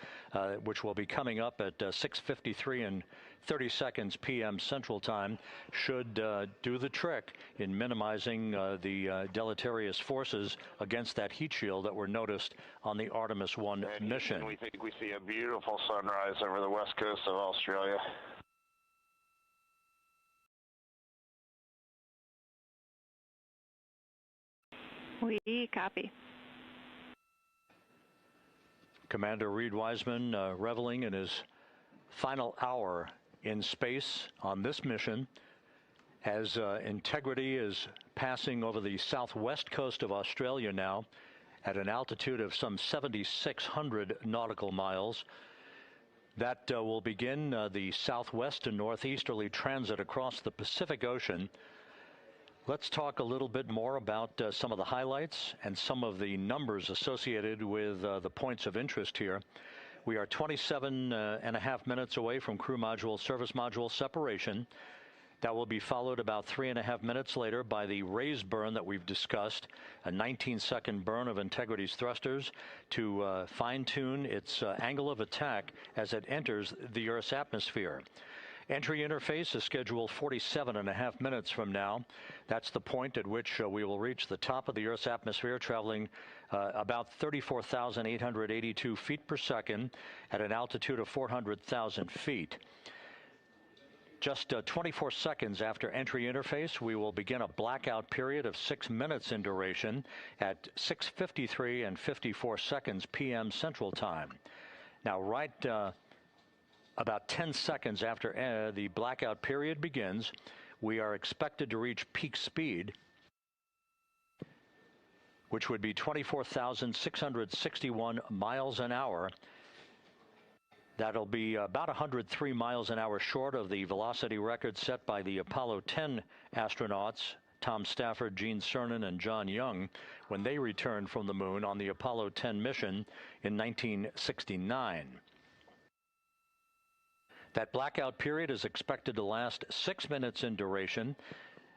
which will be coming up at 6:53 and 30 seconds p.m. Central Time, should do the trick in minimizing the deleterious forces against that heat shield that were noticed on the Artemis I mission. We think we see a beautiful sunrise over the west coast of Australia. We copy. Commander Reed Wiseman reveling in his final hour in space on this mission as Integrity is passing over the southwest coast of Australia now at an altitude of some 7,600 nautical miles. That will begin the southwest and northeasterly transit across the Pacific Ocean. Let's talk a little bit more about some of the highlights and some of the numbers associated with the points of interest here. We are 27 and a half minutes away from crew module, service module separation. That will be followed about 3.5 minutes later by the raise burn that we've discussed, a 19-second burn of Integrity's thrusters to fine-tune its angle of attack as it enters the Earth's atmosphere. Entry interface is scheduled 47.5 minutes from now. That's the point at which we will reach the top of the Earth's atmosphere, traveling about 34,882 feet per second at an altitude of 400,000 feet. Just 24 seconds after entry interface, we will begin a blackout period of 6 minutes in duration at 6:53 and 54 seconds p.m. Central Time. Now, right about 10 seconds after the blackout period begins, we are expected to reach peak speed, which would be 24,661 miles an hour. That'll be about 103 miles an hour short of the velocity record set by the Apollo 10 astronauts, Tom Stafford, Gene Cernan, and John Young, when they returned from the moon on the Apollo 10 mission in 1969. That blackout period is expected to last 6 minutes in duration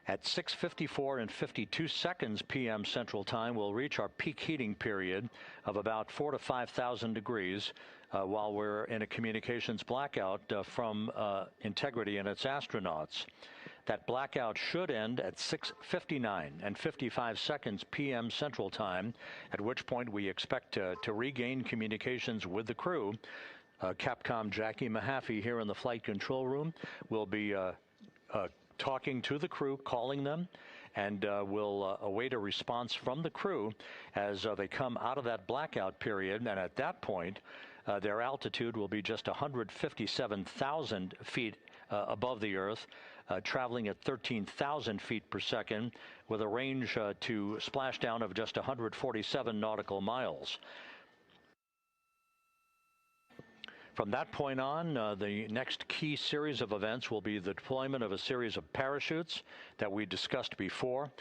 At 6:54 and 52 seconds p.m. Central Time, we'll reach our peak heating period of about 4,000 to 5,000 degrees while we're in a communications blackout from Integrity and its astronauts. That blackout should end at 6:59 and 55 seconds p.m. Central Time, at which point we expect to regain communications with the crew. Capcom Jackie Mahaffey here in the flight control room will be talking to the crew, calling them, and we'll await a response from the crew as they come out of that blackout period. And at that point, their altitude will be just 157,000 feet above the Earth, traveling at 13,000 feet per second with a range to splashdown of just 147 nautical miles. From that point on, the next key series of events will be the deployment of a series of parachutes that we discussed before.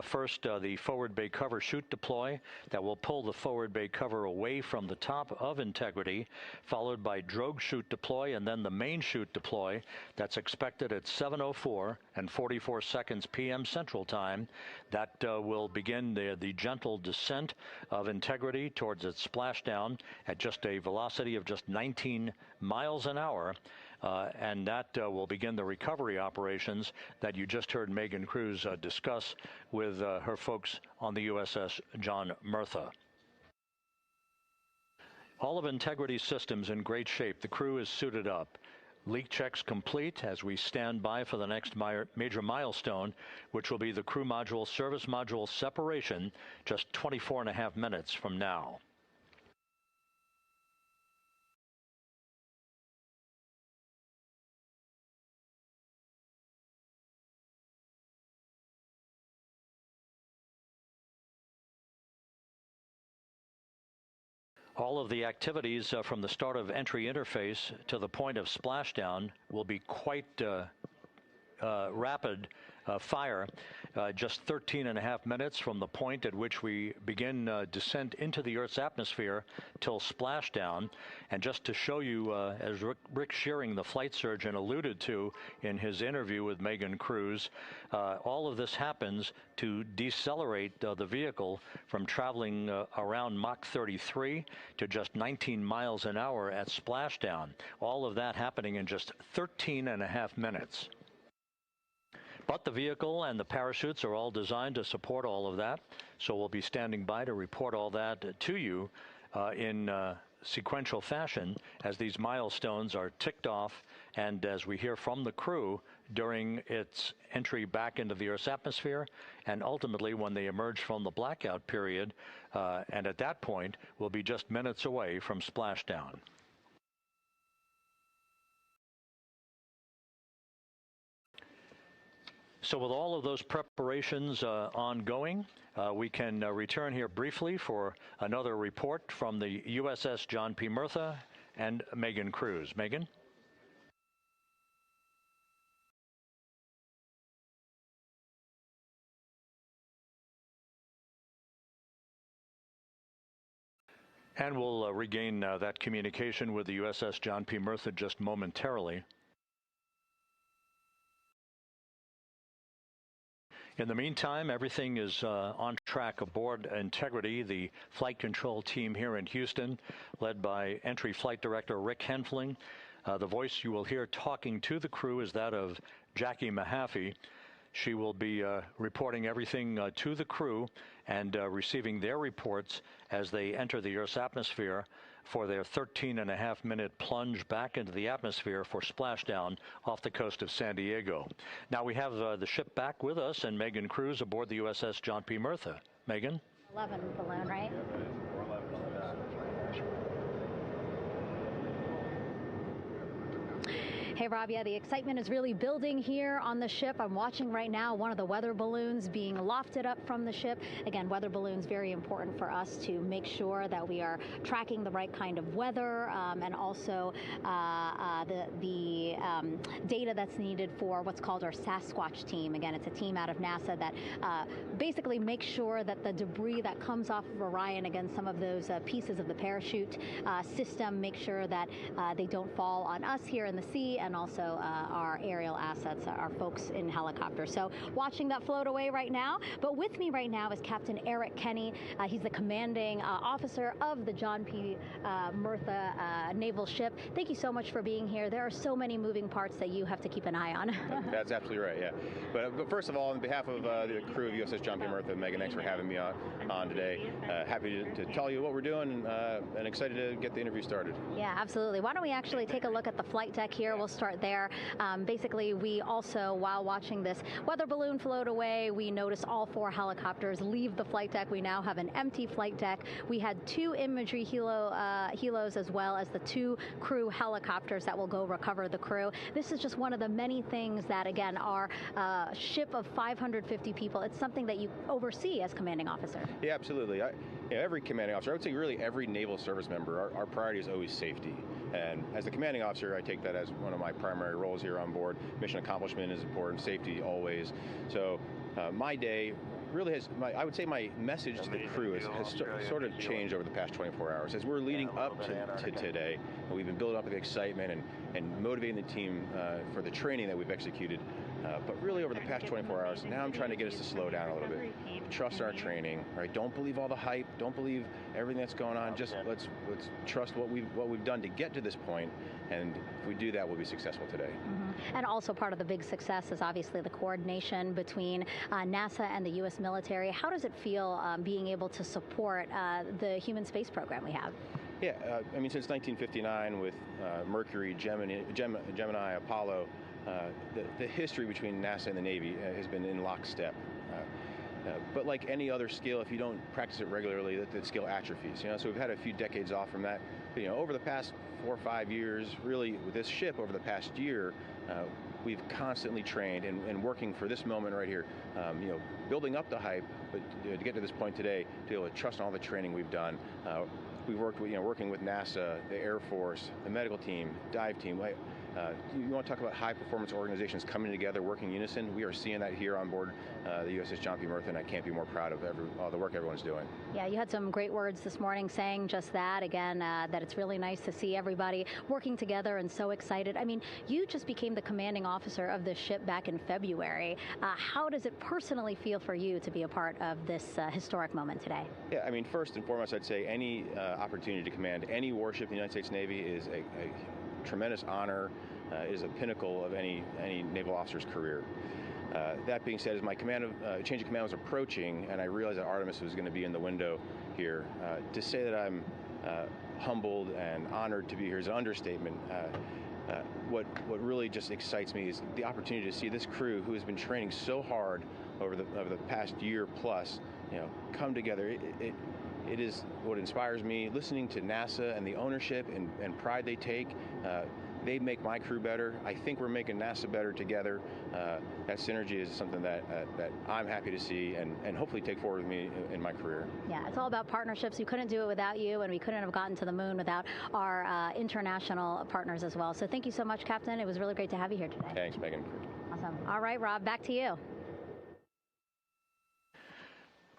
First, the forward bay cover chute deploy that will pull the forward bay cover away from the top of Integrity, followed by drogue chute deploy, and then the main chute deploy that's expected at 7:04 and 44 seconds p.m. Central Time. That will begin the gentle descent of Integrity towards its splashdown at just a velocity of just 19 miles an hour, and that will begin the recovery operations that you just heard Megan Cruz discuss with her folks on the USS John Murtha. All of Integrity's systems in great shape. The crew is suited up. Leak checks complete as we stand by for the next major milestone, which will be the crew module service module separation just 24.5 minutes from now. All of the activities from the start of entry interface to the point of splashdown will be quite rapid fire, just 13.5 minutes from the point at which we begin descent into the Earth's atmosphere till splashdown. And just to show you, as Rick Shearing, the flight surgeon, alluded to in his interview with Megan Cruz, all of this happens to decelerate the vehicle from traveling around Mach 33 to just 19 miles an hour at splashdown. All of that happening in just 13.5 minutes. But the vehicle and the parachutes are all designed to support all of that, so we'll be standing by to report all that to you in sequential fashion as these milestones are ticked off and as we hear from the crew during its entry back into the Earth's atmosphere and ultimately when they emerge from the blackout period, and at that point we'll be just minutes away from splashdown. So with all of those preparations ongoing, we can return here briefly for another report from the USS John P. Murtha and Megan Cruz. Megan? And we'll regain that communication with the USS John P. Murtha just momentarily. In the meantime, everything is on track aboard Integrity, the flight control team here in Houston, led by Entry Flight Director Rick Henfling. The voice you will hear talking to the crew is that of Jackie Mahaffey. She will be reporting everything to the crew and receiving their reports as they enter the Earth's atmosphere for their 13.5-minute plunge back into the atmosphere for splashdown off the coast of San Diego. Now we have the ship back with us and Megan Cruz aboard the USS John P. Murtha. Megan? 11 balloon, right? Hey, Rob, yeah, the excitement is really building here on the ship. I'm watching right now one of the weather balloons being lofted up from the ship. Again, weather balloons, very important for us to make sure that we are tracking the right kind of weather and also the data that's needed for what's called our Sasquatch team. Again, it's a team out of NASA that basically makes sure that the debris that comes off of Orion, again, some of those pieces of the parachute system, make sure that they don't fall on us here in the sea and also our aerial assets, our folks in helicopters. So watching that float away right now. But with me right now is Captain Eric Kenny. He's the commanding officer of the John P. Murtha naval ship. Thank you so much for being here. There are so many moving parts that you have to keep an eye on. That's absolutely right, yeah. But first of all, on behalf of the crew of USS John P. Murtha, Megan, thanks for having me on today. Happy to tell you what we're doing and excited to get the interview started. Yeah, absolutely. Why don't we actually take a look at the flight deck here? We'll start there. Basically, we also, while watching this weather balloon float away, we noticed all 4 helicopters leave the flight deck. We now have an empty flight deck. We had 2 imagery helos as well as the 2 crew helicopters that will go recover the crew. This is just one of the many things that, again, our ship of 550 people, it's something that you oversee as commanding officer. Yeah, absolutely. Every commanding officer, I would say really every naval service member, our priority is always safety. And as the commanding officer, I take that as one of my primary roles here on board. Mission accomplishment is important, safety always. So my day really has, I would say my message to the crew has sort of changed over the past 24 hours. As we're leading up to today, we've been building up the excitement and motivating the team for the training that we've executed. But really over the past 24 hours, now I'm trying to get us to slow down a little bit. Trust our training, right? Don't believe all the hype. Don't believe everything that's going on. Just let's trust what we've done to get to this point. And if we do that, we'll be successful today. Mm-hmm. And also part of the big success is obviously the coordination between NASA and the U.S. military. How does it feel being able to support the human space program we have? Yeah, I mean, since 1959 with Mercury, Gemini, Apollo, the history between NASA and the Navy has been in lockstep. But like any other skill, if you don't practice it regularly, that skill atrophies. So we've had a few decades off from that. But, over the past 4 or 5 years, really with this ship over the past year, we've constantly trained and working for this moment right here. Building up the hype, but to get to this point today, to be able to trust all the training we've done. We've worked with, working with NASA, the Air Force, the medical team, dive team. You want to talk about high-performance organizations coming together, working in unison? We are seeing that here on board the USS John P. Murtha, and I can't be more proud of all the work everyone's doing. Yeah, you had some great words this morning saying just that, again, that it's really nice to see everybody working together and so excited. I mean, you just became the commanding officer of this ship back in February. How does it personally feel for you to be a part of this historic moment today? Yeah, I mean, first and foremost, I'd say any opportunity to command any warship in the United States Navy is a tremendous honor, is a pinnacle of any naval officer's career. That being said, as my change of command was approaching, and I realized that Artemis was going to be in the window here, to say that I'm humbled and honored to be here is an understatement. What really just excites me is the opportunity to see this crew, who has been training so hard over the past year plus, come together. It is what inspires me. Listening to NASA and the ownership and pride they take, they make my crew better. I think we're making NASA better together. That synergy is something that I'm happy to see and hopefully take forward with me in my career. Yeah, it's all about partnerships. We couldn't do it without you, and we couldn't have gotten to the moon without our international partners as well. So thank you so much, Captain. It was really great to have you here today. Thanks, Megan. Awesome. All right, Rob, back to you.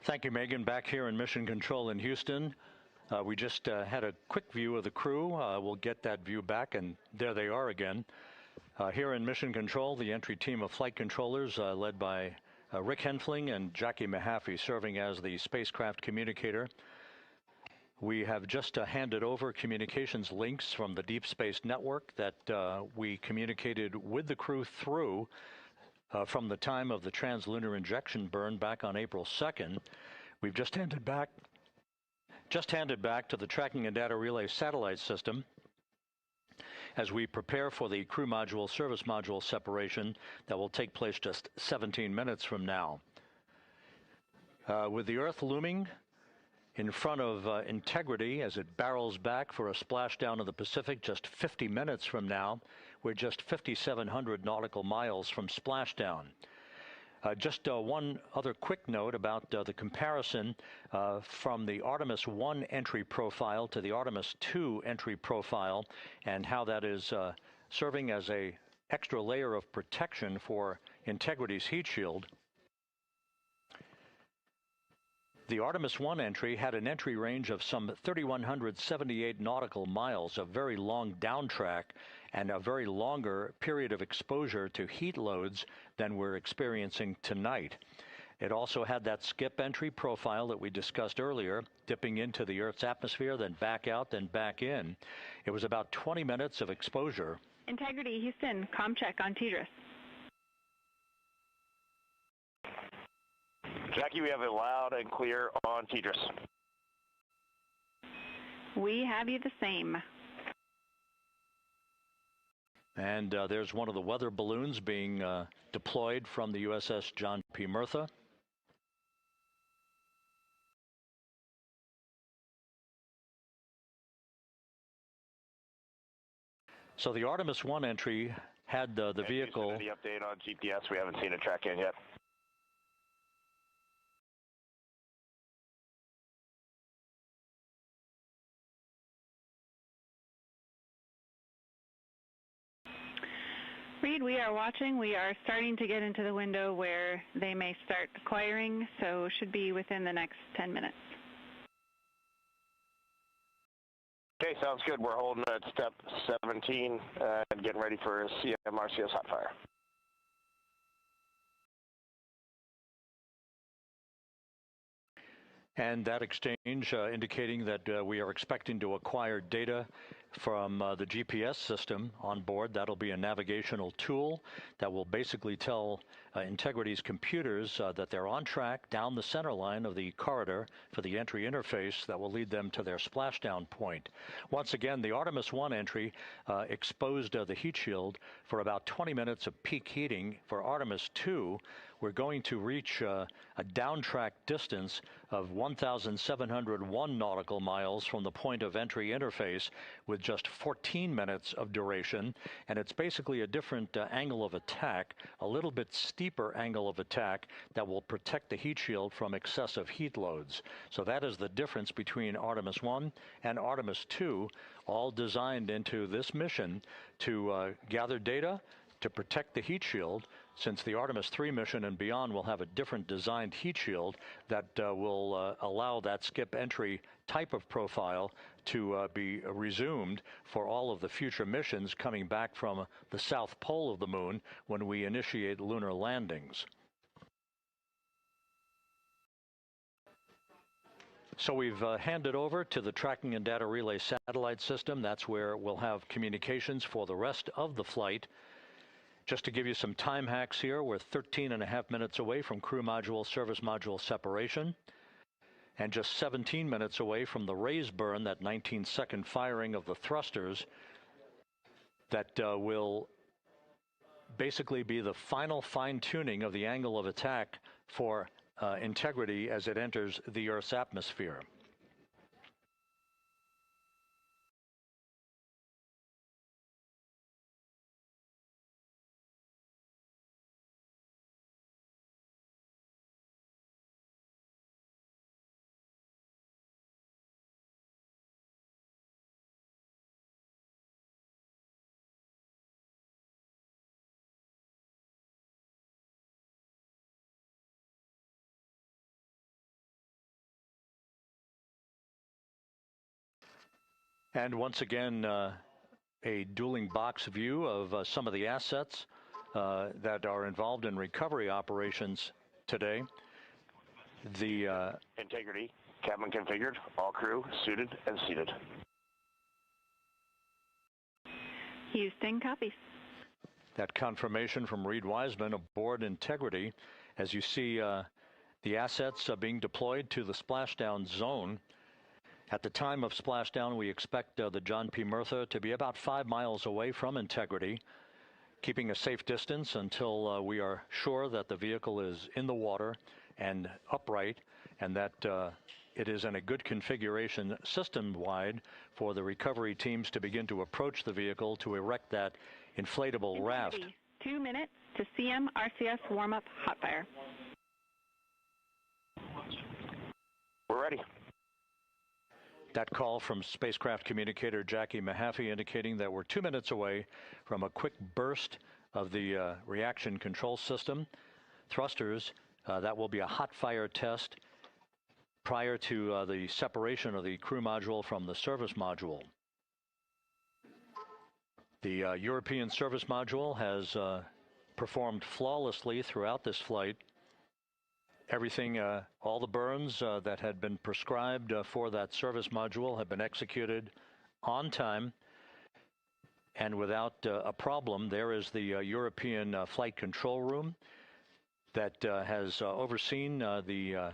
Thank you, Megan. Back here in Mission Control in Houston. We just had a quick view of the crew. We'll get that view back, and there they are again. Here in Mission Control, the entry team of flight controllers led by Rick Henfling and Jackie Mahaffey serving as the spacecraft communicator. We have just handed over communications links from the Deep Space Network that we communicated with the crew through from the time of the translunar injection burn back on April 2nd. We've just handed back to the Tracking and Data Relay satellite system as we prepare for the crew module service module separation that will take place just 17 minutes from now. With the Earth looming in front of Integrity as it barrels back for a splashdown of the Pacific just 50 minutes from now, we're just 5,700 nautical miles from splashdown. Just one other quick note about the comparison from the Artemis I entry profile to the Artemis II entry profile and how that is serving as an extra layer of protection for Integrity's heat shield. The Artemis I entry had an entry range of some 3,178 nautical miles, a very long down track, and a very longer period of exposure to heat loads than we're experiencing tonight. It also had that skip entry profile that we discussed earlier, dipping into the Earth's atmosphere, then back out, then back in. It was about 20 minutes of exposure. Integrity, Houston, comm check on TDRS. Jackie, we have it loud and clear on TDRS. We have you the same. And there's one of the weather balloons being deployed from the USS John P. Murtha. So the Artemis I entry had the vehicle. The update on GPS, we haven't seen it track in yet. Reed, we are watching. We are starting to get into the window where they may start acquiring, so should be within the next 10 minutes. Okay, sounds good. We're holding at step 17 and getting ready for CMRCS hot fire. And that exchange indicating that we are expecting to acquire data from the GPS system on board. That'll be a navigational tool that will basically tell Integrity's computers that they're on track down the center line of the corridor for the entry interface that will lead them to their splashdown point. Once again, the Artemis I entry exposed the heat shield for about 20 minutes of peak heating. For Artemis II, we're going to reach a downtrack distance of 1,701 nautical miles from the point of entry interface with just 14 minutes of duration. And it's basically a different angle of attack, a little bit steeper angle of attack that will protect the heat shield from excessive heat loads. So that is the difference between Artemis I and Artemis II, all designed into this mission to gather data, to protect the heat shield, since the Artemis III mission and beyond will have a different designed heat shield that will allow that skip entry type of profile to be resumed for all of the future missions coming back from the south pole of the moon when we initiate lunar landings. So we've handed over to the tracking and data relay satellite system. That's where we'll have communications for the rest of the flight. Just to give you some time hacks here, we're 13.5 minutes away from crew module, service module separation, and just 17 minutes away from the raise burn, that 19-second firing of the thrusters that will basically be the final fine-tuning of the angle of attack for Integrity as it enters the Earth's atmosphere. And once again, a dueling box view of some of the assets that are involved in recovery operations today. The Integrity, cabin configured, all crew suited and seated. Houston, copies. That confirmation from Reed Wiseman aboard Integrity, as you see the assets being deployed to the splashdown zone. At the time of splashdown, we expect the John P. Murtha to be about 5 miles away from Integrity, keeping a safe distance until we are sure that the vehicle is in the water and upright, and that it is in a good configuration system-wide for the recovery teams to begin to approach the vehicle to erect that inflatable raft. 2 minutes to CMRCS warm-up hot fire. We're ready. That call from spacecraft communicator Jackie Mahaffey indicating that we're 2 minutes away from a quick burst of the reaction control system. Thrusters, that will be a hot fire test prior to the separation of the crew module from the service module. The European service module has performed flawlessly throughout this flight. Everything, all the burns that had been prescribed for that service module have been executed on time and without a problem. There is the European flight control room that has overseen the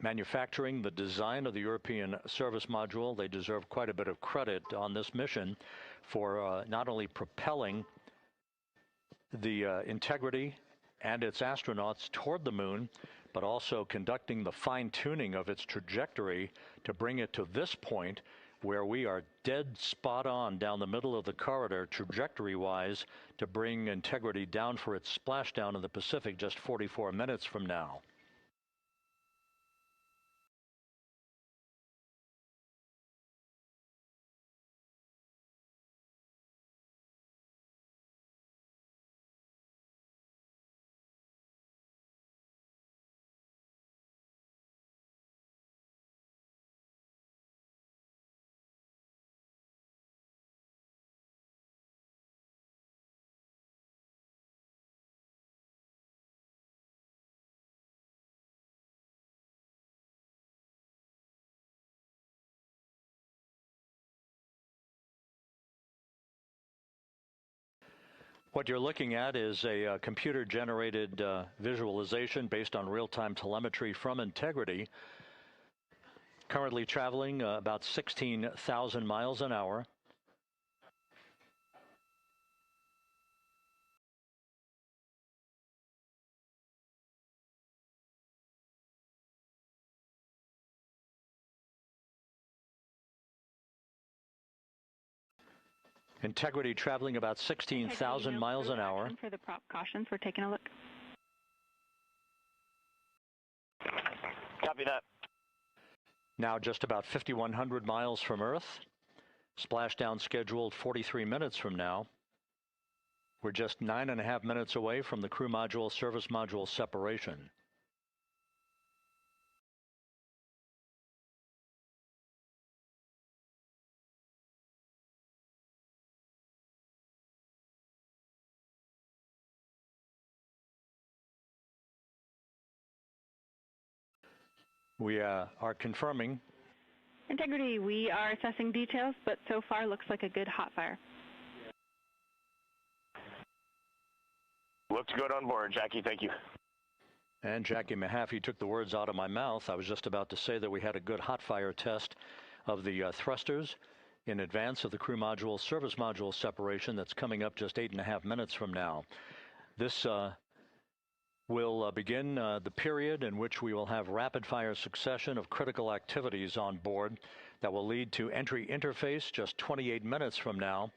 manufacturing, the design of the European service module. They deserve quite a bit of credit on this mission for not only propelling the Integrity and its astronauts toward the moon, but also conducting the fine-tuning of its trajectory to bring it to this point where we are dead spot on down the middle of the corridor trajectory-wise to bring Integrity down for its splashdown in the Pacific just 44 minutes from now. What you're looking at is a computer-generated visualization based on real-time telemetry from Integrity. Currently traveling about 16,000 miles an hour. Integrity traveling about 16,000 miles an hour. For the prop cautions, we're taking a look. Copy that. Now just about 5,100 miles from Earth. Splashdown scheduled 43 minutes from now. We're just 9.5 minutes away from the crew module service module separation. We are confirming. Integrity, we are assessing details, but so far looks like a good hot fire. Looks good on board, Jackie. Thank you. And Jackie Mahaffey took the words out of my mouth. I was just about to say that we had a good hot fire test of the thrusters in advance of the crew module service module separation that's coming up just 8.5 minutes from now. This will begin the period in which we will have rapid-fire succession of critical activities on board that will lead to entry interface just 28 minutes from now,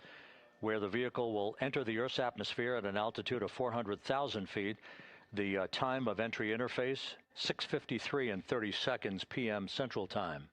where the vehicle will enter the Earth's atmosphere at an altitude of 400,000 feet. The time of entry interface, 6:53 and 30 seconds p.m. Central Time.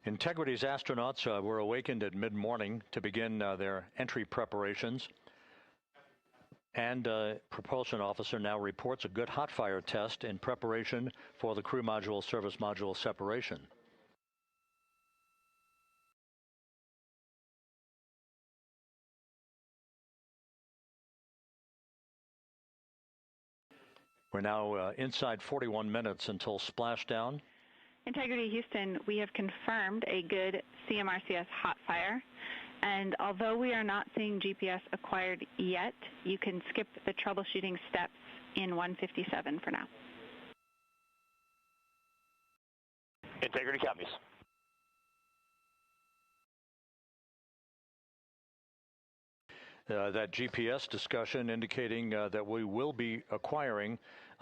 Integrity's astronauts were awakened at mid-morning to begin their entry preparations. And propulsion officer now reports a good hot fire test in preparation for the crew module service module separation. We're now inside 41 minutes until splashdown. Integrity Houston, we have confirmed a good CMRCS hot fire. And although we are not seeing GPS acquired yet, you can skip the troubleshooting steps in 157 for now. Integrity copies. That GPS discussion indicating that we will be acquiring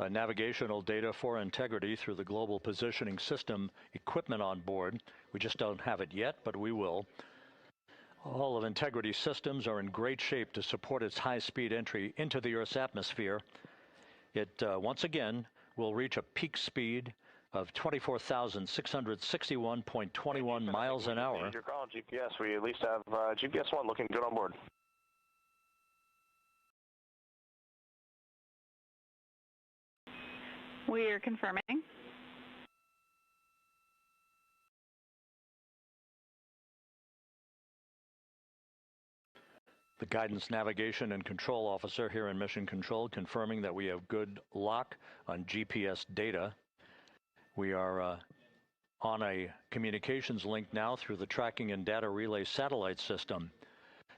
navigational data for Integrity through the Global Positioning System equipment on board. We just don't have it yet, but we will. All of Integrity's systems are in great shape to support its high-speed entry into the Earth's atmosphere. It, once again, will reach a peak speed of 24,661.21 miles an hour. You're calling GPS. We at least have GPS 1 looking good on board. We're confirming. The Guidance, Navigation, and Control Officer here in Mission Control confirming that we have good lock on GPS data. We are on a communications link now through the Tracking and Data Relay satellite system.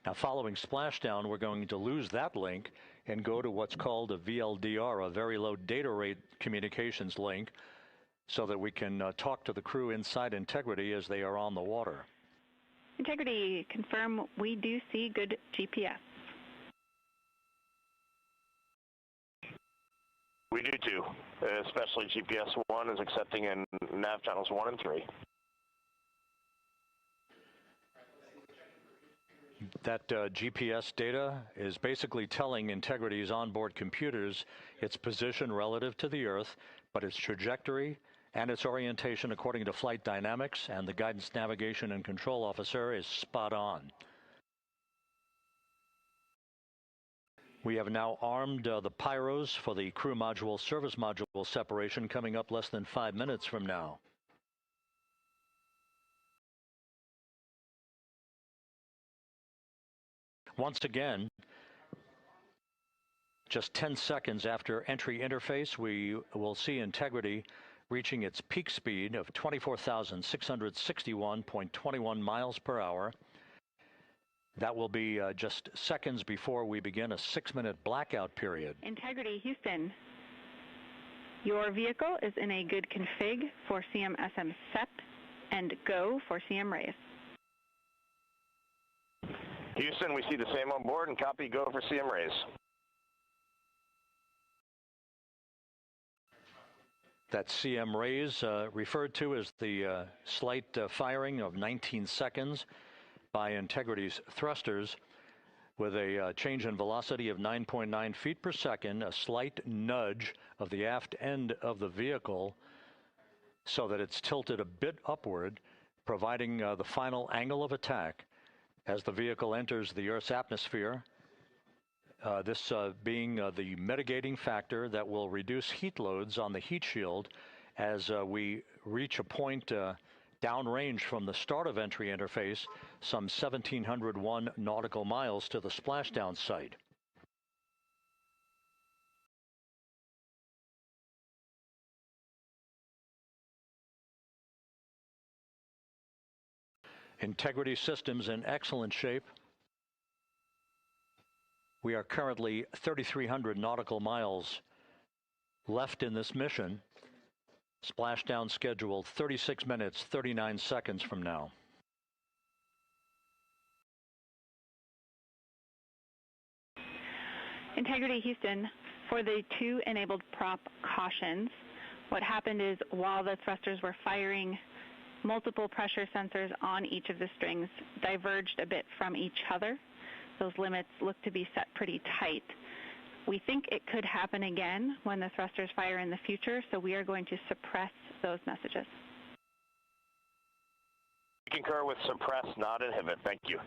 Now, following splashdown, we're going to lose that link and go to what's called a VLDR, a very low data rate communications link, so that we can talk to the crew inside Integrity as they are on the water. Integrity, confirm we do see good GPS. We do too, especially GPS 1 is accepting in nav channels 1 and 3. That GPS data is basically telling Integrity's onboard computers its position relative to the Earth, but its trajectory and its orientation according to flight dynamics and the Guidance, Navigation, and Control Officer is spot on. We have now armed the pyros for the crew module service module separation coming up less than 5 minutes from now. Once again, just 10 seconds after entry interface, we will see Integrity reaching its peak speed of 24,661.21 miles per hour. That will be just seconds before we begin a 6-minute blackout period. Integrity, Houston. Your vehicle is in a good config for CM-SM SEP and go for CM raise. Houston, we see the same on board and copy go for CM raise. That CM raise referred to as the slight firing of 19 seconds by Integrity's thrusters with a change in velocity of 9.9 feet per second, a slight nudge of the aft end of the vehicle so that it's tilted a bit upward, providing the final angle of attack as the vehicle enters the Earth's atmosphere. This being the mitigating factor that will reduce heat loads on the heat shield as we reach a point downrange from the start of entry interface, some 1,701 nautical miles to the splashdown site. Integrity systems in excellent shape. We are currently 3,300 nautical miles left in this mission. Splashdown scheduled 36 minutes, 39 seconds from now. Integrity, Houston. For the 2 enabled prop cautions, what happened is while the thrusters were firing, multiple pressure sensors on each of the strings diverged a bit from each other. Those limits look to be set pretty tight. We think it could happen again when the thrusters fire in the future, so we are going to suppress those messages. We concur with suppress, not inhibit. Thank you.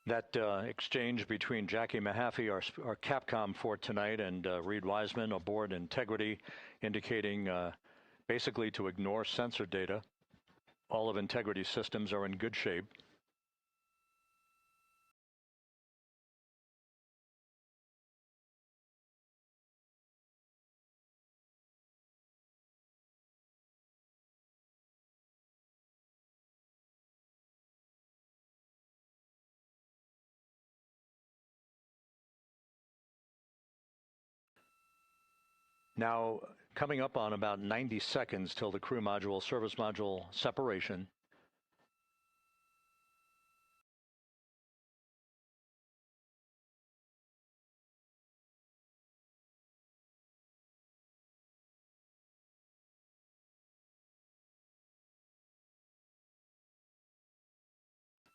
That exchange between Jackie Mahaffey, our Capcom for tonight, and Reed Wiseman aboard Integrity, indicating basically to ignore sensor data. All of Integrity systems are in good shape. Now, coming up on about 90 seconds till the crew module, service module separation.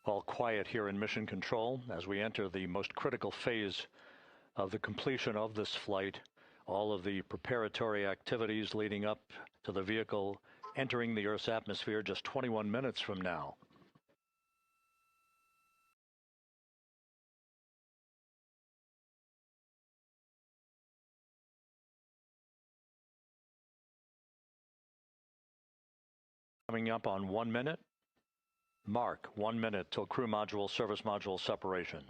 All quiet here in Mission Control as we enter the most critical phase of the completion of this flight. All of the preparatory activities leading up to the vehicle entering the Earth's atmosphere just 21 minutes from now. Coming up on 1 minute. Mark, 1 minute till crew module, service module separation.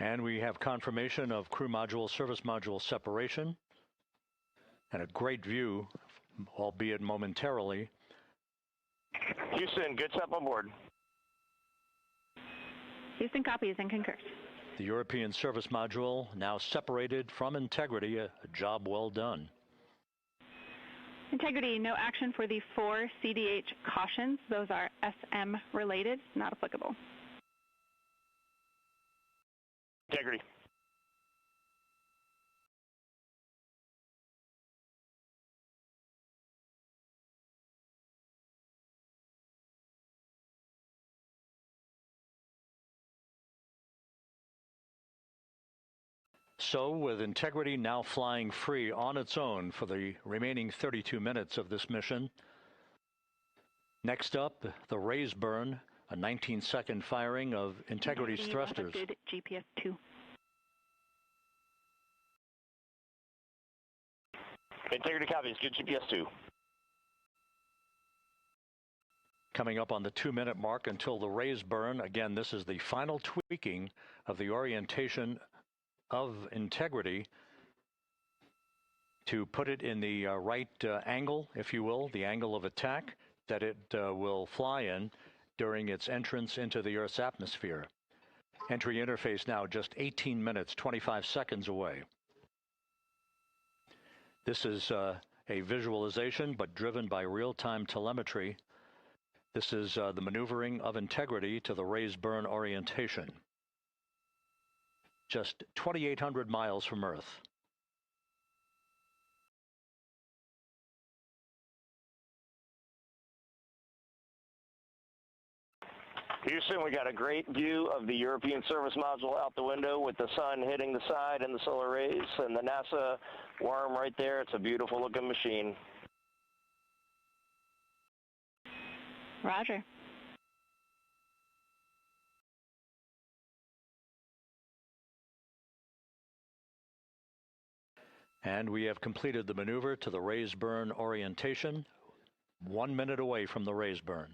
And we have confirmation of crew module, service module separation, and a great view, albeit momentarily. Houston, good step on board. Houston copies and concurs. The European service module now separated from Integrity, a job well done. Integrity, no action for the 4 CDH cautions. Those are SM related, not applicable. Integrity. So, with Integrity now flying free on its own for the remaining 32 minutes of this mission, next up, the raise burn, a 19-second firing of Integrity's thrusters. Good GPS 2. Integrity copies, good GPS 2. Coming up on the 2-minute mark until the raise burn. Again, this is the final tweaking of the orientation of Integrity to put it in the right angle, if you will, the angle of attack that it will fly in during its entrance into the Earth's atmosphere. Entry interface now just 18 minutes, 25 seconds away. This is a visualization, but driven by real-time telemetry. This is the maneuvering of Integrity to the raise burn orientation. Just 2,800 miles from Earth. Houston, we got a great view of the European service module out the window with the sun hitting the side and the solar rays and the NASA worm right there. It's a beautiful looking machine. Roger. And we have completed the maneuver to the raise burn orientation, 1 minute away from the raise burn.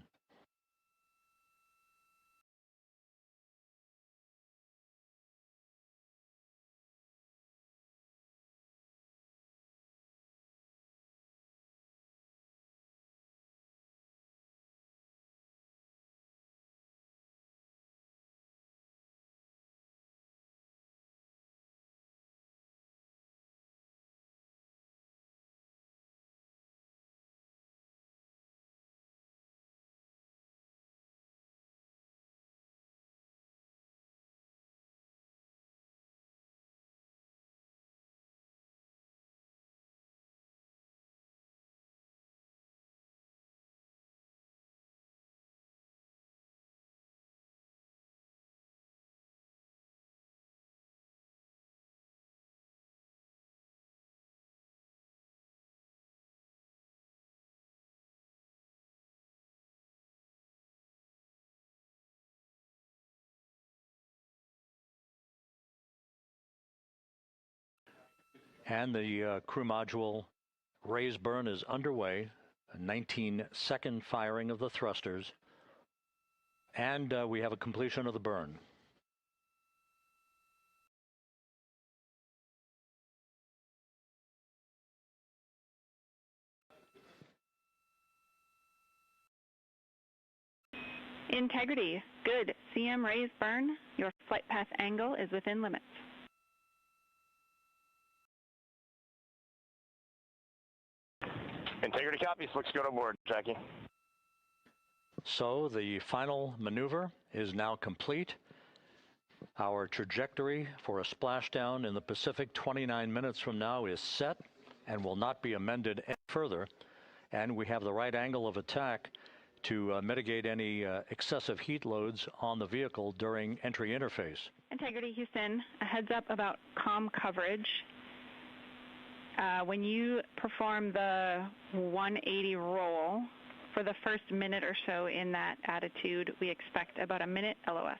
And the crew module raise burn is underway. A 19-second firing of the thrusters. And we have a completion of the burn. Integrity, good. CM raise burn. Your flight path angle is within limits. Integrity copies. Looks good on board, Jackie. So the final maneuver is now complete. Our trajectory for a splashdown in the Pacific 29 minutes from now is set and will not be amended any further. And we have the right angle of attack to mitigate any excessive heat loads on the vehicle during entry interface. Integrity Houston, a heads up about comm coverage. When you perform the 180 roll, for the first minute or so in that attitude, we expect about a minute LOS.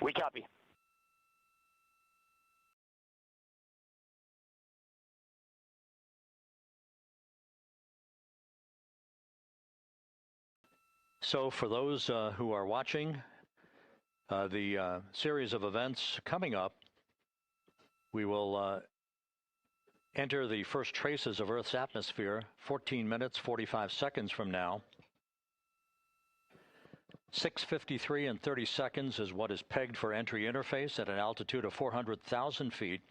We copy. So for those who are watching the series of events coming up, we will enter the first traces of Earth's atmosphere 14 minutes, 45 seconds from now. 6:53 and 30 seconds is what is pegged for entry interface at an altitude of 400,000 feet,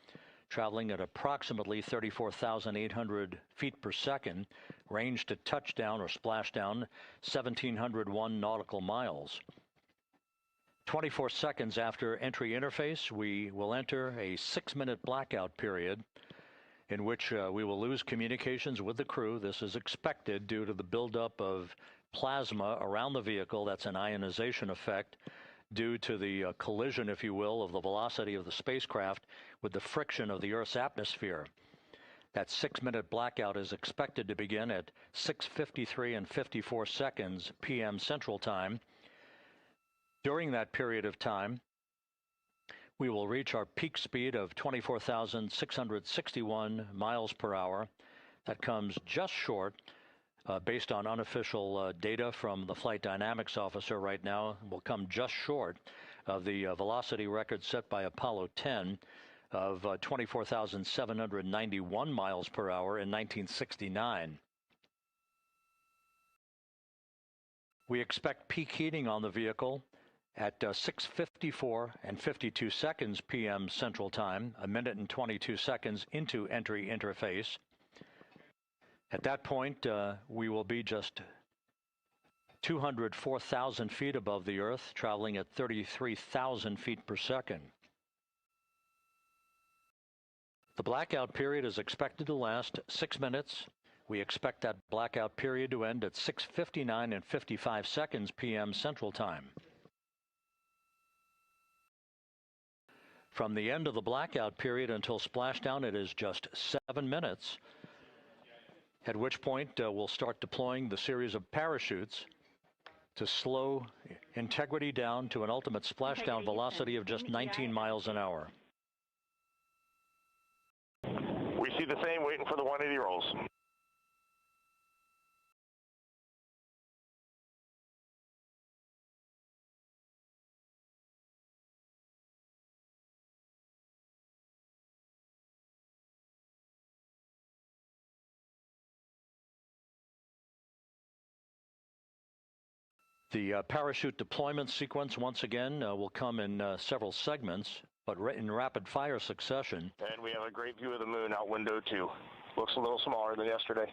traveling at approximately 34,800 feet per second, range to touchdown or splashdown 1,701 nautical miles. 24 seconds after entry interface, we will enter a 6-minute blackout period in which we will lose communications with the crew. This is expected due to the buildup of plasma around the vehicle. That's an ionization effect due to the collision, if you will, of the velocity of the spacecraft with the friction of the Earth's atmosphere. That 6-minute blackout is expected to begin at 6:53 and 54 seconds p.m. Central Time. During that period of time, we will reach our peak speed of 24,661 miles per hour. That comes just short, based on unofficial data from the flight dynamics officer right now, will come just short of the velocity record set by Apollo 10 of 24,791 miles per hour in 1969. We expect peak heating on the vehicle at 6:54 and 52 seconds p.m. Central Time, a minute and 22 seconds into entry interface. At that point, we will be just 204,000 feet above the Earth, traveling at 33,000 feet per second. The blackout period is expected to last 6 minutes. We expect that blackout period to end at 6:59 and 55 seconds p.m. Central Time. From the end of the blackout period until splashdown, it is just 7 minutes, at which point we'll start deploying the series of parachutes to slow Integrity down to an ultimate splashdown velocity of just 19 miles an hour. We see the same, waiting for the 180 rolls. The parachute deployment sequence, once again, will come in several segments, but in rapid fire succession. And we have a great view of the moon out window 2. Looks a little smaller than yesterday.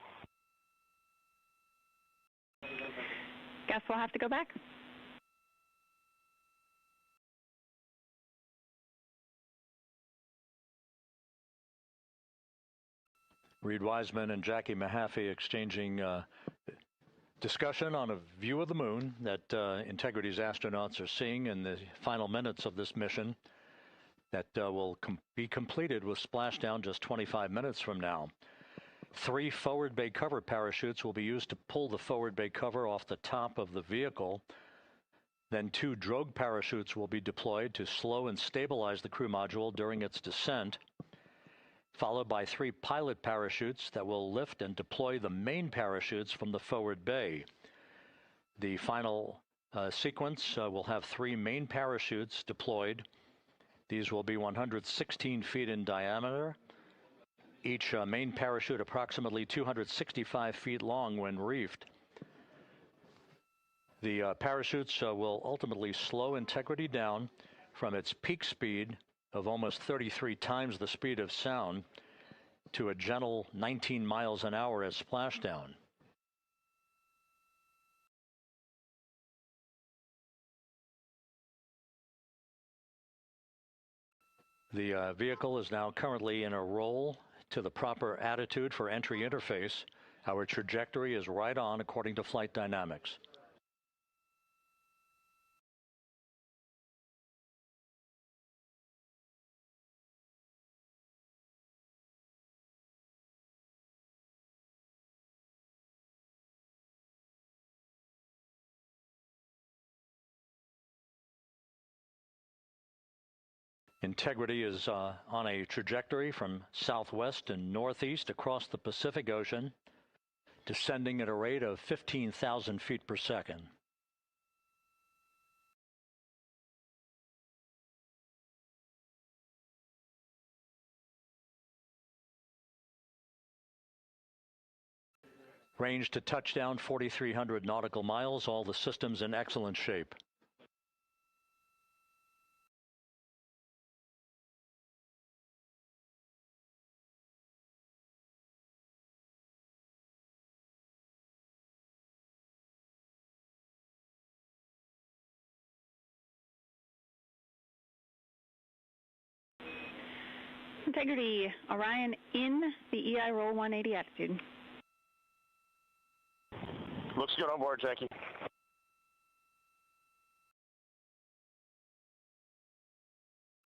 Guess we'll have to go back. Reed Wiseman and Jackie Mahaffey exchanging discussion on a view of the moon that Integrity's astronauts are seeing in the final minutes of this mission that will be completed with splashdown just 25 minutes from now. 3 forward bay cover parachutes will be used to pull the forward bay cover off the top of the vehicle. Then 2 drogue parachutes will be deployed to slow and stabilize the crew module during its descent, followed by 3 pilot parachutes that will lift and deploy the main parachutes from the forward bay. The final sequence will have 3 main parachutes deployed. These will be 116 feet in diameter, each main parachute approximately 265 feet long when reefed. The parachutes will ultimately slow Integrity down from its peak speed of almost 33 times the speed of sound to a gentle 19 miles an hour at splashdown. The vehicle is now currently in a roll to the proper attitude for entry interface. Our trajectory is right on according to flight dynamics. Integrity is on a trajectory from southwest and northeast across the Pacific Ocean, descending at a rate of 15,000 feet per second. Range to touchdown 4,300 nautical miles, all the systems in excellent shape. Integrity, Orion in the EI roll 180 attitude. Looks good on board, Jackie.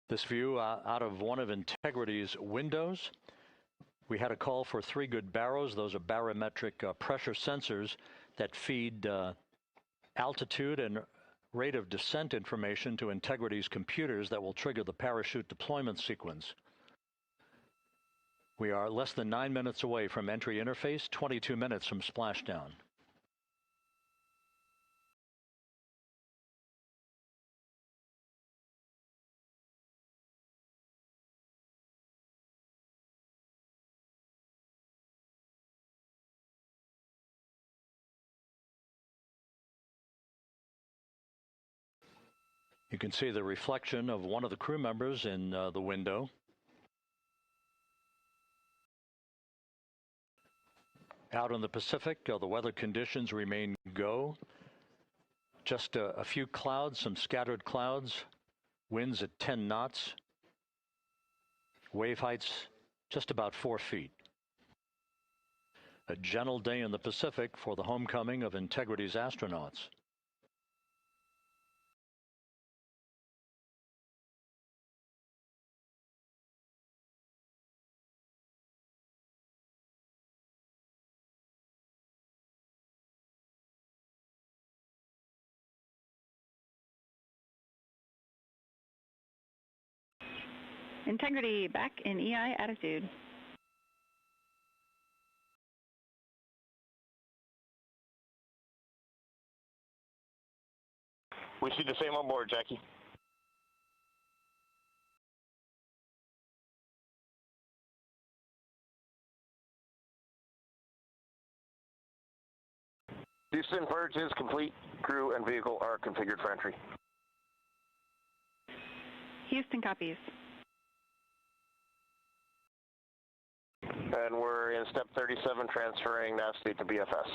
This view out of one of Integrity's windows. We had a call for 3 good baros. Those are barometric pressure sensors that feed altitude and rate of descent information to Integrity's computers that will trigger the parachute deployment sequence. We are less than 9 minutes away from entry interface, 22 minutes from splashdown. You can see the reflection of one of the crew members in the window. Out in the Pacific, the weather conditions remain go. Just a few clouds, some scattered clouds, winds at 10 knots, wave heights just about 4 feet. A gentle day in the Pacific for the homecoming of Integrity's astronauts. Integrity back in EI attitude. We see the same on board, Jackie. Houston, purge is complete. Crew and vehicle are configured for entry. Houston copies. And we're in step 37, transferring nav state to BFS.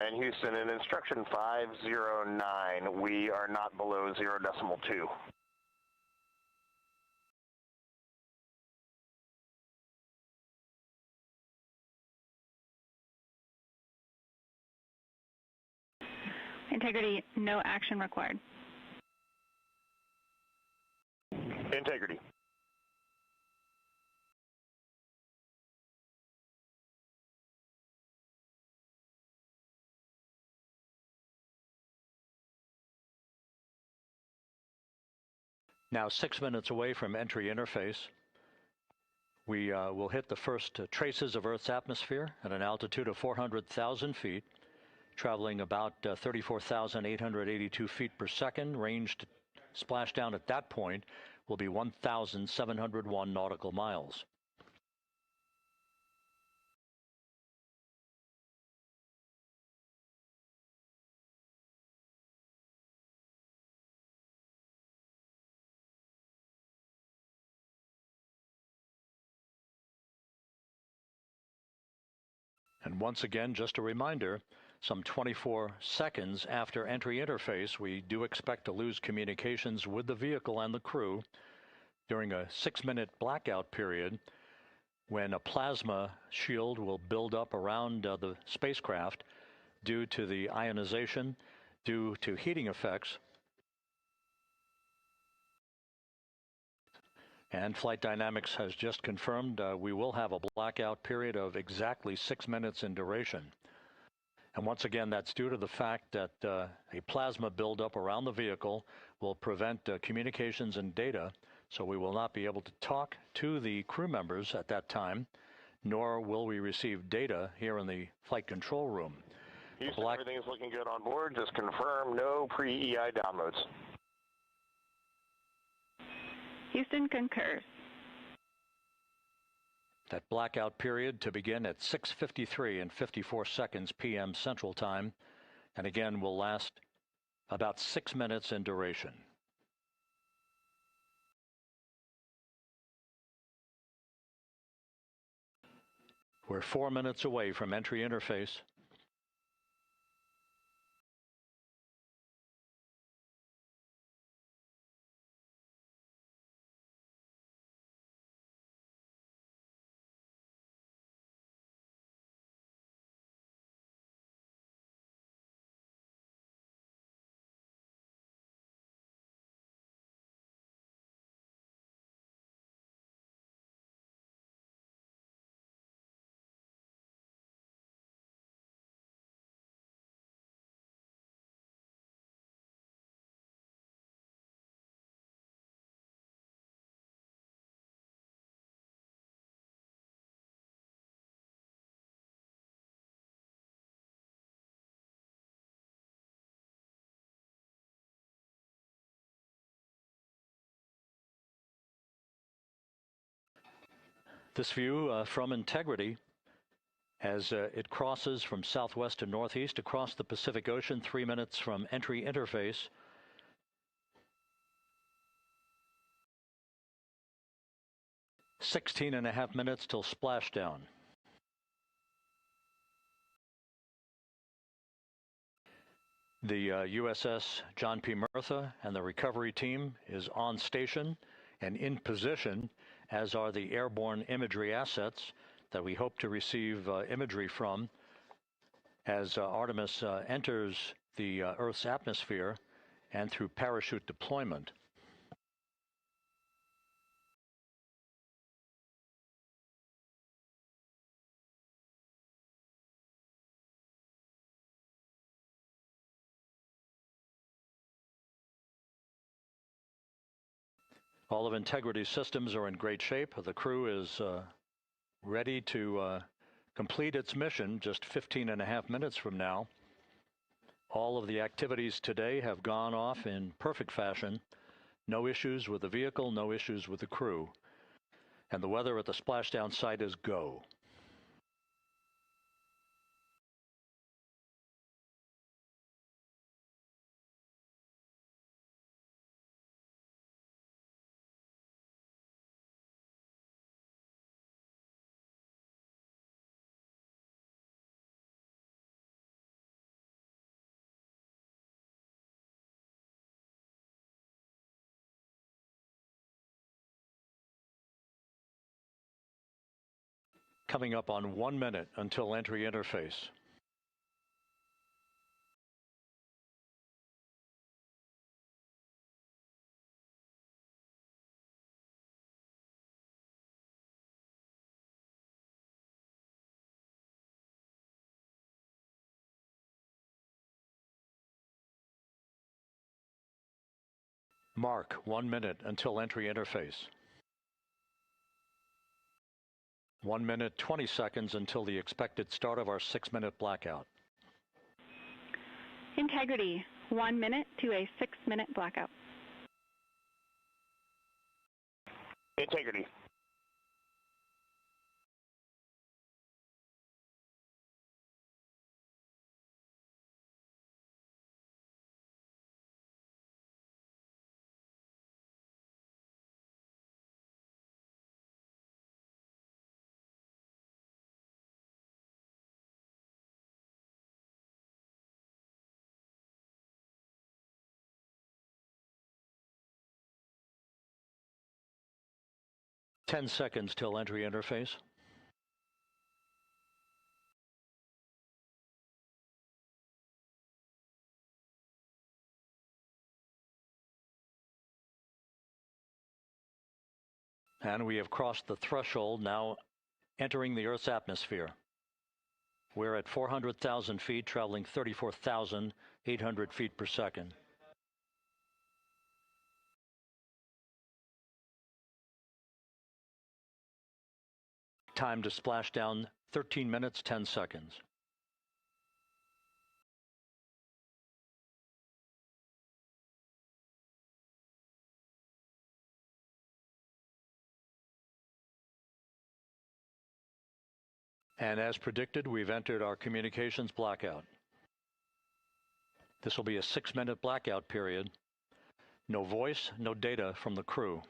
And Houston, in instruction 509, we are not below 0.2. Integrity, no action required. Integrity. Now 6 minutes away from entry interface. We will hit the first traces of Earth's atmosphere at an altitude of 400,000 feet, traveling about 34,882 feet per second. Ranged splashdown at that point will be 1,701 nautical miles. And once again, just a reminder, some 24 seconds after entry interface, we do expect to lose communications with the vehicle and the crew during a 6-minute blackout period when a plasma shield will build up around the spacecraft due to the ionization, due to heating effects. And Flight Dynamics has just confirmed we will have a blackout period of exactly 6 minutes in duration. And once again, that's due to the fact that a plasma buildup around the vehicle will prevent communications and data, so we will not be able to talk to the crew members at that time, nor will we receive data here in the flight control room. Houston, everything is looking good on board. Just confirm no pre-EI downloads. Houston concurs. That blackout period to begin at 6:53 and 54 seconds p.m. Central Time, and again will last about 6 minutes in duration. We're 4 minutes away from entry interface. This view from Integrity as it crosses from southwest to northeast across the Pacific Ocean, 3 minutes from entry interface. "16.5 minutes till splashdown." The USS John P. Murtha and the recovery team is on station and in position, as are the airborne imagery assets that we hope to receive imagery from as Artemis enters the Earth's atmosphere and through parachute deployment. All of Integrity's systems are in great shape. The crew is ready to complete its mission just 15.5 minutes from now. All of the activities today have gone off in perfect fashion. No issues with the vehicle, no issues with the crew. And the weather at the splashdown site is go. Coming up on 1 minute until entry interface. Mark 1 minute until entry interface. 1 minute 20 seconds until the expected start of our 6-minute blackout. Integrity, 1 minute to a 6-minute blackout. Integrity. Ten seconds till entry interface. And we have crossed the threshold, now entering the Earth's atmosphere. We're at 400,000 feet, traveling 34,800 feet per second. Time to splash down, 13 minutes, 10 seconds. And as predicted, we've entered our communications blackout. This will be a 6-minute blackout period. No voice, no data from the crew.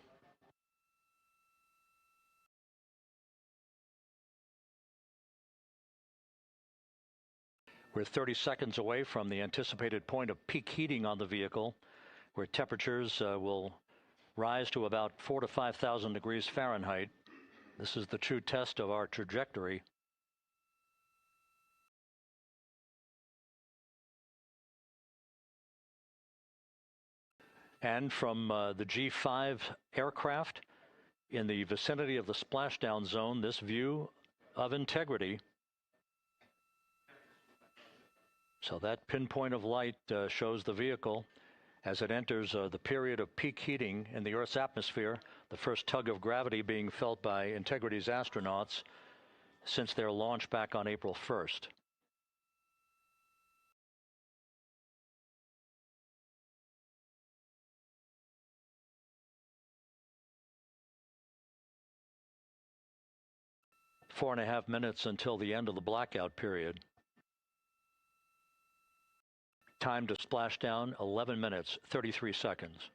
We're 30 seconds away from the anticipated point of peak heating on the vehicle, where temperatures will rise to about 4,000 to 5,000 degrees Fahrenheit. This is the true test of our trajectory. And from the G5 aircraft in the vicinity of the splashdown zone, this view of integrity. So that pinpoint of light shows the vehicle as it enters the period of peak heating in the Earth's atmosphere, the first tug of gravity being felt by Integrity's astronauts since their launch back on April 1st. Four and a half minutes until the end of the blackout period. Time to splash down, 11 minutes, 33 seconds.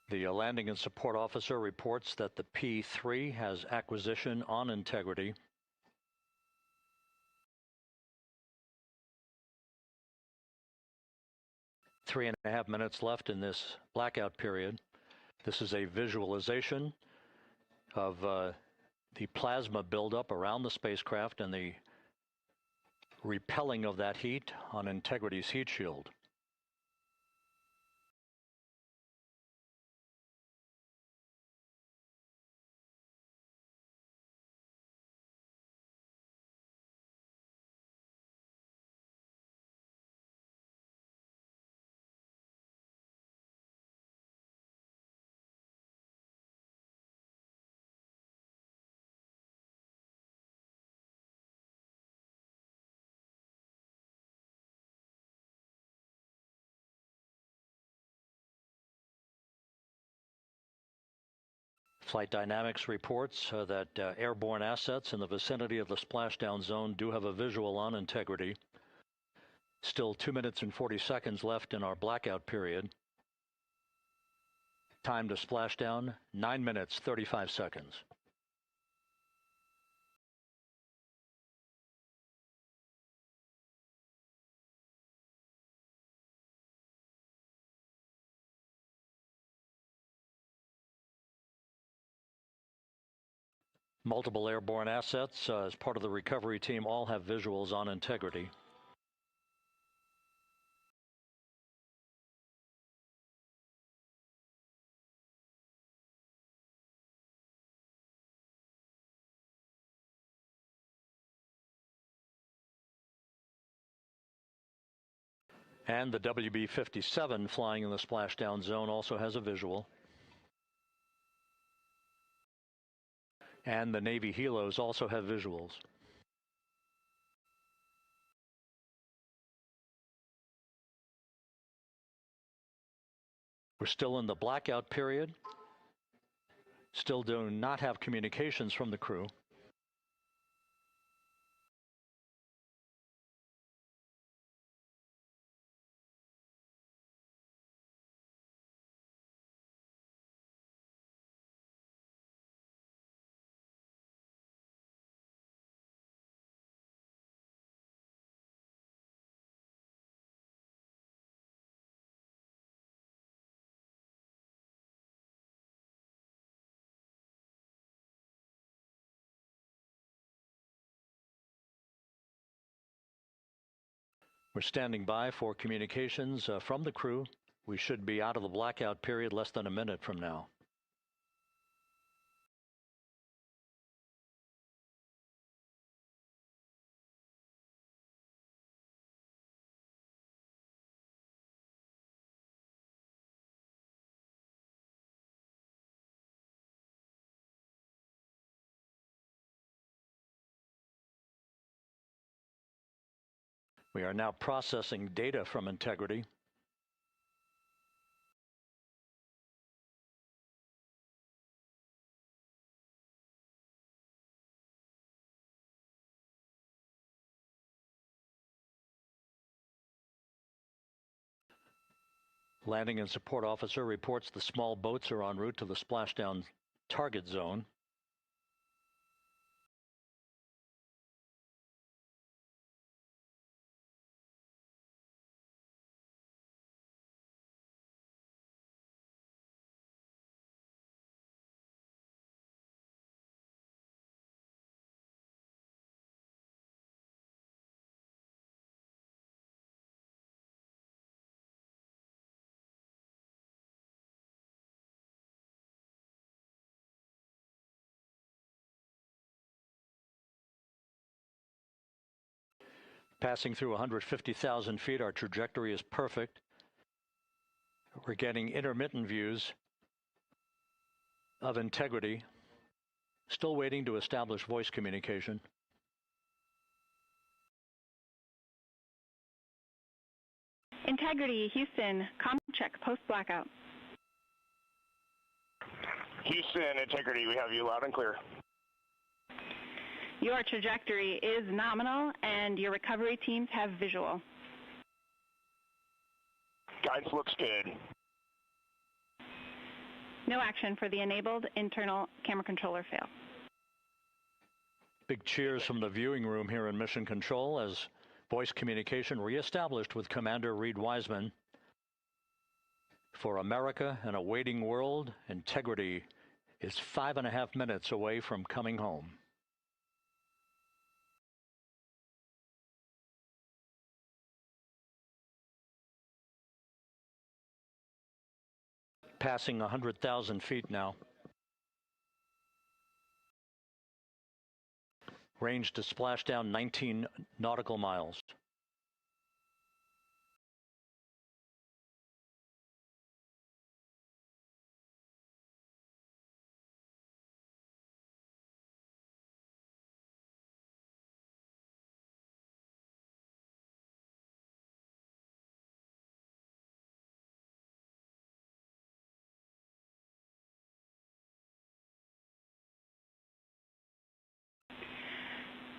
The landing and support officer reports that the P-3 has acquisition on Integrity. Three and a half minutes left in this blackout period. This is a visualization of the plasma buildup around the spacecraft and the repelling of that heat on Integrity's heat shield. Flight Dynamics reports that airborne assets in the vicinity of the splashdown zone do have a visual on Integrity. Still 2 minutes and 40 seconds left in our blackout period. Time to splashdown, 9 minutes, 35 seconds. Multiple airborne assets as part of the recovery team all have visuals on integrity. And the WB-57 flying in the splashdown zone also has a visual. And the Navy helos also have visuals. We're still in the blackout period. Still do not have communications from the crew. We're standing by for communications from the crew. We should be out of the blackout period less than a minute from now. We are now processing data from integrity. Landing and support officer reports the small boats are en route to the splashdown target zone. Passing through 150,000 feet, our trajectory is perfect. We're getting intermittent views of integrity. Still waiting to establish voice communication. Integrity, Houston, comm check post-blackout. Houston, Integrity, we have you loud and clear. Your trajectory is nominal, and your recovery teams have visual. Guidance looks good. No action for the enabled internal camera controller fail. Big cheers from the viewing room here in Mission Control as voice communication reestablished with Commander Reed Wiseman. For America and a waiting world, Integrity is 5.5 minutes away from coming home. Passing 100,000 feet now. Range to splashdown 19 nautical miles.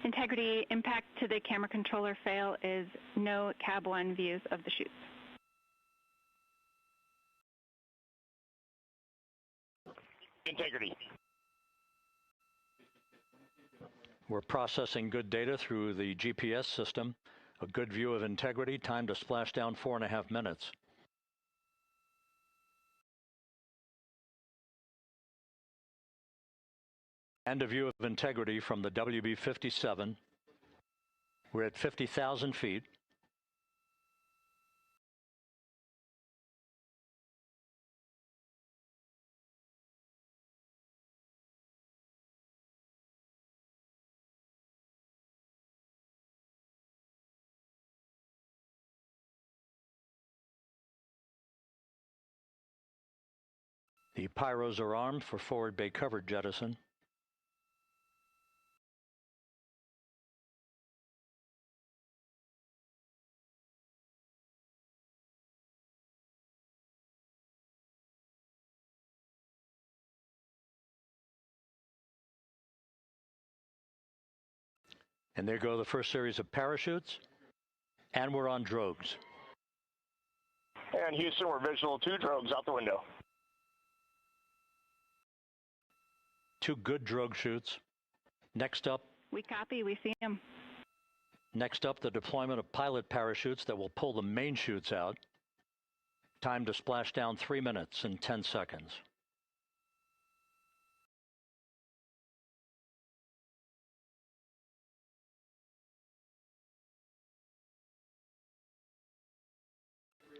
Integrity, impact to the camera controller fail is no Cab 1 views of the chutes. Integrity. We're processing good data through the GPS system. A good view of Integrity, time to splashdown 4.5 minutes. And a view of integrity from the WB-57. We're at 50,000 feet. The pyros are armed for forward bay covered jettison. And there go the first series of parachutes. And we're on drogues. And Houston, we're visual 2 drogues out the window. 2 good drogue shoots. Next up. We copy, we see them. Next up, the deployment of pilot parachutes that will pull the main chutes out. Time to splash down 3 minutes and 10 seconds.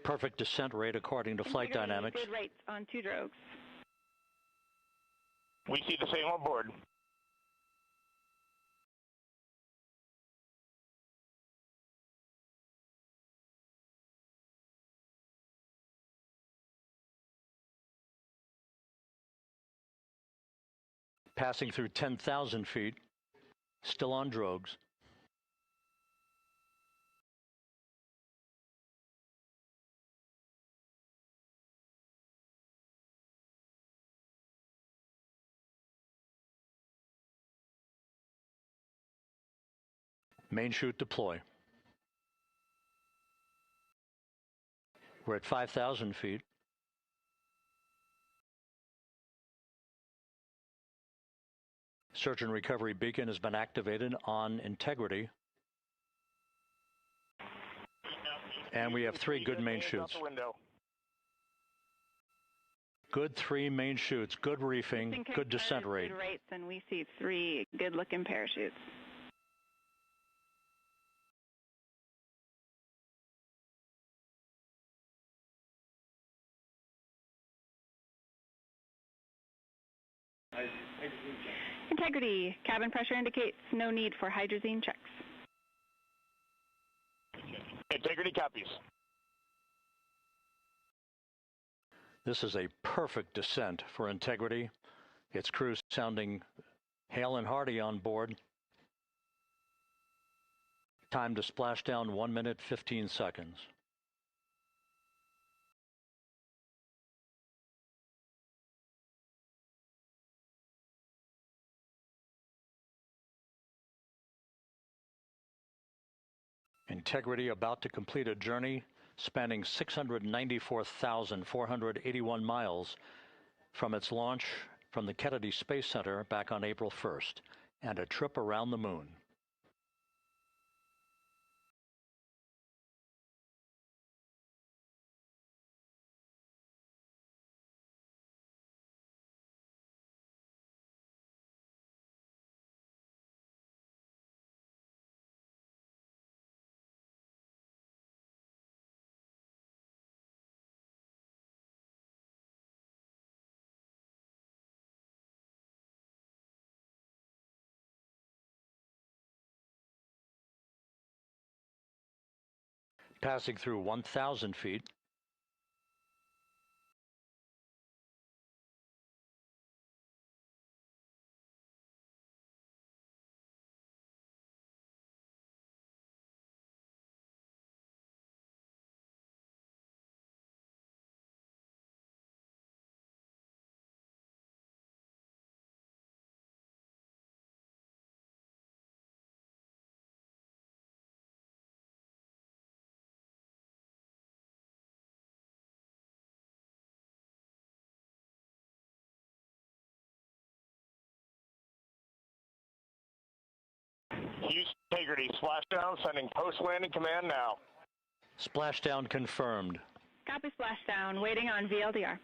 Perfect descent rate according to flight dynamics. Good rates on 2 drogues. We see the same on board. Passing through 10,000 feet, still on drogues. Main chute deploy. We're at 5,000 feet. Search and recovery beacon has been activated on integrity. And we have 3 good main chutes. Good 3 main chutes, good reefing, good descent rate. Good rates, and we see 3 good-looking parachutes. Integrity. Cabin pressure indicates no need for hydrazine checks. Integrity copies. This is a perfect descent for integrity. Its crew sounding hale and hearty on board. Time to splash down 1 minute, 15 seconds. Integrity about to complete a journey spanning 694,481 miles from its launch from the Kennedy Space Center back on April 1st, and a trip around the moon. Passing through 1,000 feet. Houston Integrity, splashdown, sending post-landing command now. Splashdown confirmed. Copy splashdown, waiting on VLDR.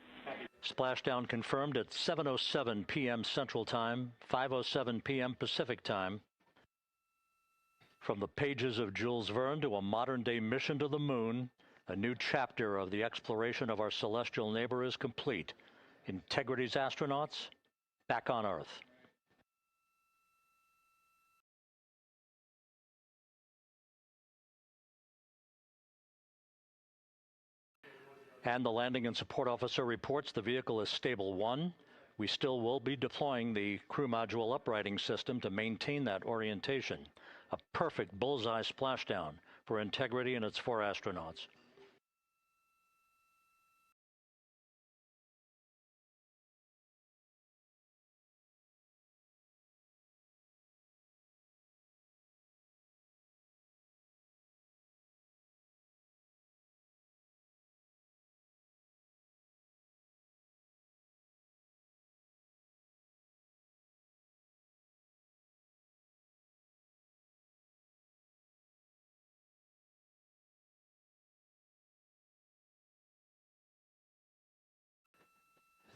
Splashdown confirmed at 7:07 p.m. Central Time, 5:07 p.m. Pacific Time. From the pages of Jules Verne to a modern-day mission to the moon, a new chapter of the exploration of our celestial neighbor is complete. Integrity's astronauts back on Earth. And the landing and support officer reports the vehicle is stable 1. We still will be deploying the crew module uprighting system to maintain that orientation. A perfect bullseye splashdown for Integrity and its 4 astronauts.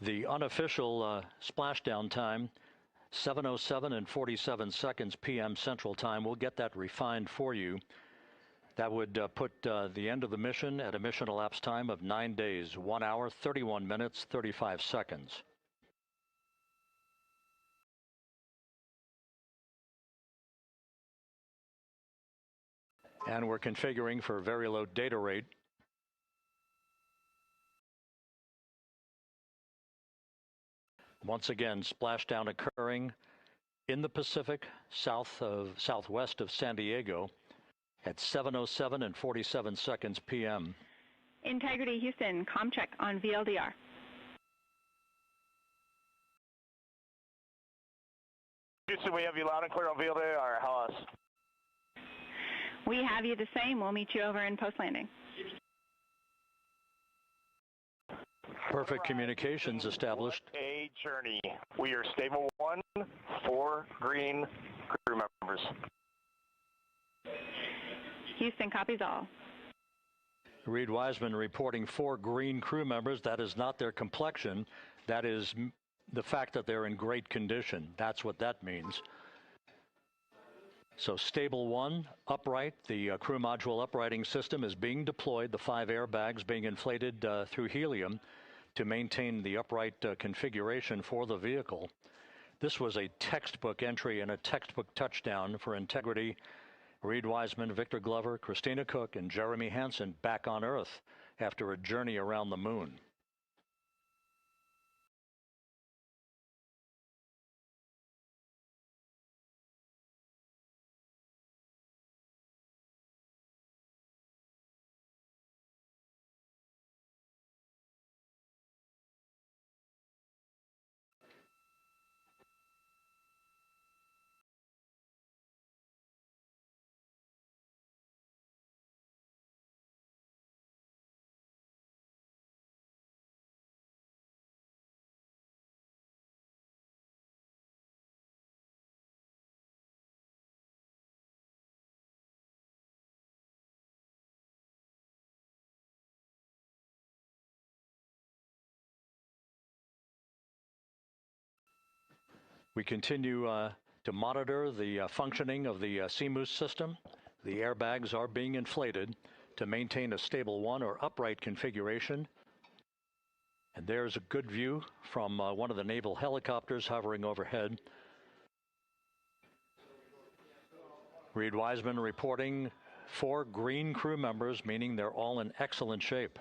The unofficial splashdown time, 7:07 and 47 seconds p.m. Central Time. We'll get that refined for you. That would put the end of the mission at a mission elapsed time of 9 days, 1 hour, 31 minutes, 35 seconds. And we're configuring for very low data rate. Once again, splashdown occurring in the Pacific, southwest of San Diego at 7:07 and 47 seconds p.m. Integrity Houston, comm check on VLDR. Houston, we have you loud and clear on VLDR. How else? We have you the same. We'll meet you over in post-landing. Perfect communications established. A journey. We are stable 1, 4 green crew members. Houston copies all. Reed Wiseman reporting 4 green crew members. That is not their complexion. That is the fact that they're in great condition. That's what that means. So stable 1, upright. The crew module uprighting system is being deployed. The 5 airbags being inflated through helium to maintain the upright configuration for the vehicle. This was a textbook entry and a textbook touchdown for Integrity. Reed Wiseman, Victor Glover, Christina Cook, and Jeremy Hansen back on Earth after a journey around the moon. We continue to monitor the functioning of the CMOOS system. The airbags are being inflated to maintain a stable 1 or upright configuration. And there's a good view from one of the naval helicopters hovering overhead. Reed Wiseman reporting 4 green crew members, meaning they're all in excellent shape.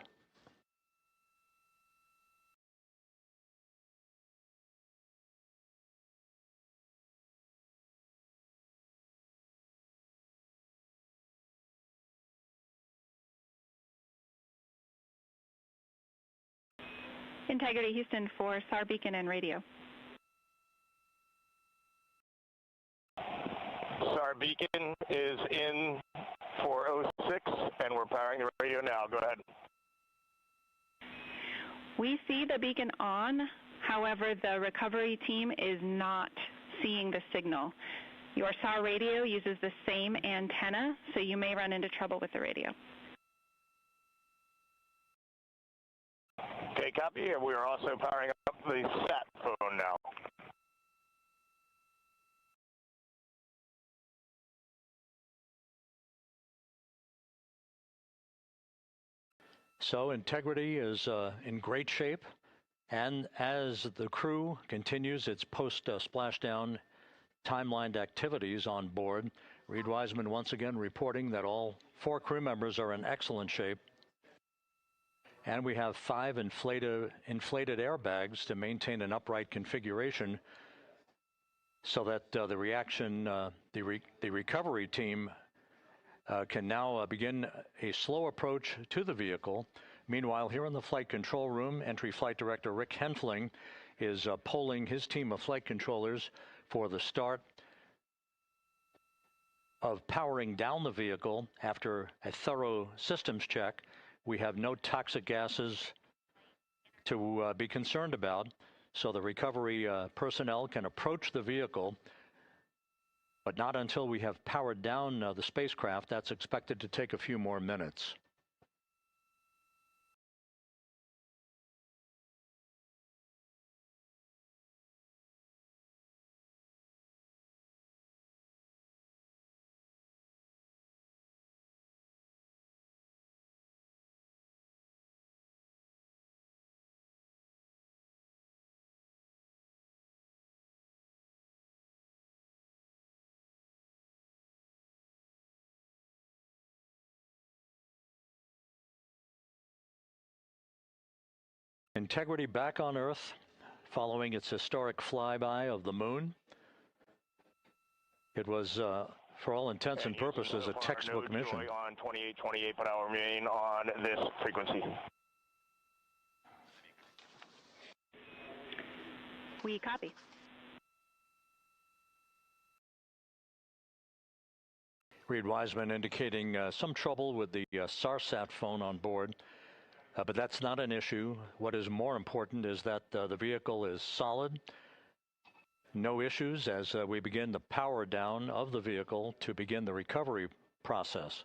Integrity Houston for SAR beacon and radio. SAR beacon is in for 06, and we're powering the radio now. Go ahead. We see the beacon on. However, the recovery team is not seeing the signal. Your SAR radio uses the same antenna, so you may run into trouble with the radio. Okay, copy, and we are also powering up the sat phone now. So Integrity is in great shape, and as the crew continues its post-splashdown timelined activities on board, Reed Wiseman once again reporting that all 4 crew members are in excellent shape. And we have 5 inflated airbags to maintain an upright configuration so that the recovery team can now begin a slow approach to the vehicle. Meanwhile, here in the flight control room, Entry Flight Director Rick Henfling is polling his team of flight controllers for the start of powering down the vehicle after a thorough systems check. We have no toxic gases to be concerned about, so the recovery personnel can approach the vehicle, but not until we have powered down the spacecraft. That's expected to take a few more minutes. Integrity back on Earth following its historic flyby of the moon. It was, for all intents and purposes, a textbook mission. On 28 per hour remain on this frequency. We copy. Reed Wiseman indicating some trouble with the SARSAT phone on board. But that's not an issue. What is more important is that the vehicle is solid. No issues as we begin the power down of the vehicle to begin the recovery process.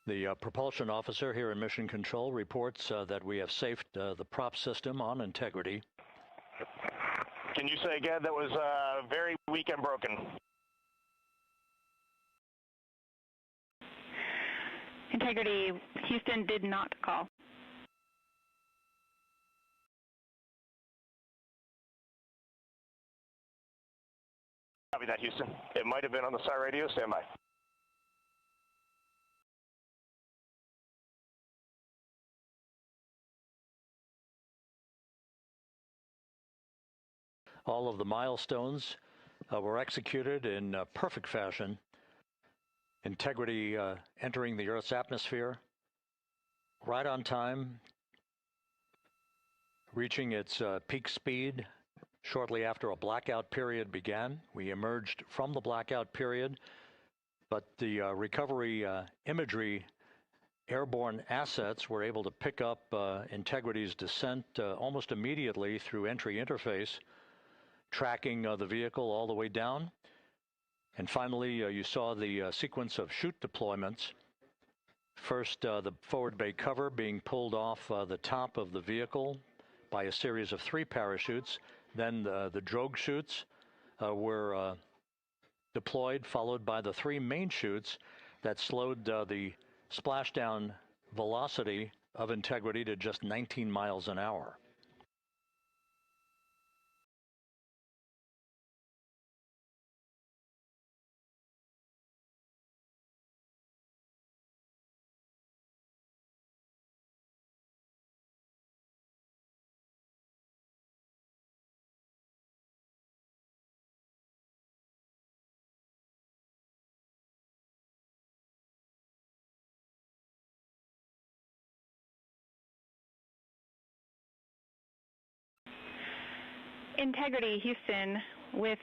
The propulsion officer here in Mission Control reports that we have safed the prop system on Integrity. Can you say again? That was very weak and broken. Integrity, Houston did not call. Copy that, Houston. It might have been on the SAR radio. Stand by. All of the milestones were executed in perfect fashion. Integrity entering the Earth's atmosphere right on time, reaching its peak speed shortly after a blackout period began. We emerged from the blackout period, but the recovery imagery airborne assets were able to pick up Integrity's descent almost immediately through entry interface, tracking the vehicle all the way down. And finally, you saw the sequence of chute deployments. First, the forward bay cover being pulled off the top of the vehicle by a series of 3 parachutes. Then the drogue chutes were deployed, followed by the 3 main chutes that slowed the splashdown velocity of Integrity to just 19 miles an hour. Integrity, Houston, with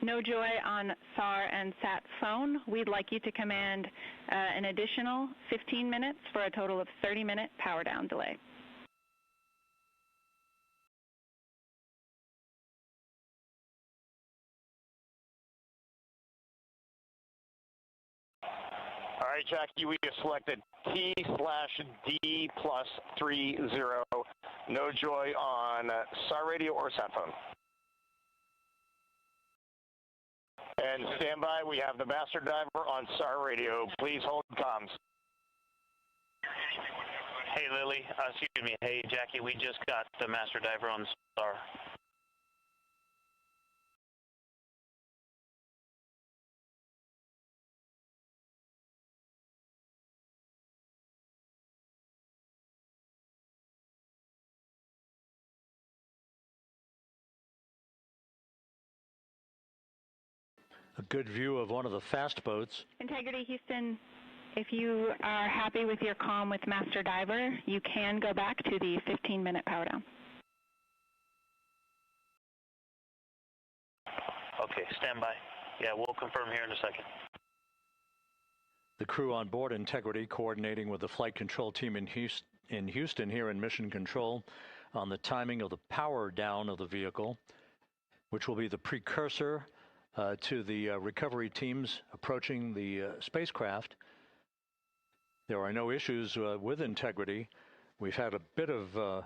no joy on SAR and SAT phone, we'd like you to command an additional 15 minutes for a total of 30-minute power down delay. All right, Jackie, we have selected T/D+30. No joy on SAR radio or sat phone. And stand by, we have the master diver on SAR radio. Please hold comms. Hey, Lily. Excuse me. Hey, Jackie, we just got the master diver on SAR. A good view of one of the fast boats. Integrity, Houston, if you are happy with your comm with master diver, you can go back to the 15-minute power down. Okay, stand by. Yeah, we'll confirm here in a second. The crew on board Integrity coordinating with the flight control team in Houston here in Mission Control on the timing of the power down of the vehicle, which will be the precursor to the recovery teams approaching the spacecraft. There are no issues with Integrity. We've had a bit of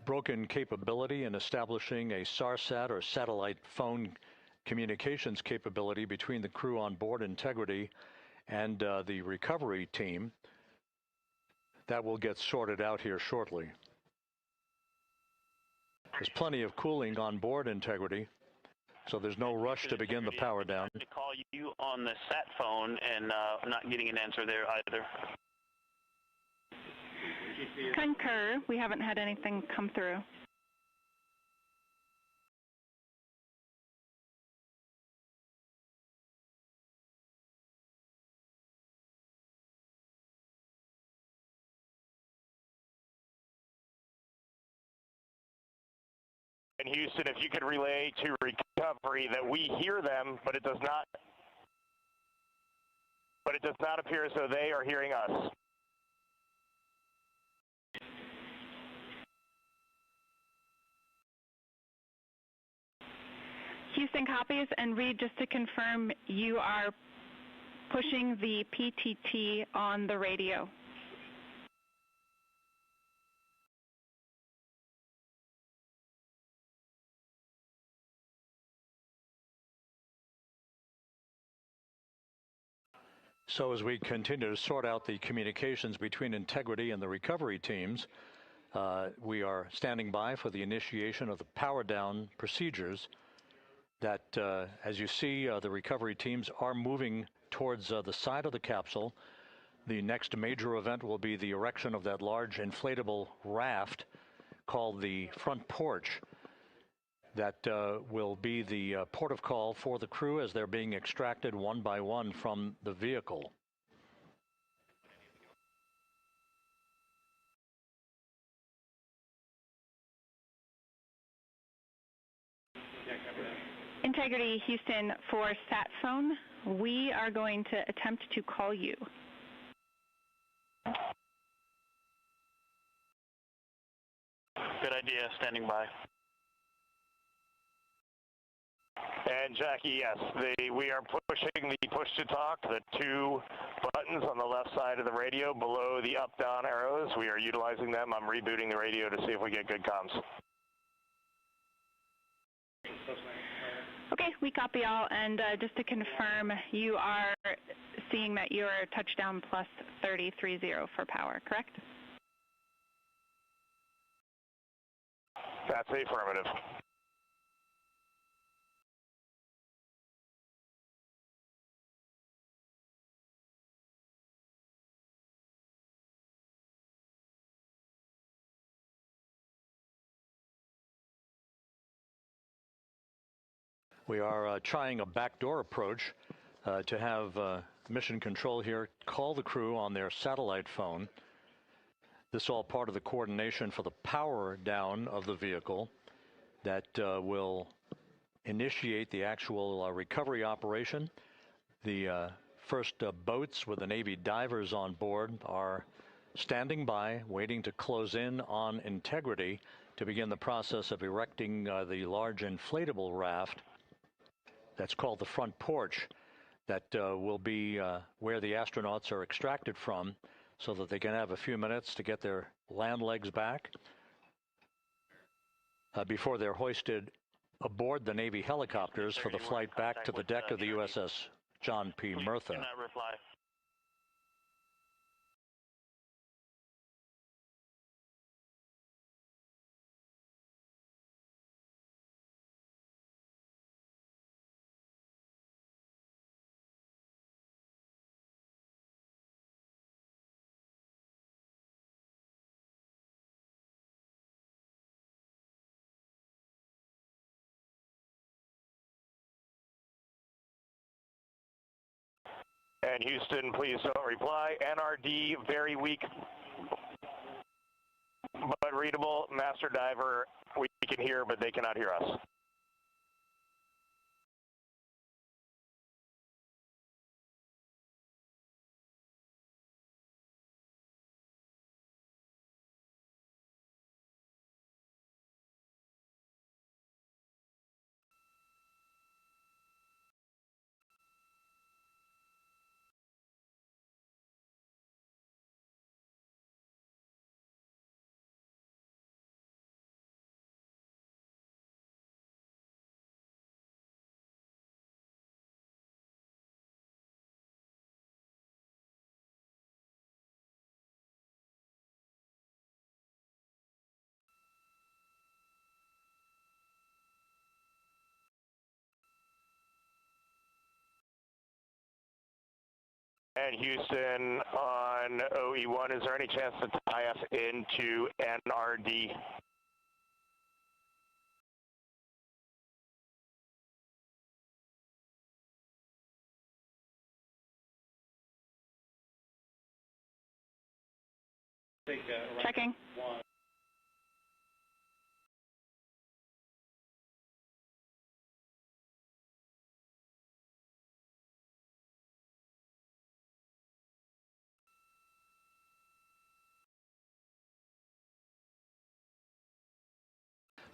broken capability in establishing a SARSAT or satellite phone communications capability between the crew on board Integrity and the recovery team. That will get sorted out here shortly. There's plenty of cooling on board Integrity, so there's no rush to begin the power down. To call you on the sat phone and not getting an answer there either. Concur. We haven't had anything come through. And Houston, if you could relay to recovery that we hear them, but it does not appear as though they are hearing us. Houston copies, and Reed, just to confirm, you are pushing the PTT on the radio. So as we continue to sort out the communications between Integrity and the recovery teams, we are standing by for the initiation of the power down procedures that, as you see, the recovery teams are moving towards the side of the capsule. The next major event will be the erection of that large inflatable raft called the front porch. That will be the port of call for the crew as they're being extracted one by one from the vehicle. Integrity, Houston, for sat phone, we are going to attempt to call you. Good idea, standing by. And Jackie, yes, we are pushing the push to talk, the two buttons on the left side of the radio below the up-down arrows. We are utilizing them. I'm rebooting the radio to see if we get good comms. Okay, we copy all, and just to confirm, you are seeing that you are touchdown plus 3030 for power, correct? That's the affirmative. We are trying a backdoor approach to have Mission Control here call the crew on their satellite phone. This all part of the coordination for the power down of the vehicle. that will initiate the actual recovery operation. The first boats with the Navy divers on board are standing by, waiting to close in on Integrity to begin the process of erecting the large inflatable raft that's called the front porch, that will be where the astronauts are extracted from, so that they can have a few minutes to get their land legs back before they're hoisted aboard the Navy helicopters for the flight back to the deck of the USS John P. Murtha. And Houston, please don't reply. NRD, very weak, but readable. Master Diver, we can hear, but they cannot hear us. And Houston on OE1, is there any chance to tie us into NRD? Checking.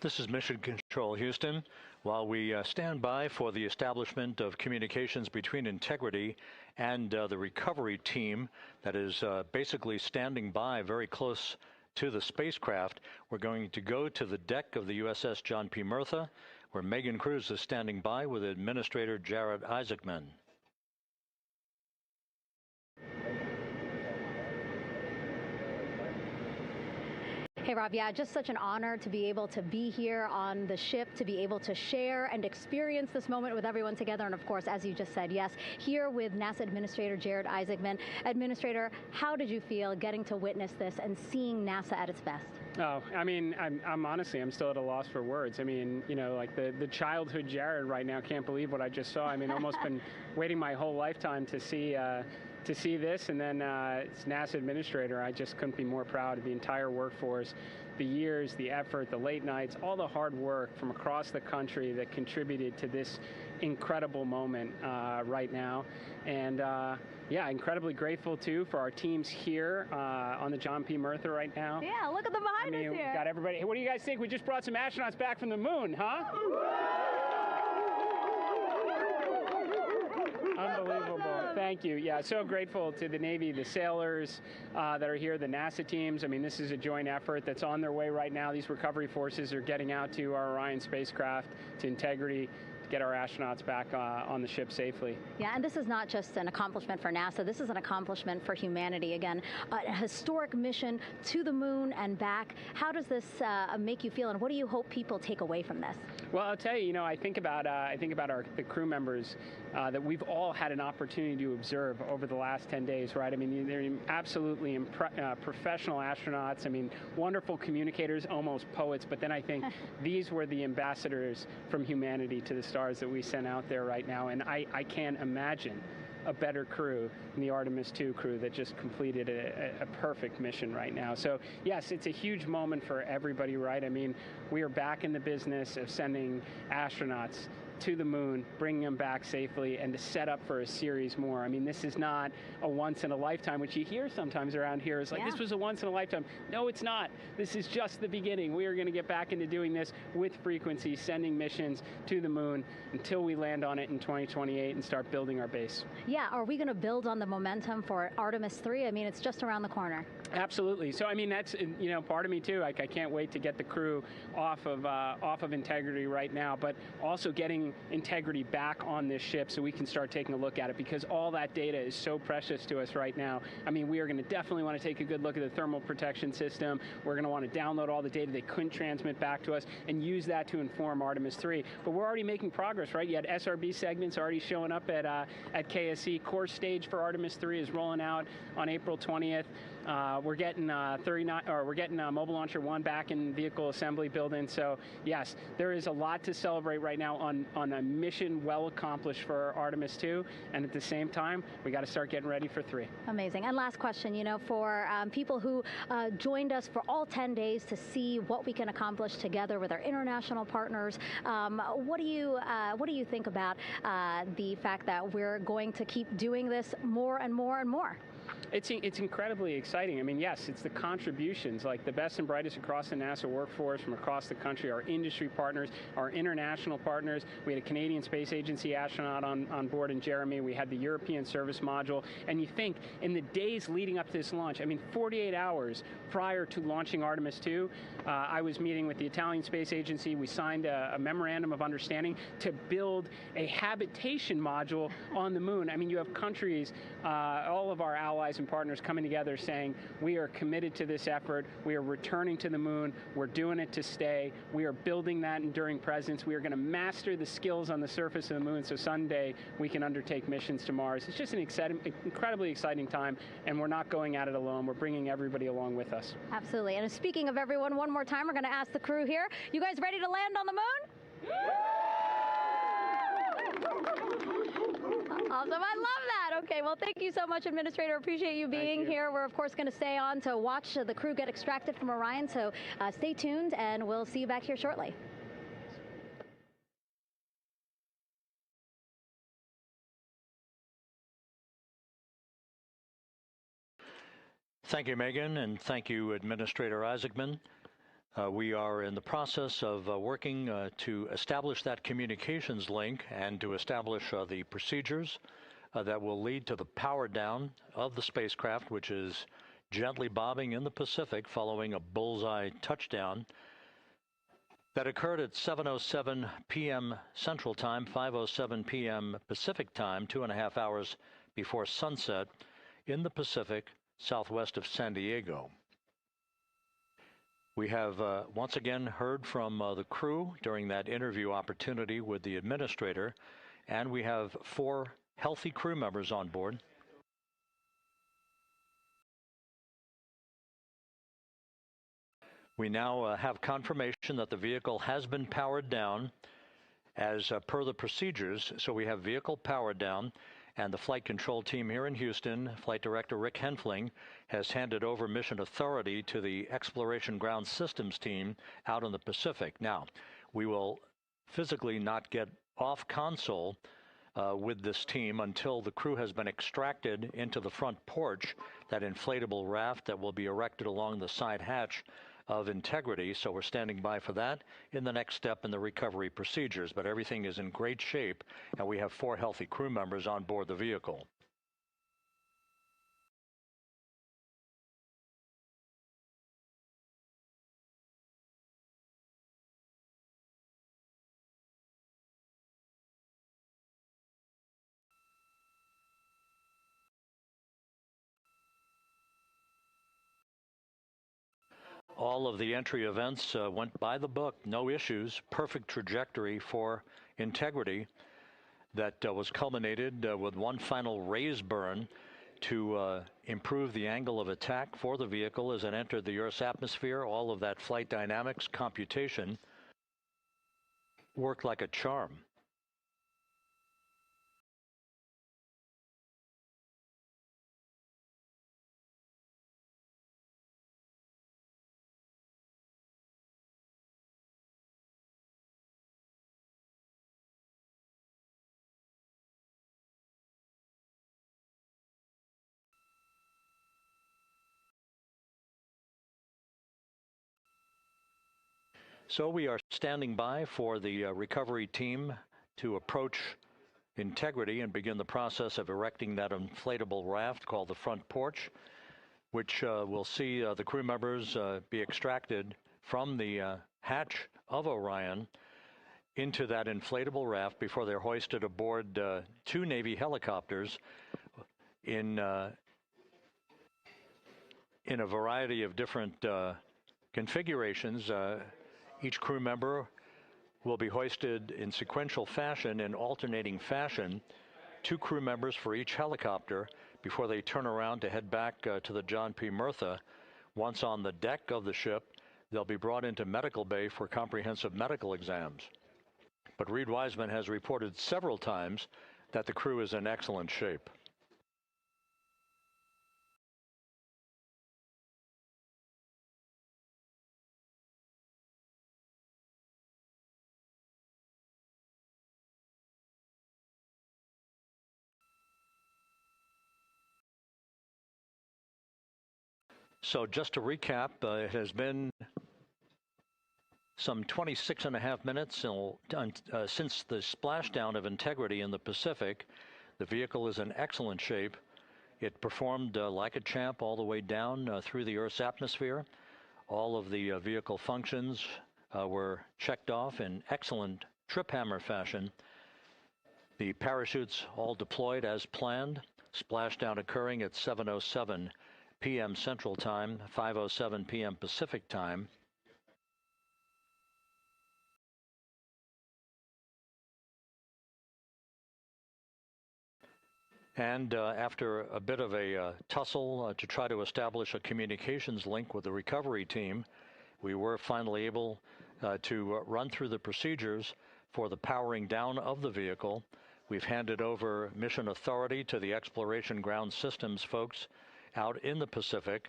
This is Mission Control, Houston. While we stand by for the establishment of communications between Integrity and the recovery team that is basically standing by very close to the spacecraft, we're going to go to the deck of the USS John P. Murtha, where Megan Cruz is standing by with Administrator Jared Isaacman. Hey, Rob, yeah, just such an honor to be able to be here on the ship, to be able to share and experience this moment with everyone together. And of course, as you just said, yes, here with NASA Administrator Jared Isaacman. Administrator, how did you feel getting to witness this and seeing NASA at its best? Oh, I mean, I'm honestly, I'm still at a loss for words. I mean, you know, like the childhood Jared right now can't believe what I just saw. I mean, almost been waiting my whole lifetime to see this, and then it's NASA Administrator. I just couldn't be more proud of the entire workforce, the years, the effort, the late nights, all the hard work from across the country that contributed to this incredible moment right now. And yeah, incredibly grateful too for our teams here on the John P. Murtha right now. Yeah, look at them behind us here. Got everybody. Hey, what do you guys think? We just brought some astronauts back from the moon, huh? Unbelievable. Thank you. Yeah, so grateful to the Navy, the sailors that are here, the NASA teams. I mean, this is a joint effort that's on their way right now. These recovery forces are getting out to our Orion spacecraft, to Integrity, to get our astronauts back on the ship safely. Yeah, and this is not just an accomplishment for NASA. This is an accomplishment for humanity. Again, a historic mission to the moon and back. How does this make you feel, and what do you hope people take away from this? Well, I'll tell you, I think about the crew members that we've all had an opportunity to observe over the last 10 days, right? I mean, they're absolutely professional astronauts. I mean, wonderful communicators, almost poets. But then I think these were the ambassadors from humanity to the stars that we sent out there right now. And I can't imagine a better crew than the Artemis II crew that just completed a perfect mission right now. So yes, it's a huge moment for everybody, right? I mean, we are back in the business of sending astronauts to the moon, bringing them back safely, and to set up for a series more. I mean, this is not a once in a lifetime, which you hear sometimes around here. It's like, this was a once in a lifetime. No, it's not. This is just the beginning. We are going to get back into doing this with frequency, sending missions to the moon until we land on it in 2028 and start building our base. Yeah, are we going to build on the momentum for Artemis III? I mean, it's just around the corner. Absolutely. So, I mean, that's, you know, part of me too. Like, I can't wait to get the crew off of Integrity right now, but also getting Integrity back on this ship so we can start taking a look at it, because all that data is so precious to us right now. I mean, we are going to definitely want to take a good look at the thermal protection system. We're going to want to download all the data they couldn't transmit back to us and use that to inform Artemis III. But we're already making progress, right? You had SRB segments already showing up at KSC. Core stage for Artemis III is rolling out on April 20th. We're getting Mobile Launcher 1 back in vehicle assembly building. So yes, there is a lot to celebrate right now on a mission well accomplished for Artemis II, and at the same time, we got to start getting ready for 3. Amazing. And last question, you know, for people who joined us for all 10 days to see what we can accomplish together with our international partners, what do you think about the fact that we're going to keep doing this more and more and more? It's incredibly exciting. I mean, yes, it's the contributions, like the best and brightest across the NASA workforce from across the country, our industry partners, our international partners. We had a Canadian Space Agency astronaut on board in Jeremy. We had the European Service Module. And you think, in the days leading up to this launch, I mean, 48 hours prior to launching Artemis II, I was meeting with the Italian Space Agency. We signed a memorandum of understanding to build a habitation module on the moon. I mean, you have countries, all of our allies and partners coming together saying, we are committed to this effort, we are returning to the moon, we're doing it to stay, we are building that enduring presence, we are going to master the skills on the surface of the moon so someday we can undertake missions to Mars. It's just an incredibly exciting time, and we're not going at it alone, we're bringing everybody along with us. Absolutely. And speaking of everyone, one more time, we're going to ask the crew here, you guys ready to land on the moon? Awesome. I love that. Okay, well, thank you so much, Administrator. Appreciate you being here. We're, of course, going to stay on to watch the crew get extracted from Orion, so stay tuned, and we'll see you back here shortly. Thank you, Megan, and thank you, Administrator Isaacman. We are in the process of working to establish that communications link and to establish the procedures that will lead to the power down of the spacecraft, which is gently bobbing in the Pacific following a bullseye touchdown that occurred at 7:07 p.m. Central Time, 5:07 p.m. Pacific Time, 2.5 hours before sunset in the Pacific southwest of San Diego. We have once again heard from the crew during that interview opportunity with the administrator, and we have 4 healthy crew members on board. We now have confirmation that the vehicle has been powered down as per the procedures. So we have vehicle powered down, and the flight control team here in Houston, Flight Director Rick Henfling, has handed over mission authority to the Exploration Ground Systems team out in the Pacific. Now, we will physically not get off console with this team until the crew has been extracted into the front porch, that inflatable raft that will be erected along the side hatch of Integrity. So we're standing by for that in the next step in the recovery procedures. But everything is in great shape, and we have 4 healthy crew members on board the vehicle. All of the entry events went by the book, no issues, perfect trajectory for Integrity that was culminated with one final raise burn to improve the angle of attack for the vehicle as it entered the Earth's atmosphere. All of that flight dynamics computation worked like a charm. So we are standing by for the recovery team to approach Integrity and begin the process of erecting that inflatable raft called the front porch, which will see the crew members be extracted from the hatch of Orion into that inflatable raft before they're hoisted aboard two Navy helicopters in a variety of different configurations. Each crew member will be hoisted in sequential fashion, in alternating fashion, two crew members for each helicopter before they turn around to head back to the John P. Murtha. Once on the deck of the ship, they'll be brought into medical bay for comprehensive medical exams. But Reed Wiseman has reported several times that the crew is in excellent shape. So just to recap, it has been some 26 and a half minutes since the splashdown of Integrity in the Pacific. The vehicle is in excellent shape. It performed like a champ all the way down through the Earth's atmosphere. All of the vehicle functions were checked off in excellent trip hammer fashion. The parachutes all deployed as planned. Splashdown occurring at 7:07 p.m. Central Time, 5:07 p.m. Pacific Time. And after a bit of a tussle to try to establish a communications link with the recovery team, we were finally able to run through the procedures for the powering down of the vehicle. We've handed over mission authority to the Exploration Ground Systems folks out in the Pacific,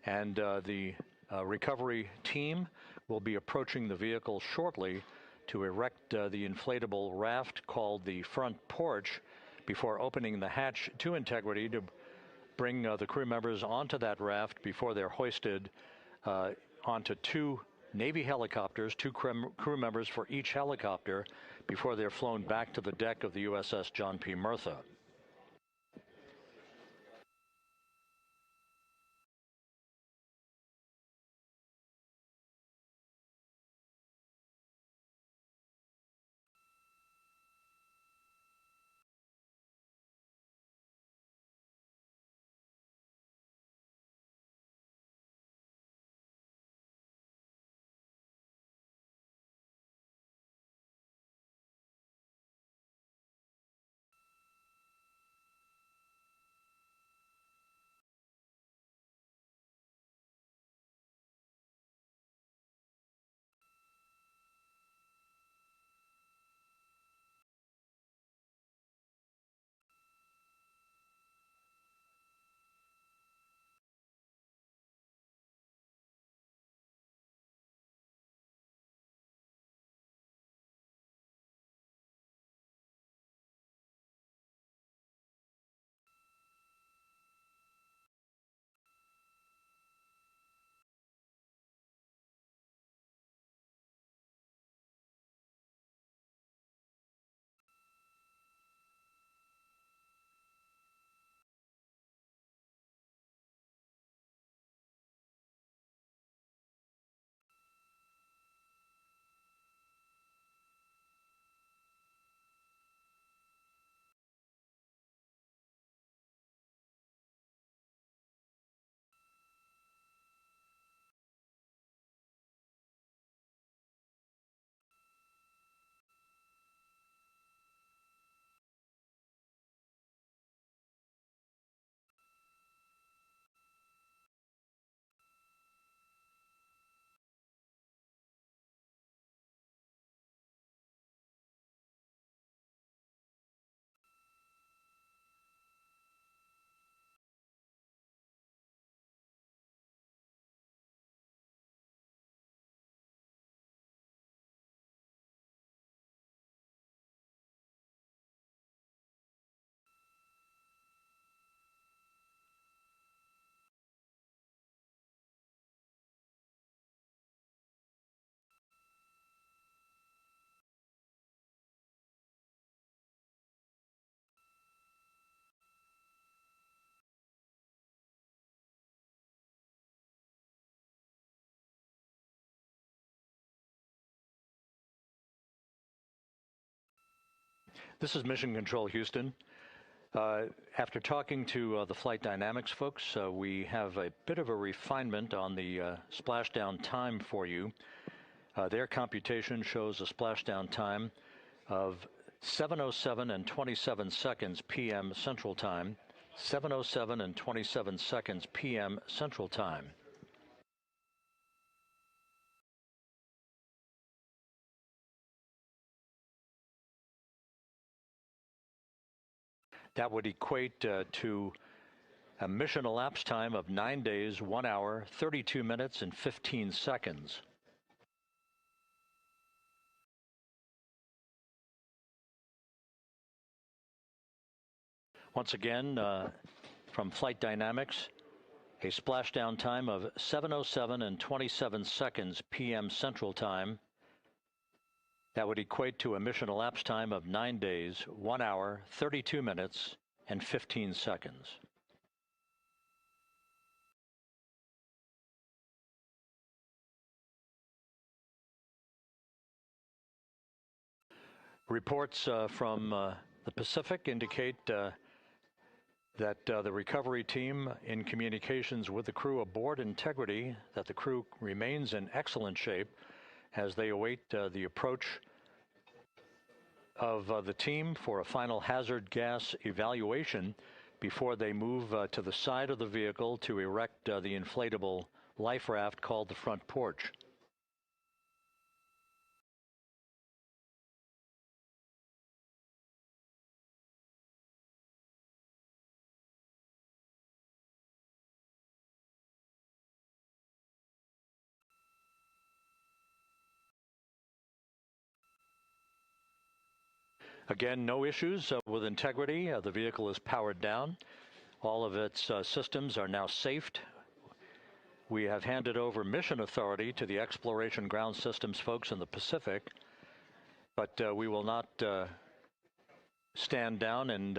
and the recovery team will be approaching the vehicle shortly to erect the inflatable raft called the front porch before opening the hatch to Integrity to bring the crew members onto that raft before they're hoisted onto two Navy helicopters, two crew members for each helicopter, before they're flown back to the deck of the USS John P. Murtha. This is Mission Control Houston. After talking to the flight dynamics folks, we have a bit of a refinement on the splashdown time for you. Their computation shows a splashdown time of 7:07 and 27 seconds p.m. Central Time, 7:07 and 27 seconds p.m. Central Time. That would equate to a mission elapsed time of 9 days, 1 hour, 32 minutes, and 15 seconds. Once again, from Flight Dynamics, a splashdown time of 7:07 and 27 seconds p.m. Central Time. That would equate to a mission elapsed time of 9 days, 1 hour, 32 minutes, and 15 seconds. Reports from the Pacific indicate that the recovery team, in communications with the crew aboard Integrity, that the crew remains in excellent shape as they await the approach of the team for a final hazard gas evaluation before they move to the side of the vehicle to erect the inflatable life raft called the front porch. Again, no issues with Integrity. The vehicle is powered down. All of its systems are now safed. We have handed over mission authority to the Exploration Ground Systems folks in the Pacific, but we will not stand down and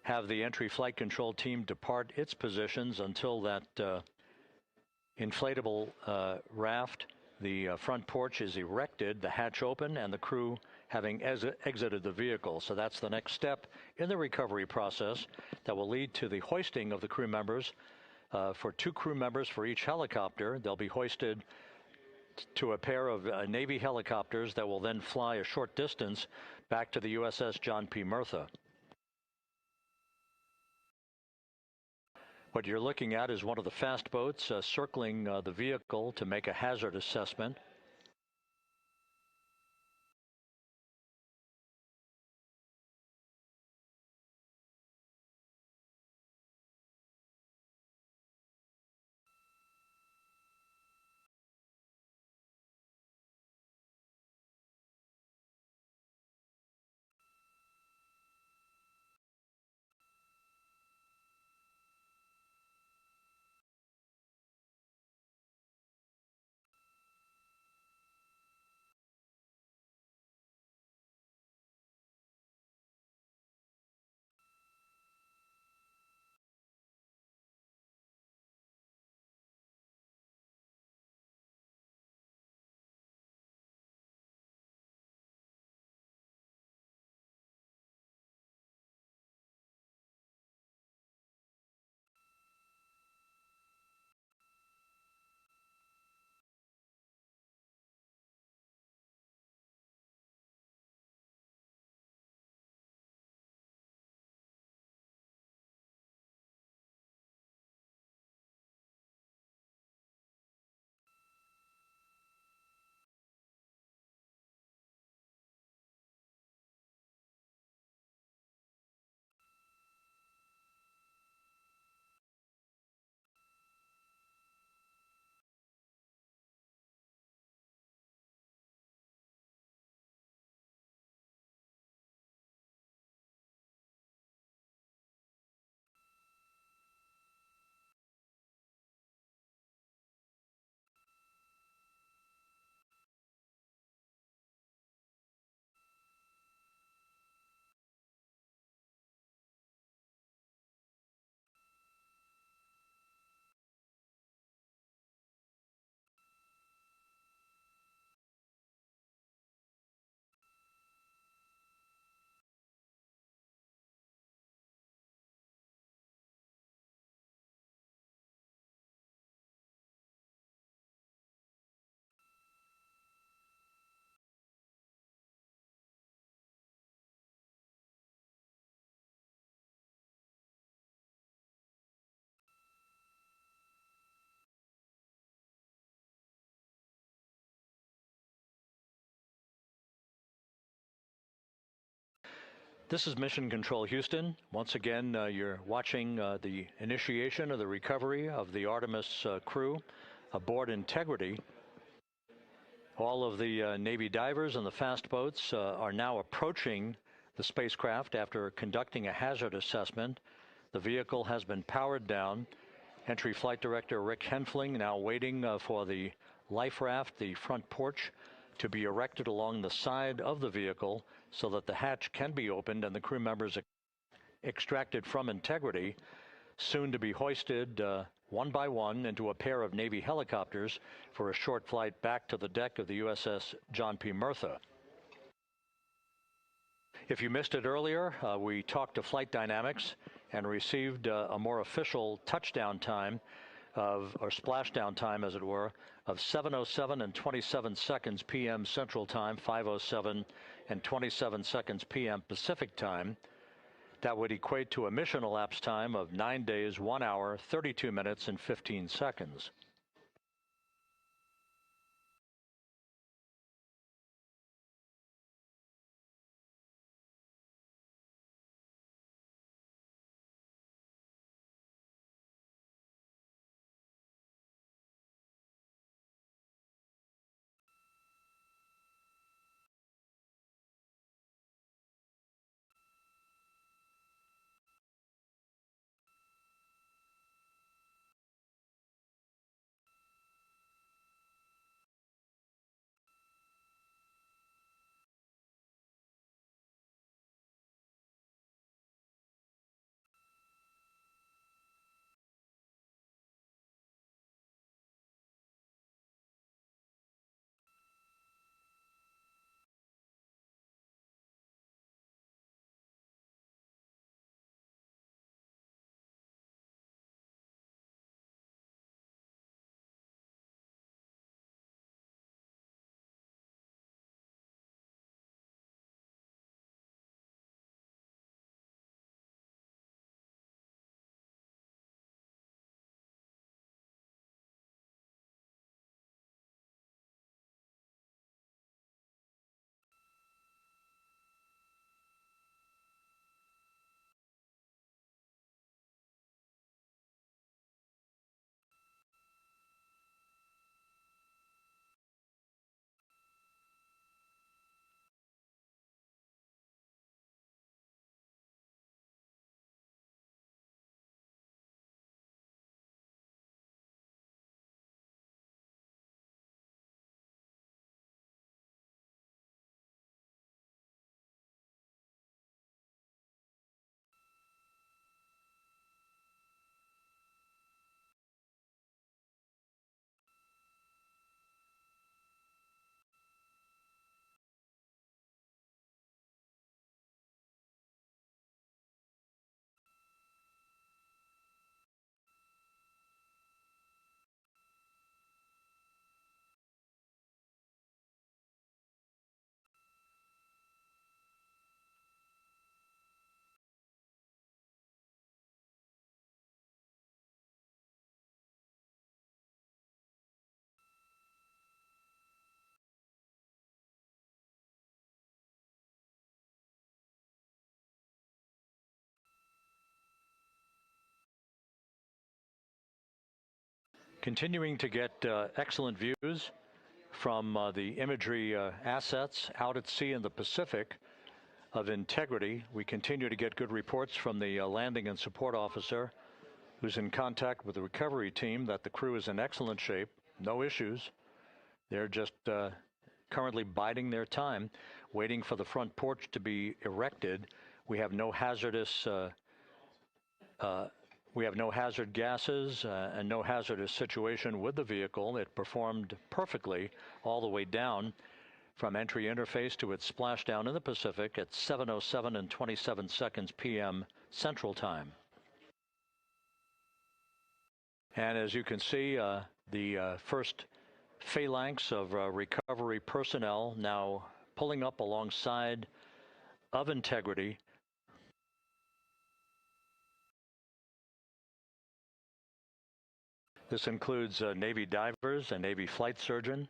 have the entry flight control team depart its positions until that inflatable raft, the front porch, is erected, the hatch open, and the crew having exited the vehicle. So that's the next step in the recovery process that will lead to the hoisting of the crew members. For 2 crew members for each helicopter, they'll be hoisted to a pair of Navy helicopters that will then fly a short distance back to the USS John P. Murtha. What you're looking at is one of the fast boats circling the vehicle to make a hazard assessment. This is Mission Control Houston. Once again, you're watching the initiation of the recovery of the Artemis crew aboard Integrity. All of the Navy divers and the fast boats are now approaching the spacecraft after conducting a hazard assessment. The vehicle has been powered down. Entry Flight Director Rick Henfling now waiting for the life raft, the front porch, to be erected along the side of the vehicle so that the hatch can be opened and the crew members extracted from Integrity, soon to be hoisted one by one into a pair of Navy helicopters for a short flight back to the deck of the USS John P. Murtha. If you missed it earlier, we talked to Flight Dynamics and received a more official touchdown time or splashdown time, as it were, of 7:07 and 27 seconds p.m. Central Time, 5:07 and 27 seconds p.m. Pacific Time. That would equate to a mission elapsed time of 9 days, 1 hour, 32 minutes, and 15 seconds. Continuing to get excellent views from the imagery assets out at sea in the Pacific of Integrity. We continue to get good reports from the landing and support officer, who's in contact with the recovery team, that the crew is in excellent shape, no issues. They're just currently biding their time, waiting for the front porch to be erected. We have no hazardous hazard gases and no hazardous situation with the vehicle. It performed perfectly all the way down from entry interface to its splashdown in the Pacific at 7:07 and 27 seconds p.m. Central Time. And as you can see, the first phalanx of recovery personnel now pulling up alongside of Integrity. This includes Navy divers, a Navy flight surgeon,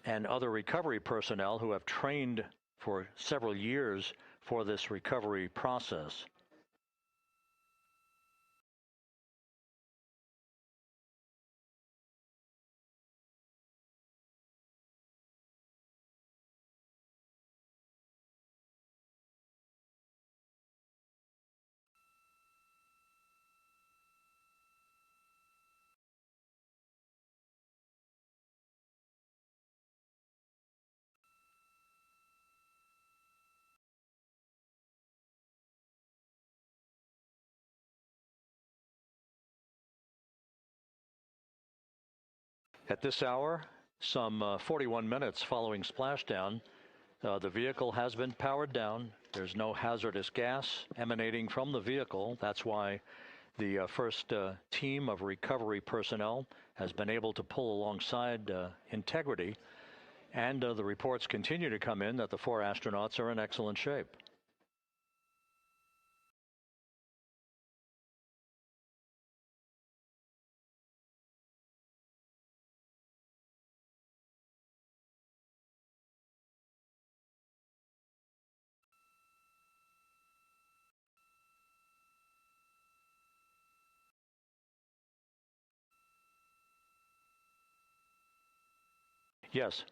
and other recovery personnel who have trained for several years for this recovery process. At this hour, some 41 minutes following splashdown, the vehicle has been powered down. There's no hazardous gas emanating from the vehicle. That's why the first team of recovery personnel has been able to pull alongside Integrity. And the reports continue to come in that the 4 astronauts are in excellent shape. Yes.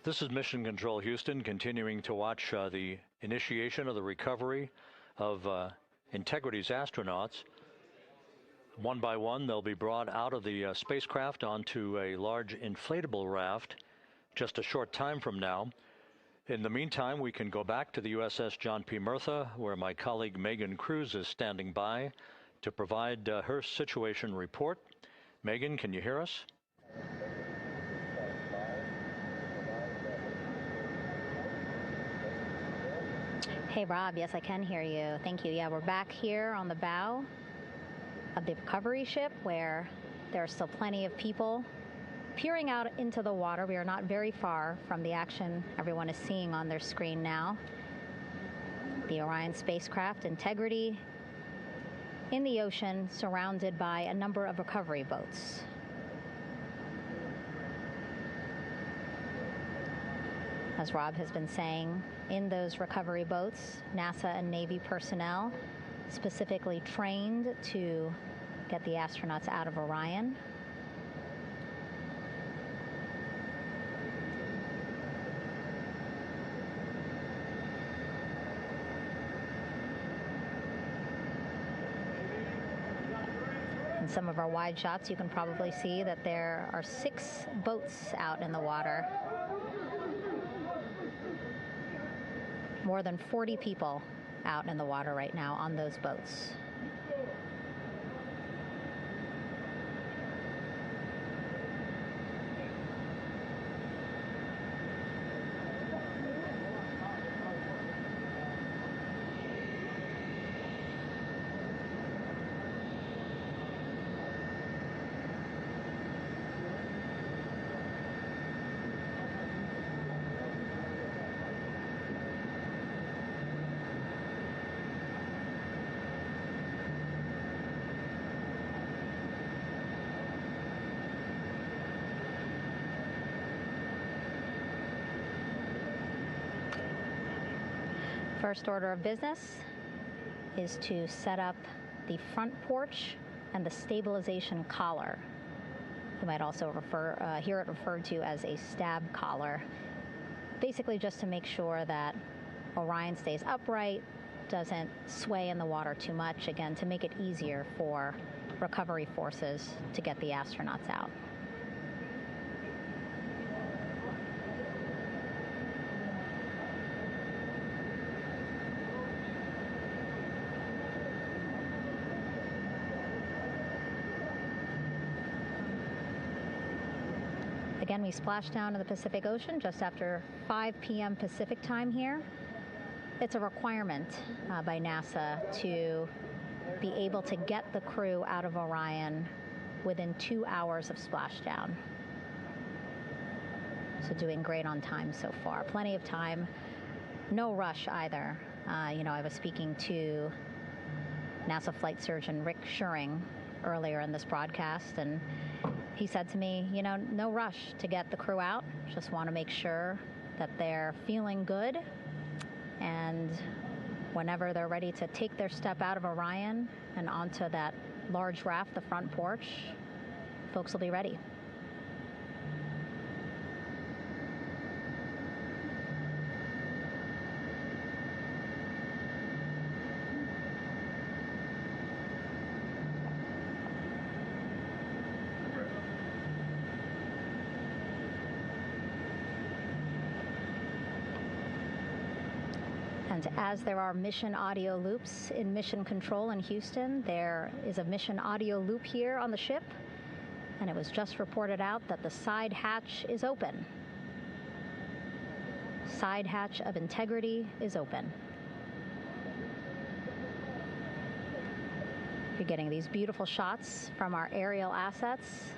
This is Mission Control Houston, continuing to watch the initiation of the recovery of Integrity's astronauts. One by one, they'll be brought out of the spacecraft onto a large inflatable raft just a short time from now. In the meantime, we can go back to the USS John P. Murtha, where my colleague Megan Cruz is standing by to provide her situation report. Megan, can you hear us? Hey, Rob. Yes, I can hear you. Thank you. Yeah, we're back here on the bow of the recovery ship where there are still plenty of people peering out into the water. We are not very far from the action everyone is seeing on their screen now. The Orion spacecraft, Integrity, in the ocean, surrounded by a number of recovery boats. As Rob has been saying, in those recovery boats, NASA and Navy personnel specifically trained to get the astronauts out of Orion. In some of our wide shots, you can probably see that there are 6 boats out in the water. More than 40 people out in the water right now on those boats. First order of business is to set up the front porch and the stabilization collar. You might also hear it referred to as a stab collar. Basically just to make sure that Orion stays upright, doesn't sway in the water too much, again, to make it easier for recovery forces to get the astronauts out. Again, we splashed down in the Pacific Ocean just after 5 p.m. Pacific time here. It's a requirement by NASA to be able to get the crew out of Orion within 2 hours of splashdown. So doing great on time so far. Plenty of time. No rush either. I was speaking to NASA flight surgeon Rick Schuring earlier in this broadcast, and he said to me, no rush to get the crew out. Just want to make sure that they're feeling good. And whenever they're ready to take their step out of Orion and onto that large raft, the front porch, folks will be ready. And as there are mission audio loops in Mission Control in Houston, there is a mission audio loop here on the ship, and it was just reported out that the side hatch is open. Side hatch of Integrity is open. You're getting these beautiful shots from our aerial assets.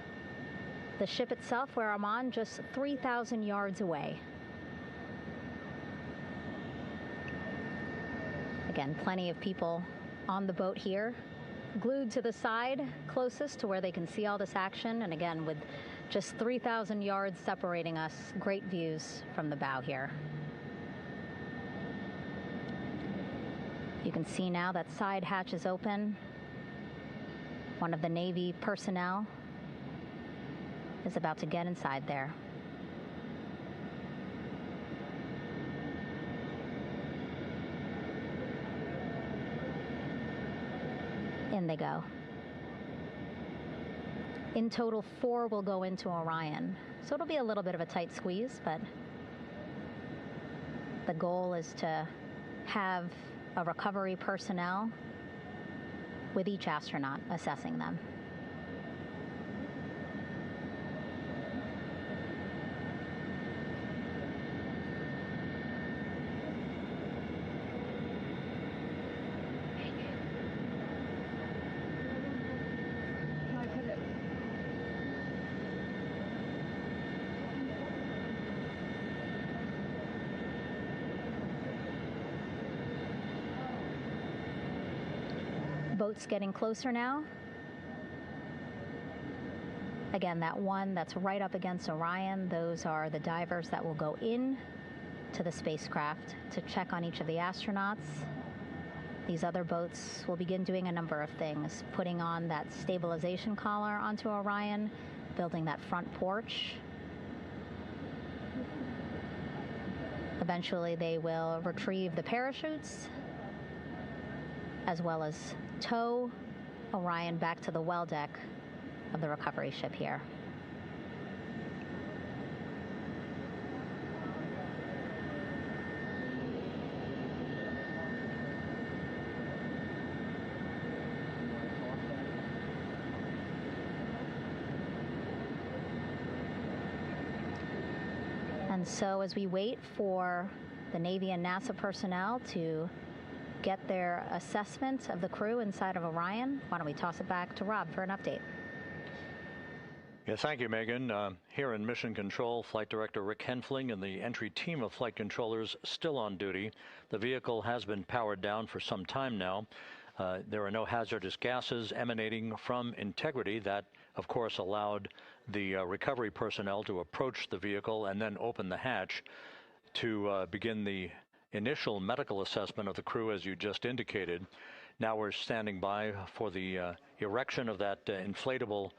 The ship itself, where I'm on, just 3,000 yards away. Again, plenty of people on the boat here, glued to the side closest to where they can see all this action. And again, with just 3,000 yards separating us, great views from the bow here. You can see now that side hatch is open. One of the Navy personnel is about to get inside there. In they go. In total, 4 will go into Orion. So it'll be a little bit of a tight squeeze, but the goal is to have a recovery personnel with each astronaut assessing them. Boats getting closer now. Again, that one that's right up against Orion, those are the divers that will go in to the spacecraft to check on each of the astronauts. These other boats will begin doing a number of things, putting on that stabilization collar onto Orion, building that front porch. Eventually, they will retrieve the parachutes, as well as tow Orion back to the well deck of the recovery ship here. And so as we wait for the Navy and NASA personnel to get their assessment of the crew inside of Orion, why don't we toss it back to Rob for an update? Yeah, thank you, Megan. Here in Mission Control, Flight Director Rick Henfling and the entry team of flight controllers still on duty. The vehicle has been powered down for some time now. There are no hazardous gases emanating from Integrity. That, of course, allowed the recovery personnel to approach the vehicle and then open the hatch to begin the initial medical assessment of the crew, as you just indicated. Now we're standing by for the erection of that inflatable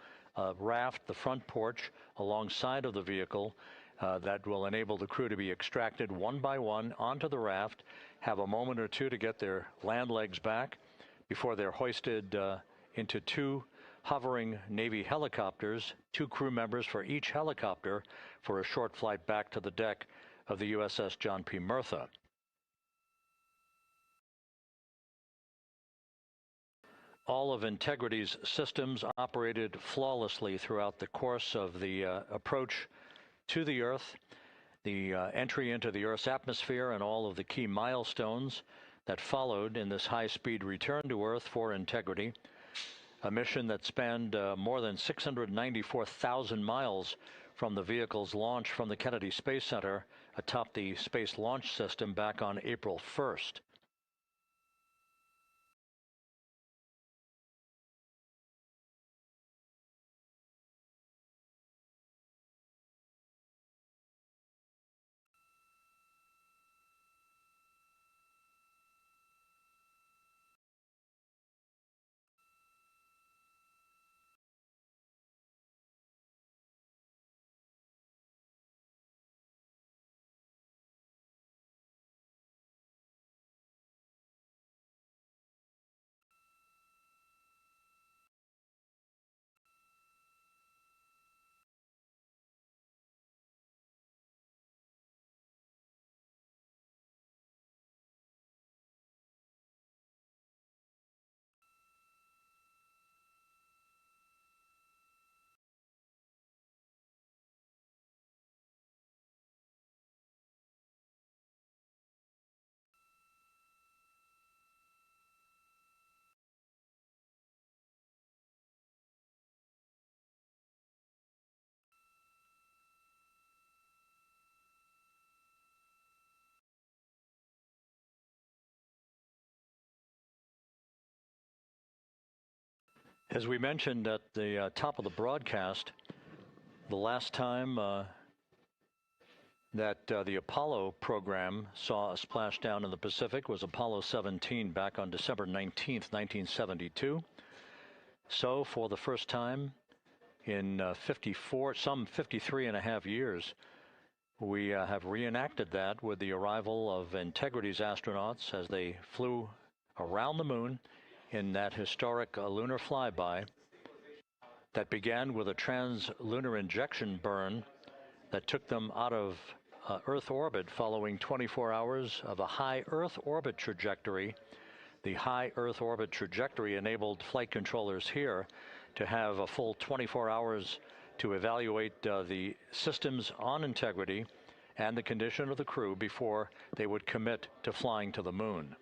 raft, the front porch, alongside of the vehicle that will enable the crew to be extracted one by one onto the raft, have a moment or two to get their land legs back before they're hoisted into two hovering Navy helicopters, 2 crew members for each helicopter, for a short flight back to the deck of the USS John P. Murtha. All of Integrity's systems operated flawlessly throughout the course of the approach to the Earth, the entry into the Earth's atmosphere, and all of the key milestones that followed in this high-speed return to Earth for Integrity, a mission that spanned more than 694,000 miles from the vehicle's launch from the Kennedy Space Center atop the Space Launch System back on April 1st. As we mentioned at the top of the broadcast, the last time that the Apollo program saw a splashdown in the Pacific was Apollo 17 back on December 19th, 1972. So for the first time in some 53 and a half years, we have reenacted that with the arrival of Integrity's astronauts as they flew around the moon in that historic lunar flyby that began with a trans-lunar injection burn that took them out of Earth orbit following 24 hours of a high Earth orbit trajectory. The high Earth orbit trajectory enabled flight controllers here to have a full 24 hours to evaluate the systems on Integrity and the condition of the crew before they would commit to flying to the moon.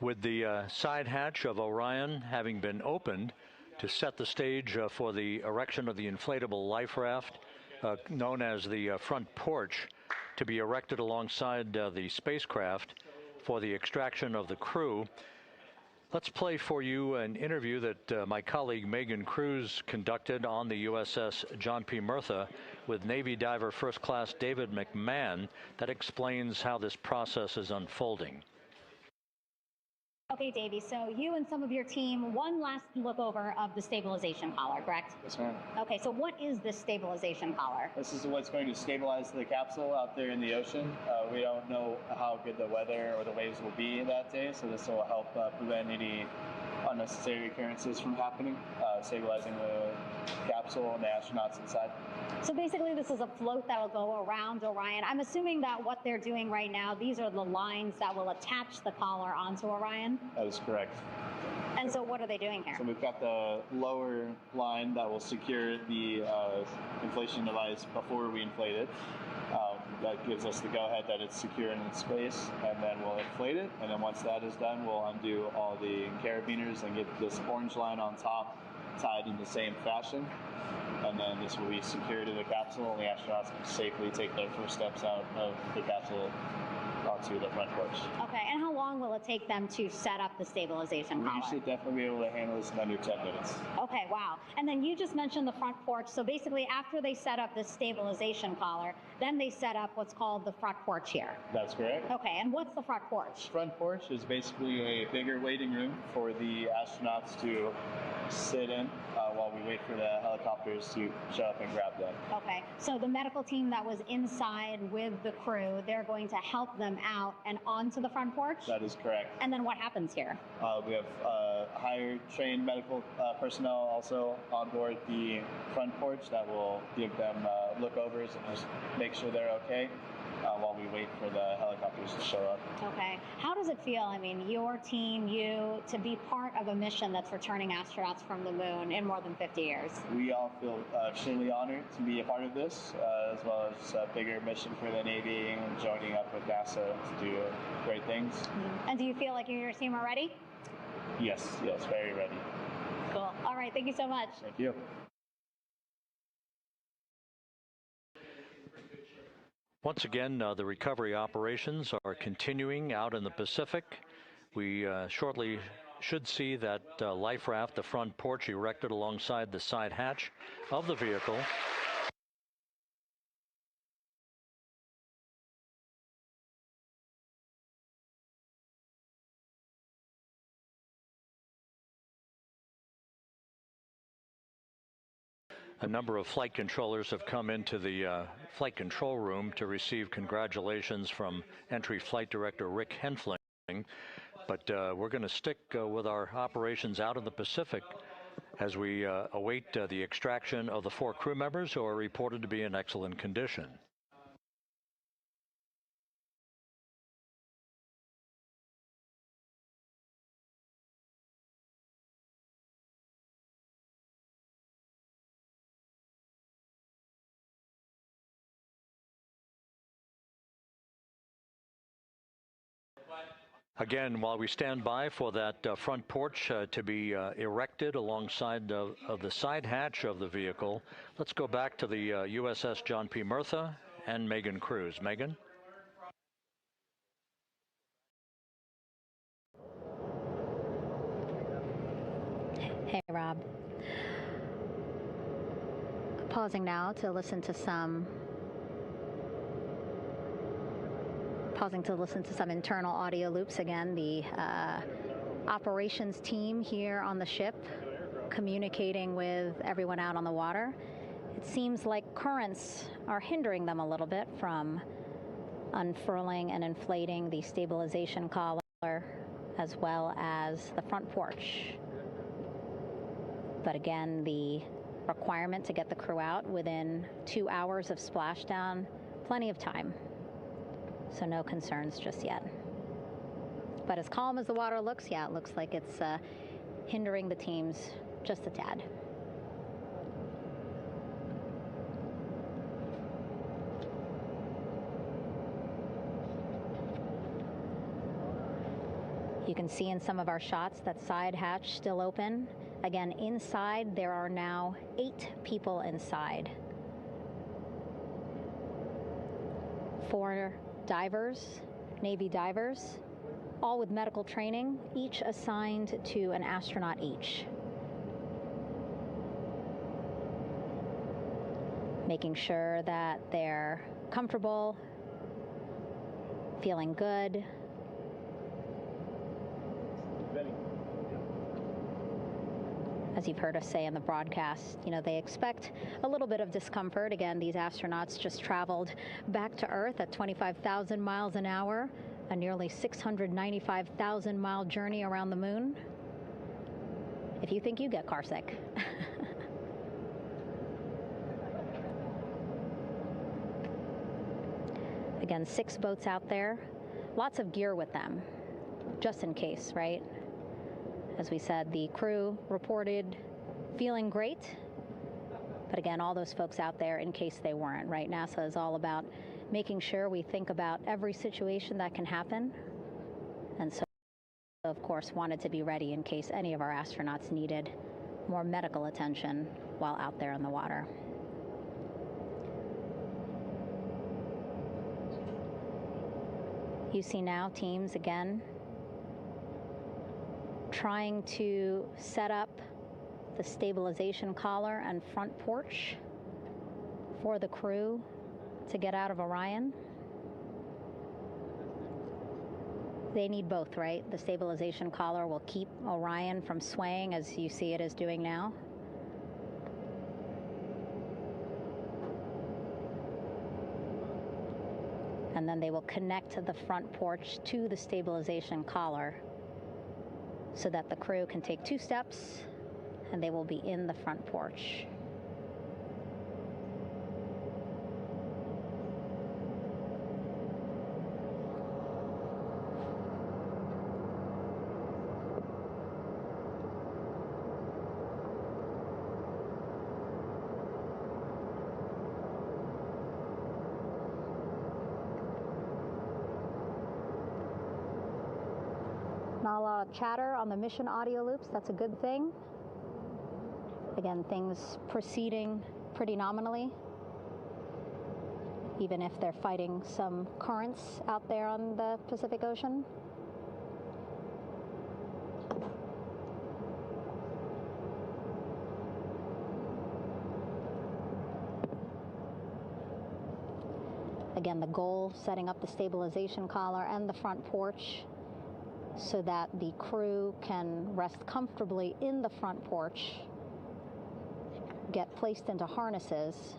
With the side hatch of Orion having been opened to set the stage for the erection of the inflatable life raft, known as the front porch, to be erected alongside the spacecraft for the extraction of the crew. Let's play for you an interview that my colleague Megan Cruz conducted on the USS John P. Murtha with Navy diver First Class David McMahon that explains how this process is unfolding. Okay, Davey, so you and some of your team, one last look over of the stabilization collar, correct? Yes, ma'am. Okay, so what is this stabilization collar? This is what's going to stabilize the capsule out there in the ocean. We don't know how good the weather or the waves will be that day, so this will help prevent any unnecessary occurrences from happening, stabilizing the capsule and the astronauts inside. So basically this is a float that will go around Orion. I'm assuming that what they're doing right now, these are the lines that will attach the collar onto Orion? That is correct. And so what are they doing here? So we've got the lower line that will secure the inflation device before we inflate it. That gives us the go-ahead that it's secure in its space, and then we'll inflate it. And then once that is done, we'll undo all the carabiners and get this orange line on top tied in the same fashion. And then this will be secured to the capsule, and the astronauts can safely take their first steps out of the capsule onto the front porch. Okay, and how long will it take them to set up the stabilization collar? We should definitely be able to handle this in under 10 minutes. Okay, wow. And then you just mentioned the front porch. So basically after they set up the stabilization collar, then they set up what's called the front porch here. That's correct. Okay, and what's the front porch? Front porch is basically a bigger waiting room for the astronauts to sit in while we wait for the helicopters to show up and grab them. Okay, so the medical team that was inside with the crew, they're going to help them out and onto the front porch? That is correct. And then what happens here? We have higher trained medical personnel also on board the front porch that will give them lookovers and just make sure they're okay while we wait for the helicopters to show up. Okay. How does it feel, I mean, your team, you, to be part of a mission that's returning astronauts from the moon in more than 50 years? We all feel extremely honored to be a part of this, as well as a bigger mission for the Navy and joining up with NASA to do great things. Mm-hmm. And do you feel like you and your team are ready? Yes, very ready. Cool. All right, thank you so much. Thank you. Once again, the recovery operations are continuing out in the Pacific. We shortly should see that life raft, the front porch, erected alongside the side hatch of the vehicle. A number of flight controllers have come into the flight control room to receive congratulations from Entry Flight Director Rick Henfling. But we're going to stick with our operations out in the Pacific as we await the extraction of the 4 crew members who are reported to be in excellent condition. Again, while we stand by for that front porch to be erected alongside of the side hatch of the vehicle, let's go back to the USS John P. Murtha and Megan Cruz. Megan? Hey, Rob. Pausing now to listen to some internal audio loops. Again, the operations team here on the ship communicating with everyone out on the water. It seems like currents are hindering them a little bit from unfurling and inflating the stabilization collar as well as the front porch. But again, the requirement to get the crew out within 2 hours of splashdown, plenty of time. So no concerns just yet. But as calm as the water looks, yeah, it looks like it's hindering the teams just a tad. You can see in some of our shots that side hatch still open. Again, inside there are now 8 people inside. 4 divers, Navy divers, all with medical training, each assigned to an astronaut each. Making sure that they're comfortable, feeling good. As you've heard us say in the broadcast, you know, they expect a little bit of discomfort. Again, these astronauts just traveled back to Earth at 25,000 miles an hour, a nearly 695,000-mile journey around the moon. If you think you get carsick. Again, 6 boats out there, lots of gear with them, just in case, right? As we said, the crew reported feeling great, but again, all those folks out there in case they weren't, right? NASA is all about making sure we think about every situation that can happen, and so, of course, wanted to be ready in case any of our astronauts needed more medical attention while out there in the water. You see now teams, again, trying to set up the stabilization collar and front porch for the crew to get out of Orion. They need both, right? The stabilization collar will keep Orion from swaying as you see it is doing now. And then they will connect the front porch to the stabilization collar so that the crew can take 2 steps and they will be in the front porch. Not a lot of chatter on the mission audio loops. That's a good thing. Again, things proceeding pretty nominally, even if they're fighting some currents out there on the Pacific Ocean. Again, the goal, setting up the stabilization collar and the front porch so that the crew can rest comfortably in the front porch, get placed into harnesses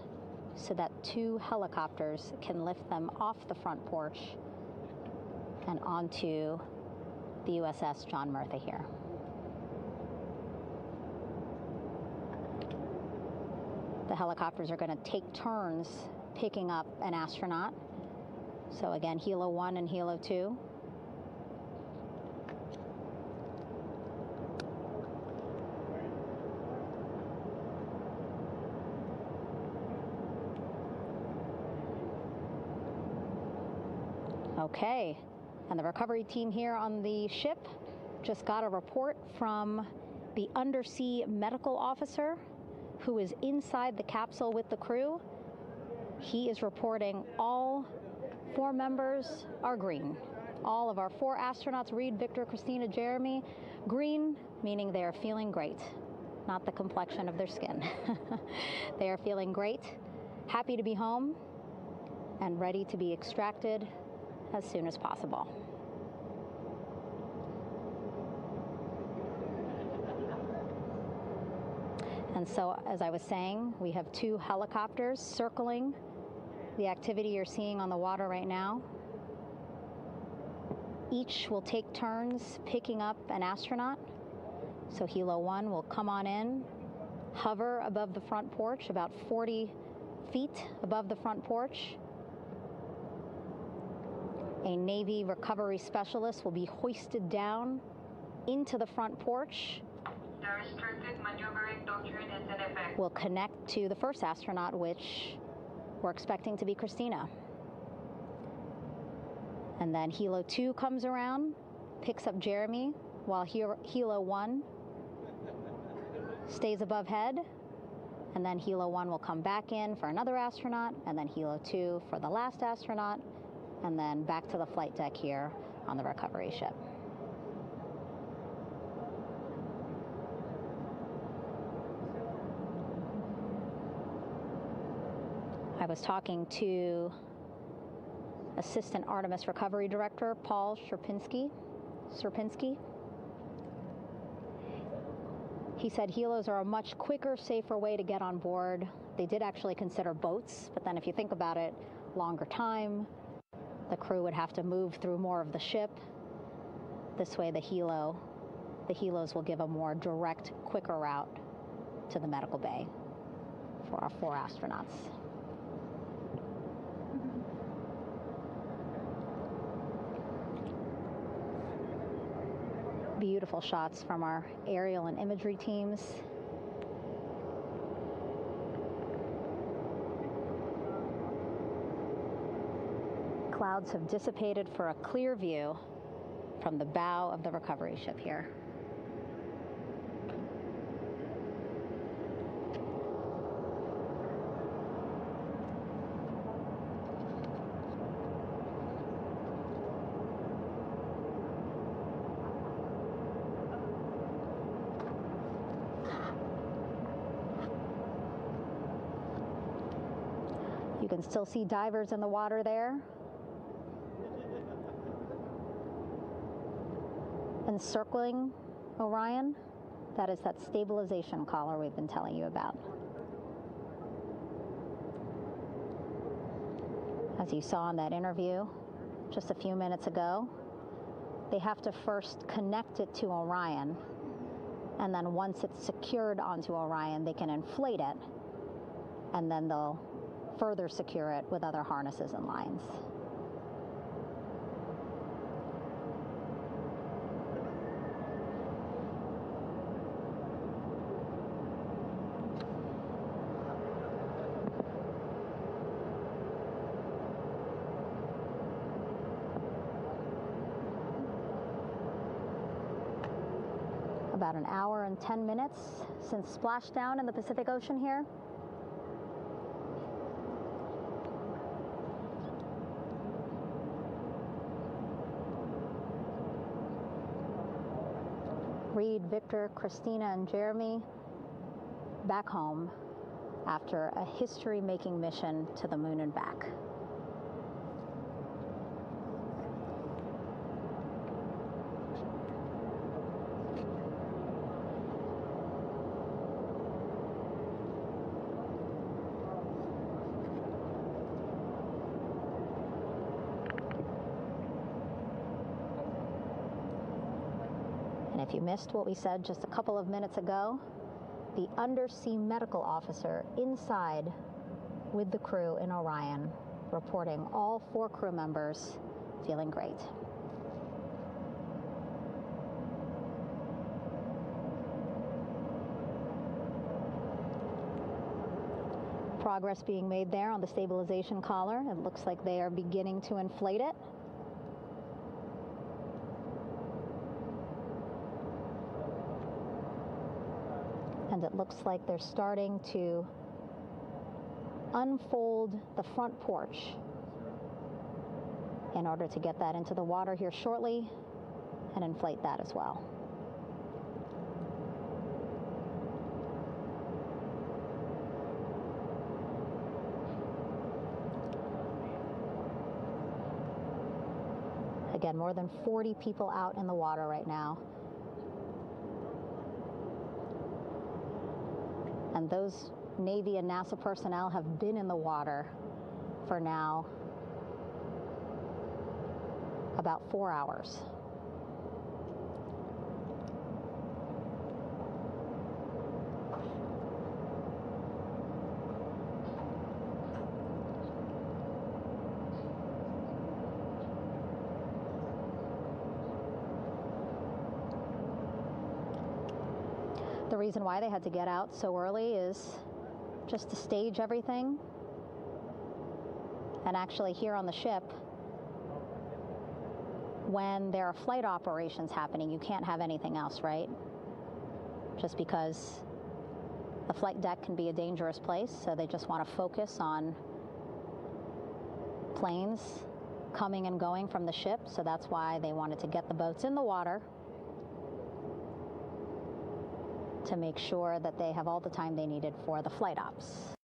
so that 2 helicopters can lift them off the front porch and onto the USS John Murtha here. The helicopters are going to take turns picking up an astronaut. So again, Helo 1 and Helo 2. Okay, and the recovery team here on the ship just got a report from the undersea medical officer who is inside the capsule with the crew. He is reporting all 4 members are green. All of our 4 astronauts, Reed, Victor, Christina, Jeremy, green, meaning they are feeling great, not the complexion of their skin. They are feeling great, happy to be home, and ready to be extracted as soon as possible. And so, as I was saying, we have 2 helicopters circling the activity you're seeing on the water right now. Each will take turns picking up an astronaut. So Helo 1 will come on in, hover above the front porch, about 40 feet above the front porch. A Navy recovery specialist will be hoisted down into the front porch. The restricted maneuvering doctrine is in effect. Will connect to the first astronaut, which we're expecting to be Christina. And then Helo 2 comes around, picks up Jeremy while Helo 1 stays above head, and then Helo 1 will come back in for another astronaut, and then Helo 2 for the last astronaut, and then back to the flight deck here on the recovery ship. I was talking to Assistant Artemis Recovery Director Paul Sierpinski. He said helos are a much quicker, safer way to get on board. They did actually consider boats, but then if you think about it, longer time, the crew would have to move through more of the ship. This way the helos will give a more direct, quicker route to the medical bay for our 4 astronauts. Beautiful shots from our aerial and imagery teams. Clouds have dissipated for a clear view from the bow of the recovery ship here. You can still see divers in the water there. Encircling Orion, that is that stabilization collar we've been telling you about. As you saw in that interview just a few minutes ago, they have to first connect it to Orion, and then once it's secured onto Orion, they can inflate it, and then they'll further secure it with other harnesses and lines. About an hour and 10 minutes since splashdown in the Pacific Ocean here. Reed, Victor, Christina, and Jeremy back home after a history-making mission to the moon and back. If you missed what we said just a couple of minutes ago, the undersea medical officer inside with the crew in Orion, reporting all 4 crew members feeling great. Progress being made there on the stabilization collar. It looks like they are beginning to inflate it. And it looks like they're starting to unfold the front porch in order to get that into the water here shortly and inflate that as well. Again, more than 40 people out in the water right now. And those Navy and NASA personnel have been in the water for now about 4 hours. The reason why they had to get out so early is just to stage everything. And actually here on the ship, when there are flight operations happening, you can't have anything else, right? Just because the flight deck can be a dangerous place, so they just want to focus on planes coming and going from the ship, so that's why they wanted to get the boats in the water to make sure that they have all the time they needed for the flight ops.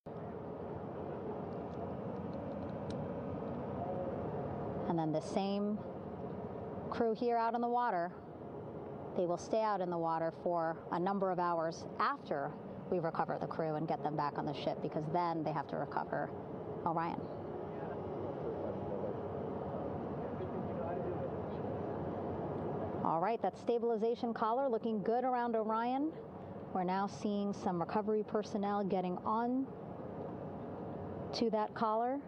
And then the same crew here out in the water, they will stay out in the water for a number of hours after we recover the crew and get them back on the ship, because then they have to recover Orion. All right, that stabilization collar looking good around Orion. We're now seeing some recovery personnel getting on to that collar.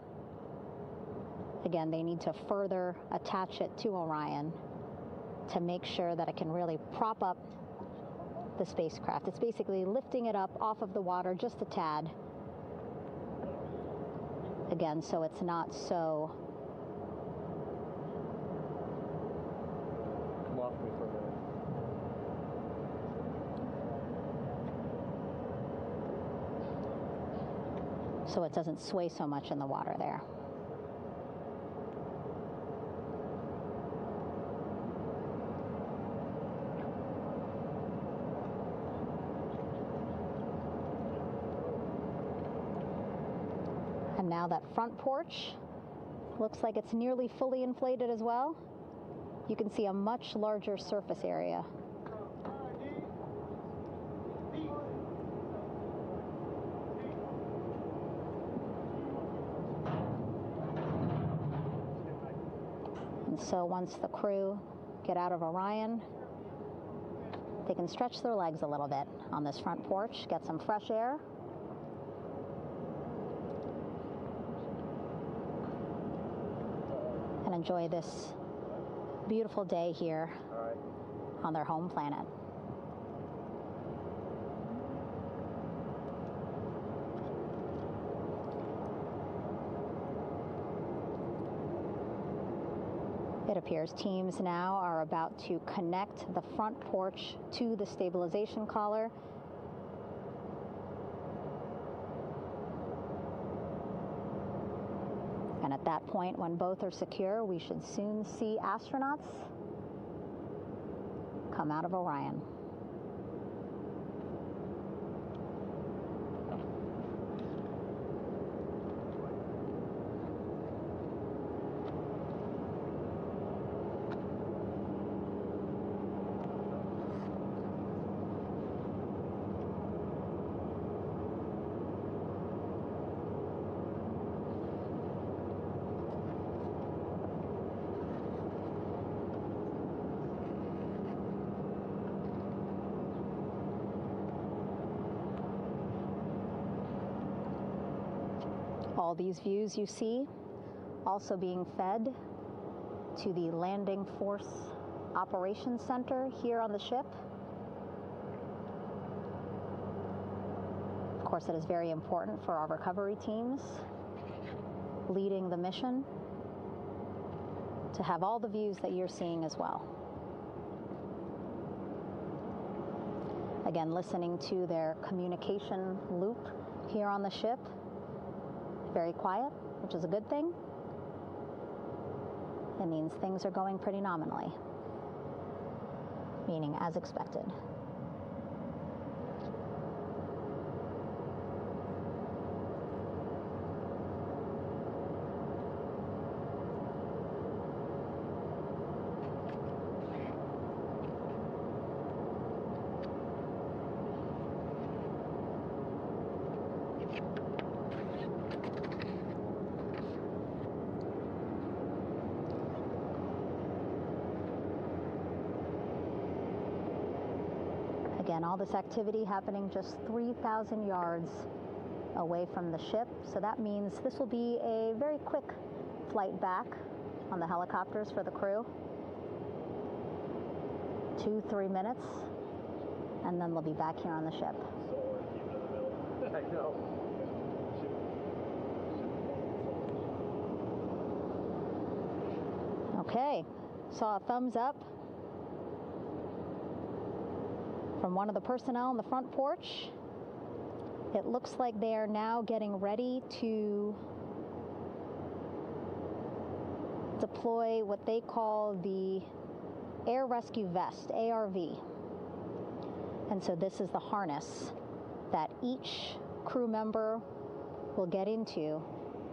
Again, they need to further attach it to Orion to make sure that it can really prop up the spacecraft. It's basically lifting it up off of the water just a tad. Again, so it's not so so it doesn't sway so much in the water there. And now that front porch looks like it's nearly fully inflated as well. You can see a much larger surface area. And so once the crew get out of Orion, they can stretch their legs a little bit on this front porch, get some fresh air. And enjoy this beautiful day here on their home planet. It appears teams now are about to connect the front porch to the stabilization collar. And at that point, when both are secure, we should soon see astronauts come out of Orion. All these views you see also being fed to the Landing Force Operations Center here on the ship. Of course, it is very important for our recovery teams leading the mission to have all the views that you're seeing as well. Again, listening to their communication loop here on the ship. Very quiet, which is a good thing. It means things are going pretty nominally, meaning as expected. Again, all this activity happening just 3,000 yards away from the ship. So that means this will be a very quick flight back on the helicopters for the crew. 2-3 minutes, and then they'll be back here on the ship. I know. Okay, saw a thumbs up from one of the personnel on the front porch. It looks like they are now getting ready to deploy what they call the Air Rescue Vest, ARV. And so this is the harness that each crew member will get into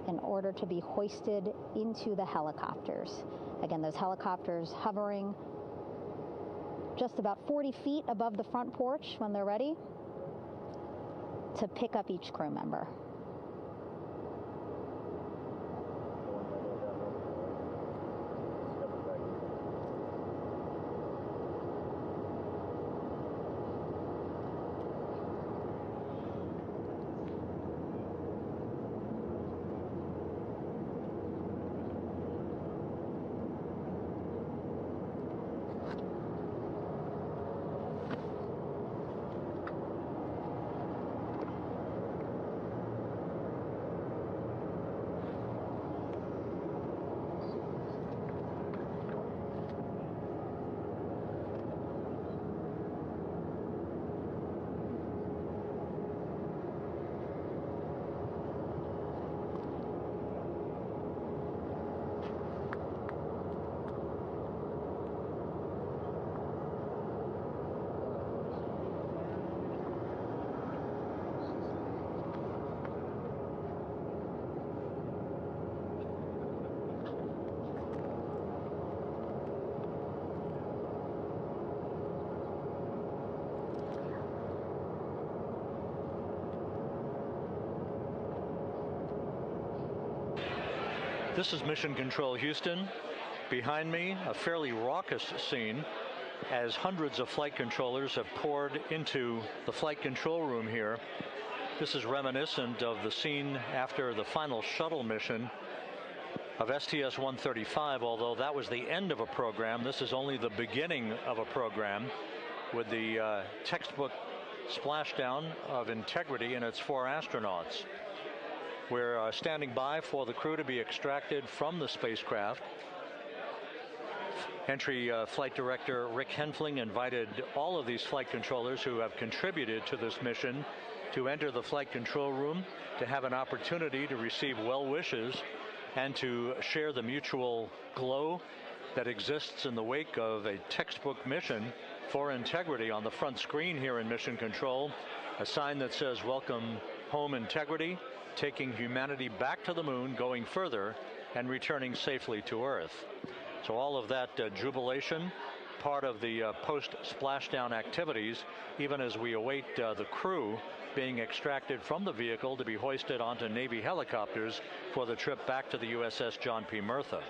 in order to be hoisted into the helicopters. Again, those helicopters hovering just about 40 feet above the front porch when they're ready to pick up each crew member. This is Mission Control Houston. Behind me, a fairly raucous scene as hundreds of flight controllers have poured into the flight control room here. This is reminiscent of the scene after the final shuttle mission of STS-135, although that was the end of a program. This is only the beginning of a program with the textbook splashdown of Integrity and its 4 astronauts. We're standing by for the crew to be extracted from the spacecraft. Entry Flight Director Rick Henfling invited all of these flight controllers who have contributed to this mission to enter the flight control room to have an opportunity to receive well wishes and to share the mutual glow that exists in the wake of a textbook mission for Integrity. On the front screen here in Mission Control, a sign that says "Welcome Home Integrity, taking humanity back to the moon, going further, and returning safely to Earth." So all of that jubilation, part of the post-splashdown activities, even as we await the crew being extracted from the vehicle to be hoisted onto Navy helicopters for the trip back to the USS John P. Murtha.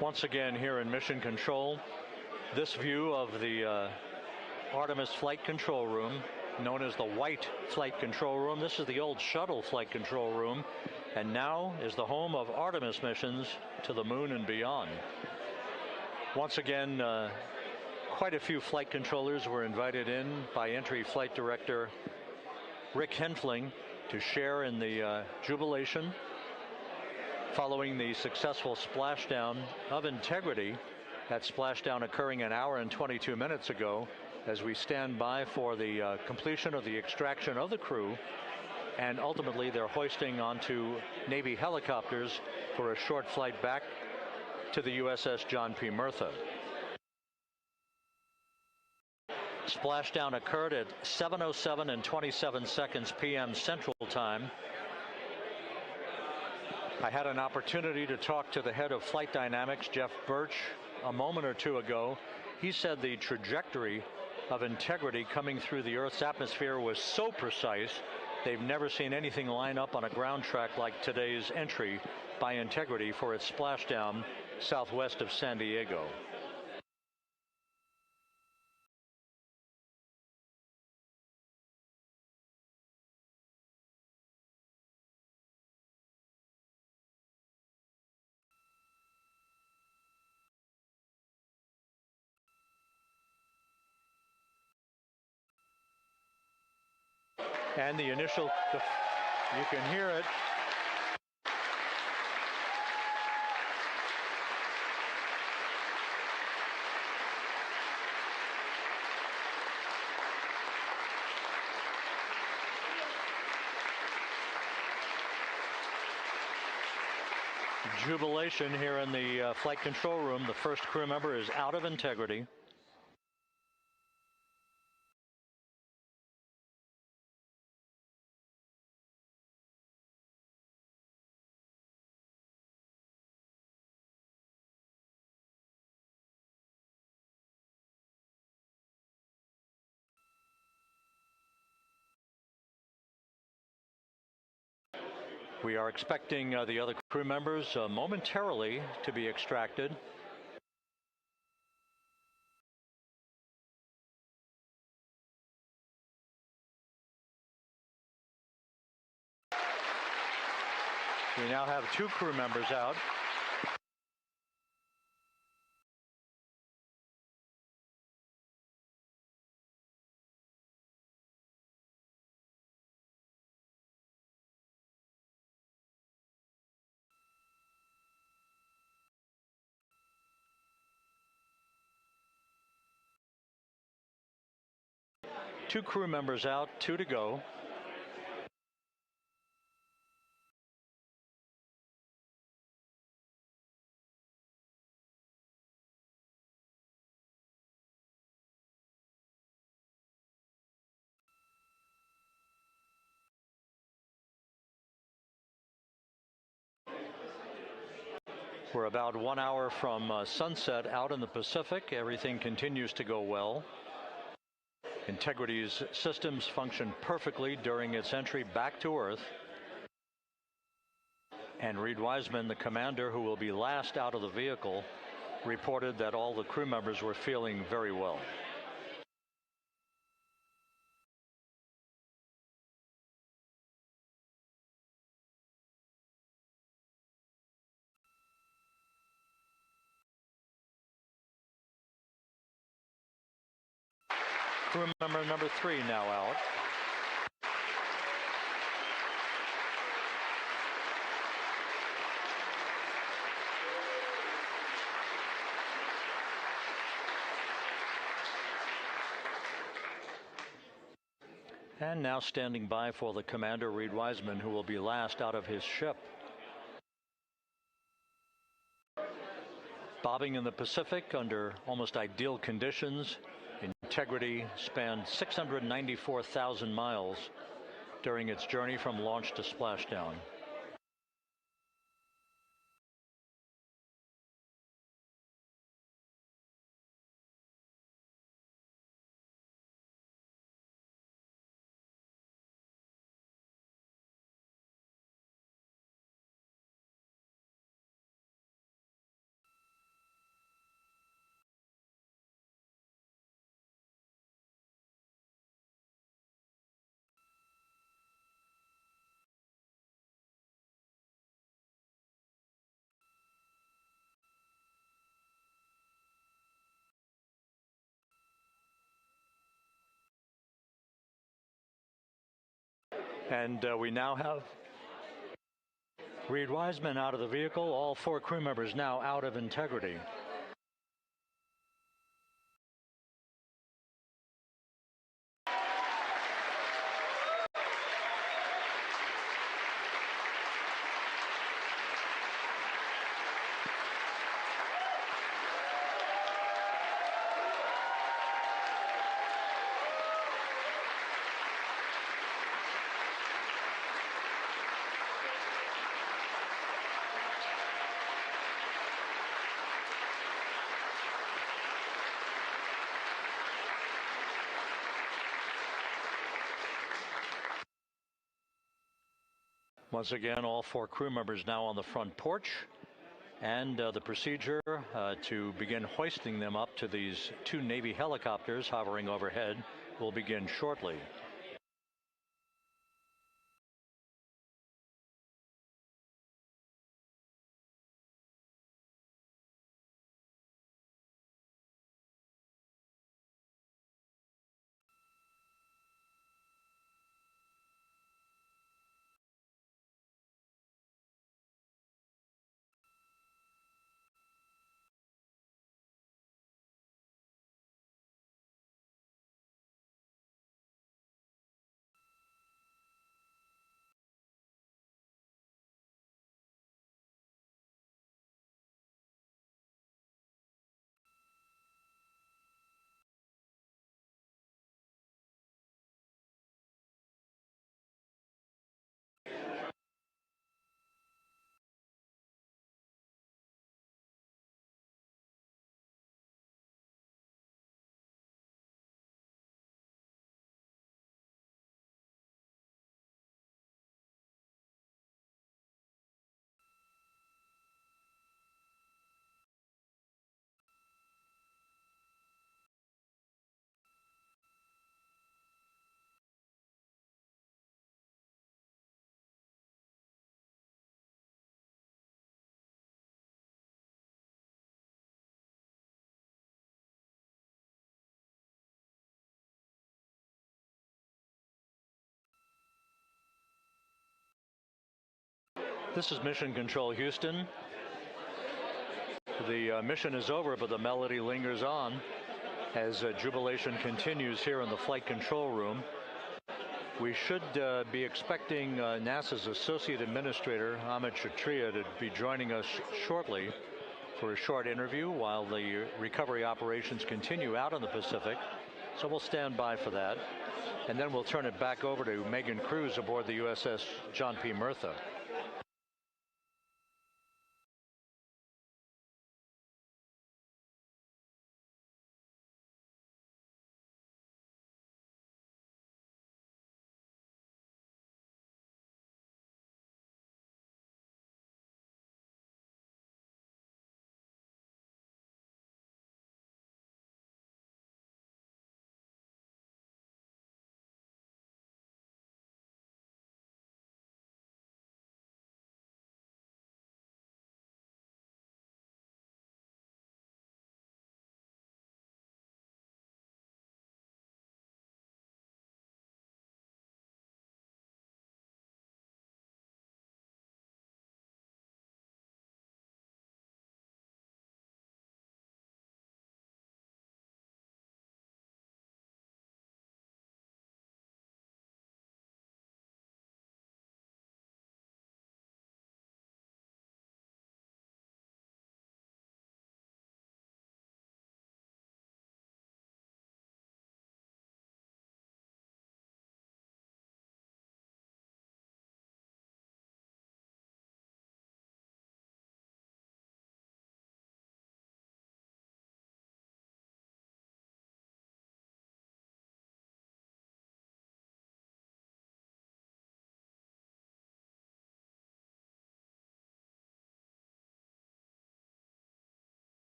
Once again here in Mission Control, this view of the Artemis Flight Control Room, known as the White Flight Control Room. This is the old shuttle flight control room, and now is the home of Artemis missions to the moon and beyond. Once again, quite a few flight controllers were invited in by Entry Flight Director Rick Henfling to share in the jubilation following the successful splashdown of Integrity. That splashdown occurring an hour and 22 minutes ago, as we stand by for the completion of the extraction of the crew, and ultimately they're hoisting onto Navy helicopters for a short flight back to the USS John P. Murtha. Splashdown occurred at 7:07 and 27 seconds p.m. Central Time. I had an opportunity to talk to the head of flight dynamics, Jeff Birch, a moment or two ago. He said the trajectory of Integrity coming through the Earth's atmosphere was so precise, they've never seen anything line up on a ground track like today's entry by Integrity for its splashdown southwest of San Diego. And the initial, you can hear it. Jubilation here in the flight control room. The first crew member is out of Integrity. We are expecting the other crew members momentarily to be extracted. We now have 2 crew members out. Two crew members out, 2 to go. We're about 1 hour from sunset out in the Pacific. Everything continues to go well. Integrity's systems function perfectly during its entry back to Earth. And Reed Wiseman, the commander who will be last out of the vehicle, reported that all the crew members were feeling very well. Crew member number 3 now out. And now standing by for the commander, Reed Wiseman, who will be last out of his ship. Bobbing in the Pacific under almost ideal conditions, Integrity spanned 694,000 miles during its journey from launch to splashdown. And we now have Reed Wiseman out of the vehicle. All 4 crew members now out of Integrity. Once again, all 4 crew members now on the front porch, and the procedure to begin hoisting them up to these 2 Navy helicopters hovering overhead will begin shortly. This is Mission Control Houston. The mission is over, but the melody lingers on as jubilation continues here in the flight control room. We should be expecting NASA's Associate Administrator, Amit Kshatriya, to be joining us shortly for a short interview while the recovery operations continue out in the Pacific. So we'll stand by for that. And then we'll turn it back over to Megan Cruz aboard the USS John P. Murtha.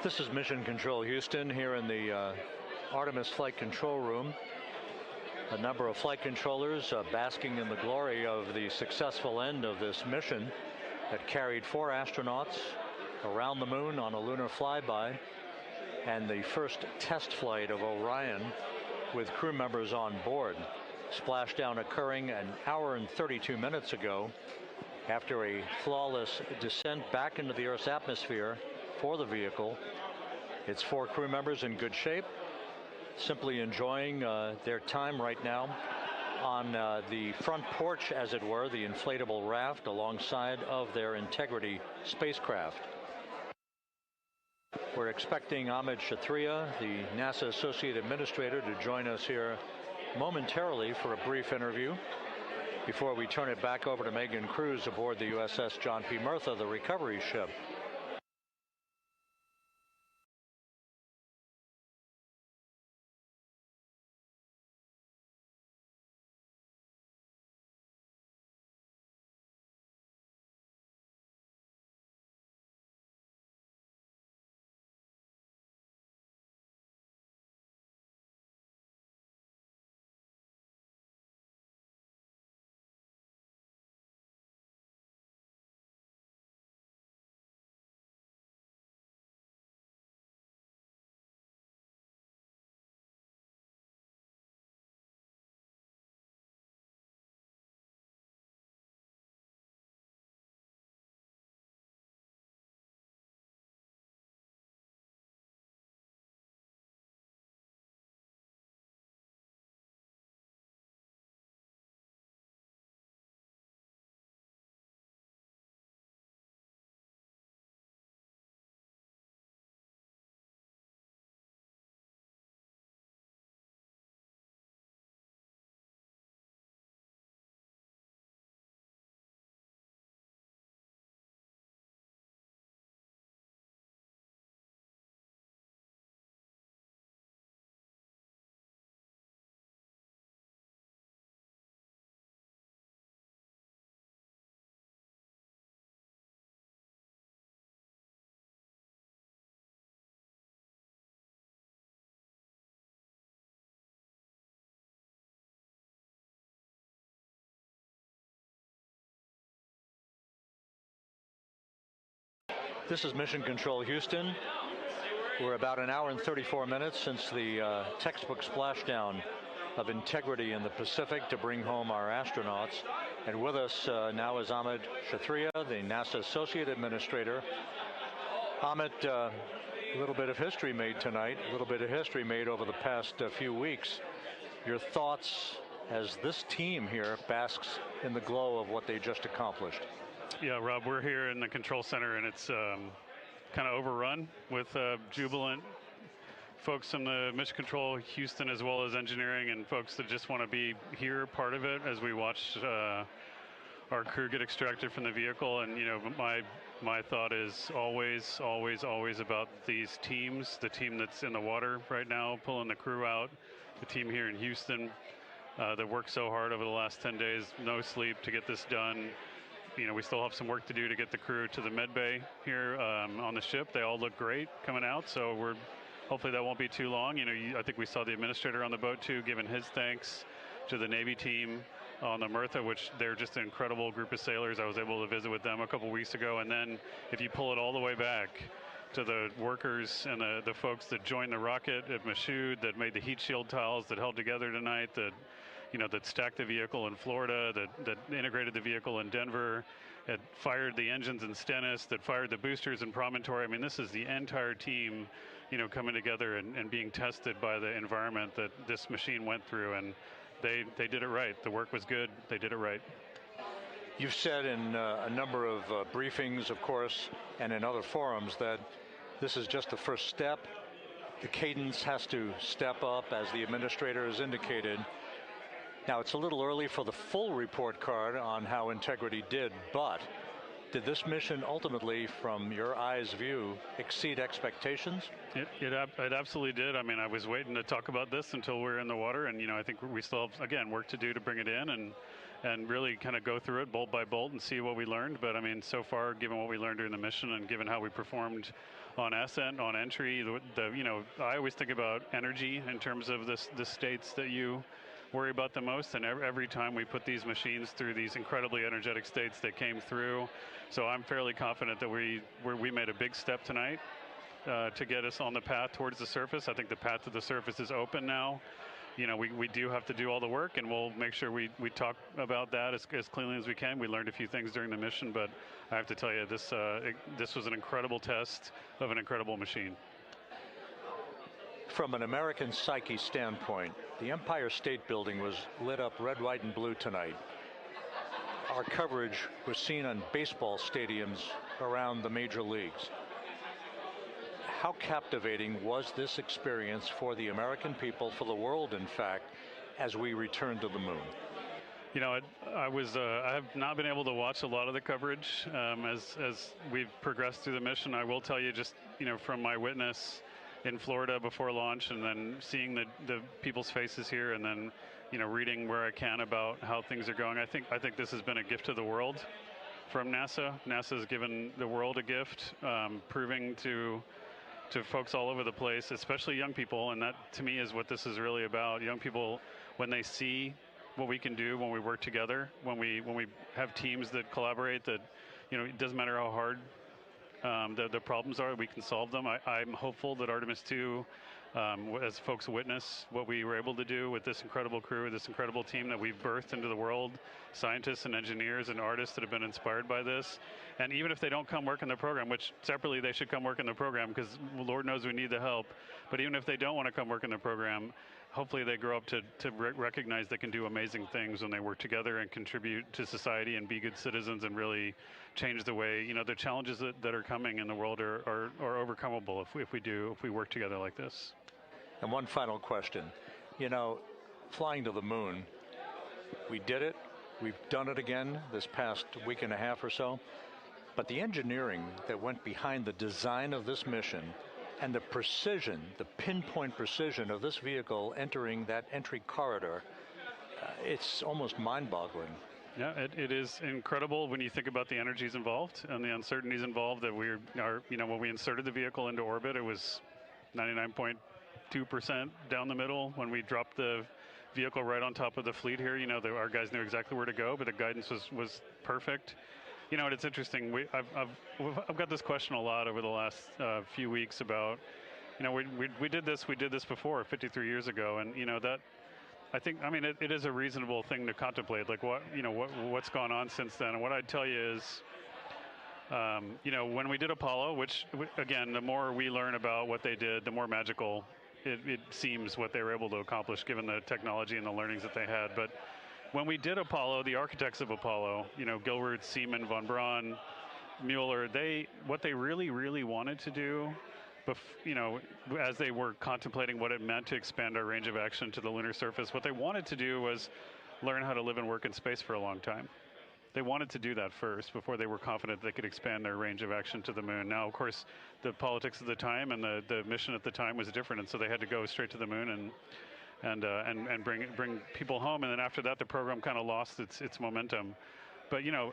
This is Mission Control Houston here in the Artemis Flight Control Room. A number of flight controllers basking in the glory of the successful end of this mission that carried 4 astronauts around the moon on a lunar flyby, and the first test flight of Orion with crew members on board. Splashdown occurring an hour and 32 minutes ago after a flawless descent back into the Earth's atmosphere for the vehicle. Its 4 crew members in good shape, simply enjoying their time right now on the front porch, as it were, the inflatable raft alongside of their Integrity spacecraft. We're expecting Amit Kshatriya, the NASA Associate Administrator, to join us here momentarily for a brief interview before we turn it back over to Megan Cruz aboard the USS John P. Murtha, the recovery ship. This is Mission Control Houston. We're about an hour and 34 minutes since the textbook splashdown of integrity in the Pacific to bring home our astronauts. And with us now is Amit Kshatriya, the NASA Associate Administrator. Amit, a little bit of history made tonight, a little bit of history made over the past few weeks. Your thoughts as this team here basks in the glow of what they just accomplished? Yeah, Rob, we're here in the control center, and it's kind of overrun with jubilant folks from the Mission Control Houston, as well as engineering, and folks that just want to be here, part of it, as we watch our crew get extracted from the vehicle. And, you know, my thought is always about these teams, the team that's in the water right now, pulling the crew out, the team here in Houston that worked so hard over the last 10 days, no sleep to get this done. You know, we still have some work to do to get the crew to the med bay here on the ship. They all look great coming out, so hopefully that won't be too long. You know, I think we saw the administrator on the boat too, giving his thanks to the Navy team on the Mirtha, which they're just an incredible group of sailors. I was able to visit with them a couple weeks ago. And then if you pull it all the way back to the workers and the folks that joined the rocket at Michoud, that made the heat shield tiles that held together tonight, that stacked the vehicle in Florida, that integrated the vehicle in Denver, that fired the engines in Stennis, that fired the boosters in Promontory. I mean, this is the entire team, you know, coming together and being tested by the environment that this machine went through, and they did it right. The work was good. They did it right. You've said in a number of briefings, of course, and in other forums that this is just the first step. The cadence has to step up, as the administrator has indicated. Now, it's a little early for the full report card on how integrity did, but did this mission ultimately, from your eyes view, exceed expectations? It absolutely did. I mean, I was waiting to talk about this until we were in the water, and, you know, I think we still have, again, work to do to bring it in and really kind of go through it bolt by bolt and see what we learned. But, I mean, so far, given what we learned during the mission and given how we performed on ascent, on entry, you know, I always think about energy in terms of the states that you worry about the most, and every time we put these machines through these incredibly energetic states that came through. So I'm fairly confident that we made a big step tonight to get us on the path towards the surface. I think the path to the surface is open now. You know, we do have to do all the work, and we'll make sure we talk about that as cleanly as we can. We learned a few things during the mission, but I have to tell you, this was an incredible test of an incredible machine. From an American psyche standpoint, the Empire State Building was lit up red, white, and blue tonight. Our coverage was seen on baseball stadiums around the major leagues. How captivating was this experience for the American people, for the world, in fact, as we returned to the moon? You know, I have not been able to watch a lot of the coverage as we've progressed through the mission. I will tell you, just, you know, from my witness in Florida before launch, and then seeing the people's faces here, and then, you know, reading where I can about how things are going. I think this has been a gift to the world from NASA. NASA has given the world a gift, proving to folks all over the place, especially young people, and that to me is what this is really about. Young people, when they see what we can do when we work together, when we have teams that collaborate, that, you know, it doesn't matter how hard the problems are, we can solve them. I'm hopeful that Artemis II, as folks witness what we were able to do with this incredible crew, this incredible team that we've birthed into the world, scientists and engineers and artists that have been inspired by this. And even if they don't come work in the program, which separately they should come work in the program, because Lord knows we need the help, but even if they don't want to come work in the program, hopefully they grow up to recognize they can do amazing things when they work together and contribute to society and be good citizens and really change the way, you know, the challenges that are coming in the world are overcomable if we work together like this. And one final question. You know, flying to the moon, we did it. We've done it again this past week and a half or so. But the engineering that went behind the design of this mission and the precision, the pinpoint precision of this vehicle entering that entry corridor, it's almost mind-boggling. Yeah, it is incredible when you think about the energies involved and the uncertainties involved. That you know, when we inserted the vehicle into orbit, it was 99.2% down the middle. When we dropped the vehicle right on top of the fleet here, you know, our guys knew exactly where to go, but the guidance was perfect. You know, it's interesting. I've got this question a lot over the last few weeks about, you know, we did this before 53 years ago, and you know that. I mean, it is a reasonable thing to contemplate, like what's gone on since then. And what I'd tell you is, you know, when we did Apollo, which again, the more we learn about what they did, the more magical it seems what they were able to accomplish given the technology and the learnings that they had. But when we did Apollo, the architects of Apollo, you know, Gilbert, Seaman, von Braun, Mueller, what they really wanted to do, you know, as they were contemplating what it meant to expand our range of action to the lunar surface, what they wanted to do was learn how to live and work in space for a long time. They wanted to do that first before they were confident they could expand their range of action to the moon. Now, of course, the politics of the time and the mission at the time was different, and so they had to go straight to the moon and bring people home. And then after that, the program kind of lost its momentum. But you know,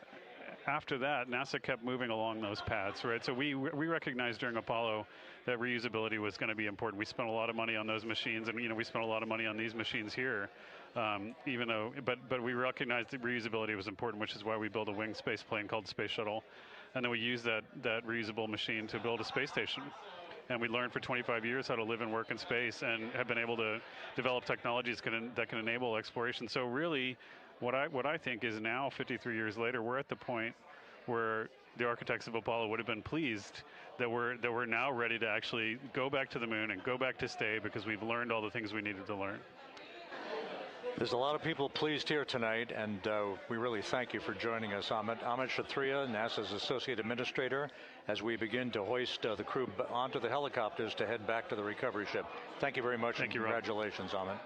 after that, NASA kept moving along those paths, right? So we recognized during Apollo that reusability was going to be important. We spent a lot of money on those machines, and you know, we spent a lot of money on these machines here. Even though, but we recognized that reusability was important, which is why we built a winged space plane called Space Shuttle, and then we used that reusable machine to build a space station. And we learned for 25 years how to live and work in space, and have been able to develop technologies that can enable exploration. So really, what I think is now, 53 years later, we're at the point where the architects of Apollo would have been pleased that we're now ready to actually go back to the moon and go back to stay, because we've learned all the things we needed to learn. There's a lot of people pleased here tonight, and we really thank you for joining us, Amit. Amit Kshatriya, NASA's Associate Administrator, as we begin to hoist the crew onto the helicopters to head back to the recovery ship. Thank you very much, and congratulations, Amit.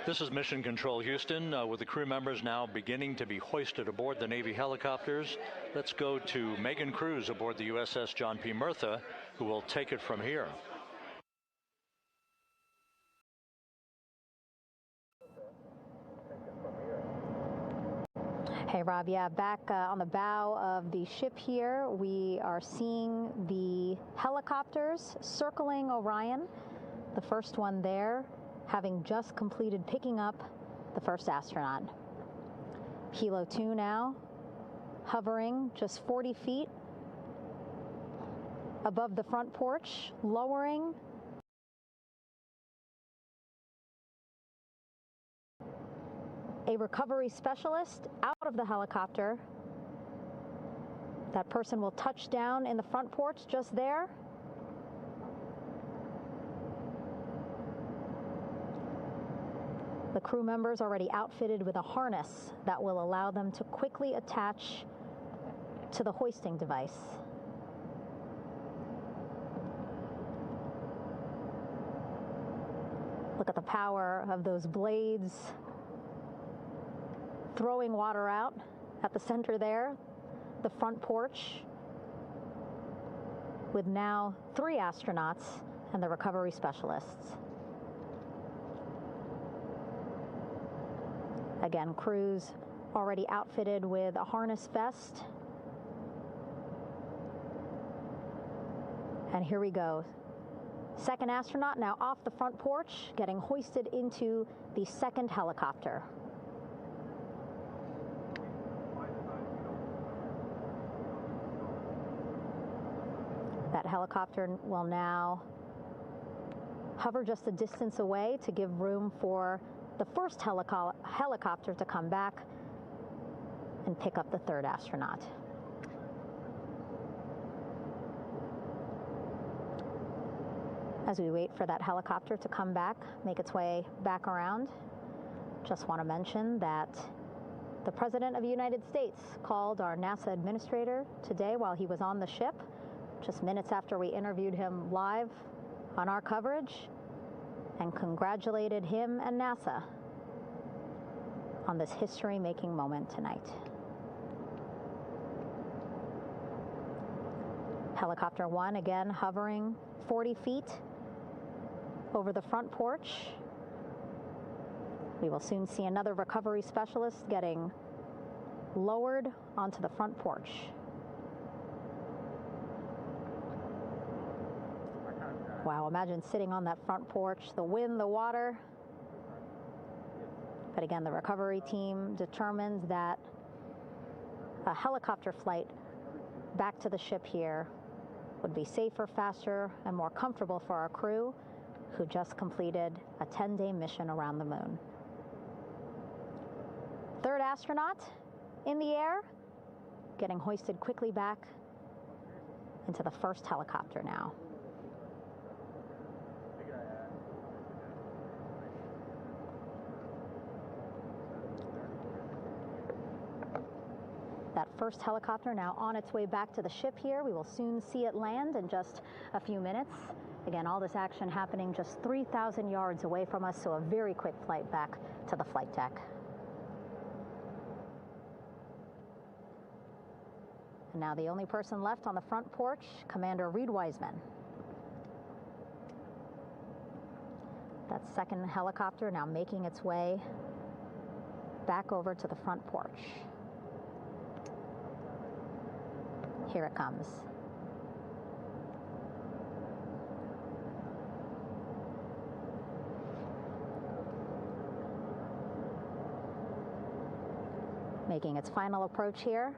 This is Mission Control Houston, with the crew members now beginning to be hoisted aboard the Navy helicopters. Let's go to Megan Cruz aboard the USS John P. Murtha, who will take it from here. Hey, Rob. Yeah, back on the bow of the ship here, we are seeing the helicopters circling Orion. The first one there, having just completed picking up the first astronaut. Helo 2 now, hovering just 40 feet above the front porch, lowering a recovery specialist out of the helicopter. That person will touch down in the front porch just there. The crew members already outfitted with a harness that will allow them to quickly attach to the hoisting device. Look at the power of those blades throwing water out at the center there, the front porch, with now 3 astronauts and the recovery specialists. Again, crews already outfitted with a harness vest. And here we go. Second astronaut now off the front porch, getting hoisted into the second helicopter. That helicopter will now hover just a distance away to give room for the first helicopter to come back and pick up the third astronaut. As we wait for that helicopter to come back, make its way back around, just want to mention that the President of the United States called our NASA administrator today while he was on the ship, just minutes after we interviewed him live on our coverage, and congratulated him and NASA on this history-making moment tonight. Helicopter 1 again hovering 40 feet over the front porch. We will soon see another recovery specialist getting lowered onto the front porch. Wow, imagine sitting on that front porch, the wind, the water. But again, the recovery team determined that a helicopter flight back to the ship here would be safer, faster, and more comfortable for our crew who just completed a 10-day mission around the moon. Third astronaut in the air, getting hoisted quickly back into the first helicopter now. That first helicopter now on its way back to the ship here. We will soon see it land in just a few minutes. Again, all this action happening just 3,000 yards away from us, so a very quick flight back to the flight deck. And now the only person left on the front porch, Commander Reed Wiseman. That second helicopter now making its way back over to the front porch. Here it comes. Making its final approach here.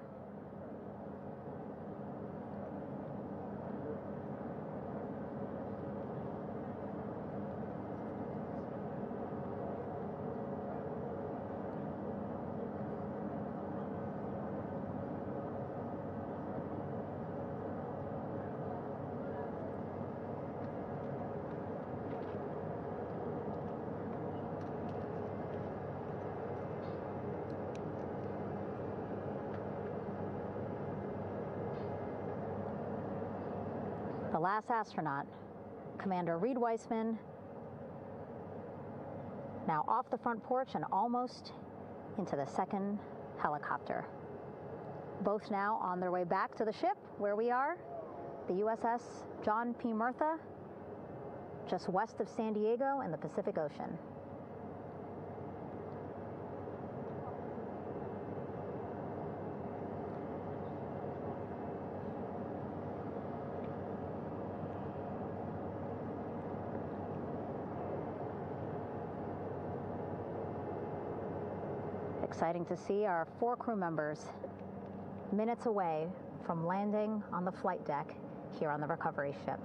The last astronaut, Commander Reed Wiseman, now off the front porch and almost into the second helicopter. Both now on their way back to the ship where we are, the USS John P. Murtha, just west of San Diego in the Pacific Ocean. Exciting to see our 4 crew members minutes away from landing on the flight deck here on the recovery ship.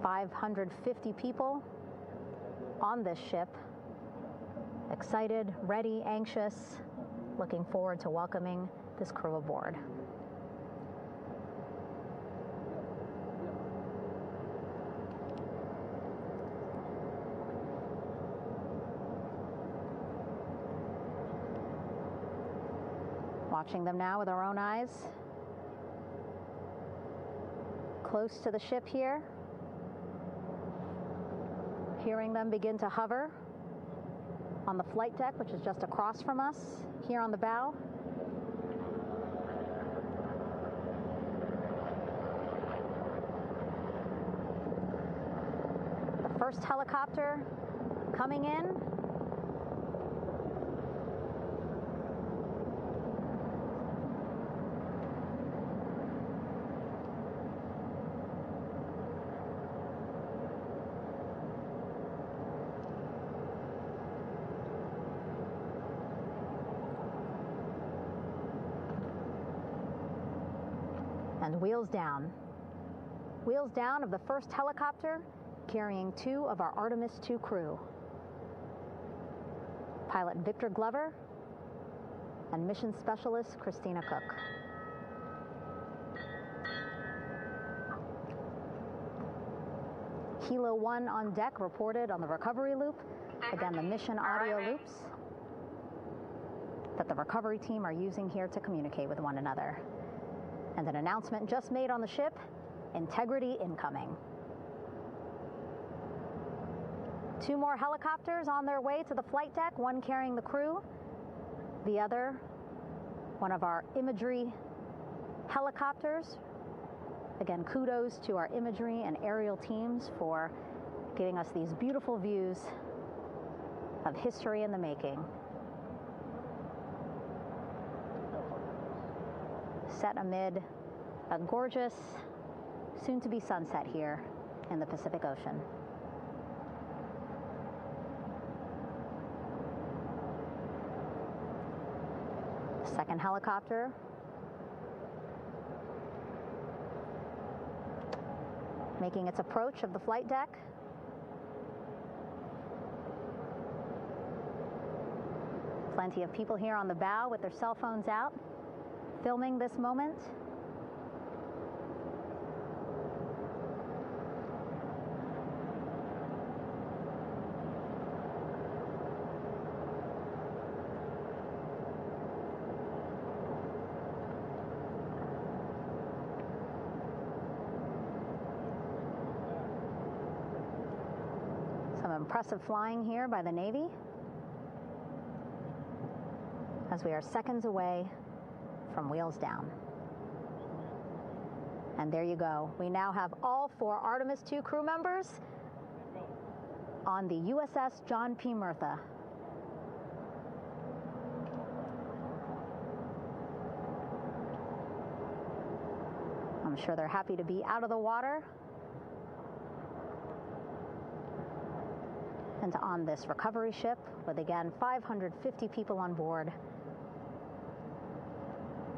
550 people on this ship, excited, ready, anxious, looking forward to welcoming this crew aboard. Watching them now with our own eyes. Close to the ship here. Hearing them begin to hover on the flight deck, which is just across from us, here on the bow. The first helicopter coming in. And wheels down. Wheels down of the first helicopter carrying 2 of our Artemis II crew. Pilot Victor Glover and mission specialist Christina Cook. Kilo 1 on deck reported on the recovery loop. Again, the mission audio loops that the recovery team are using here to communicate with one another. And an announcement just made on the ship, integrity incoming. 2 more helicopters on their way to the flight deck, one carrying the crew, the other, one of our imagery helicopters, Again, kudos to our imagery and aerial teams for giving us these beautiful views of history in the making. Set amid a gorgeous, soon-to-be sunset here in the Pacific Ocean. Second helicopter making its approach of the flight deck. Plenty of people here on the bow with their cell phones out, filming this moment. Some impressive flying here by the Navy, as we are seconds away from wheels down. And there you go. We now have all 4 Artemis II crew members on the USS John P. Murtha. I'm sure they're happy to be out of the water and on this recovery ship with, again, 550 people on board,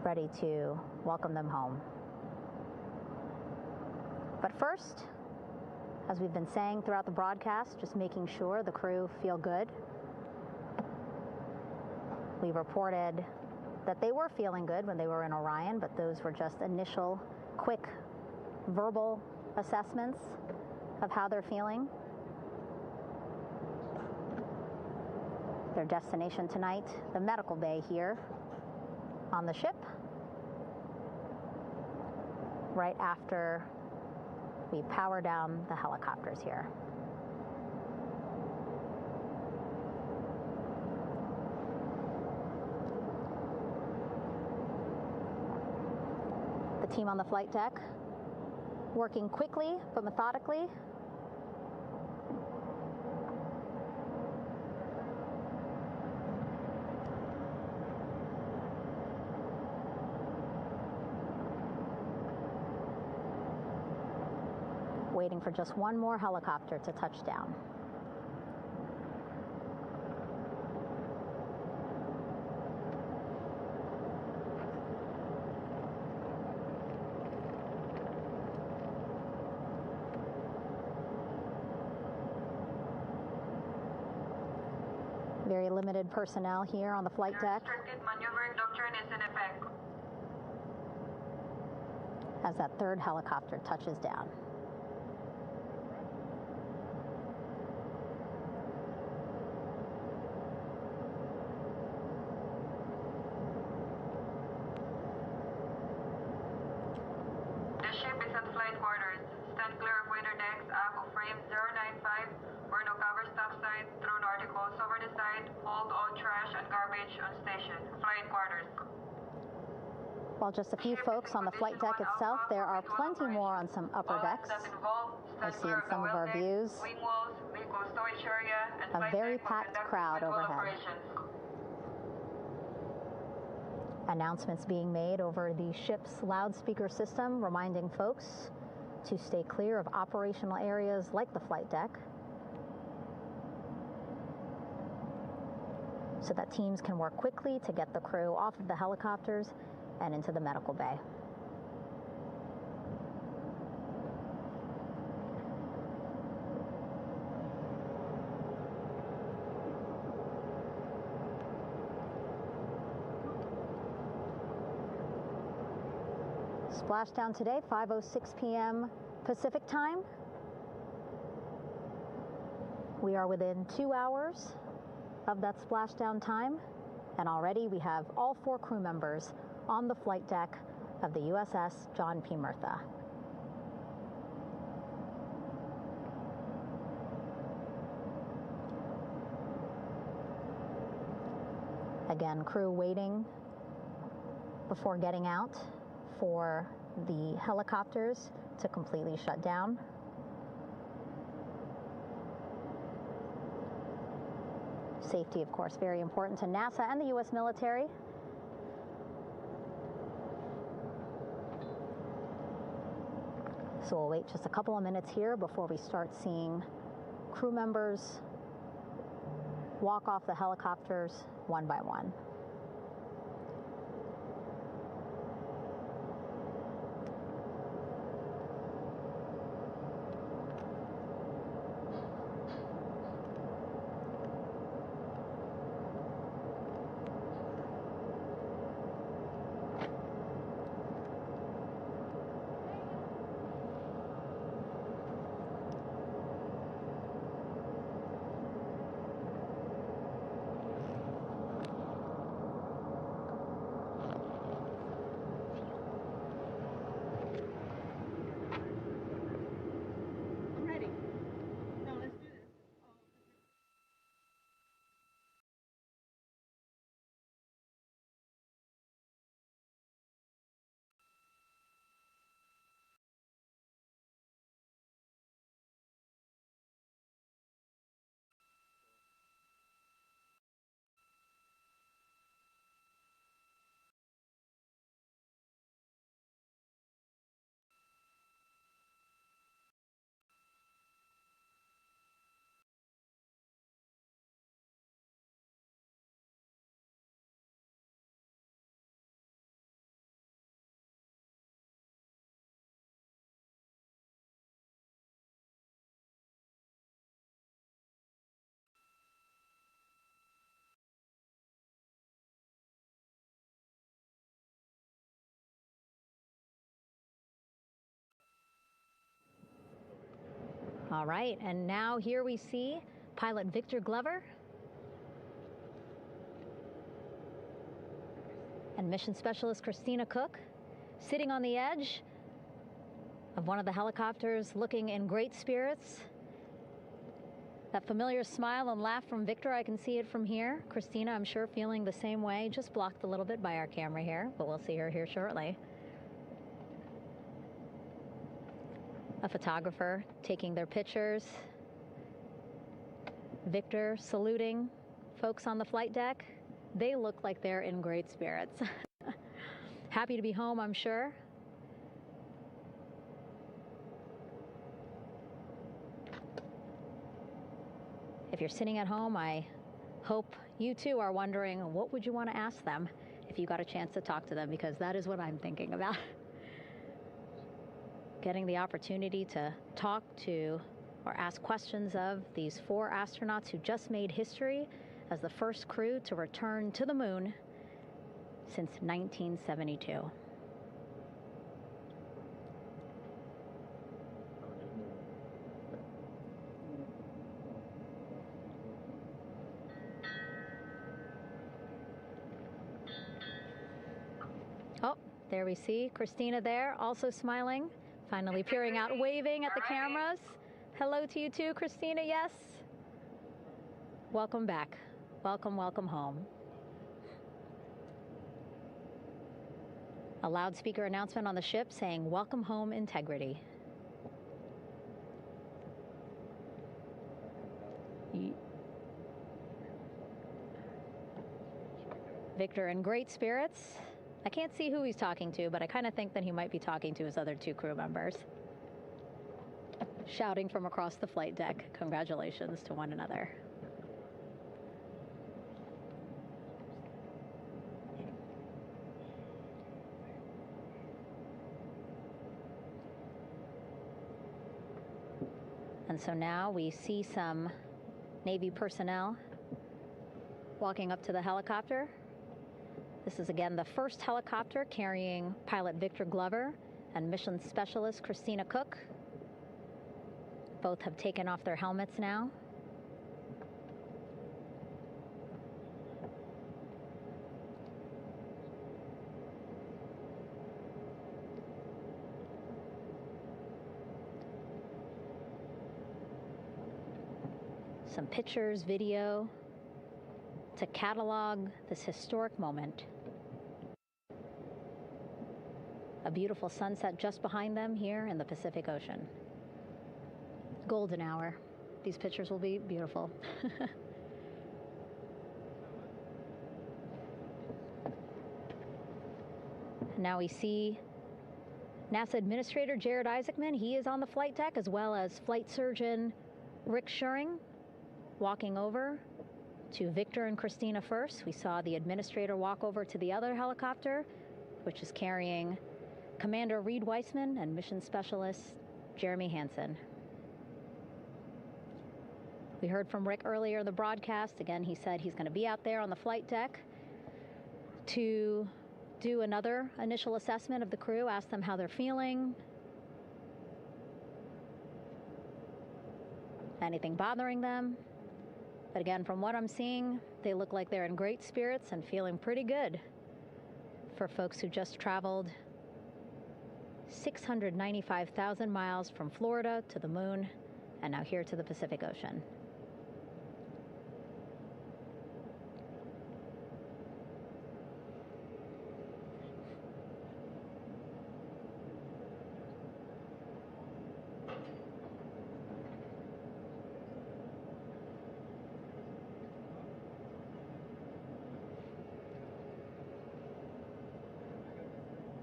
ready to welcome them home. But first, as we've been saying throughout the broadcast, just making sure the crew feel good. We reported that they were feeling good when they were in Orion, but those were just initial, quick, verbal assessments of how they're feeling. Their destination tonight, the medical bay here on the ship, right after we power down the helicopters here. The team on the flight deck working quickly but methodically. Waiting for just one more helicopter to touch down. Very limited personnel here on the flight deck. Restricted maneuvering doctrine is in effect. As that third helicopter touches down. The ship is at flight quarters. Stand clear of wader decks, ACO frame 095. Burn no cover stop side. Throw no articles over the side. Hold all trash and garbage on station. Flight quarters. While just a few folks on the flight deck itself, there are plenty more on some upper decks. I see in some of our views a very packed crowd overhead. Announcements being made over the ship's loudspeaker system, reminding folks to stay clear of operational areas like the flight deck, so that teams can work quickly to get the crew off of the helicopters and into the medical bay. Splashdown today, 5:06 p.m. Pacific time. We are within 2 hours of that splashdown time, and already we have all 4 crew members on the flight deck of the USS John P. Murtha. Again, crew waiting before getting out for the helicopters to completely shut down. Safety, of course, very important to NASA and the U.S. military. So we'll wait just a couple of minutes here before we start seeing crew members walk off the helicopters one by one. All right, and now here we see pilot Victor Glover and mission specialist Christina Cook sitting on the edge of one of the helicopters, looking in great spirits. That familiar smile and laugh from Victor, I can see it from here. Christina, I'm sure, feeling the same way, just blocked a little bit by our camera here, but we'll see her here shortly. A photographer taking their pictures. Victor saluting folks on the flight deck. They look like they're in great spirits. Happy to be home, I'm sure. If you're sitting at home, I hope you too are wondering, what would you want to ask them if you got a chance to talk to them? Because that is what I'm thinking about. Getting the opportunity to talk to or ask questions of these 4 astronauts who just made history as the first crew to return to the moon since 1972. Oh, there we see Christina there, also smiling. Finally peering out, waving at the cameras. Hello to you too, Christina, yes. Welcome back. Welcome, welcome home. A loudspeaker announcement on the ship saying, "Welcome home, Integrity." Victor in great spirits. I can't see who he's talking to, but I kind of think that he might be talking to his other 2 crew members. Shouting from across the flight deck, congratulations to one another. And so now we see some Navy personnel walking up to the helicopter. This is again the first helicopter carrying pilot Victor Glover and mission specialist Christina Cook. Both have taken off their helmets now. Some pictures, video to catalog this historic moment A beautiful sunset just behind them here in the Pacific Ocean. Golden hour. These pictures will be beautiful. Now we see NASA Administrator Jared Isaacman. He is on the flight deck, as well as Flight Surgeon Rick Schuring walking over to Victor and Christina first. We saw the administrator walk over to the other helicopter, which is carrying Commander Reed Weissman and Mission Specialist Jeremy Hansen. We heard from Rick earlier in the broadcast. Again, he said he's going to be out there on the flight deck to do another initial assessment of the crew, ask them how they're feeling, anything bothering them. But again, from what I'm seeing, they look like they're in great spirits and feeling pretty good for folks who just traveled 695,000 miles from Florida to the moon and now here to the Pacific Ocean.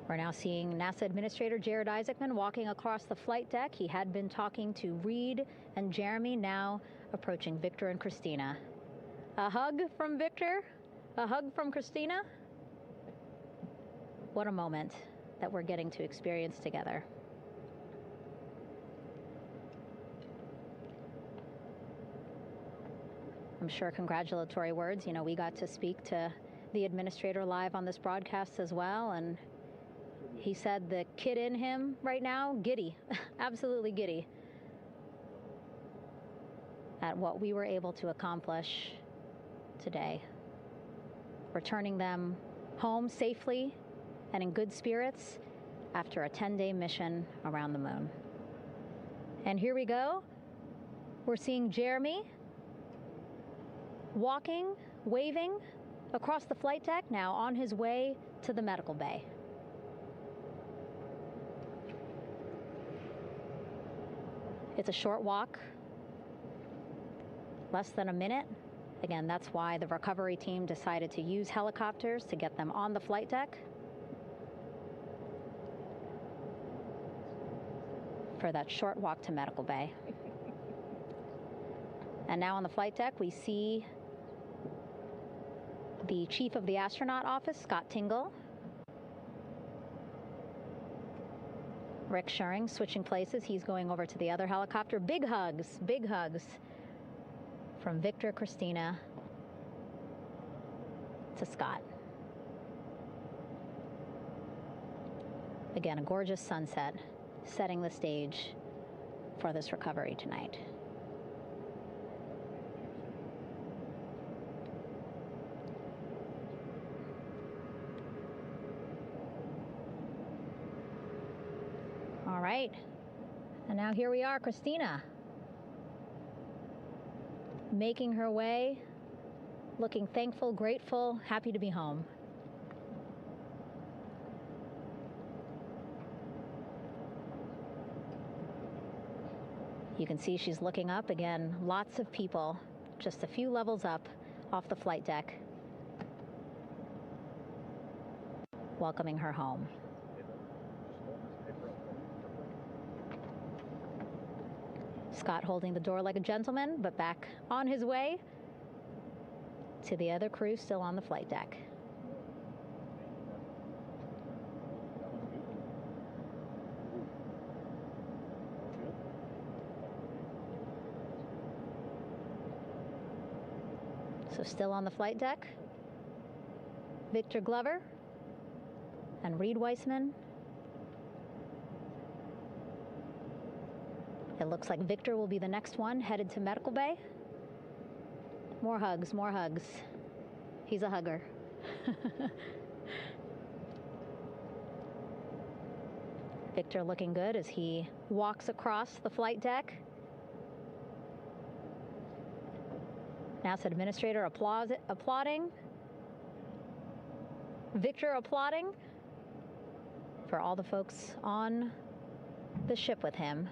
We're now seeing NASA Administrator Jared Isaacman walking across the flight deck. He had been talking to Reed and Jeremy, now approaching Victor and Christina. A hug from Victor, a hug from Christina. What a moment that we're getting to experience together. I'm sure congratulatory words. You know, we got to speak to the administrator live on this broadcast as well, and he said the kid in him right now, giddy, absolutely giddy at what we were able to accomplish today. Returning them home safely and in good spirits after a 10-day mission around the moon. And here we go. We're seeing Jeremy walking, waving across the flight deck, now on his way to the medical bay. It's a short walk, less than a minute. Again, that's why the recovery team decided to use helicopters to get them on the flight deck for that short walk to medical bay. And now on the flight deck, we see the chief of the astronaut office, Scott Tingle. Rick Schuring switching places. He's going over to the other helicopter. Big hugs from Victor, Christina to Scott. Again, a gorgeous sunset setting the stage for this recovery tonight. All right, and now here we are, Christina, making her way, looking thankful, grateful, happy to be home. You can see she's looking up. Again, lots of people, just a few levels up off the flight deck, welcoming her home. Scott holding the door like a gentleman, but back on his way to the other crew still on the flight deck. So still on the flight deck, Victor Glover and Reed Weissman. It looks like Victor will be the next one headed to medical bay. More hugs, more hugs. He's a hugger. Victor looking good as he walks across the flight deck. NASA Administrator applauding. Victor applauding. for all the folks on the ship with him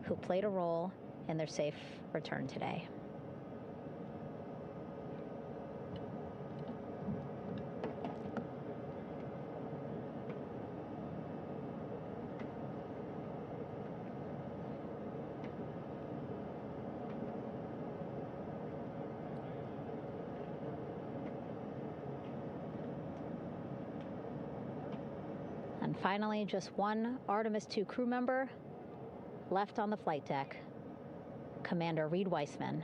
who played a role in their safe return today. And finally, just one Artemis II crew member left on the flight deck, Commander Reed Weissman.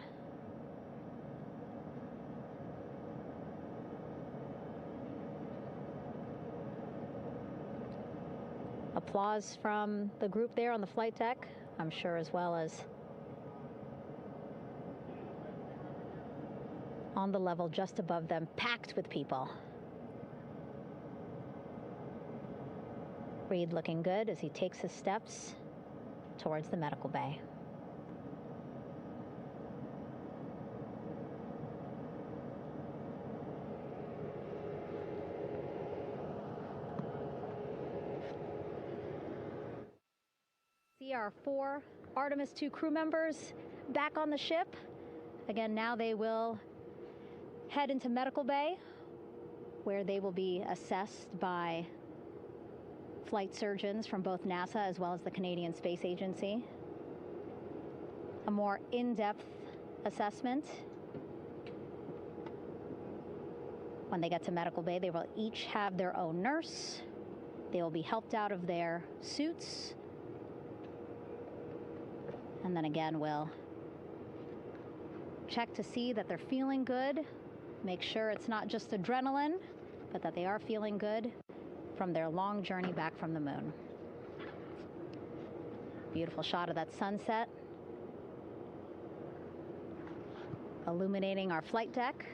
Applause from the group there on the flight deck, I'm sure, as well as on the level just above them, packed with people. Reed looking good as he takes his steps towards the medical bay. See our 4 Artemis II crew members back on the ship. Again, now they will head into medical bay, where they will be assessed by flight surgeons from both NASA as well as the Canadian Space Agency. A more in-depth assessment. When they get to medical bay, they will each have their own nurse. They will be helped out of their suits. And then again, we'll check to see that they're feeling good. Make sure it's not just adrenaline, but that they are feeling good from their long journey back from the moon. Beautiful shot of that sunset, illuminating our flight deck.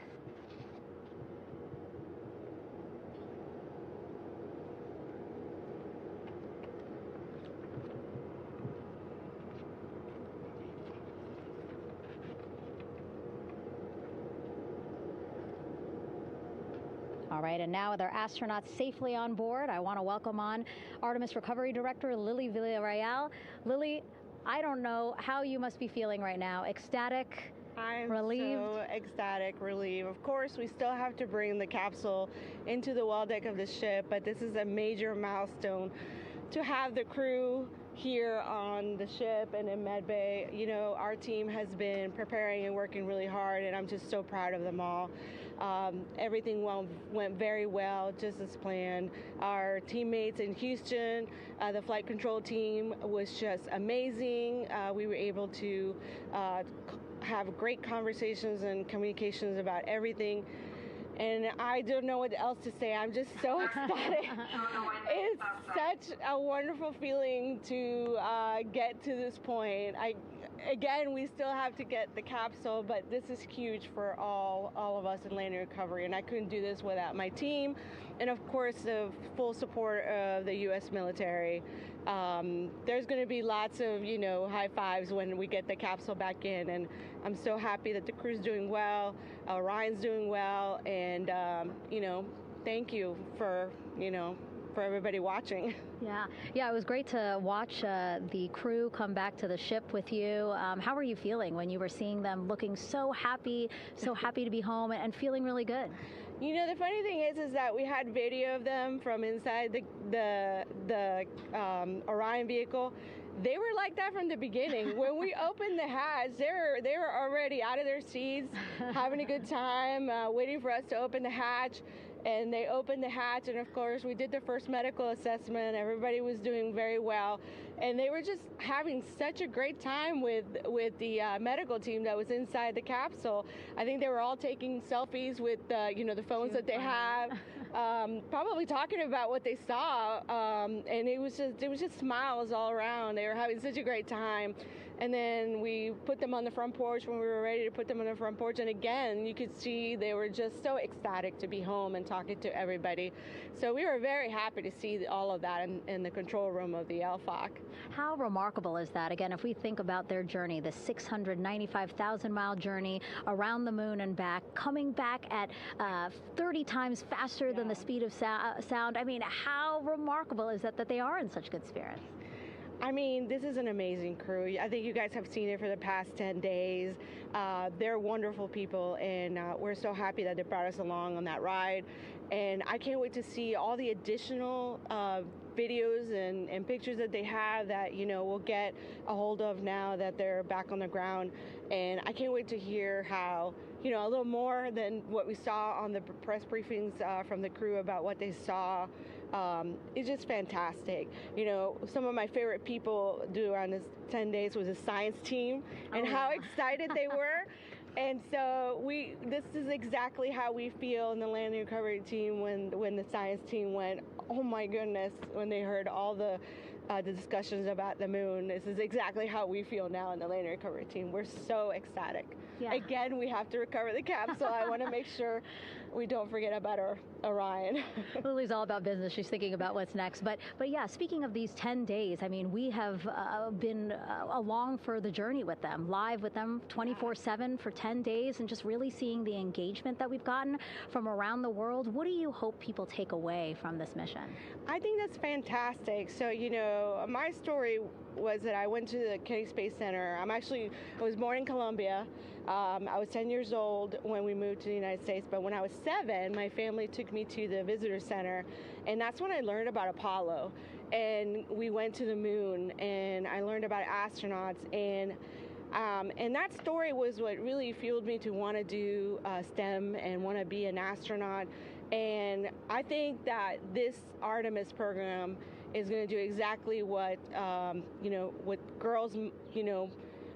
All right, and now with our astronauts safely on board, I want to welcome on Artemis Recovery Director Lily Villarreal. Lily, I don't know how you must be feeling right now. Ecstatic, relieved? So ecstatic, relieved. Of course, we still have to bring the capsule into the well deck of the ship, but this is a major milestone to have the crew here on the ship and in med bay. You know, our team has been preparing and working really hard, and I'm just so proud of them all. Everything went very well, just as planned. Our teammates in Houston, the flight control team was just amazing. We were able to have great conversations and communications about everything. And I don't know what else to say. I'm just so ecstatic. It's such a wonderful feeling to get to this point. Again, we still have to get the capsule, but this is huge for all of us in landing recovery, and I couldn't do this without my team, and of course the full support of the U.S. military. There's going to be lots of, high fives when we get the capsule back in, and I'm so happy that the crew's doing well, Ryan's doing well, and thank you for everybody watching. Yeah, it was great to watch the crew come back to the ship with you. How were you feeling when you were seeing them looking so happy to be home and feeling really good? The funny thing is that we had video of them from inside the Orion vehicle. They were like that from the beginning. When we opened the hatch, they were already out of their seats, having a good time, waiting for us to open the hatch. And they opened the hatch, and of course we did the first medical assessment. Everybody was doing very well, and they were just having such a great time with the medical team that was inside the capsule. I think they were all taking selfies with the phones that they have, probably talking about what they saw, and it was just smiles all around. They were having such a great time. and then we put them on the front porch when we were ready to put them on the front porch, and again, you could see they were just so ecstatic to be home and talking to everybody. So we were very happy to see all of that in the control room of the LFOC. How remarkable is that? Again, if we think about their journey, the 695,000-mile journey around the moon and back, coming back at 30 times faster than the speed of sound. I mean, how remarkable is that they are in such good spirits? I mean, this is an amazing crew. I think you guys have seen it for the past 10 days. They're wonderful people, and we're so happy that they brought us along on that ride. And I can't wait to see all the additional videos and pictures that they have that, we'll get a hold of now that they're back on the ground. And I can't wait to hear how, a little more than what we saw on the press briefings from the crew about what they saw. It's just fantastic. Some of my favorite people around this 10 days was the science team and how excited they were. And so this is exactly how we feel in the landing recovery team when the science team went, oh my goodness, when they heard all the discussions about the moon. This is exactly how we feel now in the landing recovery team. We're so ecstatic. Yeah. Again, we have to recover the capsule. I want to make sure we don't forget about Orion. Lily's all about business. She's thinking about what's next. But yeah, speaking of these 10 days, I mean, we have been along for the journey with them, live with them 24/7 for 10 days, and just really seeing the engagement that we've gotten from around the world. What do you hope people take away from this mission? I think that's fantastic. So, my story was that I went to the Kennedy Space Center. I was born in Colombia. I was 10 years old when we moved to the United States, but when I was 7, my family took me to the visitor center, and that's when I learned about Apollo. And we went to the moon, and I learned about astronauts, and that story was what really fueled me to want to do STEM and want to be an astronaut. And I think that this Artemis program is going to do exactly what, what girls,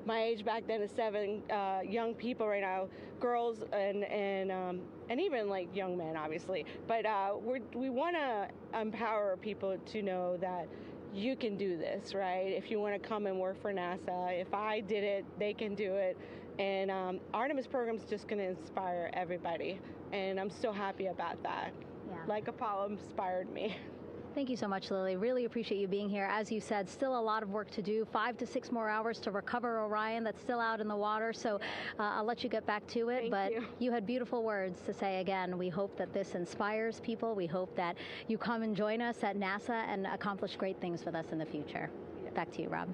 my age back then is 7, young people right now, girls and even like young men, obviously. But we want to empower people to know that you can do this, right? If you want to come and work for NASA, if I did it, they can do it. And Artemis program is just going to inspire everybody. And I'm so happy about that. Yeah. Like Apollo inspired me. Thank you so much, Lily. Really appreciate you being here. As you said, still a lot of work to do. 5 to 6 more hours to recover Orion that's still out in the water. So I'll let you get back to it. But you had beautiful words to say again. We hope that this inspires people. We hope that you come and join us at NASA and accomplish great things with us in the future. Back to you, Rob.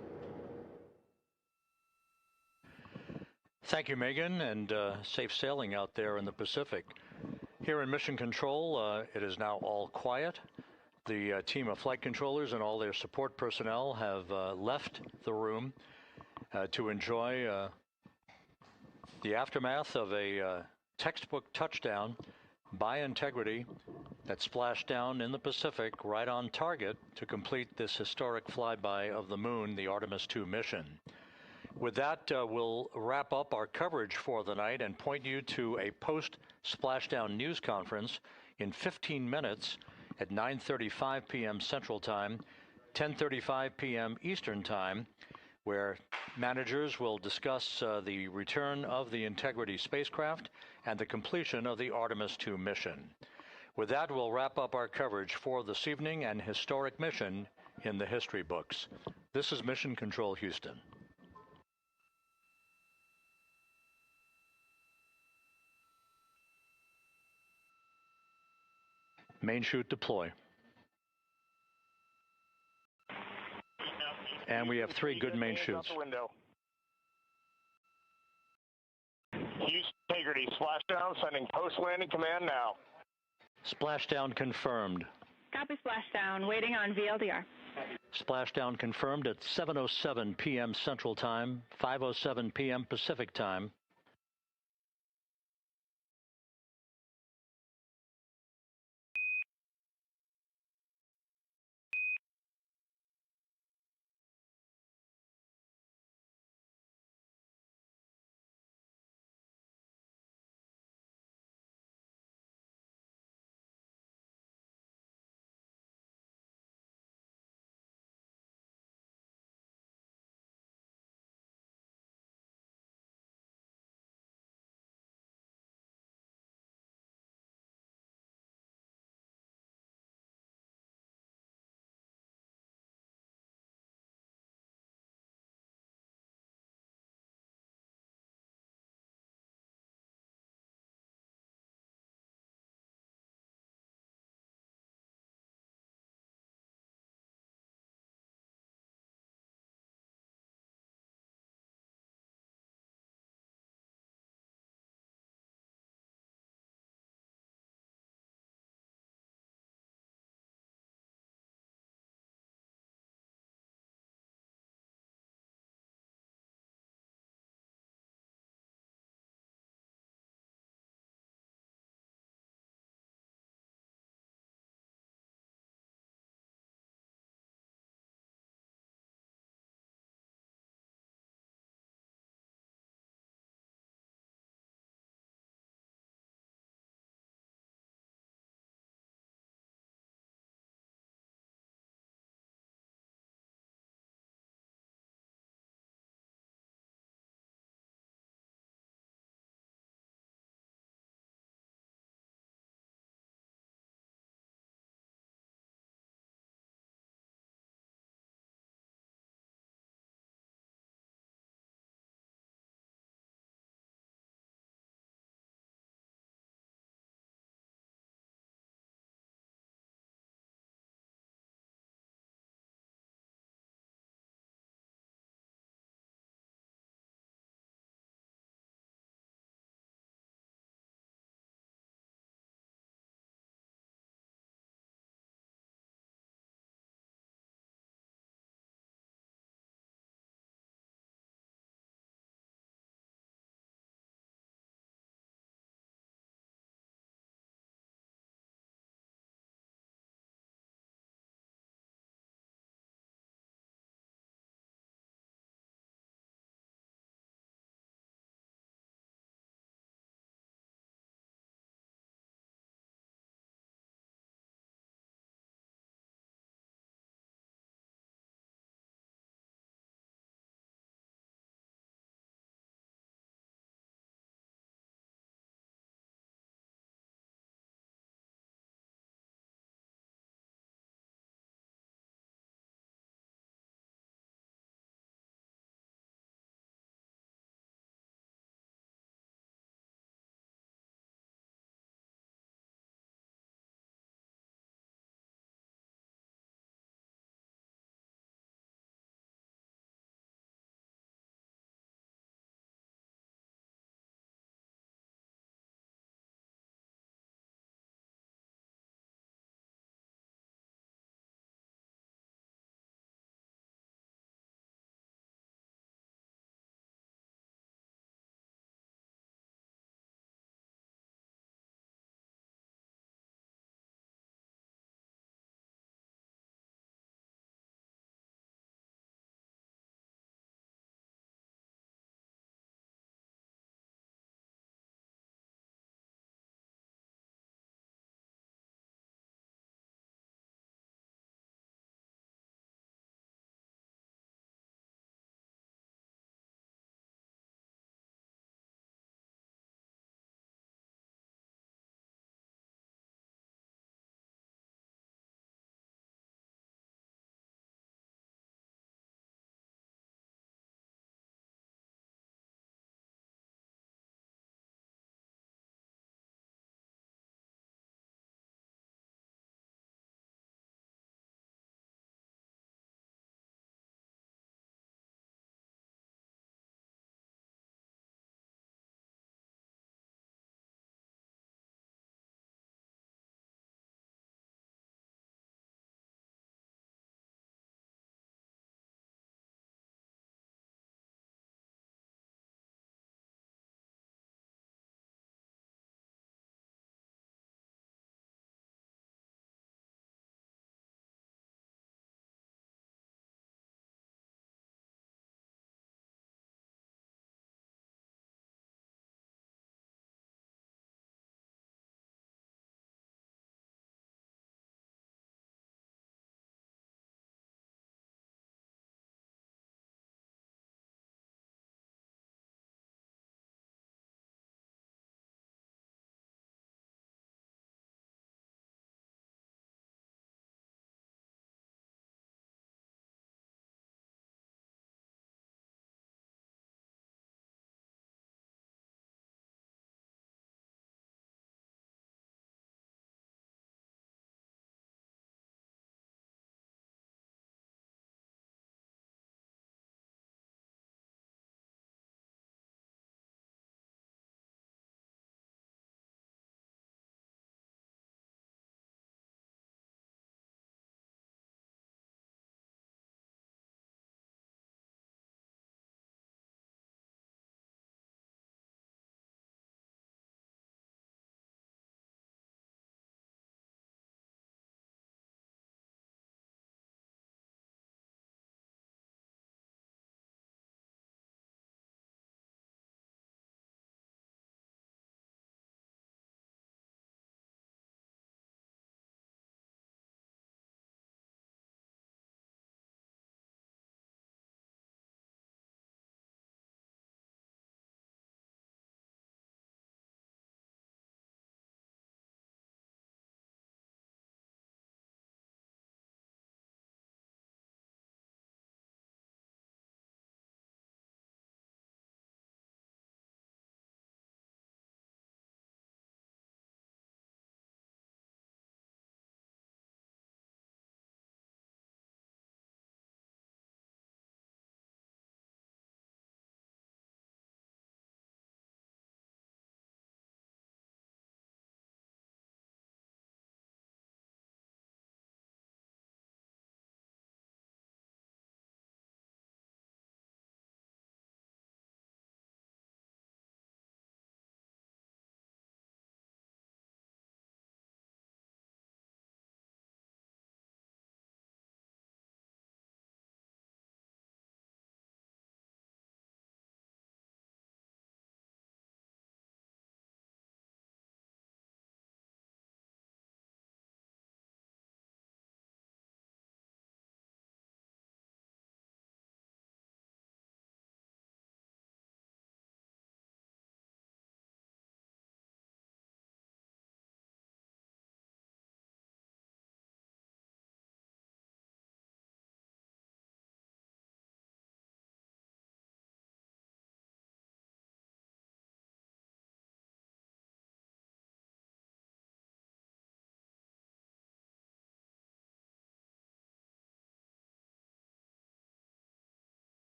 Thank you, Megan, and safe sailing out there in the Pacific. Here in Mission Control, it is now all quiet. The team of flight controllers and all their support personnel have left the room to enjoy the aftermath of a textbook touchdown by Integrity that splashed down in the Pacific right on target to complete this historic flyby of the moon, the Artemis II mission. With that, we'll wrap up our coverage for the night and point you to a post-splashdown news conference in 15 minutes at 9:35 p.m. Central Time, 10:35 p.m. Eastern Time, where managers will discuss the return of the Integrity spacecraft and the completion of the Artemis II mission. With that, we'll wrap up our coverage for this evening and historic mission in the history books. This is Mission Control Houston. Main chute deploy. And we have 3 good main chutes. Houston Integrity, splashdown, sending post-landing command now. Splashdown confirmed. Copy splashdown, waiting on VLDR. Splashdown confirmed at 7:07 p.m. Central Time, 5:07 p.m. Pacific Time.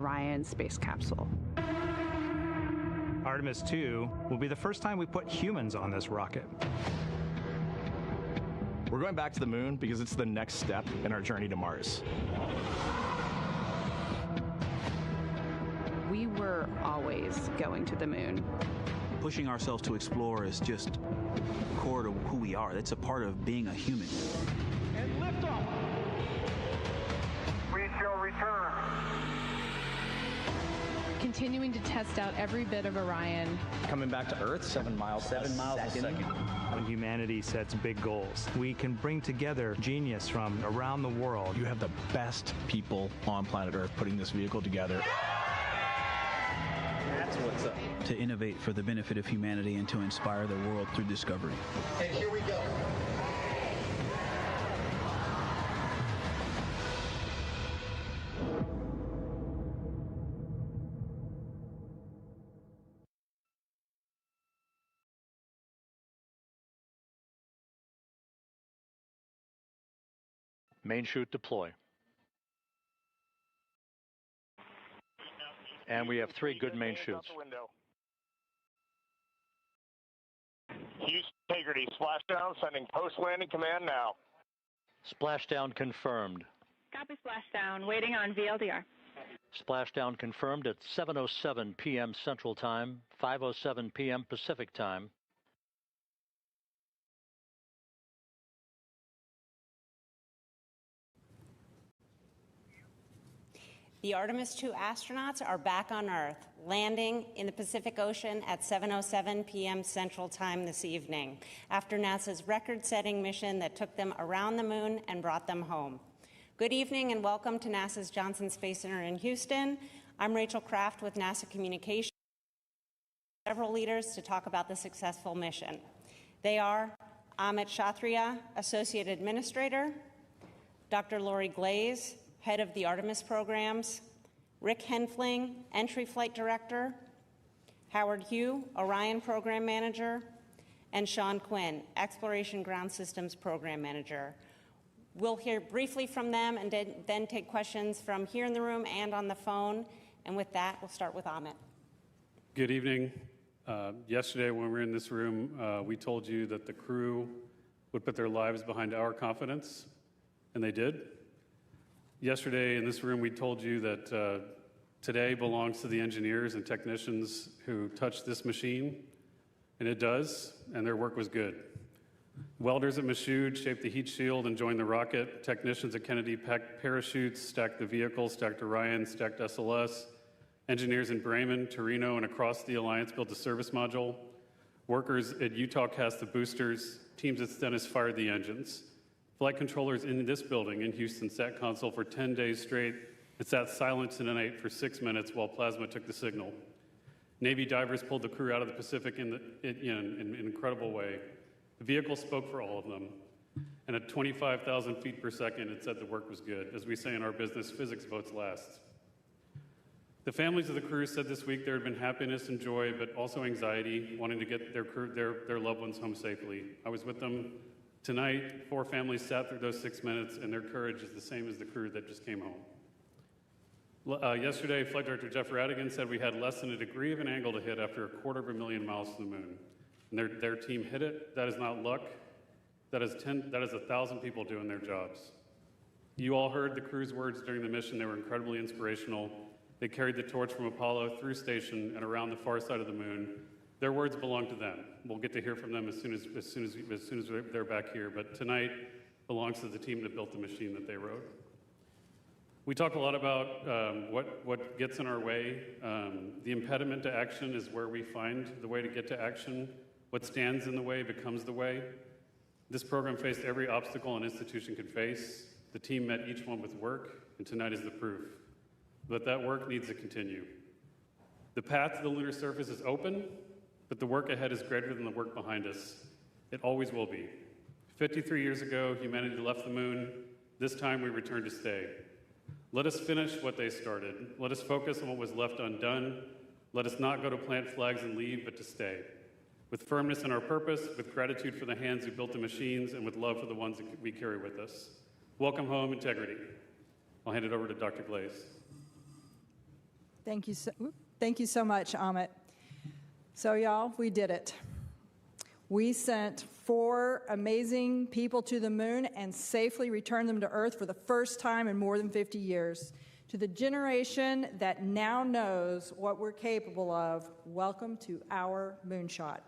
Orion space capsule. Artemis II will be the first time we put humans on this rocket. We're going back to the moon because it's the next step in our journey to Mars. We were always going to the moon. Pushing ourselves to explore is just core to who we are. That's a part of being a human. And liftoff. We shall return. Continuing to test out every bit of Orion. Coming back to Earth, 7 miles a second. When humanity sets big goals, we can bring together genius from around the world. You have the best people on planet Earth putting this vehicle together. That's what's up. To innovate for the benefit of humanity and to inspire the world through discovery. And here we go. Main chute deploy. And we have 3 good main chutes. Houston Integrity, splashdown, sending post-landing command now. Splashdown confirmed. Copy splashdown, waiting on VLDR. Splashdown confirmed at 7:07 p.m. Central Time, 5:07 p.m. Pacific Time. The Artemis II astronauts are back on Earth, landing in the Pacific Ocean at 7:07 p.m. Central Time this evening, after NASA's record-setting mission that took them around the moon and brought them home. Good evening and welcome to NASA's Johnson Space Center in Houston. I'm Rachel Kraft with NASA Communications. Several leaders to talk about the successful mission. They are Amit Kshatriya, Associate Administrator, Dr. Lori Glaze, Head of the Artemis programs, Rick Henfling, Entry Flight Director, Howard Hugh, Orion Program Manager, and Sean Quinn, Exploration Ground Systems Program Manager. We'll hear briefly from them and then take questions from here in the room and on the phone. And with that, we'll start with Amit. Good evening. Yesterday when we were in this room, we told you that the crew would put their lives behind our confidence, and they did. Yesterday in this room, we told you that today belongs to the engineers and technicians who touched this machine, and it does, and their work was good. Welders at Michoud shaped the heat shield and joined the rocket. Technicians at Kennedy packed parachutes, stacked the vehicle, stacked Orion, stacked SLS. Engineers in Bremen, Torino, and across the Alliance built the service module. Workers at Utah cast the boosters. Teams at Stennis fired the engines. Flight controllers in this building in Houston sat console for 10 days straight and sat silent in the night for 6 minutes while plasma took the signal. Navy divers pulled the crew out of the Pacific in an incredible way. The vehicle spoke for all of them. And at 25,000 feet per second, it said the work was good. As we say in our business, physics votes last. The families of the crew said this week there had been happiness and joy, but also anxiety, wanting to get their loved ones home safely. I was with them tonight. 4 families sat through those 6 minutes, and their courage is the same as the crew that just came home. Yesterday, Flight Director Jeff Radigan said we had less than a degree of an angle to hit after 250,000 miles to the moon. And their team hit it. That is not luck. That is 1,000 people doing their jobs. You all heard the crew's words during the mission. They were incredibly inspirational. They carried the torch from Apollo through station and around the far side of the moon. Their words belong to them. We'll get to hear from them as soon as they're back here. But tonight belongs to the team that built the machine that they wrote. We talk a lot about what gets in our way. The impediment to action is where we find the way to get to action. What stands in the way becomes the way. This program faced every obstacle an institution could face. The team met each one with work, and tonight is the proof. But that work needs to continue. The path to the lunar surface is open, but the work ahead is greater than the work behind us. It always will be. 53 years ago, humanity left the moon. This time we return to stay. Let us finish what they started. Let us focus on what was left undone. Let us not go to plant flags and leave, but to stay. With firmness in our purpose, with gratitude for the hands who built the machines, and with love for the ones that we carry with us. Welcome home, Integrity. I'll hand it over to Dr. Glaze. Thank you so much, Amit. So, y'all, we did it. We sent 4 amazing people to the moon and safely returned them to Earth for the first time in more than 50 years. To the generation that now knows what we're capable of, welcome to our moonshot.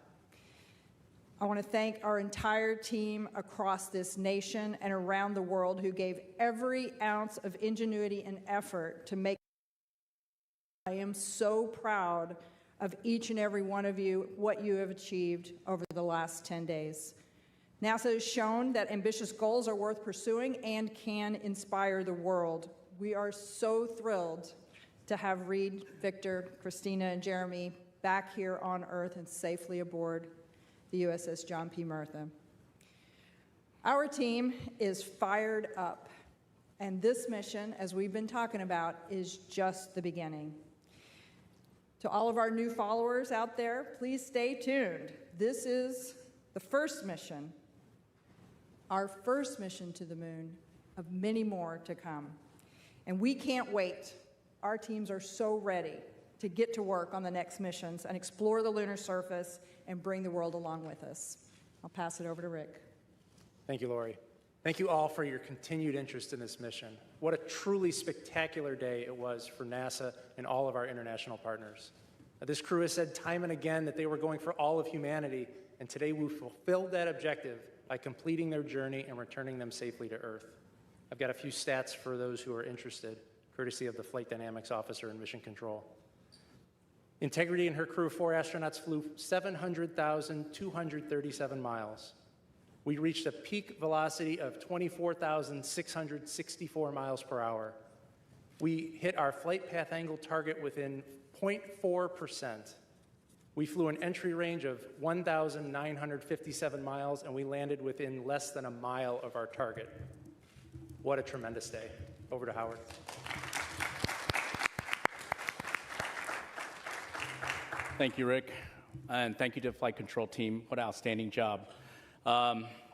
I want to thank our entire team across this nation and around the world who gave every ounce of ingenuity and effort to make. I am so proud of each and every one of you, what you have achieved over the last 10 days. NASA has shown that ambitious goals are worth pursuing and can inspire the world. We are so thrilled to have Reed, Victor, Christina, and Jeremy back here on Earth and safely aboard the USS John P. Murtha. Our team is fired up, and this mission, as we've been talking about, is just the beginning. To all of our new followers out there, please stay tuned. This is the first mission, our first mission to the moon, of many more to come. And we can't wait. Our teams are so ready to get to work on the next missions and explore the lunar surface and bring the world along with us. I'll pass it over to Rick. Thank you, Lori. Thank you all for your continued interest in this mission. What a truly spectacular day it was for NASA and all of our international partners. This crew has said time and again that they were going for all of humanity, and today we fulfilled that objective by completing their journey and returning them safely to Earth. I've got a few stats for those who are interested, courtesy of the Flight Dynamics Officer in Mission Control. Integrity and her crew of 4 astronauts flew 700,237 miles. We reached a peak velocity of 24,664 miles per hour. We hit our flight path angle target within 0.4%. We flew an entry range of 1,957 miles, and we landed within less than a mile of our target. What a tremendous day. Over to Howard. Thank you, Rick, and thank you to the flight control team. What an outstanding job.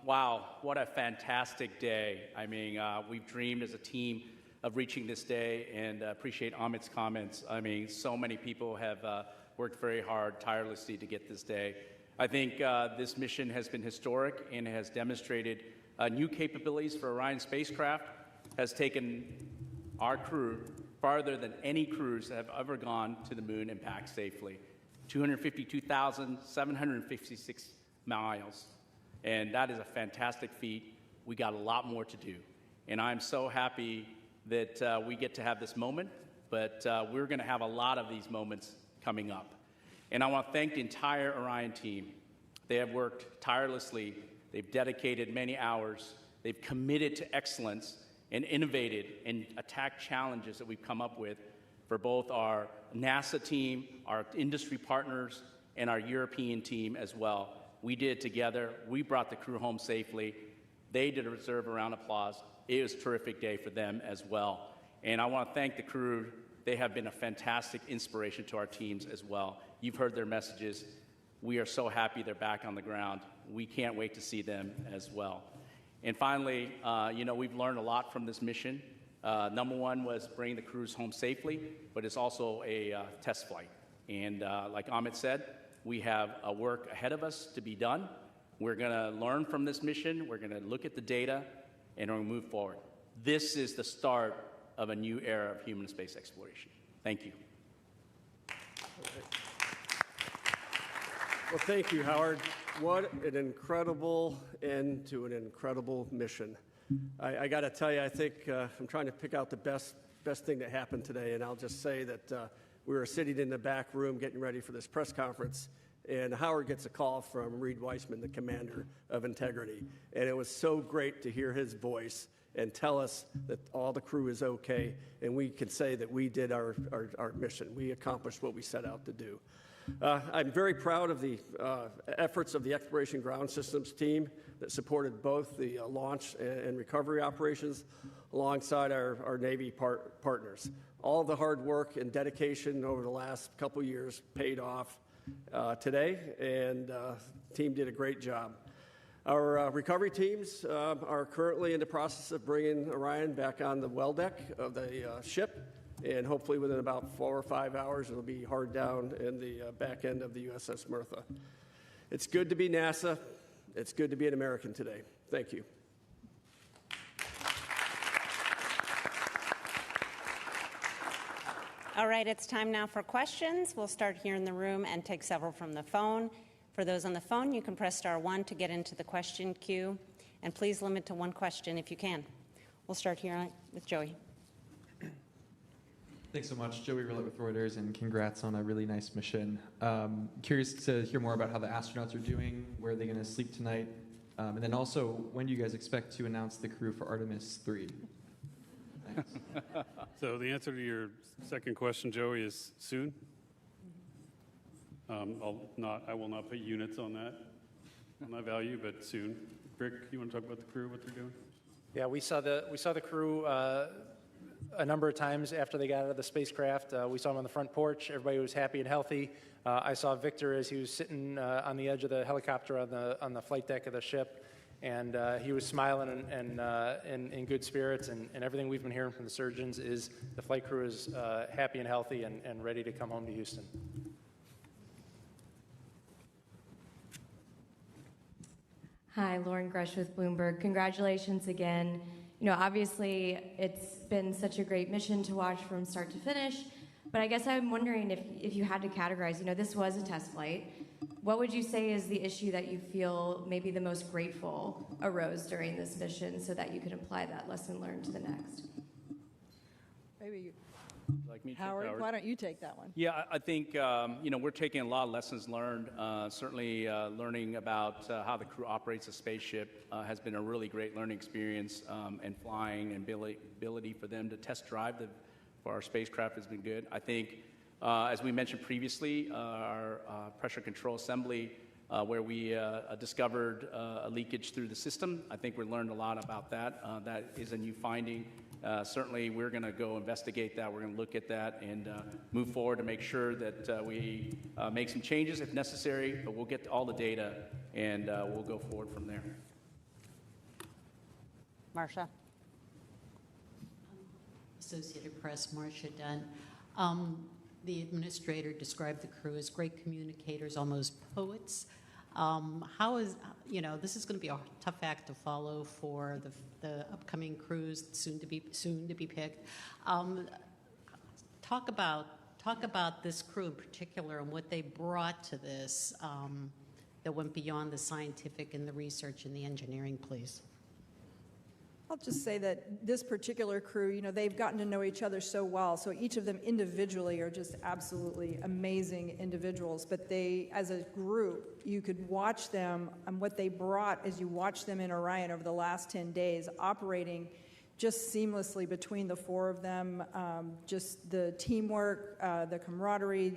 Wow, what a fantastic day. I mean, we've dreamed as a team of reaching this day, and appreciate Amit's comments. I mean, so many people have worked very hard, tirelessly to get this day. I think this mission has been historic and has demonstrated new capabilities for Orion spacecraft, has taken our crew farther than any crews that have ever gone to the moon and back safely. 252,756 miles. And that is a fantastic feat. We got a lot more to do. And I'm so happy that we get to have this moment, but we're going to have a lot of these moments coming up. And I want to thank the entire Orion team. They have worked tirelessly. They've dedicated many hours. They've committed to excellence and innovated and attacked challenges that we've come up with for both our NASA team, our industry partners, and our European team as well. We did it together. We brought the crew home safely. They deserve a round of applause. It was a terrific day for them as well. And I want to thank the crew. They have been a fantastic inspiration to our teams as well. You've heard their messages. We are so happy they're back on the ground. We can't wait to see them as well. And finally, we've learned a lot from this mission. Number one was bringing the crews home safely, but it's also a test flight. And like Amit said, we have a work ahead of us to be done. We're going to learn from this mission. We're going to look at the data, and we're going to move forward. This is the start of a new era of human space exploration. Thank you. Well, thank you, Howard. What an incredible end to an incredible mission. I got to tell you, I think I'm trying to pick out the best thing that happened today, and I'll just say that we were sitting in the back room getting ready for this press conference, and Howard gets a call from Reed Weissman, the commander of Integrity, and it was so great to hear his voice and tell us that all the crew is okay, and we can say that we did our mission. We accomplished what we set out to do. I'm very proud of the efforts of the Exploration Ground Systems team that supported both the launch and recovery operations alongside our Navy partners. All the hard work and dedication over the last couple years paid off today, and the team did a great job. Our recovery teams are currently in the process of bringing Orion back on the well deck of the ship, and hopefully within about 4 or 5 hours, it'll be hard down in the back end of the USS Martha. It's good to be NASA. It's good to be an American today. Thank you. All right, it's time now for questions. We'll start here in the room and take several from the phone. For those on the phone, you can press *1 to get into the question queue, and please limit to one question if you can. We'll start here with Joey. Thanks so much. Joey Rillett with Reuters, and congrats on a really nice mission. Curious to hear more about how the astronauts are doing, where are they going to sleep tonight, and then also, when do you guys expect to announce the crew for Artemis III? Thanks. So the answer to your second question, Joey, is soon. I will not put units on that value, but soon. Rick, you want to talk about the crew, what they're doing? Yeah, we saw the crew a number of times after they got out of the spacecraft. We saw them on the front porch. Everybody was happy and healthy. I saw Victor as he was sitting on the edge of the helicopter on the flight deck of the ship, and he was smiling and in good spirits. And everything we've been hearing from the surgeons is the flight crew is happy and healthy and ready to come home to Houston. Hi, Lauren Grush with Bloomberg. Congratulations again. You know, obviously, it's been such a great mission to watch from start to finish, but I guess I'm wondering if you had to categorize, you know, this was a test flight. What would you say is the issue that you feel maybe the most grateful arose during this mission so that you could apply that lesson learned to the next? Maybe Like me, Howard, why don't you take that one? Yeah, I think we're taking a lot of lessons learned. Certainly, learning about how the crew operates a spaceship has been a really great learning experience, and flying and ability for them to test drive for our spacecraft has been good. I think, as we mentioned previously, our pressure control assembly, where we discovered a leakage through the system. I think we learned a lot about that. That is a new finding. Certainly, we're going to go investigate that. We're going to look at that and move forward to make sure that we make some changes if necessary, but we'll get all the data and we'll go forward from there. Marcia. Associated Press, Marcia Dunn. The administrator described the crew as great communicators, almost poets. How is, this is going to be a tough act to follow for the upcoming crews soon to be picked. Talk about this crew in particular and what they brought to this that went beyond the scientific and the research and the engineering, please. I'll just say that this particular crew, you know, they've gotten to know each other so well. So each of them individually are just absolutely amazing individuals. But they, as a group, you could watch them, and what they brought as you watch them in Orion over the last 10 days, operating just seamlessly between the four of them, just the teamwork, the camaraderie,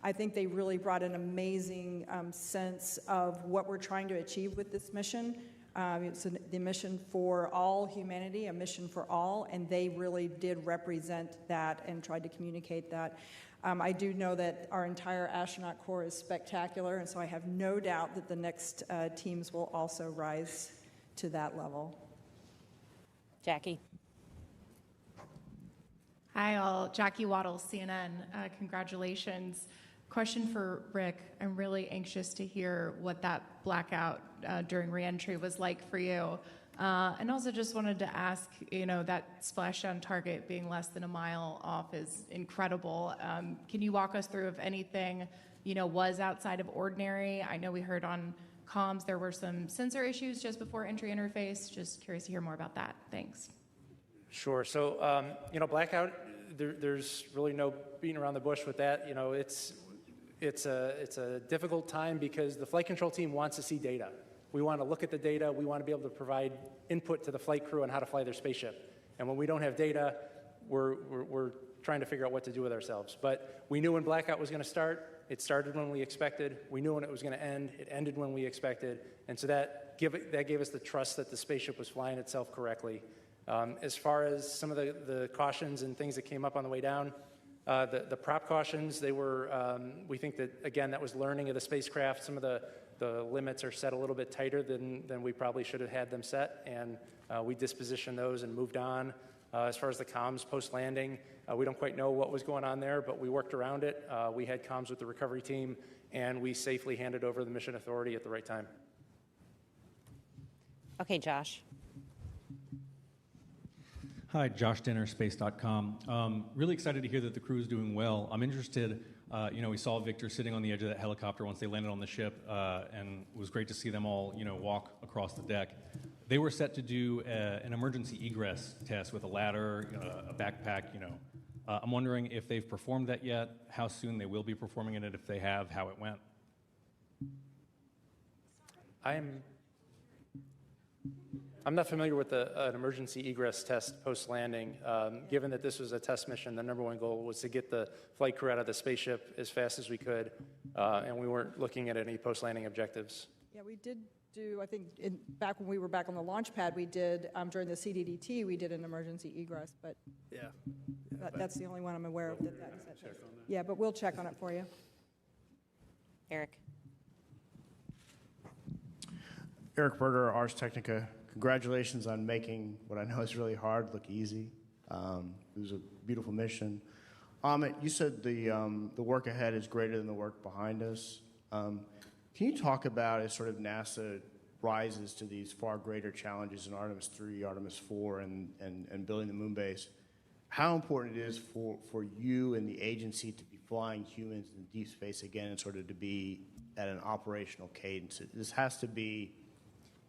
I think they really brought an amazing sense of what we're trying to achieve with this mission. It's the mission for all humanity, a mission for all, and they really did represent that and tried to communicate that. I do know that our entire astronaut corps is spectacular, and so I have no doubt that the next teams will also rise to that level. Jackie. Hi, all. Jackie Waddles, CNN. Congratulations. Question for Rick. I'm really anxious to hear what that blackout during reentry was like for you. And also just wanted to ask, that splashdown target being less than a mile off is incredible. Can you walk us through if anything, was outside of ordinary? I know we heard on comms there were some sensor issues just before entry interface. Just curious to hear more about that. Thanks. Sure. So, blackout, there's really no beating around the bush with that. It's a difficult time because the flight control team wants to see data. We want to look at the data. We want to be able to provide input to the flight crew on how to fly their spaceship. And when we don't have data, we're trying to figure out what to do with ourselves. But we knew when blackout was going to start. It started when we expected. We knew when it was going to end. It ended when we expected. And so that gave us the trust that the spaceship was flying itself correctly. As far as some of the cautions and things that came up on the way down, the prop cautions, they were, we think that, again, that was learning of the spacecraft. Some of the limits are set a little bit tighter than we probably should have had them set, and we dispositioned those and moved on. As far as the comms post-landing, we don't quite know what was going on there, but we worked around it. We had comms with the recovery team, and we safely handed over the mission authority at the right time. Okay, Josh. Hi, Josh Denner, space.com. Really excited to hear that the crew is doing well. I'm interested, we saw Victor sitting on the edge of that helicopter once they landed on the ship, and it was great to see them all, walk across the deck. They were set to do an emergency egress test with a ladder, a backpack, I'm wondering if they've performed that yet, how soon they will be performing it, and if they have, how it went. I'm not familiar with an emergency egress test post-landing. Given that this was a test mission, the number one goal was to get the flight crew out of the spaceship as fast as we could, and we weren't looking at any post-landing objectives. Yeah, we did do, I think, back when we were back on the launch pad, we did, during the CDDT, we did an emergency egress, but that's the only one I'm aware of that is that test. Yeah, but we'll check on it for you. Eric. Eric Berger, Ars Technica. Congratulations on making what I know is really hard look easy. It was a beautiful mission. Amit, you said the work ahead is greater than the work behind us. Can you talk about as sort of NASA rises to these far greater challenges in Artemis III, Artemis IV, and building the moon base, how important it is for you and the agency to be flying humans in deep space again and sort of to be at an operational cadence? This has to be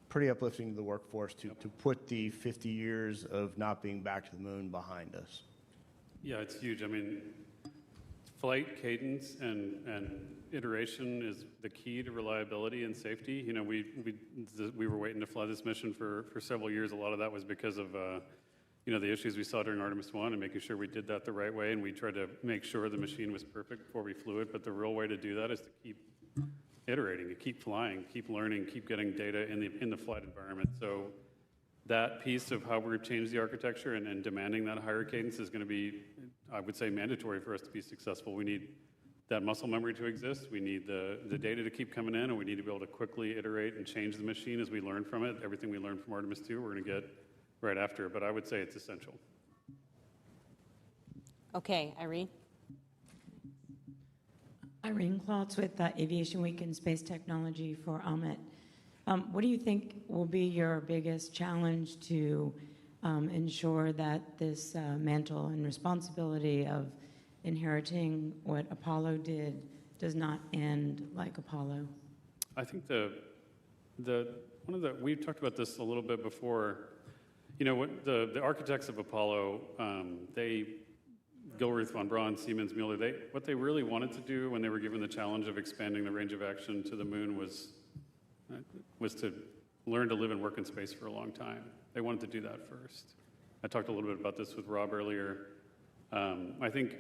pretty uplifting to the workforce to put the 50 years of not being back to the moon behind us. Yeah, it's huge. I mean, flight cadence and iteration is the key to reliability and safety. We were waiting to fly this mission for several years. A lot of that was because of the issues we saw during Artemis I and making sure we did that the right way, and we tried to make sure the machine was perfect before we flew it. But the real way to do that is to keep iterating, to keep flying, keep learning, keep getting data in the flight environment. So that piece of how we've changed the architecture and demanding that higher cadence is going to be, I would say, mandatory for us to be successful. We need that muscle memory to exist. We need the data to keep coming in, and we need to be able to quickly iterate and change the machine as we learn from it. Everything we learned from Artemis II, we're going to get right after it, but I would say it's essential. Okay, Irene. Irene Klotz with Aviation Week and Space Technology for Amit. What do you think will be your biggest challenge to ensure that this mantle and responsibility of inheriting what Apollo did does not end like Apollo? I think we've talked about this a little bit before. What the architects of Apollo, Gilruth, von Braun, Siemens, Mueller, what they really wanted to do when they were given the challenge of expanding the range of action to the moon was to learn to live and work in space for a long time. They wanted to do that first. I talked a little bit about this with Rob earlier. I think,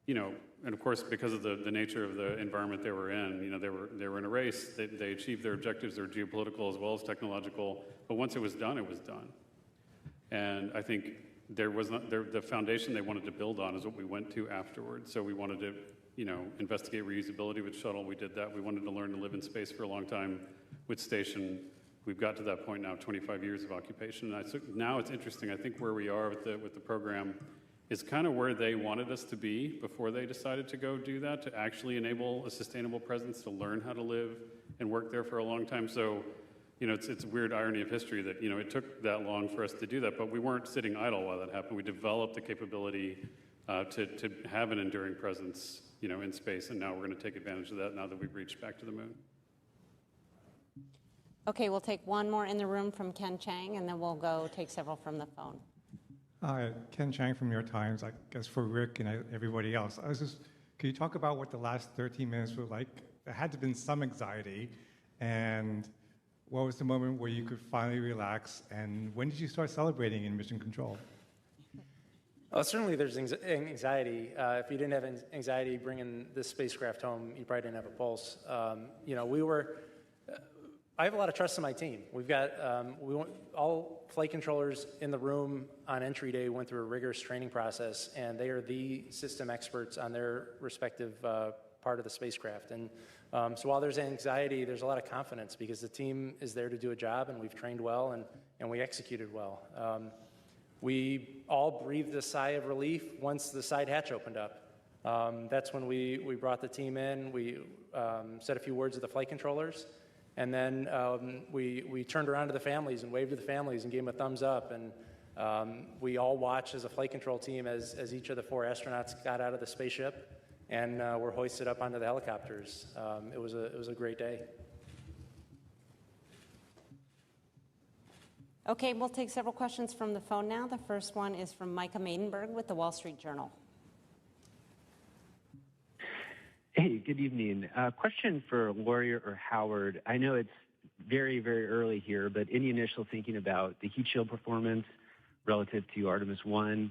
and of course, because of the nature of the environment they were in, they were in a race. They achieved their objectives. They were geopolitical as well as technological. But once it was done, it was done. And I think the foundation they wanted to build on is what we went to afterwards. So we wanted to, investigate reusability with shuttle. We did that. We wanted to learn to live in space for a long time with station. We've got to that point now, 25 years of occupation. And now it's interesting. I think where we are with the program is kind of where they wanted us to be before they decided to go do that, to actually enable a sustainable presence, to learn how to live and work there for a long time. So, it's a weird irony of history that, it took that long for us to do that, but we weren't sitting idle while that happened. We developed the capability to have an enduring presence, in space, and now we're going to take advantage of that now that we've reached back to the moon. Okay, we'll take one more in the room from Ken Chang, and then we'll go take several from the phone. Hi, Ken Chang from New York Times. I guess for Rick and everybody else, could you talk about what the last 13 minutes were like? There had to have been some anxiety, and what was the moment where you could finally relax, and when did you start celebrating in Mission Control? Well, certainly there's anxiety. If you didn't have anxiety bringing this spacecraft home, you probably didn't have a pulse. I have a lot of trust in my team. We've got all flight controllers in the room on entry day went through a rigorous training process, and they are the system experts on their respective part of the spacecraft. And so while there's anxiety, there's a lot of confidence because the team is there to do a job, and we've trained well, and we executed well. We all breathed a sigh of relief once the side hatch opened up. That's when we brought the team in. We said a few words to the flight controllers, and then we turned around to the families and waved to the families and gave them a thumbs up. And we all watched as a flight control team as each of the 4 astronauts got out of the spaceship and were hoisted up onto the helicopters. It was a great day. Okay, we'll take several questions from the phone now. The first one is from Micah Maidenberg with the Wall Street Journal. Hey, good evening. Question for Lori or Howard. I know it's very, very early here, but any initial thinking about the heat shield performance relative to Artemis I?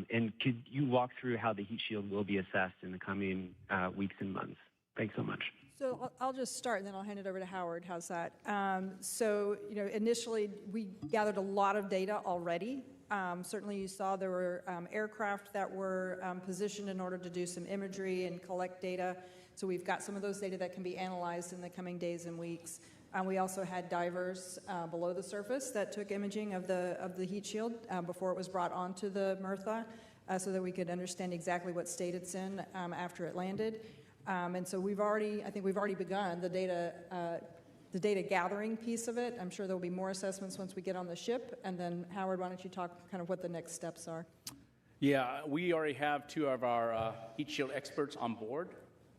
And could you walk through how the heat shield will be assessed in the coming weeks and months? Thanks so much. So I'll just start, and then I'll hand it over to Howard. How's that? So, initially, we gathered a lot of data already. Certainly, you saw there were aircraft that were positioned in order to do some imagery and collect data. So we've got some of those data that can be analyzed in the coming days and weeks. We also had divers below the surface that took imaging of the heat shield before it was brought onto the Mertha, so that we could understand exactly what state it's in after it landed. And so I think we've already begun the data gathering piece of it. I'm sure there'll be more assessments once we get on the ship. And then Howard, why don't you talk kind of what the next steps are? Yeah, we already have 2 of our heat shield experts on board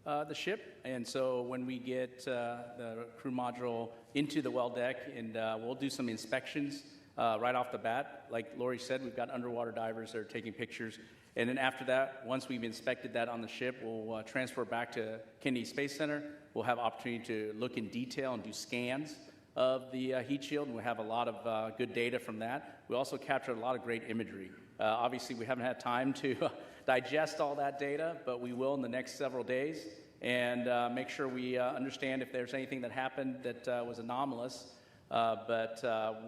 the ship. And so when we get the crew module into the well deck, and we'll do some inspections right off the bat. Like Lori said, we've got underwater divers that are taking pictures. And then after that, once we've inspected that on the ship, we'll transfer back to Kennedy Space Center. We'll have opportunity to look in detail and do scans of the heat shield, and we'll have a lot of good data from that. We also captured a lot of great imagery. Obviously, we haven't had time to digest all that data, but we will in the next several days, and make sure we understand if there's anything that happened that was anomalous. But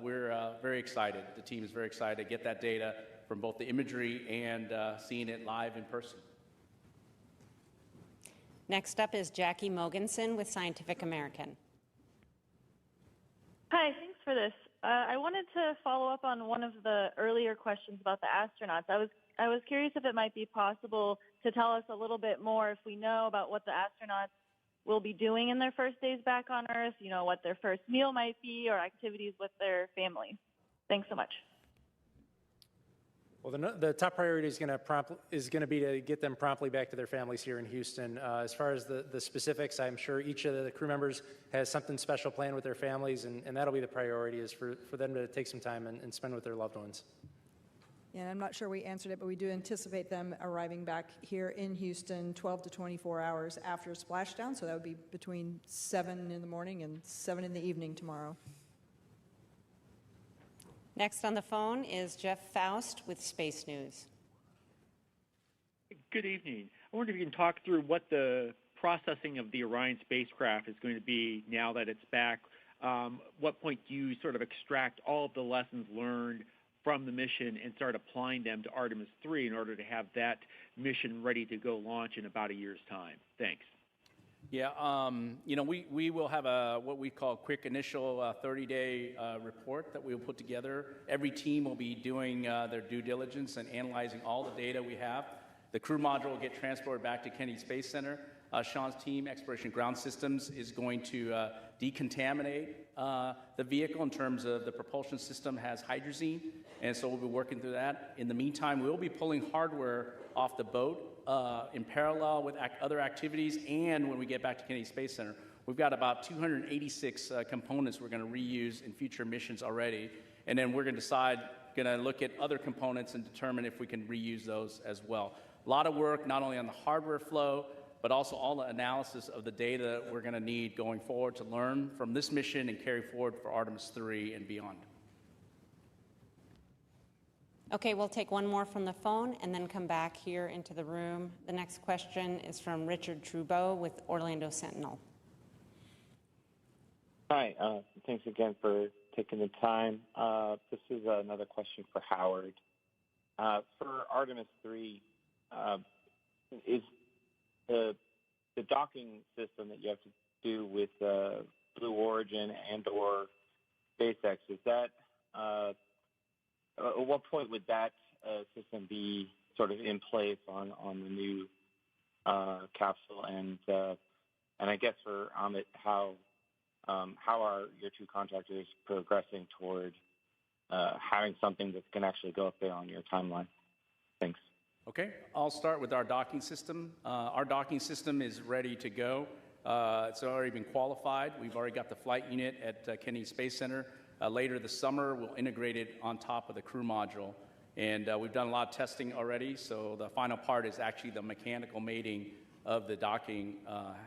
we're very excited. The team is very excited to get that data from both the imagery and seeing it live in person. Next up is Jackie Mogensen with Scientific American. Hi, thanks for this. I wanted to follow up on one of the earlier questions about the astronauts. I was curious if it might be possible to tell us a little bit more, if we know, about what the astronauts will be doing in their first days back on Earth, what their first meal might be, or activities with their families. Thanks so much. Well, the top priority is going to be to get them promptly back to their families here in Houston. As far as the specifics, I'm sure each of the crew members has something special planned with their families, and that'll be the priority, is for them to take some time and spend with their loved ones. Yeah, I'm not sure we answered it, but we do anticipate them arriving back here in Houston 12 to 24 hours after splashdown, so that would be between 7 in the morning and 7 in the evening tomorrow. Next on the phone is Jeff Faust with Space News. Good evening. I wonder if you can talk through what the processing of the Orion spacecraft is going to be now that it's back. What point do you sort of extract all of the lessons learned from the mission and start applying them to Artemis III in order to have that mission ready to go launch in about a year's time? Thanks. Yeah, we will have what we call a quick initial 30-day report that we will put together. Every team will be doing their due diligence and analyzing all the data we have. The crew module will get transported back to Kennedy Space Center. Sean's team, Exploration Ground Systems, is going to decontaminate the vehicle in terms of the propulsion system has hydrazine, and so we'll be working through that. In the meantime, we'll be pulling hardware off the boat in parallel with other activities, and when we get back to Kennedy Space Center. We've got about 286 components we're going to reuse in future missions already, and then we're going to look at other components and determine if we can reuse those as well. A lot of work, not only on the hardware flow, but also all the analysis of the data that we're going to need going forward to learn from this mission and carry forward for Artemis III and beyond. Okay, we'll take one more from the phone and then come back here into the room. The next question is from Richard Trudeau with Orlando Sentinel. Hi, thanks again for taking the time. This is another question for Howard. For Artemis III, is the docking system that you have to do with Blue Origin and/or SpaceX, is that at what point would that system be sort of in place on the new capsule? And I guess for Amit, how are your two contractors progressing toward having something that can actually go up there on your timeline? Thanks. Okay, I'll start with our docking system. Our docking system is ready to go. It's already been qualified. We've already got the flight unit at Kennedy Space Center. Later this summer, we'll integrate it on top of the crew module. And we've done a lot of testing already, so the final part is actually the mechanical mating of the docking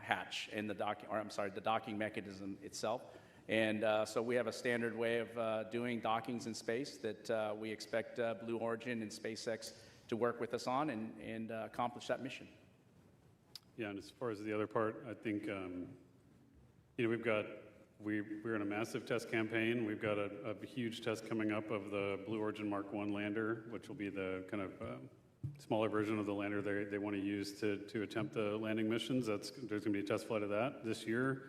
hatch and the docking mechanism itself. And so we have a standard way of doing dockings in space that we expect Blue Origin and SpaceX to work with us on and accomplish that mission. Yeah, and as far as the other part, I think, we're in a massive test campaign. We've got a huge test coming up of the Blue Origin Mark I lander, which will be the kind of smaller version of the lander they want to use to attempt the landing missions. There's going to be a test flight of that this year.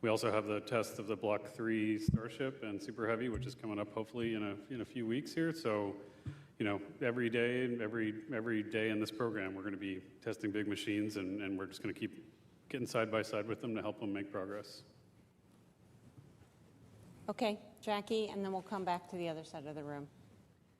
We also have the test of the Block 3 Starship and Super Heavy, which is coming up hopefully in a few weeks here. So, every day in this program, we're going to be testing big machines, and we're just going to keep getting side by side with them to help them make progress. Okay, Jackie, and then we'll come back to the other side of the room.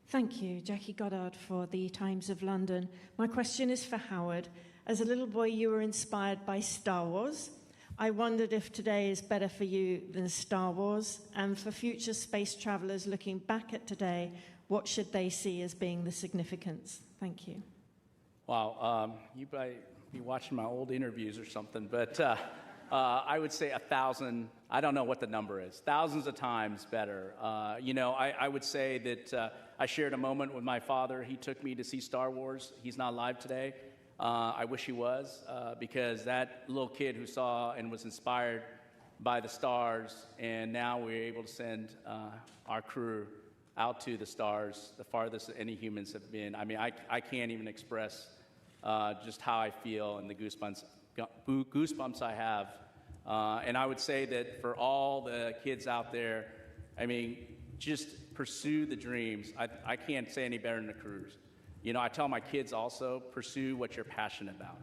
Thank you, Jackie Goddard for the Times of London. My question is for Howard. As a little boy, you were inspired by Star Wars. I wondered if today is better for you than Star Wars, and for future space travelers looking back at today, what should they see as being the significance? Thank you. Wow, you might be watching my old interviews or something, but I would say 1,000, I don't know what the number is, thousands of times better. I would say that I shared a moment with my father. He took me to see Star Wars. He's not alive today. I wish he was, because that little kid who saw and was inspired by the stars, and now we're able to send our crew out to the stars, the farthest any humans have been. I mean, I can't even express just how I feel and the goosebumps I have. And I would say that for all the kids out there, I mean, just pursue the dreams. I can't say any better than the crews. I tell my kids also, pursue what you're passionate about.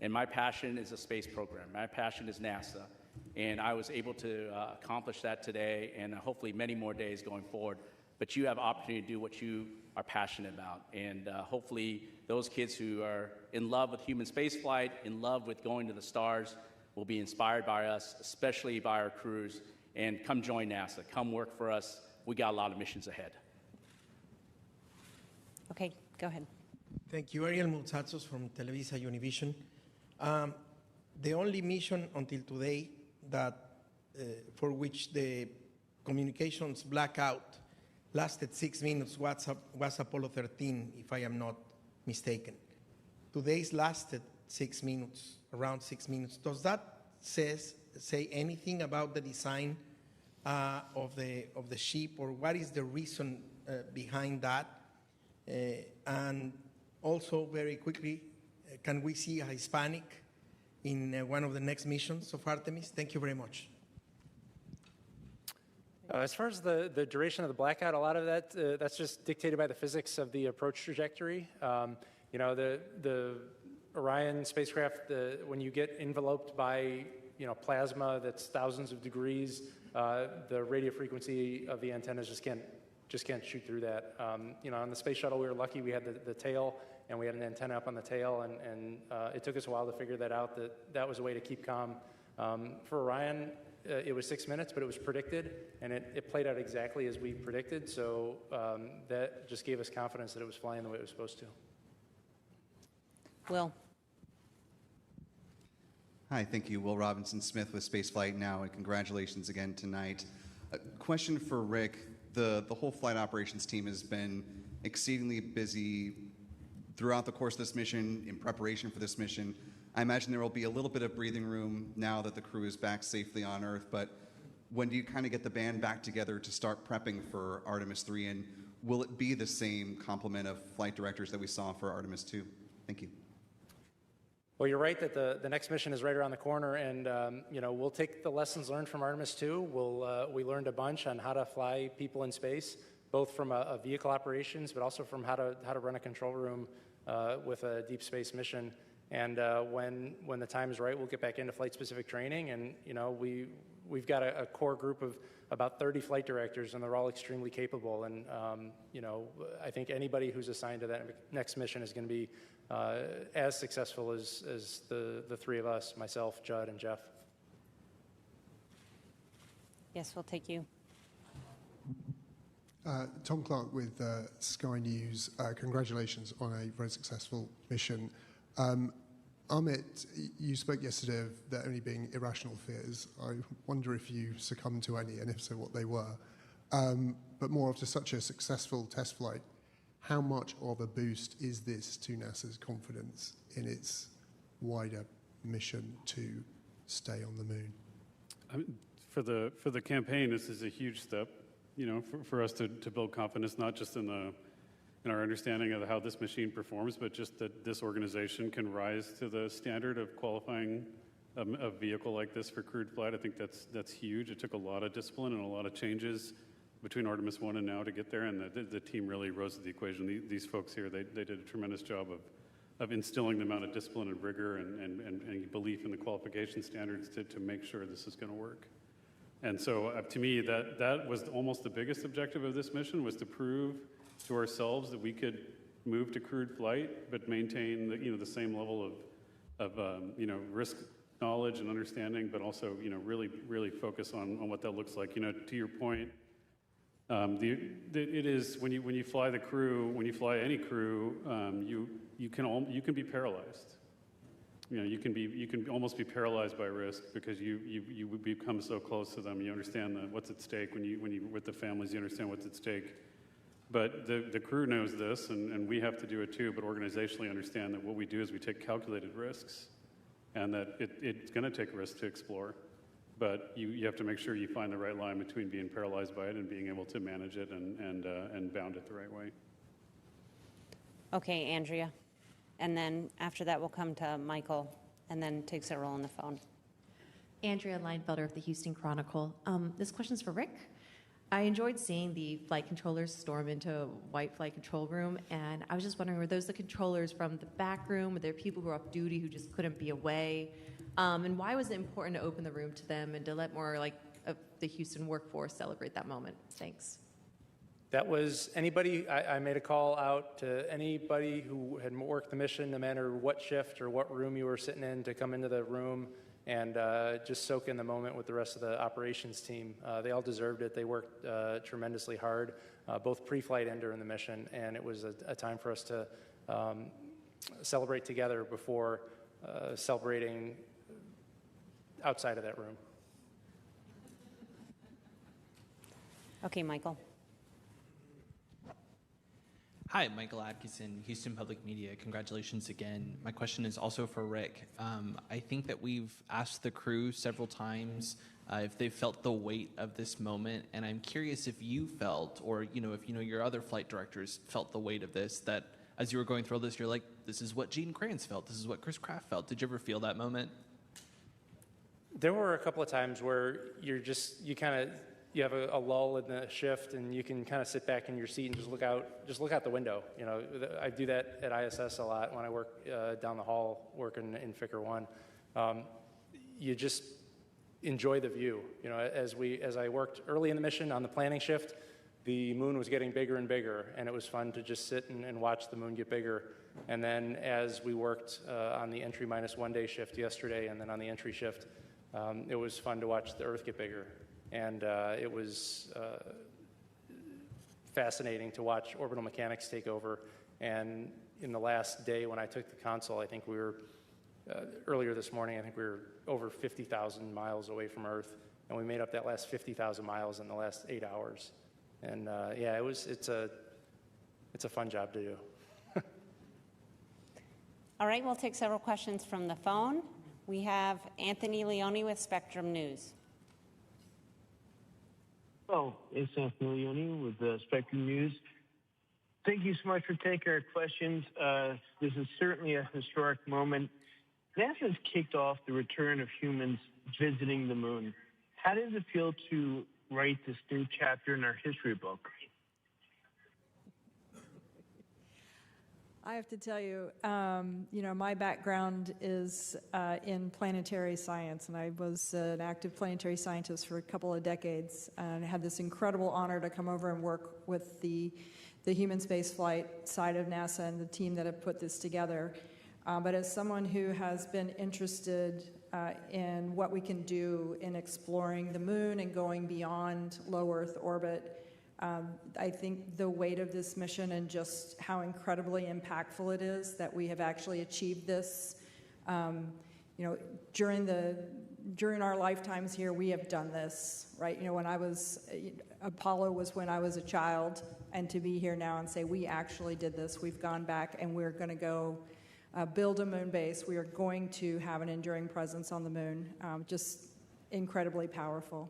And my passion is a space program. My passion is NASA. And I was able to accomplish that today and hopefully many more days going forward. But you have opportunity to do what you are passionate about. And hopefully those kids who are in love with human spaceflight, in love with going to the stars, will be inspired by us, especially by our crews. And come join NASA. Come work for us. We got a lot of missions ahead. Okay, go ahead. Thank you. Ariel Multzatsos from Televisa Univision. The only mission until today that for which the communications blackout lasted 6 minutes was Apollo 13, if I am not mistaken. Today's lasted 6 minutes, around 6 minutes. Does that say anything about the design of the ship, or what is the reason behind that? And also, very quickly, can we see a Hispanic in one of the next missions of Artemis? Thank you very much. As far as the duration of the blackout, a lot of that, that's just dictated by the physics of the approach trajectory. The Orion spacecraft, when you get enveloped by plasma that's thousands of degrees, the radio frequency of the antennas just can't shoot through that. On the space shuttle, we were lucky we had the tail, and we had an antenna up on the tail, and it took us a while to figure that out, that was a way to keep calm. For Orion, it was 6 minutes, but it was predicted, and it played out exactly as we predicted, so that just gave us confidence that it was flying the way it was supposed to. Will. Hi, thank you. Will Robinson Smith with Spaceflight Now, and congratulations again tonight. A question for Rick. The whole flight operations team has been exceedingly busy throughout the course of this mission, in preparation for this mission. I imagine there will be a little bit of breathing room now that the crew is back safely on Earth, but when do you kind of get the band back together to start prepping for Artemis II, and will it be the same complement of flight directors that we saw for Artemis II? Thank you. Well, you're right that the next mission is right around the corner, and we'll take the lessons learned from Artemis II. We learned a bunch on how to fly people in space. both from a vehicle operations, but also from how to run a control room with a deep space mission. And when the time is right, we'll get back into flight-specific training. And we've got a core group of about 30 flight directors, and they're all extremely capable. And I think anybody who's assigned to that next mission is going to be as successful as the three of us, myself, Judd, and Jeff. Yes, we'll take you. Tom Clark with Sky News. Congratulations on a very successful mission. Amit, you spoke yesterday of there only being irrational fears. I wonder if you succumbed to any, and if so, what they were. But more after such a successful test flight, how much of a boost is this to NASA's confidence in its wider mission to stay on the moon? For the campaign, this is a huge step, for us to build confidence, not just in our understanding of how this machine performs, but just that this organization can rise to the standard of qualifying a vehicle like this for crewed flight. I think that's huge. It took a lot of discipline and a lot of changes between Artemis I and now to get there, and the team really rose to the equation. These folks here, they did a tremendous job of instilling the amount of discipline and rigor and belief in the qualification standards to make sure this is going to work. And so to me, that was almost the biggest objective of this mission, was to prove to ourselves that we could move to crewed flight, but maintain the same level of risk knowledge and understanding, but also really focus on what that looks like. To your point, it is when you fly the crew, when you fly any crew, you can be paralyzed. You can almost be paralyzed by risk because you become so close to them. You understand what's at stake when you're with the families. You understand what's at stake. But the crew knows this, and we have to do it too, but organizationally understand that what we do is we take calculated risks, and that it's going to take risks to explore. But you have to make sure you find the right line between being paralyzed by it and being able to manage it and bound it the right way. Okay, Andrea. And then after that, we'll come to Michael, and then take Cyril on the phone. Andrea Leinfelder of the Houston Chronicle. This question's for Rick. I enjoyed seeing the flight controllers storm into a white flight control room, and I was just wondering, were those the controllers from the back room? Were there people who were off duty who just couldn't be away? And why was it important to open the room to them and to let more of the Houston workforce celebrate that moment? Thanks. That was anybody. I made a call out to anybody who had worked the mission, no matter what shift or what room you were sitting in, to come into the room and just soak in the moment with the rest of the operations team. They all deserved it. They worked tremendously hard, both pre-flight and during the mission, and it was a time for us to celebrate together before celebrating outside of that room. Okay, Michael. Hi, Michael Atkinson, Houston Public Media. Congratulations again. My question is also for Rick. I think that we've asked the crew several times if they felt the weight of this moment, and I'm curious if you felt, or if your other flight directors felt the weight of this, that as you were going through all this, you're like, this is what Gene Kranz felt, this is what Chris Kraft felt. Did you ever feel that moment? There were a couple of times where you have a lull in the shift, and you can kind of sit back in your seat and just look out the window. I do that at ISS a lot when I work down the hall working in Ficker 1. You just enjoy the view. As I worked early in the mission on the planning shift, the moon was getting bigger and bigger, and it was fun to just sit and watch the moon get bigger. And then as we worked on the entry -1 day shift yesterday, and then on the entry shift, it was fun to watch the Earth get bigger. And it was fascinating to watch orbital mechanics take over. And in the last day when I took the console, I think we were, earlier this morning, I think we were over 50,000 miles away from Earth. And we made up that last 50,000 miles in the last 8 hours. And it's a fun job to do. All right, we'll take several questions from the phone. We have Anthony Leone with Spectrum News. Oh, it's Anthony Leone with Spectrum News. Thank you so much for taking our questions. This is certainly a historic moment. NASA has kicked off the return of humans visiting the moon. How does it feel to write this new chapter in our history book? I have to tell you, my background is in planetary science, and I was an active planetary scientist for a couple of decades, and I had this incredible honor to come over and work with the human spaceflight side of NASA and the team that have put this together. But as someone who has been interested in what we can do in exploring the moon and going beyond low Earth orbit, I think the weight of this mission and just how incredibly impactful it is that we have actually achieved this. During our lifetimes here, we have done this, right? Apollo was when I was a child, and to be here now and say we actually did this, we've gone back and we're going to go build a moon base. We are going to have an enduring presence on the moon. Just incredibly powerful.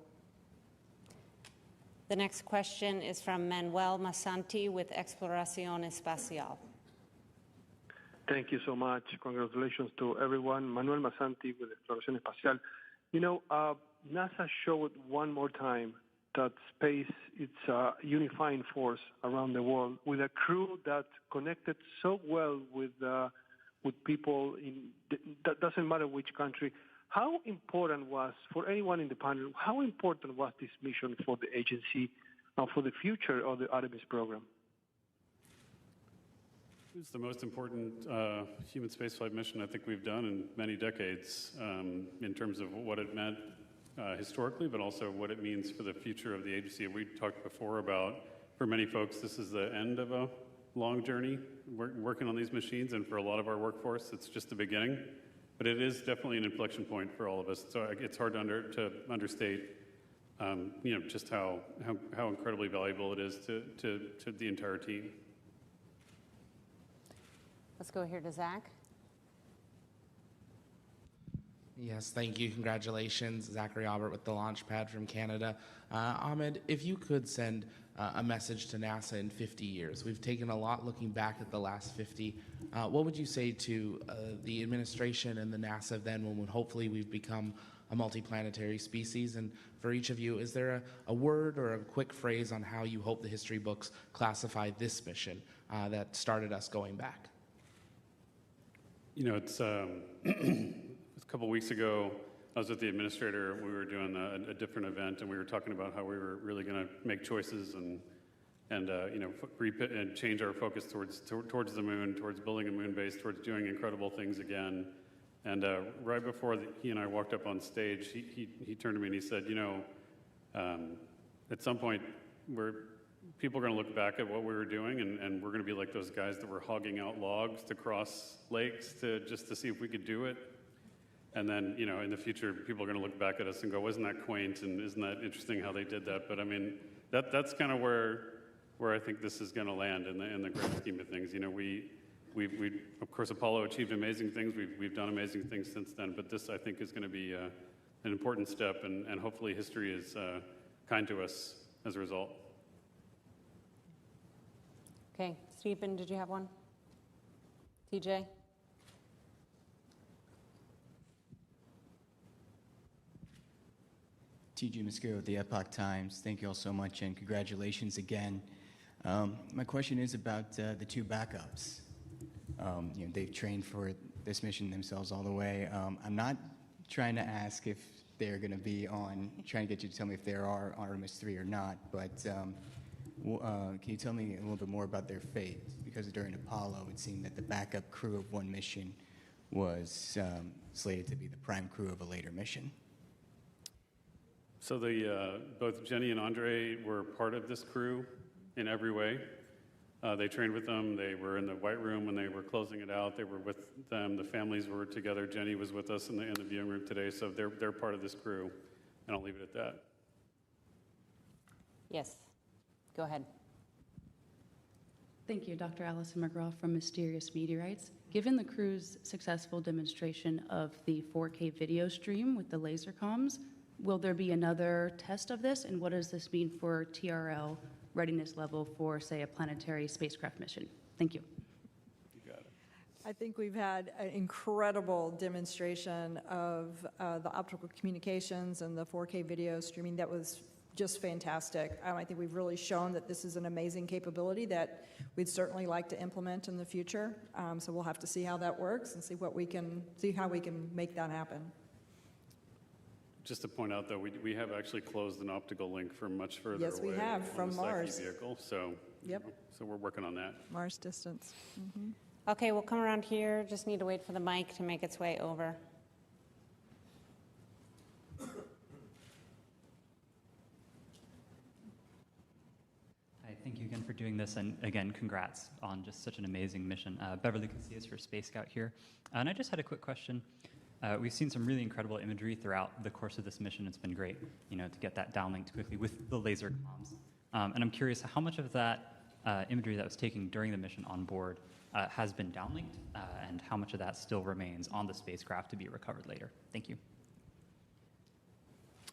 The next question is from Manuel Masanti with Exploración Espacial. Thank you so much. Congratulations to everyone. Manuel Masanti with Exploración Espacial. NASA showed one more time that space is a unifying force around the world with a crew that connected so well with people that doesn't matter which country. How important was, for anyone in the panel, how important was this mission for the agency and for the future of the Artemis program? It's the most important human spaceflight mission I think we've done in many decades in terms of what it meant historically, but also what it means for the future of the agency. We talked before about, for many folks, this is the end of a long journey working on these machines, and for a lot of our workforce, it's just the beginning. But it is definitely an inflection point for all of us. So it's hard to understate, just how incredibly valuable it is to the entire team. Let's go here to Zach. Yes, thank you. Congratulations. Zachary Albert with the Launchpad from Canada. Ahmed, if you could send a message to NASA in 50 years. We've taken a lot looking back at the last 50. What would you say to the administration and the NASA then when hopefully we've become a multiplanetary species? And for each of you, is there a word or a quick phrase on how you hope the history books classify this mission that started us going back? It's a couple weeks ago, I was with the administrator. We were doing a different event, and we were talking about how we were really going to make choices and change our focus towards the moon, towards building a moon base, towards doing incredible things again. And right before he and I walked up on stage, he turned to me and he said, at some point, people are going to look back at what we were doing, and we're going to be like those guys that were hogging out logs to cross lakes just to see if we could do it. And then, in the future, people are going to look back at us and go, wasn't that quaint, and isn't that interesting how they did that? But I mean, that's kind of where I think this is going to land in the grand scheme of things. We of course, Apollo achieved amazing things. We've done amazing things since then, but this, I think, is going to be an important step, and hopefully history is kind to us as a result. Okay, Stephen, did you have one? TJ? TJ Mosquero with the Epoch Times. Thank you all so much, and congratulations again. My question is about the two backups. They've trained for this mission themselves all the way. I'm not trying to ask if they're going to be trying to get you to tell me if they are Artemis III or not, but can you tell me a little bit more about their fate? Because during Apollo, it seemed that the backup crew of one mission was slated to be the prime crew of a later mission. So both Jenny and Andre were part of this crew in every way. They trained with them. They were in the White Room when they were closing it out. They were with them. The families were together. Jenny was with us in the viewing room today. So they're part of this crew, and I'll leave it at that. Yes, go ahead. Thank you, Dr. Allison McGraw from Mysterious Meteorites. Given the crew's successful demonstration of the 4K video stream with the laser comms, will there be another test of this, and what does this mean for TRL readiness level for, say, a planetary spacecraft mission? Thank you. You got it. I think we've had an incredible demonstration of the optical communications and the 4K video streaming that was just fantastic. I think we've really shown that this is an amazing capability that we'd certainly like to implement in the future. So we'll have to see how that works and see how we can make that happen. Just to point out, though, we have actually closed an optical link from much further away. Yes, we have, from on the Mars. Psyche vehicle, so, Yep. So we're working on that. Mars distance. Mm-hmm. Okay, we'll come around here. Just need to wait for the mic to make its way over. Hi, thank you again for doing this, and again, congrats on just such an amazing mission. Beverly Casillas for Space Scout here, and I just had a quick question. We've seen some really incredible imagery throughout the course of this mission. It's been great, to get that downlinked quickly with the laser comms. And I'm curious how much of that imagery that was taken during the mission on board has been downlinked, and how much of that still remains on the spacecraft to be recovered later. Thank you.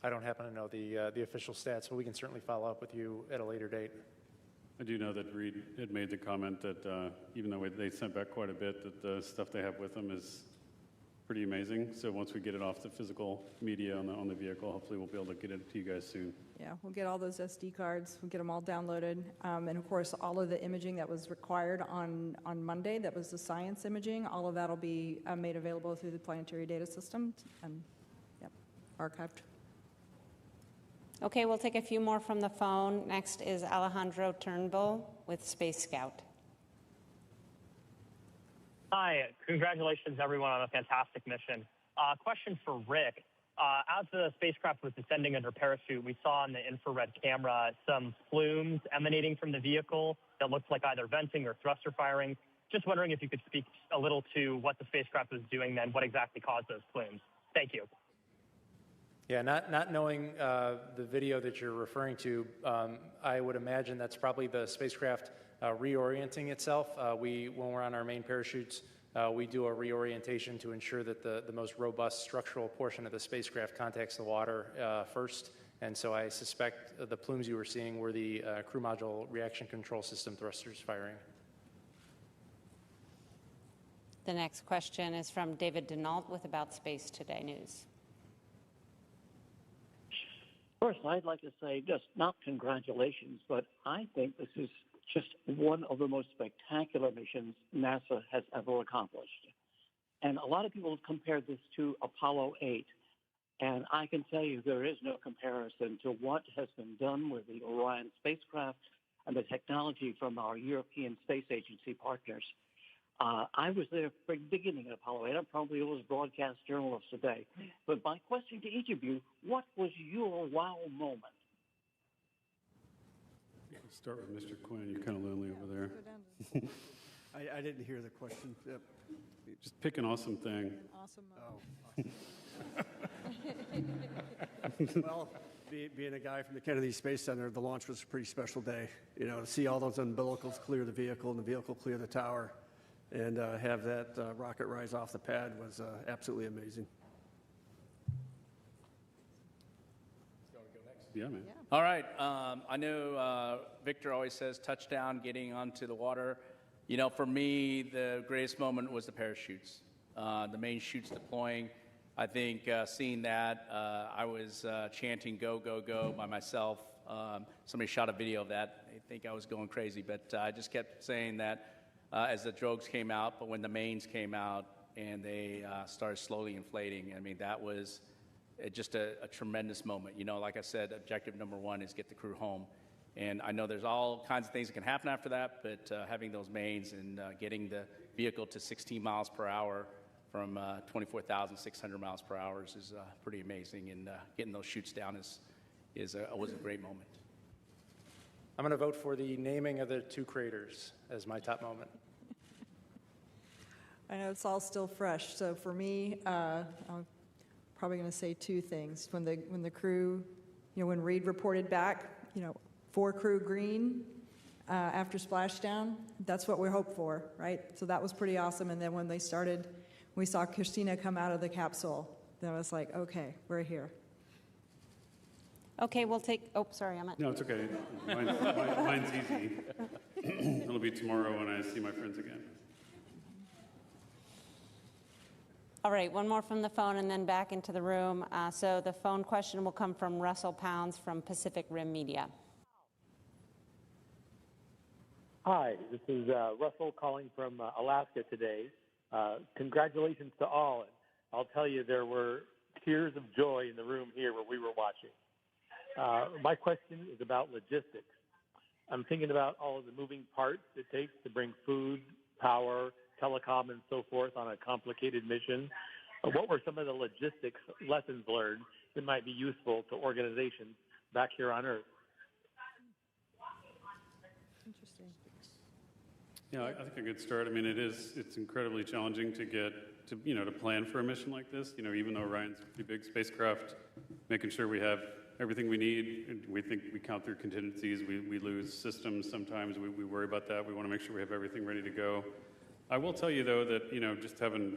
I don't happen to know the official stats, but we can certainly follow up with you at a later date. I do know that Reed had made the comment that even though they sent back quite a bit, that the stuff they have with them is pretty amazing. So once we get it off the physical media on the vehicle, hopefully we'll be able to get it to you guys soon. Yeah, we'll get all those SD cards. We'll get them all downloaded. And of course, all of the imaging that was required on Monday, that was the science imaging, all of that will be made available through the planetary data system and archived. Okay, we'll take a few more from the phone. Next is Alejandro Turnbull with Space Scout. Hi, congratulations everyone on a fantastic mission. Question for Rick. As the spacecraft was descending under parachute, we saw on the infrared camera some plumes emanating from the vehicle that looked like either venting or thruster firing. Just wondering if you could speak a little to what the spacecraft was doing then, what exactly caused those plumes. Thank you. Yeah, not knowing the video that you're referring to, I would imagine that's probably the spacecraft reorienting itself. When we're on our main parachutes, we do a reorientation to ensure that the most robust structural portion of the spacecraft contacts the water first. And so I suspect the plumes you were seeing were the crew module reaction control system thrusters firing. The next question is from David Denault with About Space Today News. First, I'd like to say just not congratulations, but I think this is just one of the most spectacular missions NASA has ever accomplished. And a lot of people have compared this to Apollo 8. And I can tell you there is no comparison to what has been done with the Orion spacecraft and the technology from our European Space Agency partners. I was there from the beginning of Apollo 8. I'm probably the oldest broadcast journalist today. But my question to each of you, what was your wow moment? Let's start with Mr. Quinn. You're kind of lonely over there. I didn't hear the question. Yep. Just pick an awesome thing. Awesome moment. Well, being a guy from the Kennedy Space Center, the launch was a pretty special day. To see all those umbilicals clear the vehicle and the vehicle clear the tower and have that rocket rise off the pad was absolutely amazing. Yeah, man. All right. I know Victor always says touchdown, getting onto the water. For me, the greatest moment was the parachutes, the main chutes deploying. I think seeing that, I was chanting "Go, go, go" by myself. Somebody shot a video of that. I think I was going crazy, but I just kept saying that as the drogues came out, but when the mains came out and they started slowly inflating, I mean, that was just a tremendous moment. Like I said, objective number one is get the crew home. And I know there's all kinds of things that can happen after that, but having those mains and getting the vehicle to 16 miles per hour from 24,600 miles per hour is pretty amazing. And getting those chutes down was a great moment. I'm going to vote for the naming of the two craters as my top moment. I know it's all still fresh, so for me, I'm probably going to say two things. When the crew, when Reed reported back, 4 crew green after splashdown, that's what we hope for, right? So that was pretty awesome. And then when they started, we saw Christina come out of the capsule. Then I was like, okay, we're here. Okay, we'll take, sorry, I'm at. No, it's okay. Mine's easy. It'll be tomorrow when I see my friends again. All right, one more from the phone and then back into the room. So the phone question will come from Russell Pounds from Pacific Rim Media. Hi, this is Russell calling from Alaska today. Congratulations to all. And I'll tell you, there were tears of joy in the room here where we were watching. My question is about logistics. I'm thinking about all of the moving parts it takes to bring food, power, telecom, and so forth on a complicated mission. What were some of the logistics lessons learned that might be useful to organizations back here on Earth? Interesting. Yeah, I think a good start. I mean, it's incredibly challenging to get to, to plan for a mission like this. Even though Orion's a pretty big spacecraft, making sure we have everything we need. We think we count through contingencies. We lose systems sometimes. We worry about that. We want to make sure we have everything ready to go. I will tell you, though, that, just having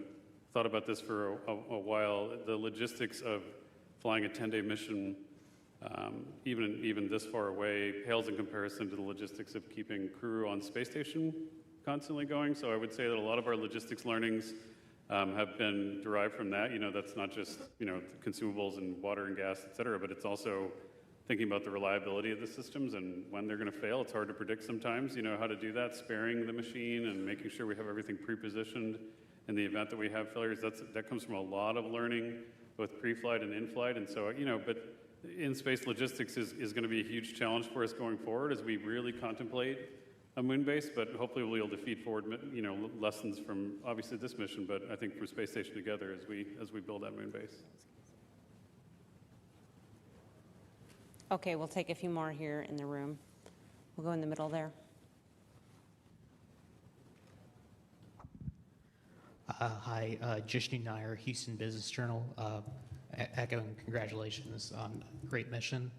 thought about this for a while, the logistics of flying a 10-day mission, even this far away, pales in comparison to the logistics of keeping crew on space station constantly going. So I would say that a lot of our logistics learnings have been derived from that. That's not just, consumables and water and gas, et cetera, but it's also thinking about the reliability of the systems and when they're going to fail. It's hard to predict sometimes, how to do that, sparing the machine and making sure we have everything pre-positioned in the event that we have failures. That comes from a lot of learning, both pre-flight and in-flight. And so, but in-space logistics is going to be a huge challenge for us going forward as we really contemplate a moon base, but hopefully we'll be able to feed forward, lessons from obviously this mission, but I think from Space Station Together as we build that moon base. Okay, we'll take a few more here in the room. We'll go in the middle there. Hi, Jishnu Nair, Houston Business Journal. Echoing congratulations on a great mission.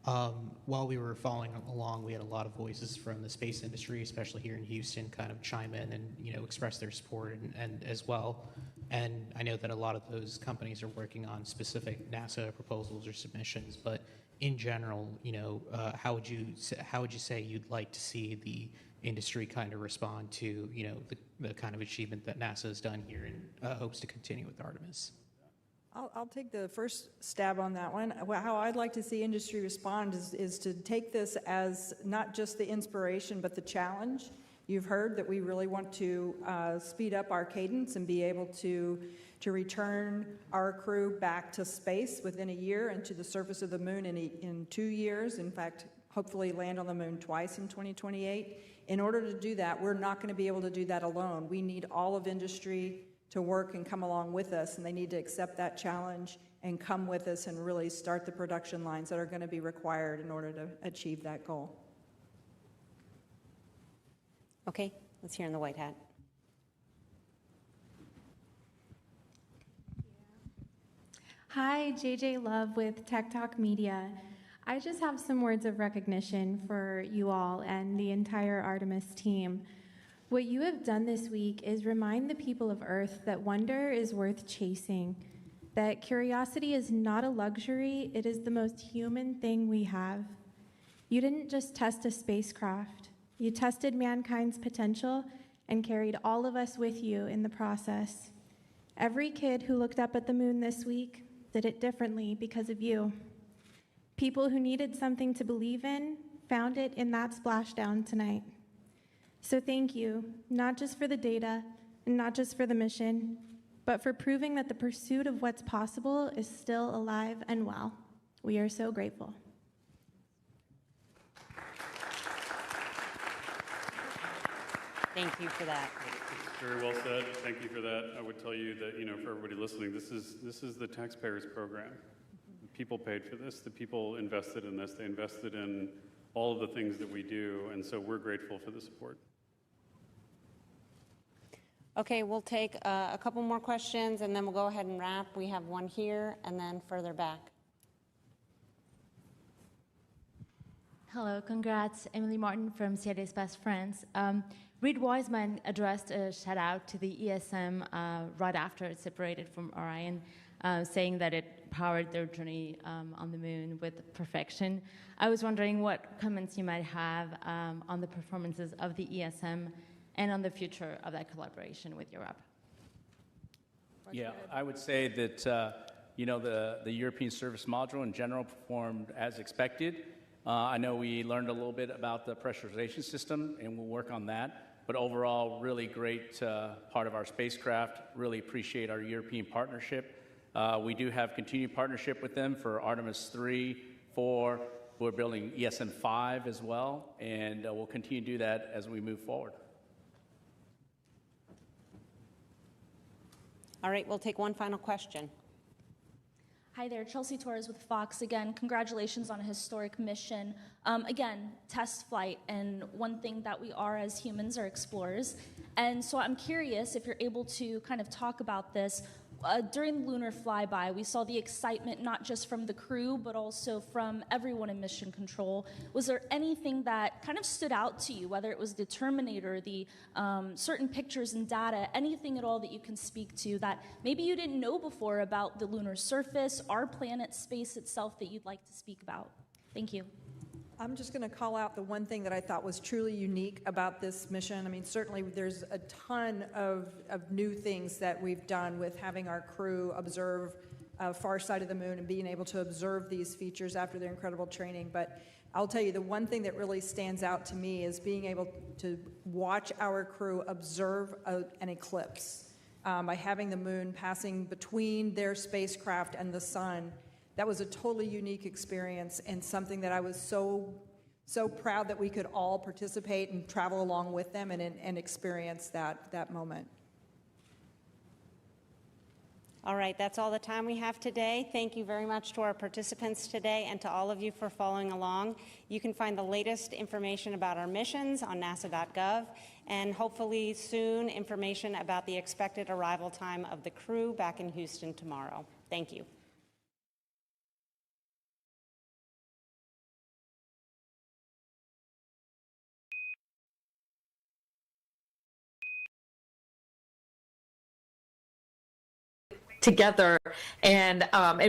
While we were following along, we had a lot of voices from the space industry, especially here in Houston, kind of chime in and express their support and as well. And I know that a lot of those companies are working on specific NASA proposals or submissions, but in general, how would you say you'd like to see the industry kind of respond to the kind of achievement that NASA has done here and hopes to continue with Artemis? I'll take the first stab on that one. How I'd like to see industry respond is to take this as not just the inspiration, but the challenge. You've heard that we really want to speed up our cadence and be able to return our crew back to space within a year and to the surface of the moon in 2 years. In fact, hopefully land on the moon twice in 2028. In order to do that, we're not going to be able to do that alone. We need all of industry to work and come along with us, and they need to accept that challenge and come with us and really start the production lines that are going to be required in order to achieve that goal. Okay, let's hear in the white hat. Hi, JJ Love with Tech Talk Media. I just have some words of recognition for you all and the entire Artemis team. What you have done this week is remind the people of Earth that wonder is worth chasing, that curiosity is not a luxury, it is the most human thing we have. You didn't just test a spacecraft, you tested mankind's potential and carried all of us with you in the process. Every kid who looked up at the moon this week did it differently because of you. People who needed something to believe in found it in that splashdown tonight. So thank you, not just for the data and not just for the mission, but for proving that the pursuit of what's possible is still alive and well. We are so grateful. Thank you for that. Very well said. Thank you for that. I would tell you that, for everybody listening, this is the taxpayers' program. The people paid for this. The people invested in this. They invested in all of the things that we do, and so we're grateful for the support. Okay, we'll take a couple more questions, and then we'll go ahead and wrap. We have one here, and then further back. Hello, congrats. Emily Martin from CID's Best Friends. Reed Wiseman addressed a shout out to the ESM right after it separated from Orion, saying that it powered their journey on the moon with perfection. I was wondering what comments you might have on the performances of the ESM and on the future of that collaboration with Europe. Yeah, I would say that the European Service Module in general performed as expected. I know we learned a little bit about the pressurization system, and we'll work on that. But overall, really great part of our spacecraft. Really appreciate our European partnership. We do have continued partnership with them for Artemis III, 4. We're building ESM-5 as well, and we'll continue to do that as we move forward. All right, we'll take one final question. Hi there, Chelsea Torres with Fox. Again, congratulations on a historic mission. Again, test flight, and one thing that we are as humans are explorers. And so I'm curious if you're able to kind of talk about this. During the lunar flyby, we saw the excitement not just from the crew, but also from everyone in mission control. Was there anything that kind of stood out to you, whether it was the Terminator, the certain pictures and data, anything at all that you can speak to that maybe you didn't know before about the lunar surface, our planet, space itself, that you'd like to speak about? Thank you. I'm just going to call out the one thing that I thought was truly unique about this mission. I mean, certainly there's a ton of new things that we've done with having our crew observe far side of the moon and being able to observe these features after their incredible training. But I'll tell you, the one thing that really stands out to me is being able to watch our crew observe an eclipse by having the moon passing between their spacecraft and the sun. That was a totally unique experience and something that I was so proud that we could all participate and travel along with them and experience that moment. All right, that's all the time we have today. Thank you very much to our participants today and to all of you for following along. You can find the latest information about our missions on nasa.gov, and hopefully soon information about the expected arrival time of the crew back in Houston tomorrow. Thank you. Together and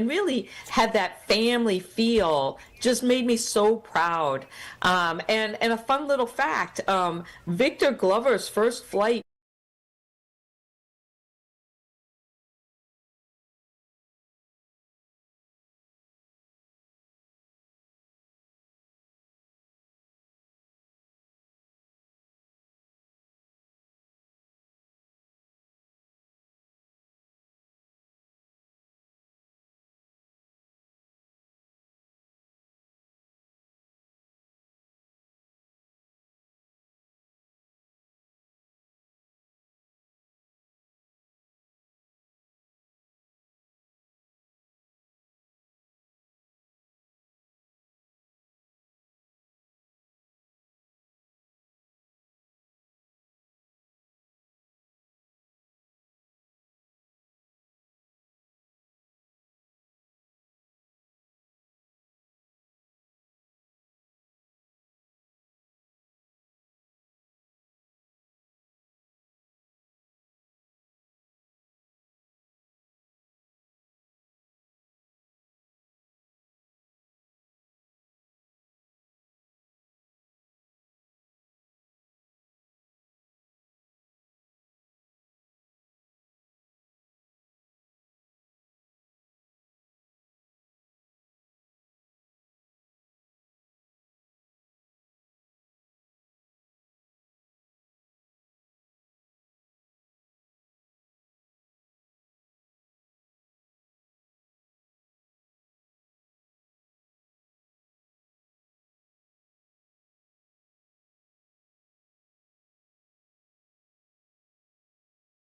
really had that family feel just made me so proud. And a fun little fact, Victor Glover's first flight